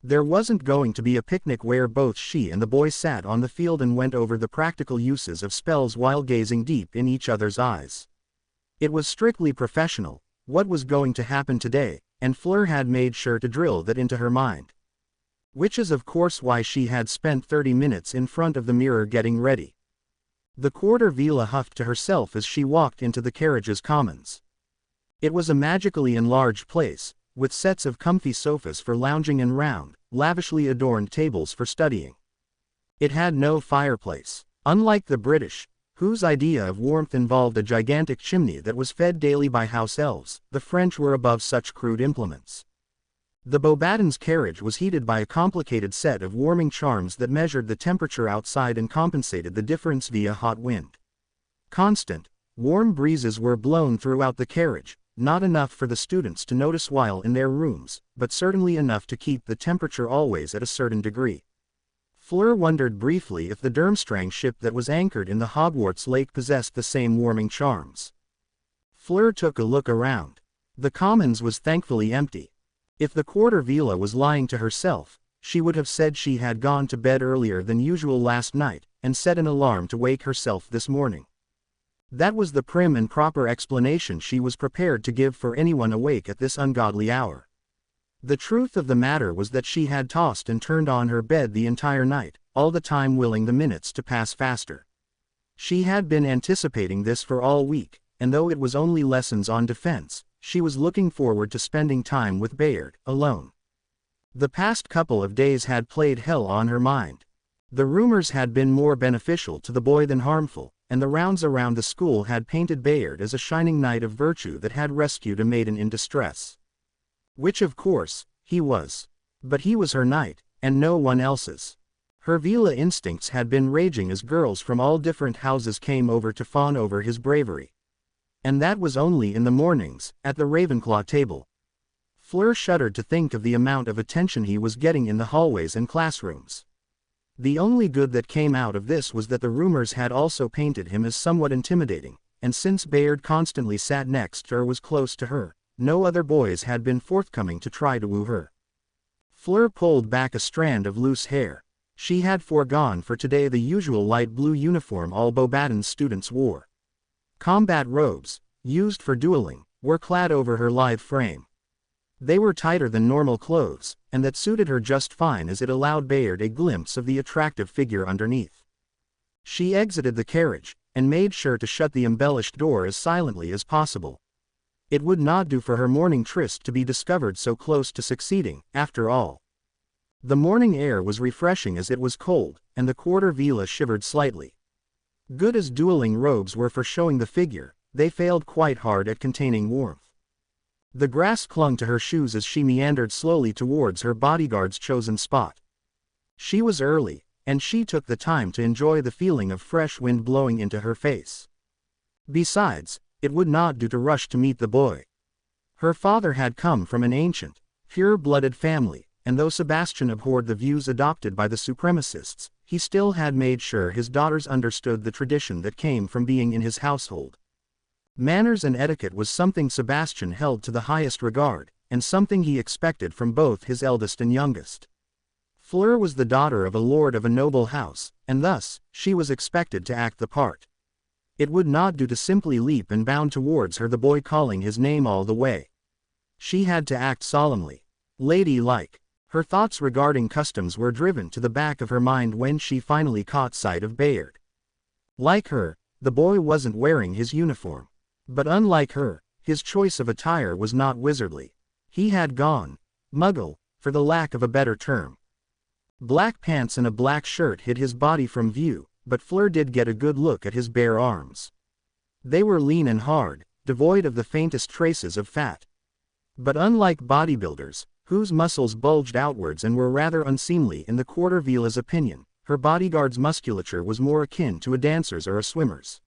There wasn't going to be a picnic where both she and the boy sat on the field and went over the practical uses of spells while gazing deep in each other's eyes. It was strictly professional, what was going to happen today, and Fleur had made sure to drill that into her mind. Which is of course why she had spent 30 minutes in front of the mirror getting ready. The quarter villa huffed to herself as she walked into the carriage's commons. It was a magically enlarged place, with sets of comfy sofas for lounging and round, lavishly adorned tables for studying. It had no fireplace. Unlike the British, whose idea of warmth involved a gigantic chimney that was fed daily by house elves, the French were above such crude implements. The Beauxbatons carriage was heated by a complicated set of warming charms that measured the temperature outside and compensated the difference via hot wind. Constant, warm breezes were blown throughout the carriage, not enough for the students to notice while in their rooms, but certainly enough to keep the temperature always at a certain degree. Fleur wondered briefly if the Durmstrang ship that was anchored in the Hogwarts lake possessed the same warming charms. Fleur took a look around. The commons was thankfully empty. If the quarter villa was lying to herself, she would have said she had gone to bed earlier than usual last night, and set an alarm to wake herself this morning. That was the prim and proper explanation she was prepared to give for anyone awake at this ungodly hour. The truth of the matter was that she had tossed and turned on her bed the entire night, all the time willing the minutes to pass faster. She had been anticipating this for all week, and though it was only lessons on defense, she was looking forward to spending time with Bayard, alone. The past couple of days had played hell on her mind. The rumors had been more beneficial to the boy than harmful, and the rounds around the school had painted Bayard as a shining knight of virtue that had rescued a maiden in distress. Which of course, he was. But he was her knight, and no one else's. Her villa instincts had been raging as girls from all different houses came over to fawn over his bravery. And that was only in the mornings, at the Ravenclaw table. Fleur shuddered to think of the amount of attention he was getting in the hallways and classrooms. The only good that came out of this was that the rumors had also painted him as somewhat intimidating, and since Bayard constantly sat next to or was close to her, no other boys had been forthcoming to try to woo her. Fleur pulled back a strand of loose hair. She had foregone for today the usual light blue uniform all Beauxbatons students wore. Combat robes, used for dueling, were clad over her lithe frame. They were tighter than normal clothes, and that suited her just fine as it allowed Bayard a glimpse of the attractive figure underneath. She exited the carriage, and made sure to shut the embellished door as silently as possible. It would not do for her morning tryst to be discovered so close to succeeding, after all. The morning air was refreshing as it was cold, and the quarter villa shivered slightly. Good as dueling robes were for showing the figure, they failed quite hard at containing warmth. The grass clung to her shoes as she meandered slowly towards her bodyguard's chosen spot. She was early, and she took the time to enjoy the feeling of fresh wind blowing into her face. Besides, it would not do to rush to meet the boy. Her father had come from an ancient, pure-blooded family, and though Sebastian abhorred the views adopted by the supremacists, he still had made sure his daughters understood the tradition that came from being in his household. Manners and etiquette was something Sebastian held to the highest regard, and something he expected from both his eldest and youngest. Fleur was the daughter of a lord of a noble house, and thus, she was expected to act the part. It would not do to simply leap and bound towards her, the boy calling his name all the way. She had to act solemnly, lady-like. Her thoughts regarding customs were driven to the back of her mind when she finally caught sight of Bayard. Like her, the boy wasn't wearing his uniform. But unlike her, his choice of attire was not wizardly. He had gone muggle, for the lack of a better term. Black pants and a black shirt hid his body from view, but Fleur did get a good look at his bare arms. They were lean and hard, devoid of the faintest traces of fat. But unlike bodybuilders, whose muscles bulged outwards and were rather unseemly in the quarter villa's opinion, her bodyguard's musculature was more akin to a dancer's or a swimmer's.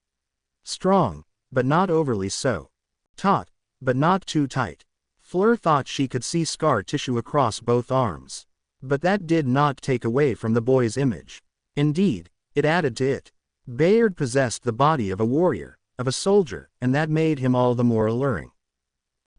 Strong, but not overly so. Taut, but not too tight. Fleur thought she could see scar tissue across both arms. But that did not take away from the boy's image. Indeed, it added to it. Bayard possessed the body of a warrior, of a soldier, and that made him all the more alluring.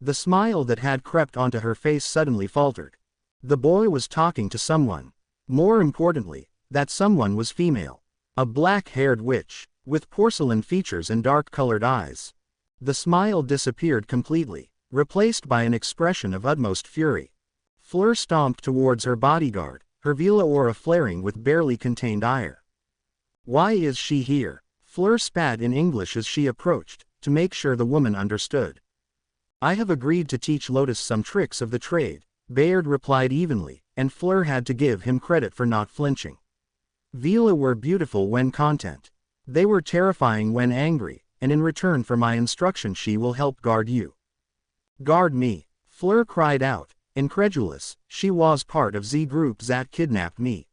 The smile that had crept onto her face suddenly faltered. The boy was talking to someone. More importantly, that someone was female. A black-haired witch, with porcelain features and dark-colored eyes. The smile disappeared completely, replaced by an expression of utmost fury. Fleur stomped towards her bodyguard, her Vila aura flaring with barely contained ire. "Why is she here?" Fleur spat in English as she approached, to make sure the woman understood. "I have agreed to teach Lotus some tricks of the trade," Bayard replied evenly, and Fleur had to give him credit for not flinching. Vila were beautiful when content. They were terrifying when angry, and in return for my instruction she will help guard you. "Guard me?" Fleur cried out, incredulous. She was part of the group that kidnapped me.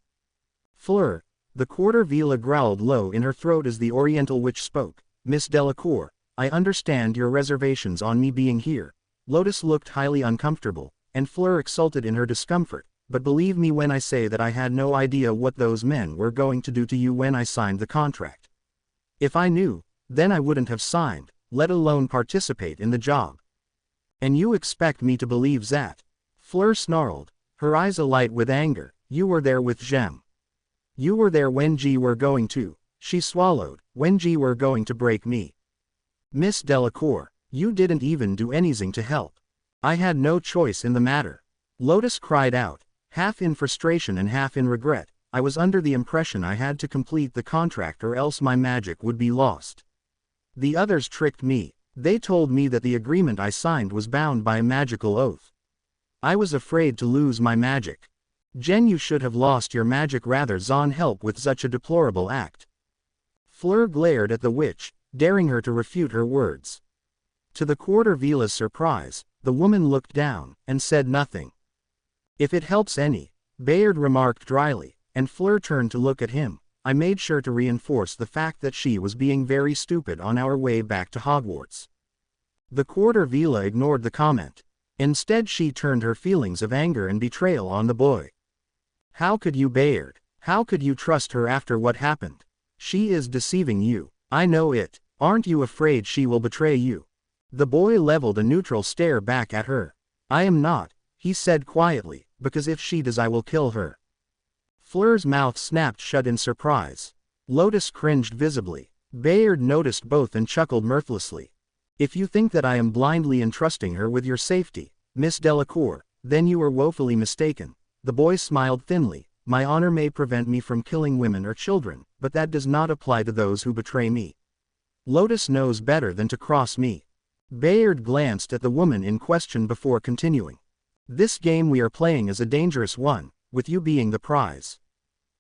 "Fleur," the quarter Vila growled low in her throat as the Oriental witch spoke, "Miss Delacour, I understand your reservations on me being here." Lotus looked highly uncomfortable, and Fleur exulted in her discomfort, "but believe me when I say that I had no idea what those men were going to do to you when I signed the contract. If I knew, then I wouldn't have signed, let alone participate in the job. And you expect me to believe that?" Fleur snarled, her eyes alight with anger. "You were there with Jem. You were there when G were going to," she swallowed, "when G were going to break me. Miss Delacour, you didn't even do anything to help. I had no choice in the matter." Lotus cried out, half in frustration and half in regret, "I was under the impression I had to complete the contract or else my magic would be lost. The others tricked me. They told me that the agreement I signed was bound by a magical oath. I was afraid to lose my magic. Jen, you should have lost your magic rather than help with such a deplorable act." Fleur glared at the witch, daring her to refute her words. To the quarter Vila's surprise, the woman looked down, and said nothing. "If it helps any," Bayard remarked dryly, and Fleur turned to look at him, "I made sure to reinforce the fact that she was being very stupid on our way back to Hogwarts." The quarter Vila ignored the comment. Instead she turned her feelings of anger and betrayal on the boy. "How could you, Bayard? How could you trust her after what happened? She is deceiving you. I know it. Aren't you afraid she will betray you?" The boy leveled a neutral stare back at her. "I am not," he said quietly, "because if she does I will kill her." Fleur's mouth snapped shut in surprise. Lotus cringed visibly. Bayard noticed both and chuckled mirthlessly. "If you think that I am blindly entrusting her with your safety, Miss Delacour, then you are woefully mistaken." The boy smiled thinly. "My honor may prevent me from killing women or children, but that does not apply to those who betray me. Lotus knows better than to cross me." Bayard glanced at the woman in question before continuing. "This game we are playing is a dangerous one, with you being the prize.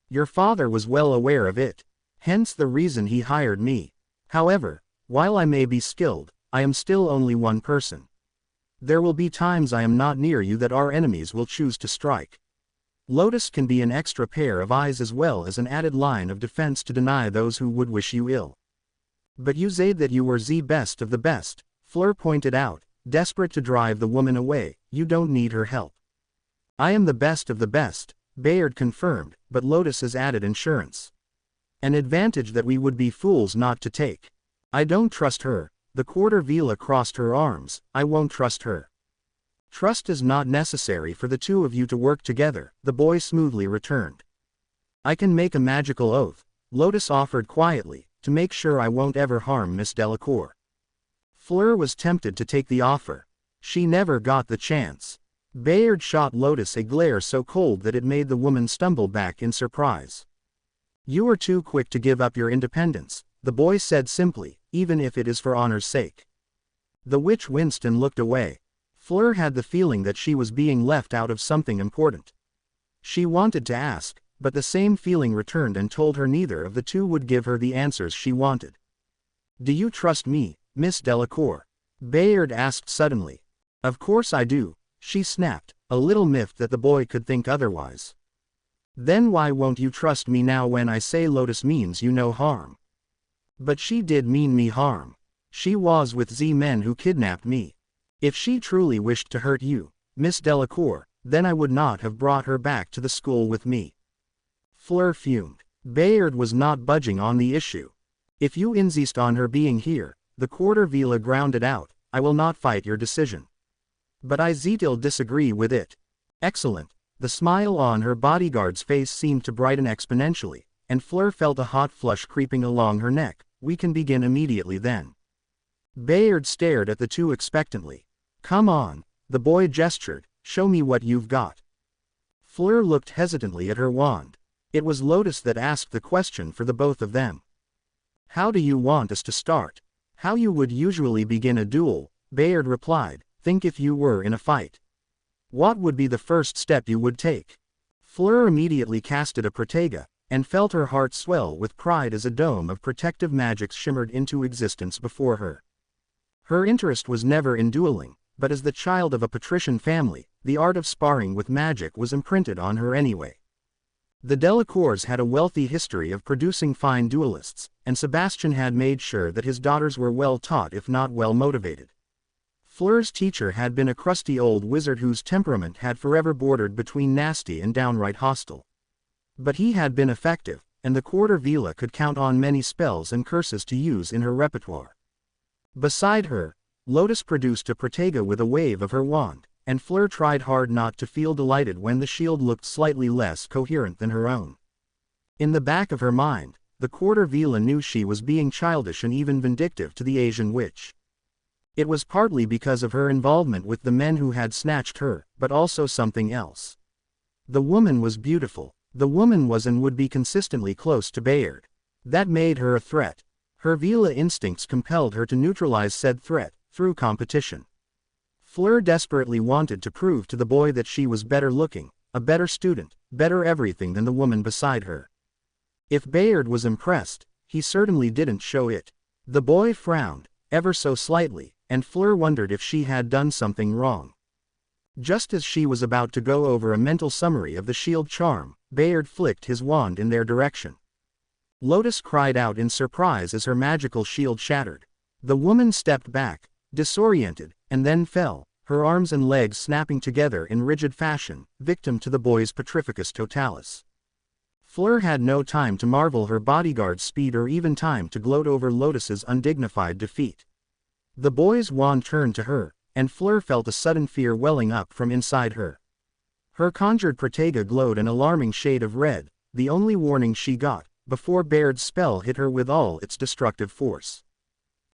Your father was well aware of it. Hence the reason he hired me. However, while I may be skilled, I am still only one person. There will be times I am not near you that our enemies will choose to strike. Lotus can be an extra pair of eyes as well as an added line of defense to deny those who would wish you ill." "But you said that you were the best of the best," Fleur pointed out, desperate to drive the woman away. "You don't need her help." "I am the best of the best," Bayard confirmed, "but Lotus has added insurance. An advantage that we would be fools not to take. I don't trust her." The quarter Vila crossed her arms. "I won't trust her." "Trust is not necessary for the two of you to work together," the boy smoothly returned. "I can make a magical oath," Lotus offered quietly, "to make sure I won't ever harm Miss Delacour." Fleur was tempted to take the offer. She never got the chance. Bayard shot Lotus a glare so cold that it made the woman stumble back in surprise. "You are too quick to give up your independence," the boy said simply, "even if it is for honor's sake." The witch winced and looked away. Fleur had the feeling that she was being left out of something important. She wanted to ask, but the same feeling returned and told her neither of the two would give her the answers she wanted. "Do you trust me, Miss Delacour?" Bayard asked suddenly. "Of course I do," she snapped, a little miffed that the boy could think otherwise. "Then why won't you trust me now when I say Lotus means you no harm?" "But she did mean me harm. She was with the men who kidnapped me. If she truly wished to hurt you, Miss Delacour, then I would not have brought her back to the school with me." Fleur fumed. Bayard was not budging on the issue. "If you insist on her being here," the quarter Vila grounded out, "I will not fight your decision. But I still disagree with it." "Excellent," The smile on her bodyguard's face seemed to brighten exponentially, and Fleur felt a hot flush creeping along her neck. "We can begin immediately then." Bayard stared at the two expectantly. "Come on," the boy gestured, "show me what you've got." Fleur looked hesitantly at her wand. It was Lotus that asked the question for the both of them. "How do you want us to start?" "How you would usually begin a duel," Bayard replied. "Think if you were in a fight. What would be the first step you would take?" Fleur immediately casted a Protega, and felt her heart swell with pride as a dome of protective magic shimmered into existence before her. Her interest was never in dueling, but as the child of a patrician family, the art of sparring with magic was imprinted on her anyway. The Delacours had a wealthy history of producing fine duelists, and Sebastian had made sure that his daughters were well taught if not well motivated. Fleur's teacher had been a crusty old wizard whose temperament had forever bordered between nasty and downright hostile. But he had been effective, and the Quarter Vila could count on many spells and curses to use in her repertoire. Beside her, Lotus produced a Protega with a wave of her wand, and Fleur tried hard not to feel delighted when the shield looked slightly less coherent than her own. In the back of her mind, the Quarter Vila knew she was being childish and even vindictive to the Asian witch. It was partly because of her involvement with the men who had snatched her, but also something else. The woman was beautiful. The woman was and would be consistently close to Bayard. That made her a threat. Her Vila instincts compelled her to neutralize said threat, through competition. Fleur desperately wanted to prove to the boy that she was better looking, a better student, better everything than the woman beside her. If Bayard was impressed, he certainly didn't show it. The boy frowned, ever so slightly, and Fleur wondered if she had done something wrong. Just as she was about to go over a mental summary of the shield charm, Bayard flicked his wand in their direction. Lotus cried out in surprise as her magical shield shattered. The woman stepped back, disoriented, and then fell, her arms and legs snapping together in rigid fashion, victim to the boy's Petrificus Totalis. Fleur had no time to marvel her bodyguard's speed or even time to gloat over Lotus's undignified defeat. The boy's wand turned to her, and Fleur felt a sudden fear welling up from inside her. Her conjured Protega glowed an alarming shade of red, the only warning she got, before Bayard's spell hit her with all its destructive force.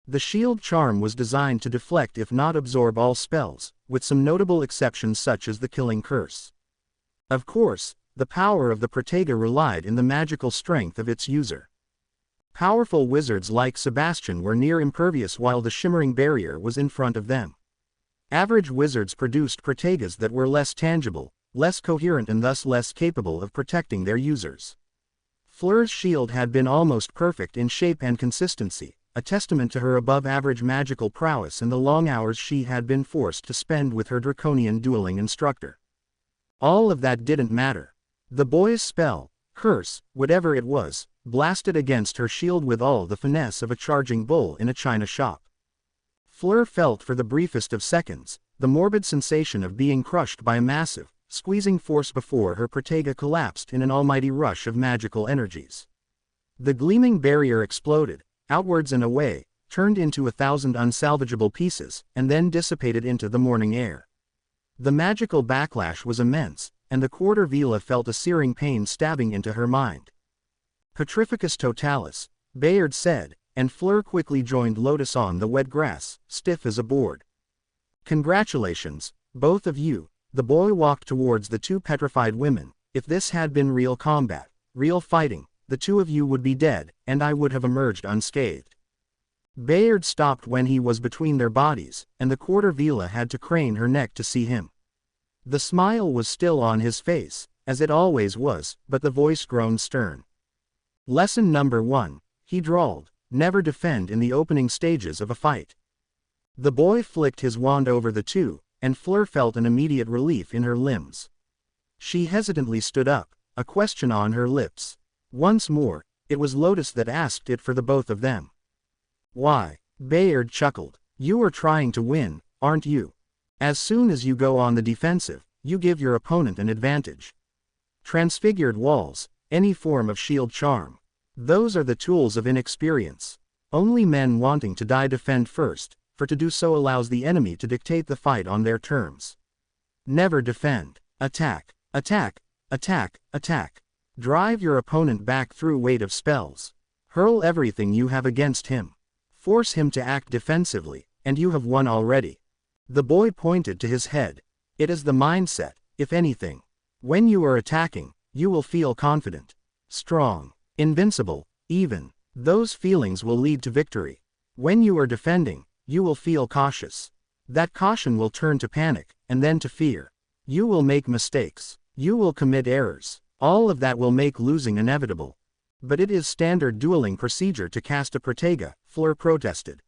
The shield charm was designed to deflect if not absorb all spells, with some notable exceptions such as the killing curse. Of course, the power of the Protega relied in the magical strength of its user. Powerful wizards like Sebastian were near impervious while the shimmering barrier was in front of them. Average wizards produced Protegas that were less tangible, less coherent and thus less capable of protecting their users. Fleur's shield had been almost perfect in shape and consistency, a testament to her above-average magical prowess and the long hours she had been forced to spend with her draconian dueling instructor. All of that didn't matter. The boy's spell, curse, whatever it was, blasted against her shield with all the finesse of a charging bull in a china shop. Fleur felt for the briefest of seconds, the morbid sensation of being crushed by a massive, squeezing force before her Protega collapsed in an almighty rush of magical energies. The gleaming barrier exploded, outwards and away, turned into 1,000 unsalvageable pieces, and then dissipated into the morning air. The magical backlash was immense, and the Quarter Vila felt a searing pain stabbing into her mind. Petrificus Totalis, Bayard said, and Fleur quickly joined Lotus on the wet grass, stiff as a board. Congratulations, both of you. The boy walked towards the two petrified women. If this had been real combat, real fighting, the two of you would be dead, and I would have emerged unscathed. Bayard stopped when he was between their bodies, and the Quarter Vila had to crane her neck to see him. The smile was still on his face, as it always was, but the voice grown stern. Lesson number 1, he drawled, never defend in the opening stages of a fight. The boy flicked his wand over the two, and Fleur felt an immediate relief in her limbs. She hesitantly stood up, a question on her lips. Once more, it was Lotus that asked it for the both of them. Why? Bayard chuckled. You are trying to win, aren't you? As soon as you go on the defensive, you give your opponent an advantage. Transfigured walls, any form of shield charm. Those are the tools of inexperience. Only men wanting to die defend first, for to do so allows the enemy to dictate the fight on their terms. Never defend. Attack. Attack, attack, attack. Drive your opponent back through weight of spells. Hurl everything you have against him. Force him to act defensively, and you have won already. The boy pointed to his head. It is the mindset, if anything. When you are attacking, you will feel confident, strong, invincible, even. Those feelings will lead to victory. When you are defending, you will feel cautious. That caution will turn to panic, and then to fear. You will make mistakes. You will commit errors. All of that will make losing inevitable. But it is standard dueling procedure to cast a Protega, Fleur protested.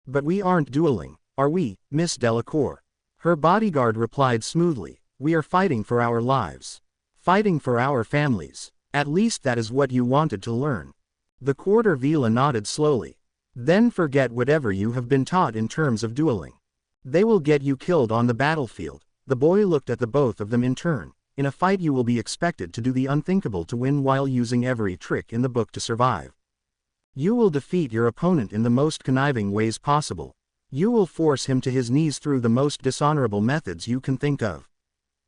But we aren't dueling, are we, Miss Delacour? Her bodyguard replied smoothly. We are fighting for our lives. Fighting for our families. At least that is what you wanted to learn. The Quarter Vila nodded slowly. Then forget whatever you have been taught in terms of dueling. They will get you killed on the battlefield. The boy looked at the both of them in turn. In a fight you will be expected to do the unthinkable to win while using every trick in the book to survive. You will defeat your opponent in the most conniving ways possible. You will force him to his knees through the most dishonorable methods you can think of.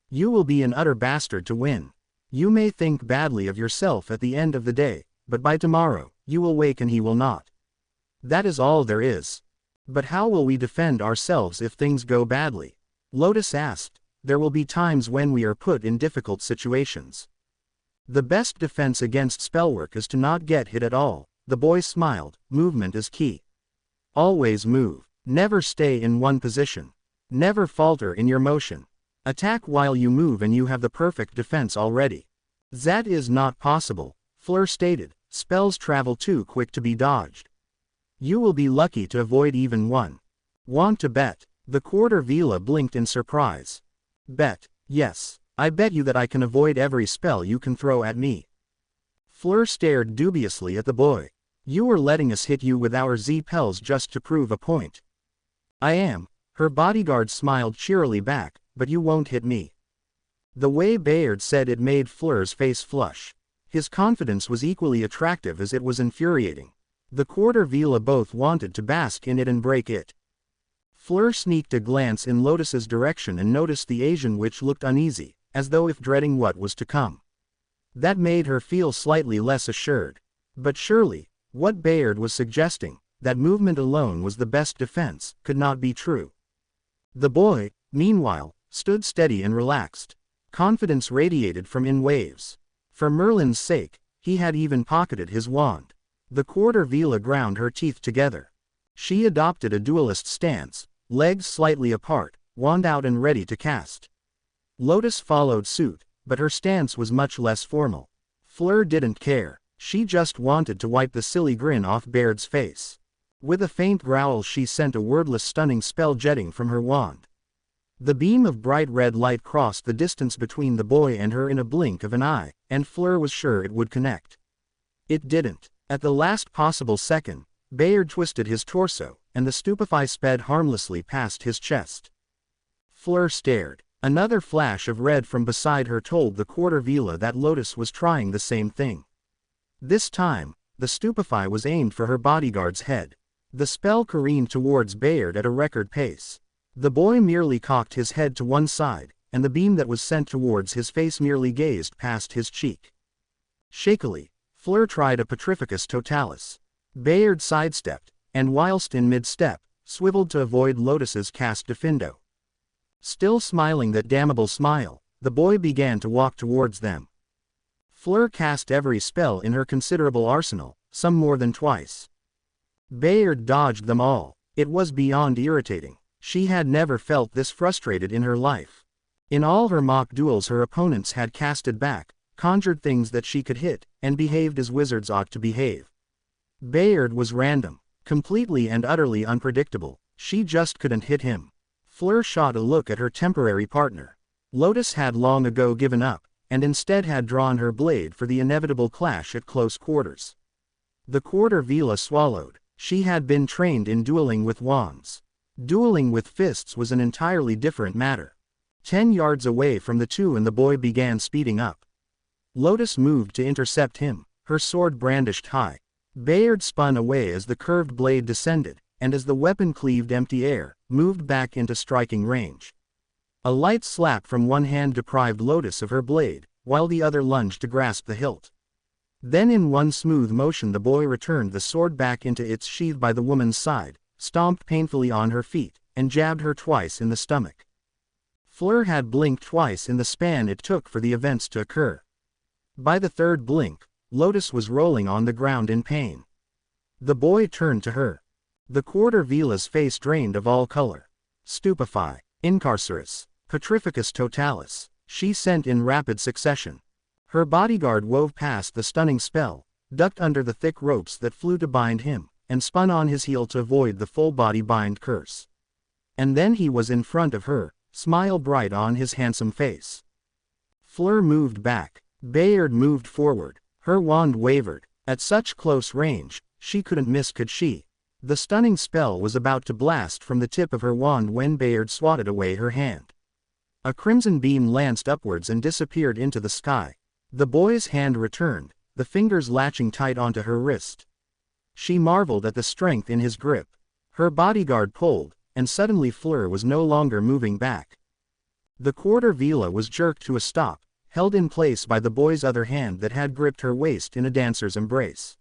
You will be an utter bastard to win. You may think badly of yourself at the end of the day, but by tomorrow, you will wake and he will not. That is all there is. But how will we defend ourselves if things go badly? Lotus asked. There will be times when we are put in difficult situations. The best defense against spellwork is to not get hit at all. The boy smiled. Movement is key. Always move. Never stay in one position. Never falter in your motion. Attack while you move and you have the perfect defense already. That is not possible, Fleur stated. Spells travel too quick to be dodged. You will be lucky to avoid even one. Want to bet? The Quarter Vila blinked in surprise. Bet, yes. I bet you that I can avoid every spell you can throw at me. Fleur stared dubiously at the boy. You were letting us hit you with our Z-Pels just to prove a point. I am. Her bodyguard smiled cheerily back, but you won't hit me. The way Bayard said it made Fleur's face flush. His confidence was equally attractive as it was infuriating. The Quarter Vila both wanted to bask in it and break it. Fleur sneaked a glance in Lotus's direction and noticed the Asian witch looked uneasy, as though if dreading what was to come. That made her feel slightly less assured. But surely, what Bayard was suggesting, that movement alone was the best defense, could not be true. The boy, meanwhile, stood steady and relaxed. Confidence radiated from in waves. For Merlin's sake, he had even pocketed his wand. The Quarter Vila ground her teeth together. She adopted a duelist stance, legs slightly apart, wand out and ready to cast. Lotus followed suit, but her stance was much less formal. Fleur didn't care. She just wanted to wipe the silly grin off Baird's face. With a faint growl she sent a wordless stunning spell jetting from her wand. The beam of bright red light crossed the distance between the boy and her in a blink of an eye, and Fleur was sure it would connect. It didn't. At the last possible second, Bayard twisted his torso, and the stupefy sped harmlessly past his chest. Fleur stared. Another flash of red from beside her told the Quarter Vila that Lotus was trying the same thing. This time, the stupefy was aimed for her bodyguard's head. The spell careened towards Bayard at a record pace. The boy merely cocked his head to one side, and the beam that was sent towards his face merely gazed past his cheek. Shakily, Fleur tried a Petrificus Totalis. Bayard sidestepped, and whilst in mid-step, swiveled to avoid Lotus's cast Diffindo. Still smiling that damnable smile, the boy began to walk towards them. Fleur cast every spell in her considerable arsenal, some more than twice. Bayard dodged them all. It was beyond irritating. She had never felt this frustrated in her life. In all her mock duels her opponents had casted back, conjured things that she could hit, and behaved as wizards ought to behave. Bayard was random, completely and utterly unpredictable. She just couldn't hit him. Fleur shot a look at her temporary partner. Lotus had long ago given up, and instead had drawn her blade for the inevitable clash at close quarters. The Quarter Vila swallowed. She had been trained in dueling with wands. Dueling with fists was an entirely different matter. 10 yards away from the two and the boy began speeding up. Lotus moved to intercept him, her sword brandished high. Bayard spun away as the curved blade descended, and as the weapon cleaved empty air, moved back into striking range. A light slap from one hand deprived Lotus of her blade, while the other lunged to grasp the hilt. Then in one smooth motion the boy returned the sword back into its sheath by the woman's side, stomped painfully on her feet, and jabbed her twice in the stomach. Fleur had blinked twice in the span it took for the events to occur. By the third blink, Lotus was rolling on the ground in pain. The boy turned to her. The quarter Vila's face drained of all color. Stupefy, incarcerus, petrificus totalis, she sent in rapid succession. Her bodyguard wove past the stunning spell, ducked under the thick ropes that flew to bind him, and spun on his heel to avoid the full-body bind curse. And then he was in front of her, smile bright on his handsome face. Fleur moved back. Bayard moved forward. Her wand wavered. At such close range, she couldn't miss, could she? The stunning spell was about to blast from the tip of her wand when Bayard swatted away her hand. A crimson beam lanced upwards and disappeared into the sky. The boy's hand returned, the fingers latching tight onto her wrist. She marveled at the strength in his grip. Her bodyguard pulled, and suddenly Fleur was no longer moving back. The quarter Vila was jerked to a stop, held in place by the boy's other hand that had gripped her waist in a dancer's embrace.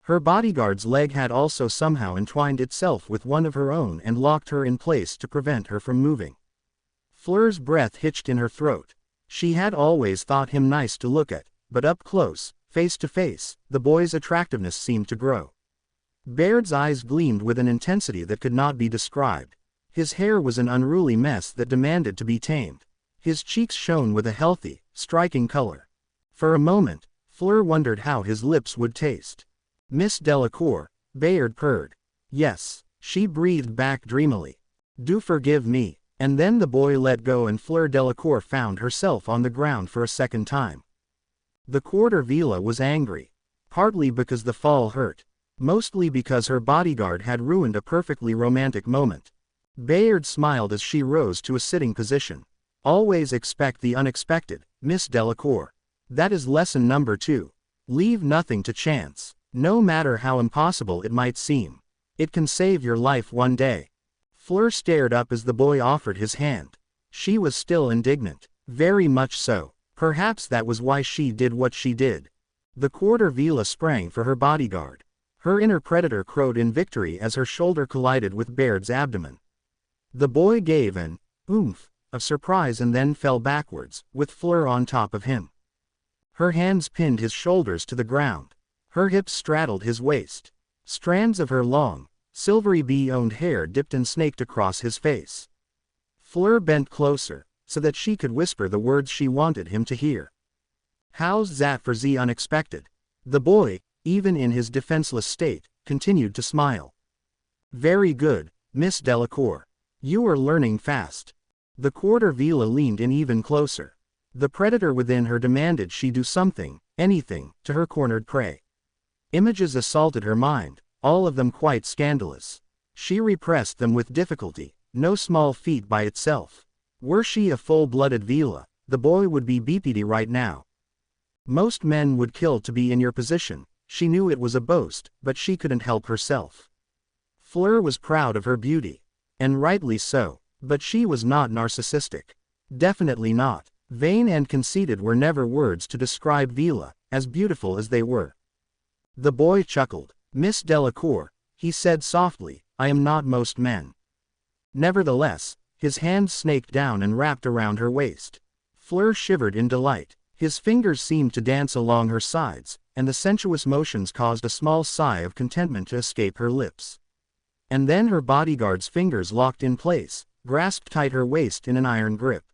Her bodyguard's leg had also somehow entwined itself with one of her own and locked her in place to prevent her from moving. Fleur's breath hitched in her throat. She had always thought him nice to look at, but up close, face to face, the boy's attractiveness seemed to grow. Bayard's eyes gleamed with an intensity that could not be described. His hair was an unruly mess that demanded to be tamed. His cheeks shone with a healthy, striking color. For a moment, Fleur wondered how his lips would taste. Miss Delacour, Bayard purred. Yes, she breathed back dreamily. Do forgive me. And then the boy let go and Fleur Delacour found herself on the ground for a second time. The quarter Vila was angry. Partly because the fall hurt. Mostly because her bodyguard had ruined a perfectly romantic moment. Bayard smiled as she rose to a sitting position. Always expect the unexpected, Miss Delacour. That is lesson number 2. Leave nothing to chance. No matter how impossible it might seem. It can save your life one day. Fleur stared up as the boy offered his hand. She was still indignant. Very much so. Perhaps that was why she did what she did. The quarter Vila sprang for her bodyguard. Her inner predator crowed in victory as her shoulder collided with Bayard's abdomen. The boy gave an oomph of surprise and then fell backwards, with Fleur on top of him. Her hands pinned his shoulders to the ground. Her hips straddled his waist. Strands of her long, silvery bee-owned hair dipped and snaked across his face. Fleur bent closer, so that she could whisper the words she wanted him to hear. How's that for the unexpected? The boy, even in his defenseless state, continued to smile. Very good, Miss Delacour. You are learning fast. The quarter Vila leaned in even closer. The predator within her demanded she do something, anything, to her cornered prey. Images assaulted her mind, all of them quite scandalous. She repressed them with difficulty, no small feat by itself. Were she a full-blooded Vila, the boy would be BPD right now. Most men would kill to be in your position. She knew it was a boast, but she couldn't help herself. Fleur was proud of her beauty. And rightly so, but she was not narcissistic. Definitely not. Vain and conceited were never words to describe Vila, as beautiful as they were. The boy chuckled. Miss Delacour, he said softly, I am not most men. Nevertheless, his hands snaked down and wrapped around her waist. Fleur shivered in delight. His fingers seemed to dance along her sides, and the sensuous motions caused a small sigh of contentment to escape her lips. And then her bodyguard's fingers locked in place, grasped tight her waist in an iron grip.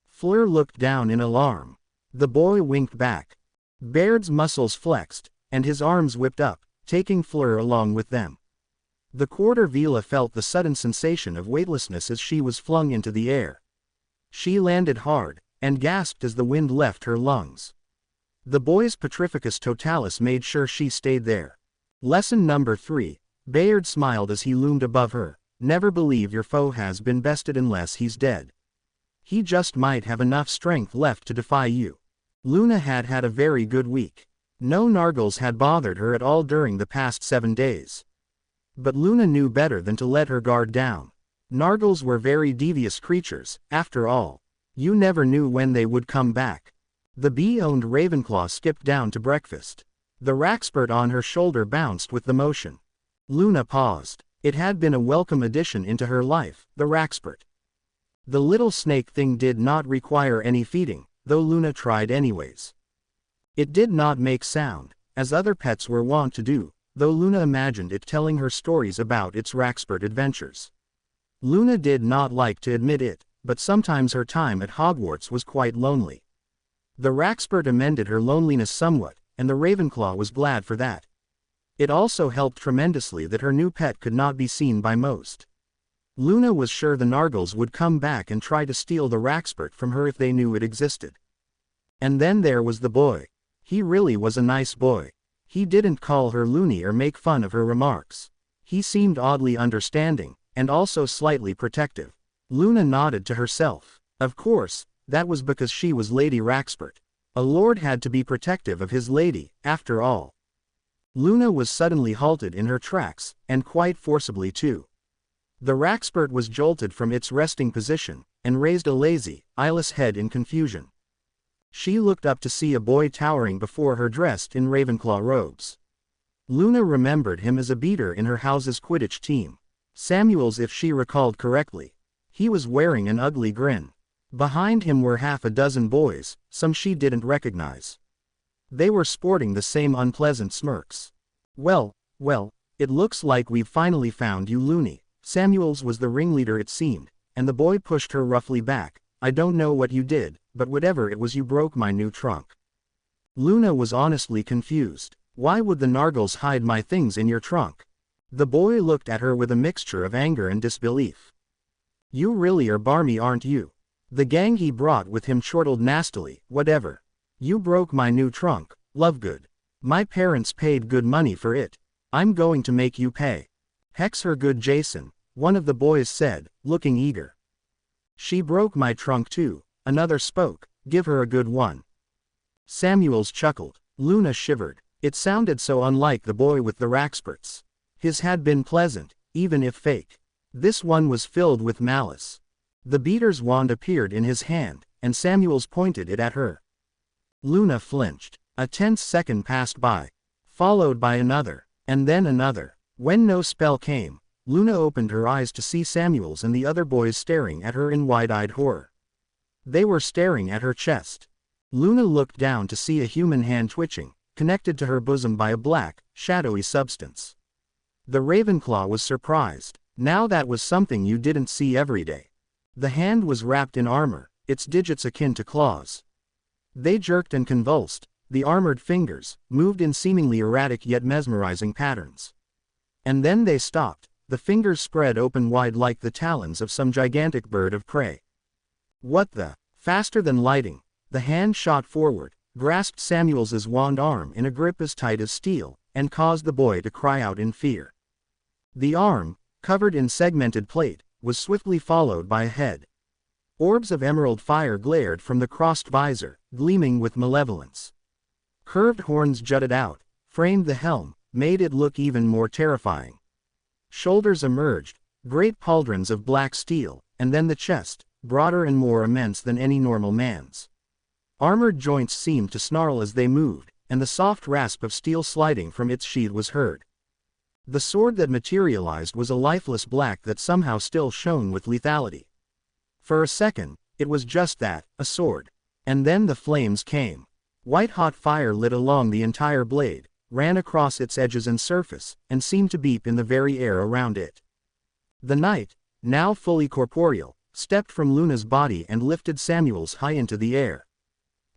Fleur looked down in alarm. The boy winked back. Bayard's muscles flexed, and his arms whipped up, taking Fleur along with them. The quarter Vila felt the sudden sensation of weightlessness as she was flung into the air. She landed hard, and gasped as the wind left her lungs. The boy's petrificus totalis made sure she stayed there. Lesson number 3. Bayard smiled as he loomed above her. Never believe your foe has been bested unless he's dead. He just might have enough strength left to defy you. Luna had had a very good week. No nargles had bothered her at all during the past 7 days. But Luna knew better than to let her guard down. Nargles were very devious creatures, after all. You never knew when they would come back. The bee-owned Ravenclaw skipped down to breakfast. The Raxpert on her shoulder bounced with the motion. Luna paused. It had been a welcome addition into her life, the Raxpert. The little snake thing did not require any feeding, though Luna tried anyways. It did not make sound, as other pets were wont to do, though Luna imagined it telling her stories about its Raxpert adventures. Luna did not like to admit it, but sometimes her time at Hogwarts was quite lonely. The Raxpert amended her loneliness somewhat, and the Ravenclaw was glad for that. It also helped tremendously that her new pet could not be seen by most. Luna was sure the Nargles would come back and try to steal the Raxpert from her if they knew it existed. And then there was the boy. He really was a nice boy. He didn't call her loony or make fun of her remarks. He seemed oddly understanding, and also slightly protective. Luna nodded to herself. Of course, that was because she was Lady Raxpert. A lord had to be protective of his lady, after all. Luna was suddenly halted in her tracks, and quite forcibly too. The Raxpert was jolted from its resting position, and raised a lazy, eyeless head in confusion. She looked up to see a boy towering before her dressed in Ravenclaw robes. Luna remembered him as a beater in her house's Quidditch team. Samuel's, if she recalled correctly. He was wearing an ugly grin. Behind him were half a dozen boys, some she didn't recognize. They were sporting the same unpleasant smirks. Well, it looks like we've finally found you, Loony. Samuel's was the ringleader, it seemed, and the boy pushed her roughly back. I don't know what you did, but whatever it was, you broke my new trunk. Luna was honestly confused. Why would the Nargles hide my things in your trunk? The boy looked at her with a mixture of anger and disbelief. You really are barmy, aren't you? The gang he brought with him chortled nastily. Whatever. You broke my new trunk, Lovegood. My parents paid good money for it. I'm going to make you pay. Hex her good, Jason, one of the boys said, looking eager. She broke my trunk too, another spoke. Give her a good one. Samuels chuckled. Luna shivered. It sounded so unlike the boy with the Raxperts. His had been pleasant, even if fake. This one was filled with malice. The beater's wand appeared in his hand, and Samuels pointed it at her. Luna flinched. A tense second passed by, followed by another, and then another. When no spell came, Luna opened her eyes to see Samuels and the other boys staring at her in wide-eyed horror. They were staring at her chest. Luna looked down to see a human hand twitching, connected to her bosom by a black, shadowy substance. The Ravenclaw was surprised. Now that was something you didn't see every day. The hand was wrapped in armor, its digits akin to claws. They jerked and convulsed. The armored fingers moved in seemingly erratic yet mesmerizing patterns. And then they stopped. The fingers spread open wide like the talons of some gigantic bird of prey. What the? Faster than lightning, the hand shot forward, grasped Samuels's wand arm in a grip as tight as steel, and caused the boy to cry out in fear. The arm, covered in segmented plate, was swiftly followed by a head. Orbs of emerald fire glared from the crossed visor, gleaming with malevolence. Curved horns jutted out, framed the helm, made it look even more terrifying. Shoulders emerged, great pauldrons of black steel, and then the chest, broader and more immense than any normal man's. Armored joints seemed to snarl as they moved, and the soft rasp of steel sliding from its sheath was heard. The sword that materialized was a lifeless black that somehow still shone with lethality. For a second, it was just that, a sword. And then the flames came. White-hot fire lit along the entire blade, ran across its edges and surface, and seemed to beep in the very air around it. The knight, now fully corporeal, stepped from Luna's body and lifted Samuel's high into the air.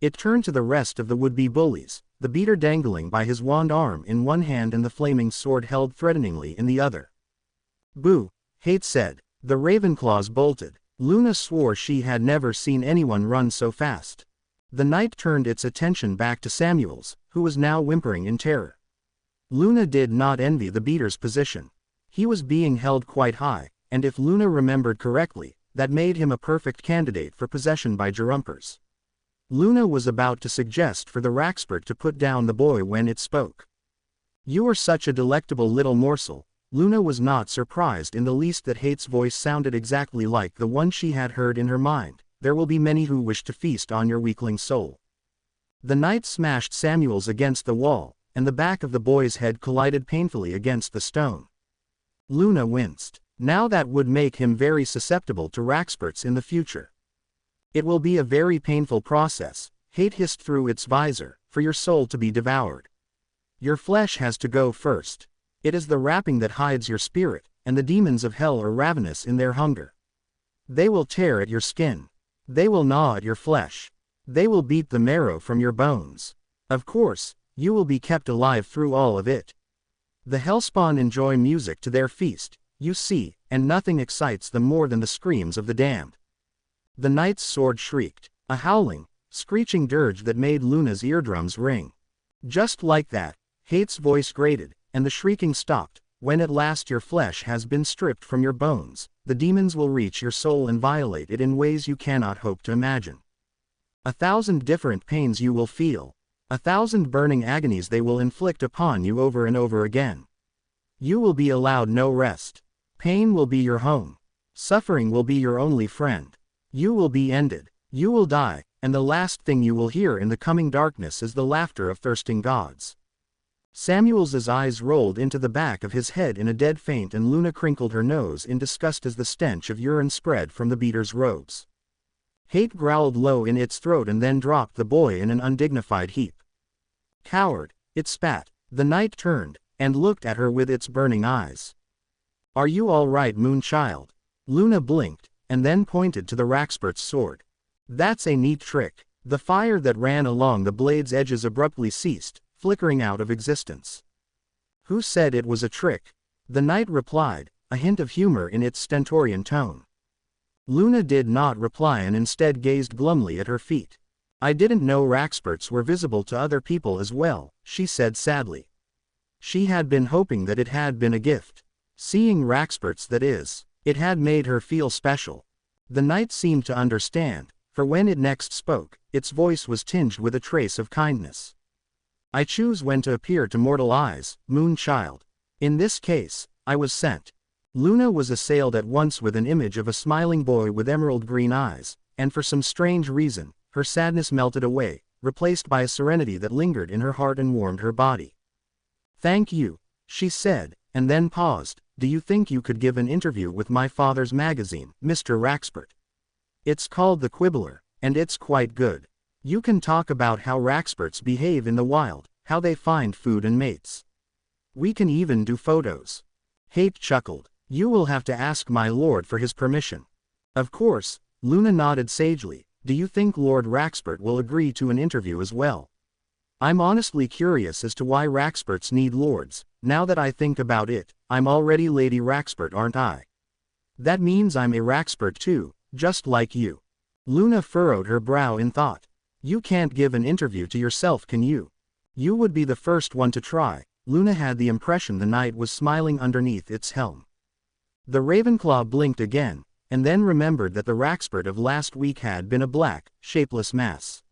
It turned to the rest of the would-be bullies, the beater dangling by his wand arm in one hand and the flaming sword held threateningly in the other. Boo, Hate said. The Ravenclaws bolted. Luna swore she had never seen anyone run so fast. The knight turned its attention back to Samuel's, who was now whimpering in terror. Luna did not envy the beater's position. He was being held quite high, and if Luna remembered correctly, that made him a perfect candidate for possession by Jurumpers. Luna was about to suggest for the Raxpert to put down the boy when it spoke. You are such a delectable little morsel, Luna was not surprised in the least that Hate's voice sounded exactly like the one she had heard in her mind. There will be many who wish to feast on your weakling soul. The knight smashed Samuel's against the wall, and the back of the boy's head collided painfully against the stone. Luna winced. Now that would make him very susceptible to Raxperts in the future. It will be a very painful process, Hate hissed through its visor, for your soul to be devoured. Your flesh has to go first. It is the wrapping that hides your spirit, and the demons of hell are ravenous in their hunger. They will tear at your skin. They will gnaw at your flesh. They will beat the marrow from your bones. Of course, you will be kept alive through all of it. The hellspawn enjoy music to their feast, you see, and nothing excites them more than the screams of the damned. The knight's sword shrieked, a howling, screeching dirge that made Luna's eardrums ring. Just like that, Hate's voice grated, and the shrieking stopped. When at last your flesh has been stripped from your bones, the demons will reach your soul and violate it in ways you cannot hope to imagine. 1,000 different pains you will feel. 1,000 burning agonies they will inflict upon you over and over again. You will be allowed no rest. Pain will be your home. Suffering will be your only friend. You will be ended. You will die, and the last thing you will hear in the coming darkness is the laughter of thirsting gods. Samuel's eyes rolled into the back of his head in a dead faint, and Luna crinkled her nose in disgust as the stench of urine spread from the beater's robes. Hate growled low in its throat and then dropped the boy in an undignified heap. Coward, it spat. The knight turned, and looked at her with its burning eyes. Are you all right, Moonchild? Luna blinked, and then pointed to the Raxpert's sword. That's a neat trick. The fire that ran along the blade's edges abruptly ceased, flickering out of existence. Who said it was a trick? The knight replied, a hint of humor in its stentorian tone. Luna did not reply and instead gazed glumly at her feet. I didn't know Raxperts were visible to other people as well, she said sadly. She had been hoping that it had been a gift. Seeing Raxperts, that is, it had made her feel special. The knight seemed to understand, for when it next spoke, its voice was tinged with a trace of kindness. I choose when to appear to mortal eyes, Moonchild. In this case, I was sent. Luna was assailed at once with an image of a smiling boy with emerald green eyes, and for some strange reason, her sadness melted away, replaced by a serenity that lingered in her heart and warmed her body. Thank you, she said, and then paused. Do you think you could give an interview with my father's magazine, Mr. Raxpert? It's called The Quibbler, and it's quite good. You can talk about how Raxperts behave in the wild, how they find food and mates. We can even do photos. Hate chuckled. You will have to ask my lord for his permission. Of course, Luna nodded sagely. Do you think Lord Raxpert will agree to an interview as well? I'm honestly curious as to why Raxperts need lords. Now that I think about it, I'm already Lady Raxpert, aren't I? That means I'm a Raxpert too, just like you. Luna furrowed her brow in thought. You can't give an interview to yourself, can you? You would be the first one to try. Luna had the impression the knight was smiling underneath its helm. The Ravenclaw blinked again, and then remembered that the Raxpert of last week had been a black, shapeless mass.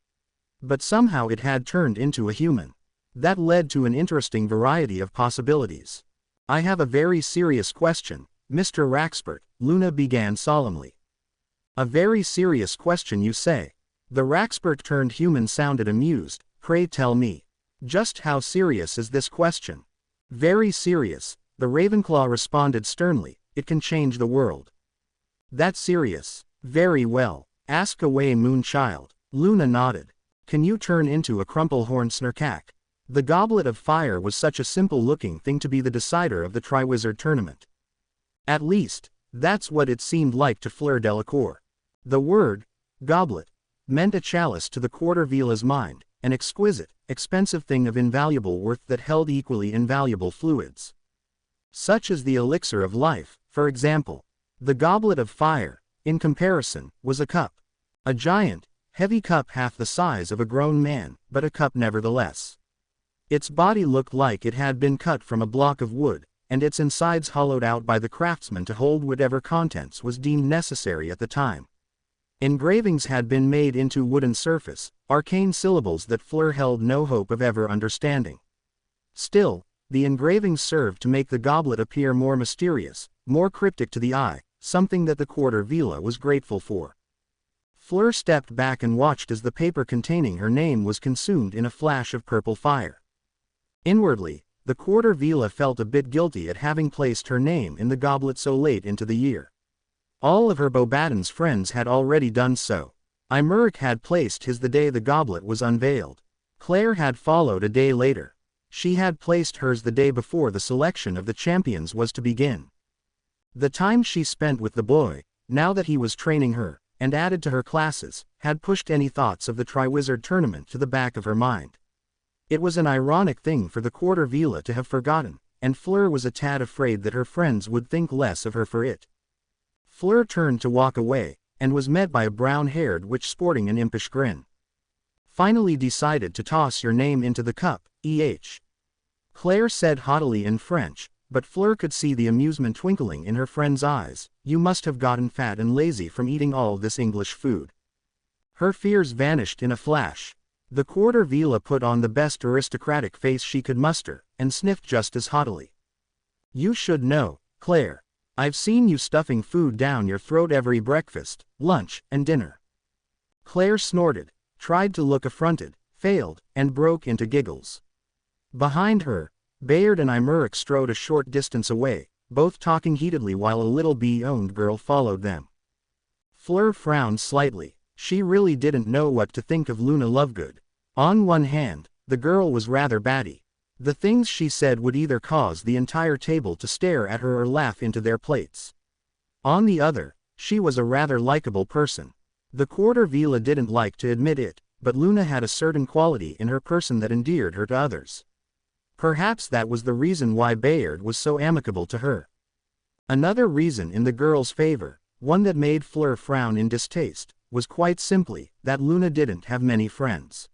But somehow it had turned into a human. That led to an interesting variety of possibilities. I have a very serious question, Mr. Raxpert, Luna began solemnly. A very serious question, you say? The Raxpert turned human sounded amused. Pray tell me. Just how serious is this question? Very serious, the Ravenclaw responded sternly. It can change the world. That's serious. Very well. Ask away, Moonchild. Luna nodded. Can you turn into a crumplehorn Snarkack? The Goblet of Fire was such a simple-looking thing to be the decider of the Triwizard Tournament. At least, that's what it seemed like to Fleur Delacour. The word, goblet, meant a chalice to the Quarter-Vila's mind, an exquisite, expensive thing of invaluable worth that held equally invaluable fluids. Such as the elixir of life, for example. The Goblet of Fire, in comparison, was a cup. A giant, heavy cup half the size of a grown man, but a cup nevertheless. Its body looked like it had been cut from a block of wood, and its insides hollowed out by the craftsman to hold whatever contents was deemed necessary at the time. Engravings had been made into wooden surface, arcane syllables that Fleur held no hope of ever understanding. Still, The engravings served to make the goblet appear more mysterious, more cryptic to the eye, something that the quarter vila was grateful for. Fleur stepped back and watched as the paper containing her name was consumed in a flash of purple fire. Inwardly, the quarter vila felt a bit guilty at having placed her name in the goblet so late into the year. All of her Beauxbatons friends had already done so. Imeric had placed his the day the goblet was unveiled. Claire had followed a day later. She had placed hers the day before the selection of the champions was to begin. The time she spent with the boy, now that he was training her, and added to her classes, had pushed any thoughts of the Triwizard tournament to the back of her mind. It was an ironic thing for the quarter vila to have forgotten, and Fleur was a tad afraid that her friends would think less of her for it. Fleur turned to walk away, and was met by a brown-haired witch sporting an impish grin. Finally decided to toss your name into the cup, Claire said haughtily in French, but Fleur could see the amusement twinkling in her friend's eyes. You must have gotten fat and lazy from eating all this English food. Her fears vanished in a flash. The quarter vila put on the best aristocratic face she could muster, and sniffed just as haughtily. You should know, Claire. I've seen you stuffing food down your throat every breakfast, lunch, and dinner. Claire snorted, tried to look affronted, failed, and broke into giggles. Behind her, Bayard and Imeric strode a short distance away, both talking heatedly while a little bee-owned girl followed them. Fleur frowned slightly. She really didn't know what to think of Luna Lovegood. On one hand, the girl was rather batty. The things she said would either cause the entire table to stare at her or laugh into their plates. On the other, she was a rather likable person. The quarter vila didn't like to admit it, but Luna had a certain quality in her person that endeared her to others. Perhaps that was the reason why Bayard was so amicable to her. Another reason in the girl's favor, one that made Fleur frown in distaste, was quite simply that Luna didn't have many friends.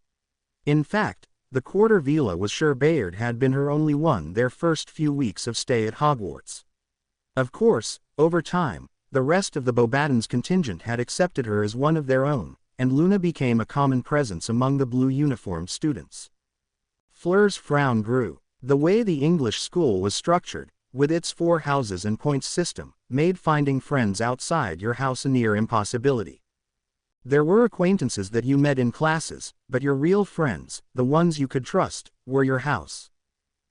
In fact, the quarter vila was sure Bayard had been her only one their first few weeks of stay at Hogwarts. Of course, over time, the rest of the Beauxbatons contingent had accepted her as one of their own, and Luna became a common presence among the blue-uniformed students. Fleur's frown grew. The way the English school was structured, with its 4 houses and points system, made finding friends outside your house a near impossibility. There were acquaintances that you met in classes, but your real friends, the ones you could trust, were your house.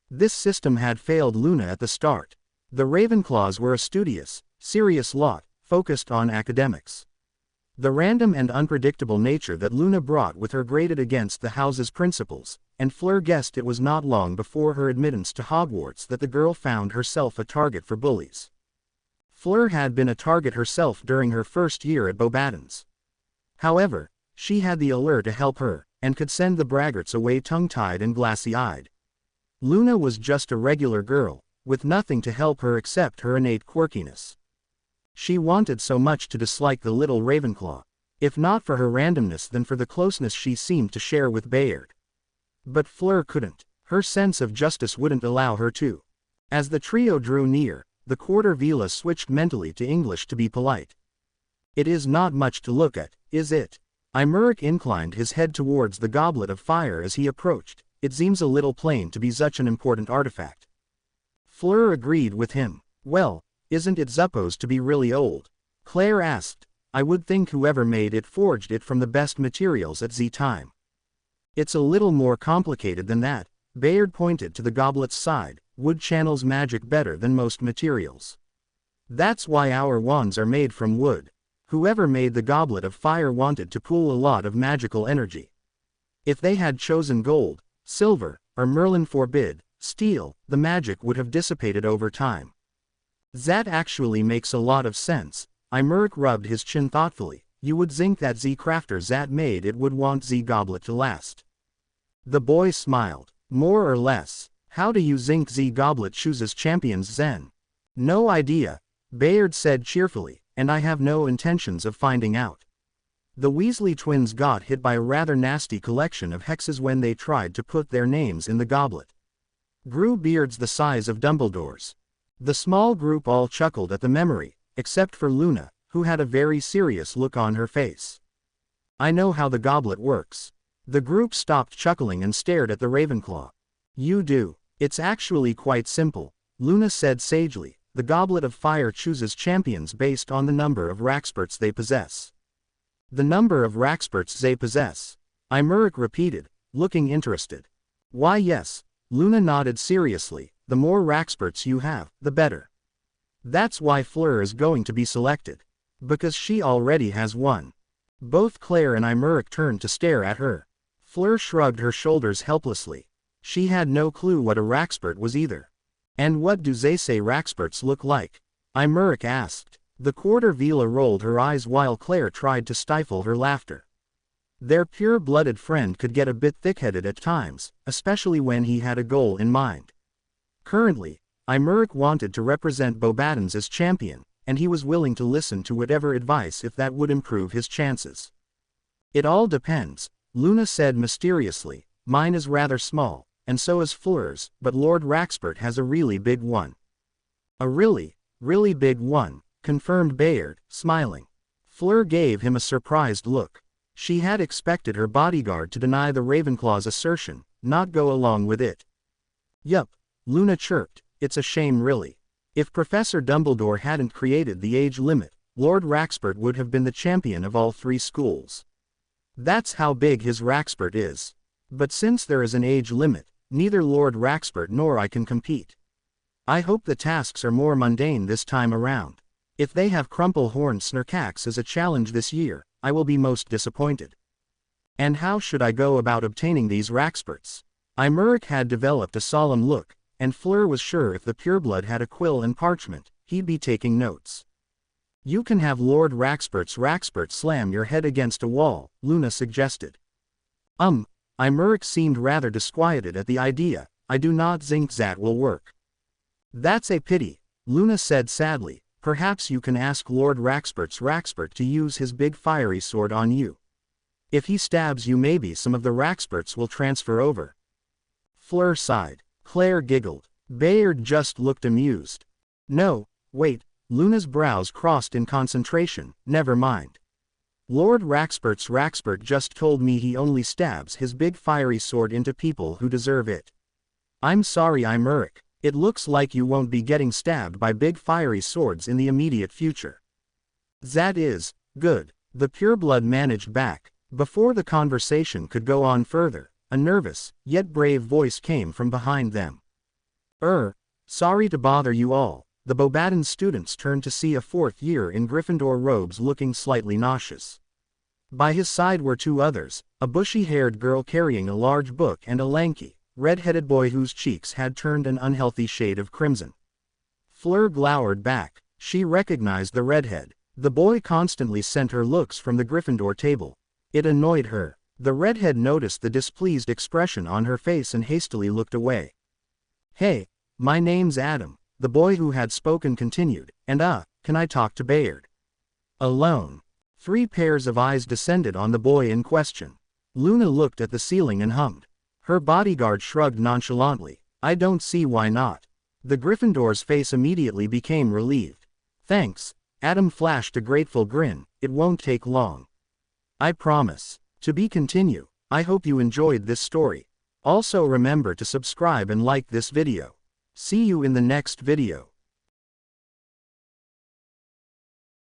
This system had failed Luna at the start. The Ravenclaws were a studious, serious lot, focused on academics. The random and unpredictable nature that Luna brought with her grated against the house's principles, and Fleur guessed it was not long before her admittance to Hogwarts that the girl found herself a target for bullies. Fleur had been a target herself during her first year at Beauxbatons. However, she had the allure to help her, and could send the braggarts away tongue-tied and glassy-eyed. Luna was just a regular girl, with nothing to help her except her innate quirkiness. She wanted so much to dislike the little Ravenclaw, if not for her randomness then for the closeness she seemed to share with Bayard. But Fleur couldn't. Her sense of justice wouldn't allow her to. As the trio drew near, the quarter vila switched mentally to English to be polite. It is not much to look at, is it? Imeric inclined his head towards the goblet of fire as he approached. It seems a little plain to be such an important artifact. Fleur agreed with him. Well, isn't it supposed to be really old? Claire asked. I would think whoever made it forged it from the best materials at Z-time. It's a little more complicated than that. Bayard pointed to the goblet's side. Wood channels magic better than most materials. That's why our wands are made from wood. Whoever made the goblet of fire wanted to pool a lot of magical energy. If they had chosen gold, silver, or Merlin forbid, steel, the magic would have dissipated over time. That actually makes a lot of sense. Imeric rubbed his chin thoughtfully. You would think that Z-crafter that made it would want Z-goblet to last. The boy smiled. More or less. How do you think Z-goblet chooses champions then? No idea, Bayard said cheerfully. And I have no intentions of finding out. The Weasley twins got hit by a rather nasty collection of hexes when they tried to put their names in the goblet. Grew beards the size of Dumbledore's. The small group all chuckled at the memory, except for Luna, who had a very serious look on her face. I know how the goblet works. The group stopped chuckling and stared at the Ravenclaw. You do. It's actually quite simple, Luna said sagely. The Goblet of Fire chooses champions based on the number of Raxperts they possess. The number of Raxperts they possess? Imeric repeated, looking interested. Why yes, Luna nodded seriously, the more Raxperts you have, the better. That's why Fleur is going to be selected. Because she already has one. Both Claire and Imeric turned to stare at her. Fleur shrugged her shoulders helplessly. She had no clue what a Raxpert was either. And what do they say Raxperts look like? Imeric asked. The Quarter Vila rolled her eyes while Claire tried to stifle her laughter. Their pure-blooded friend could get a bit thick-headed at times, especially when he had a goal in mind. Currently, Imeric wanted to represent Bobaddons as champion, and he was willing to listen to whatever advice if that would improve his chances. It all depends, Luna said mysteriously. Mine is rather small, and so is Fleur's, but Lord Raxpert has a really big one. A really big one, confirmed Bayard, smiling. Fleur gave him a surprised look. She had expected her bodyguard to deny the Ravenclaw's assertion, not go along with it. Yup, Luna chirped, it's a shame really. If Professor Dumbledore hadn't created the age limit, Lord Raxpert would have been the champion of all 3 schools. That's how big his Raxpert is. But since there is an age limit, neither Lord Raxpert nor I can compete. I hope the tasks are more mundane this time around. If they have Crumplehorn Snurkax as a challenge this year, I will be most disappointed. And how should I go about obtaining these Raxperts? Imeric had developed a solemn look, and Fleur was sure if the pureblood had a quill and parchment, he'd be taking notes. You can have Lord Raxpert slam your head against a wall, Luna suggested. Imeric seemed rather disquieted at the idea. I do not think that will work. That's a pity, Luna said sadly. Perhaps you can ask Lord Raxpert to use his big fiery sword on you. If he stabs you, maybe some of the Raxperts will transfer over. Fleur sighed. Claire giggled. Bayard just looked amused. No, wait, Luna's brows crossed in concentration. Never mind. Lord Raxpert just told me he only stabs his big fiery sword into people who deserve it. I'm sorry, Imeric. It looks like you won't be getting stabbed by big fiery swords in the immediate future. That is, good, the pureblood managed back. Before the conversation could go on further, a nervous, yet brave voice came from behind them. Sorry to bother you all. The Bobaddon students turned to see a 4th year in Gryffindor robes looking slightly nauseous. By his side were 2 others, a bushy-haired girl carrying a large book and a lanky, red-headed boy whose cheeks had turned an unhealthy shade of crimson. Fleur glowered back. She recognized the redhead. The boy constantly sent her looks from the Gryffindor table. It annoyed her. The redhead noticed the displeased expression on her face and hastily looked away. Hey, my name's Adam, the boy who had spoken continued, and can I talk to Bayard? Alone. 3 pairs of eyes descended on the boy in question. Luna looked at the ceiling and hummed. Her bodyguard shrugged nonchalantly. I don't see why not. The Gryffindor's face immediately became relieved. Thanks. Adam flashed a grateful grin. It won't take long. I promise. To be continued. I hope you enjoyed this story. Also remember to subscribe and like this video. See you in the next video.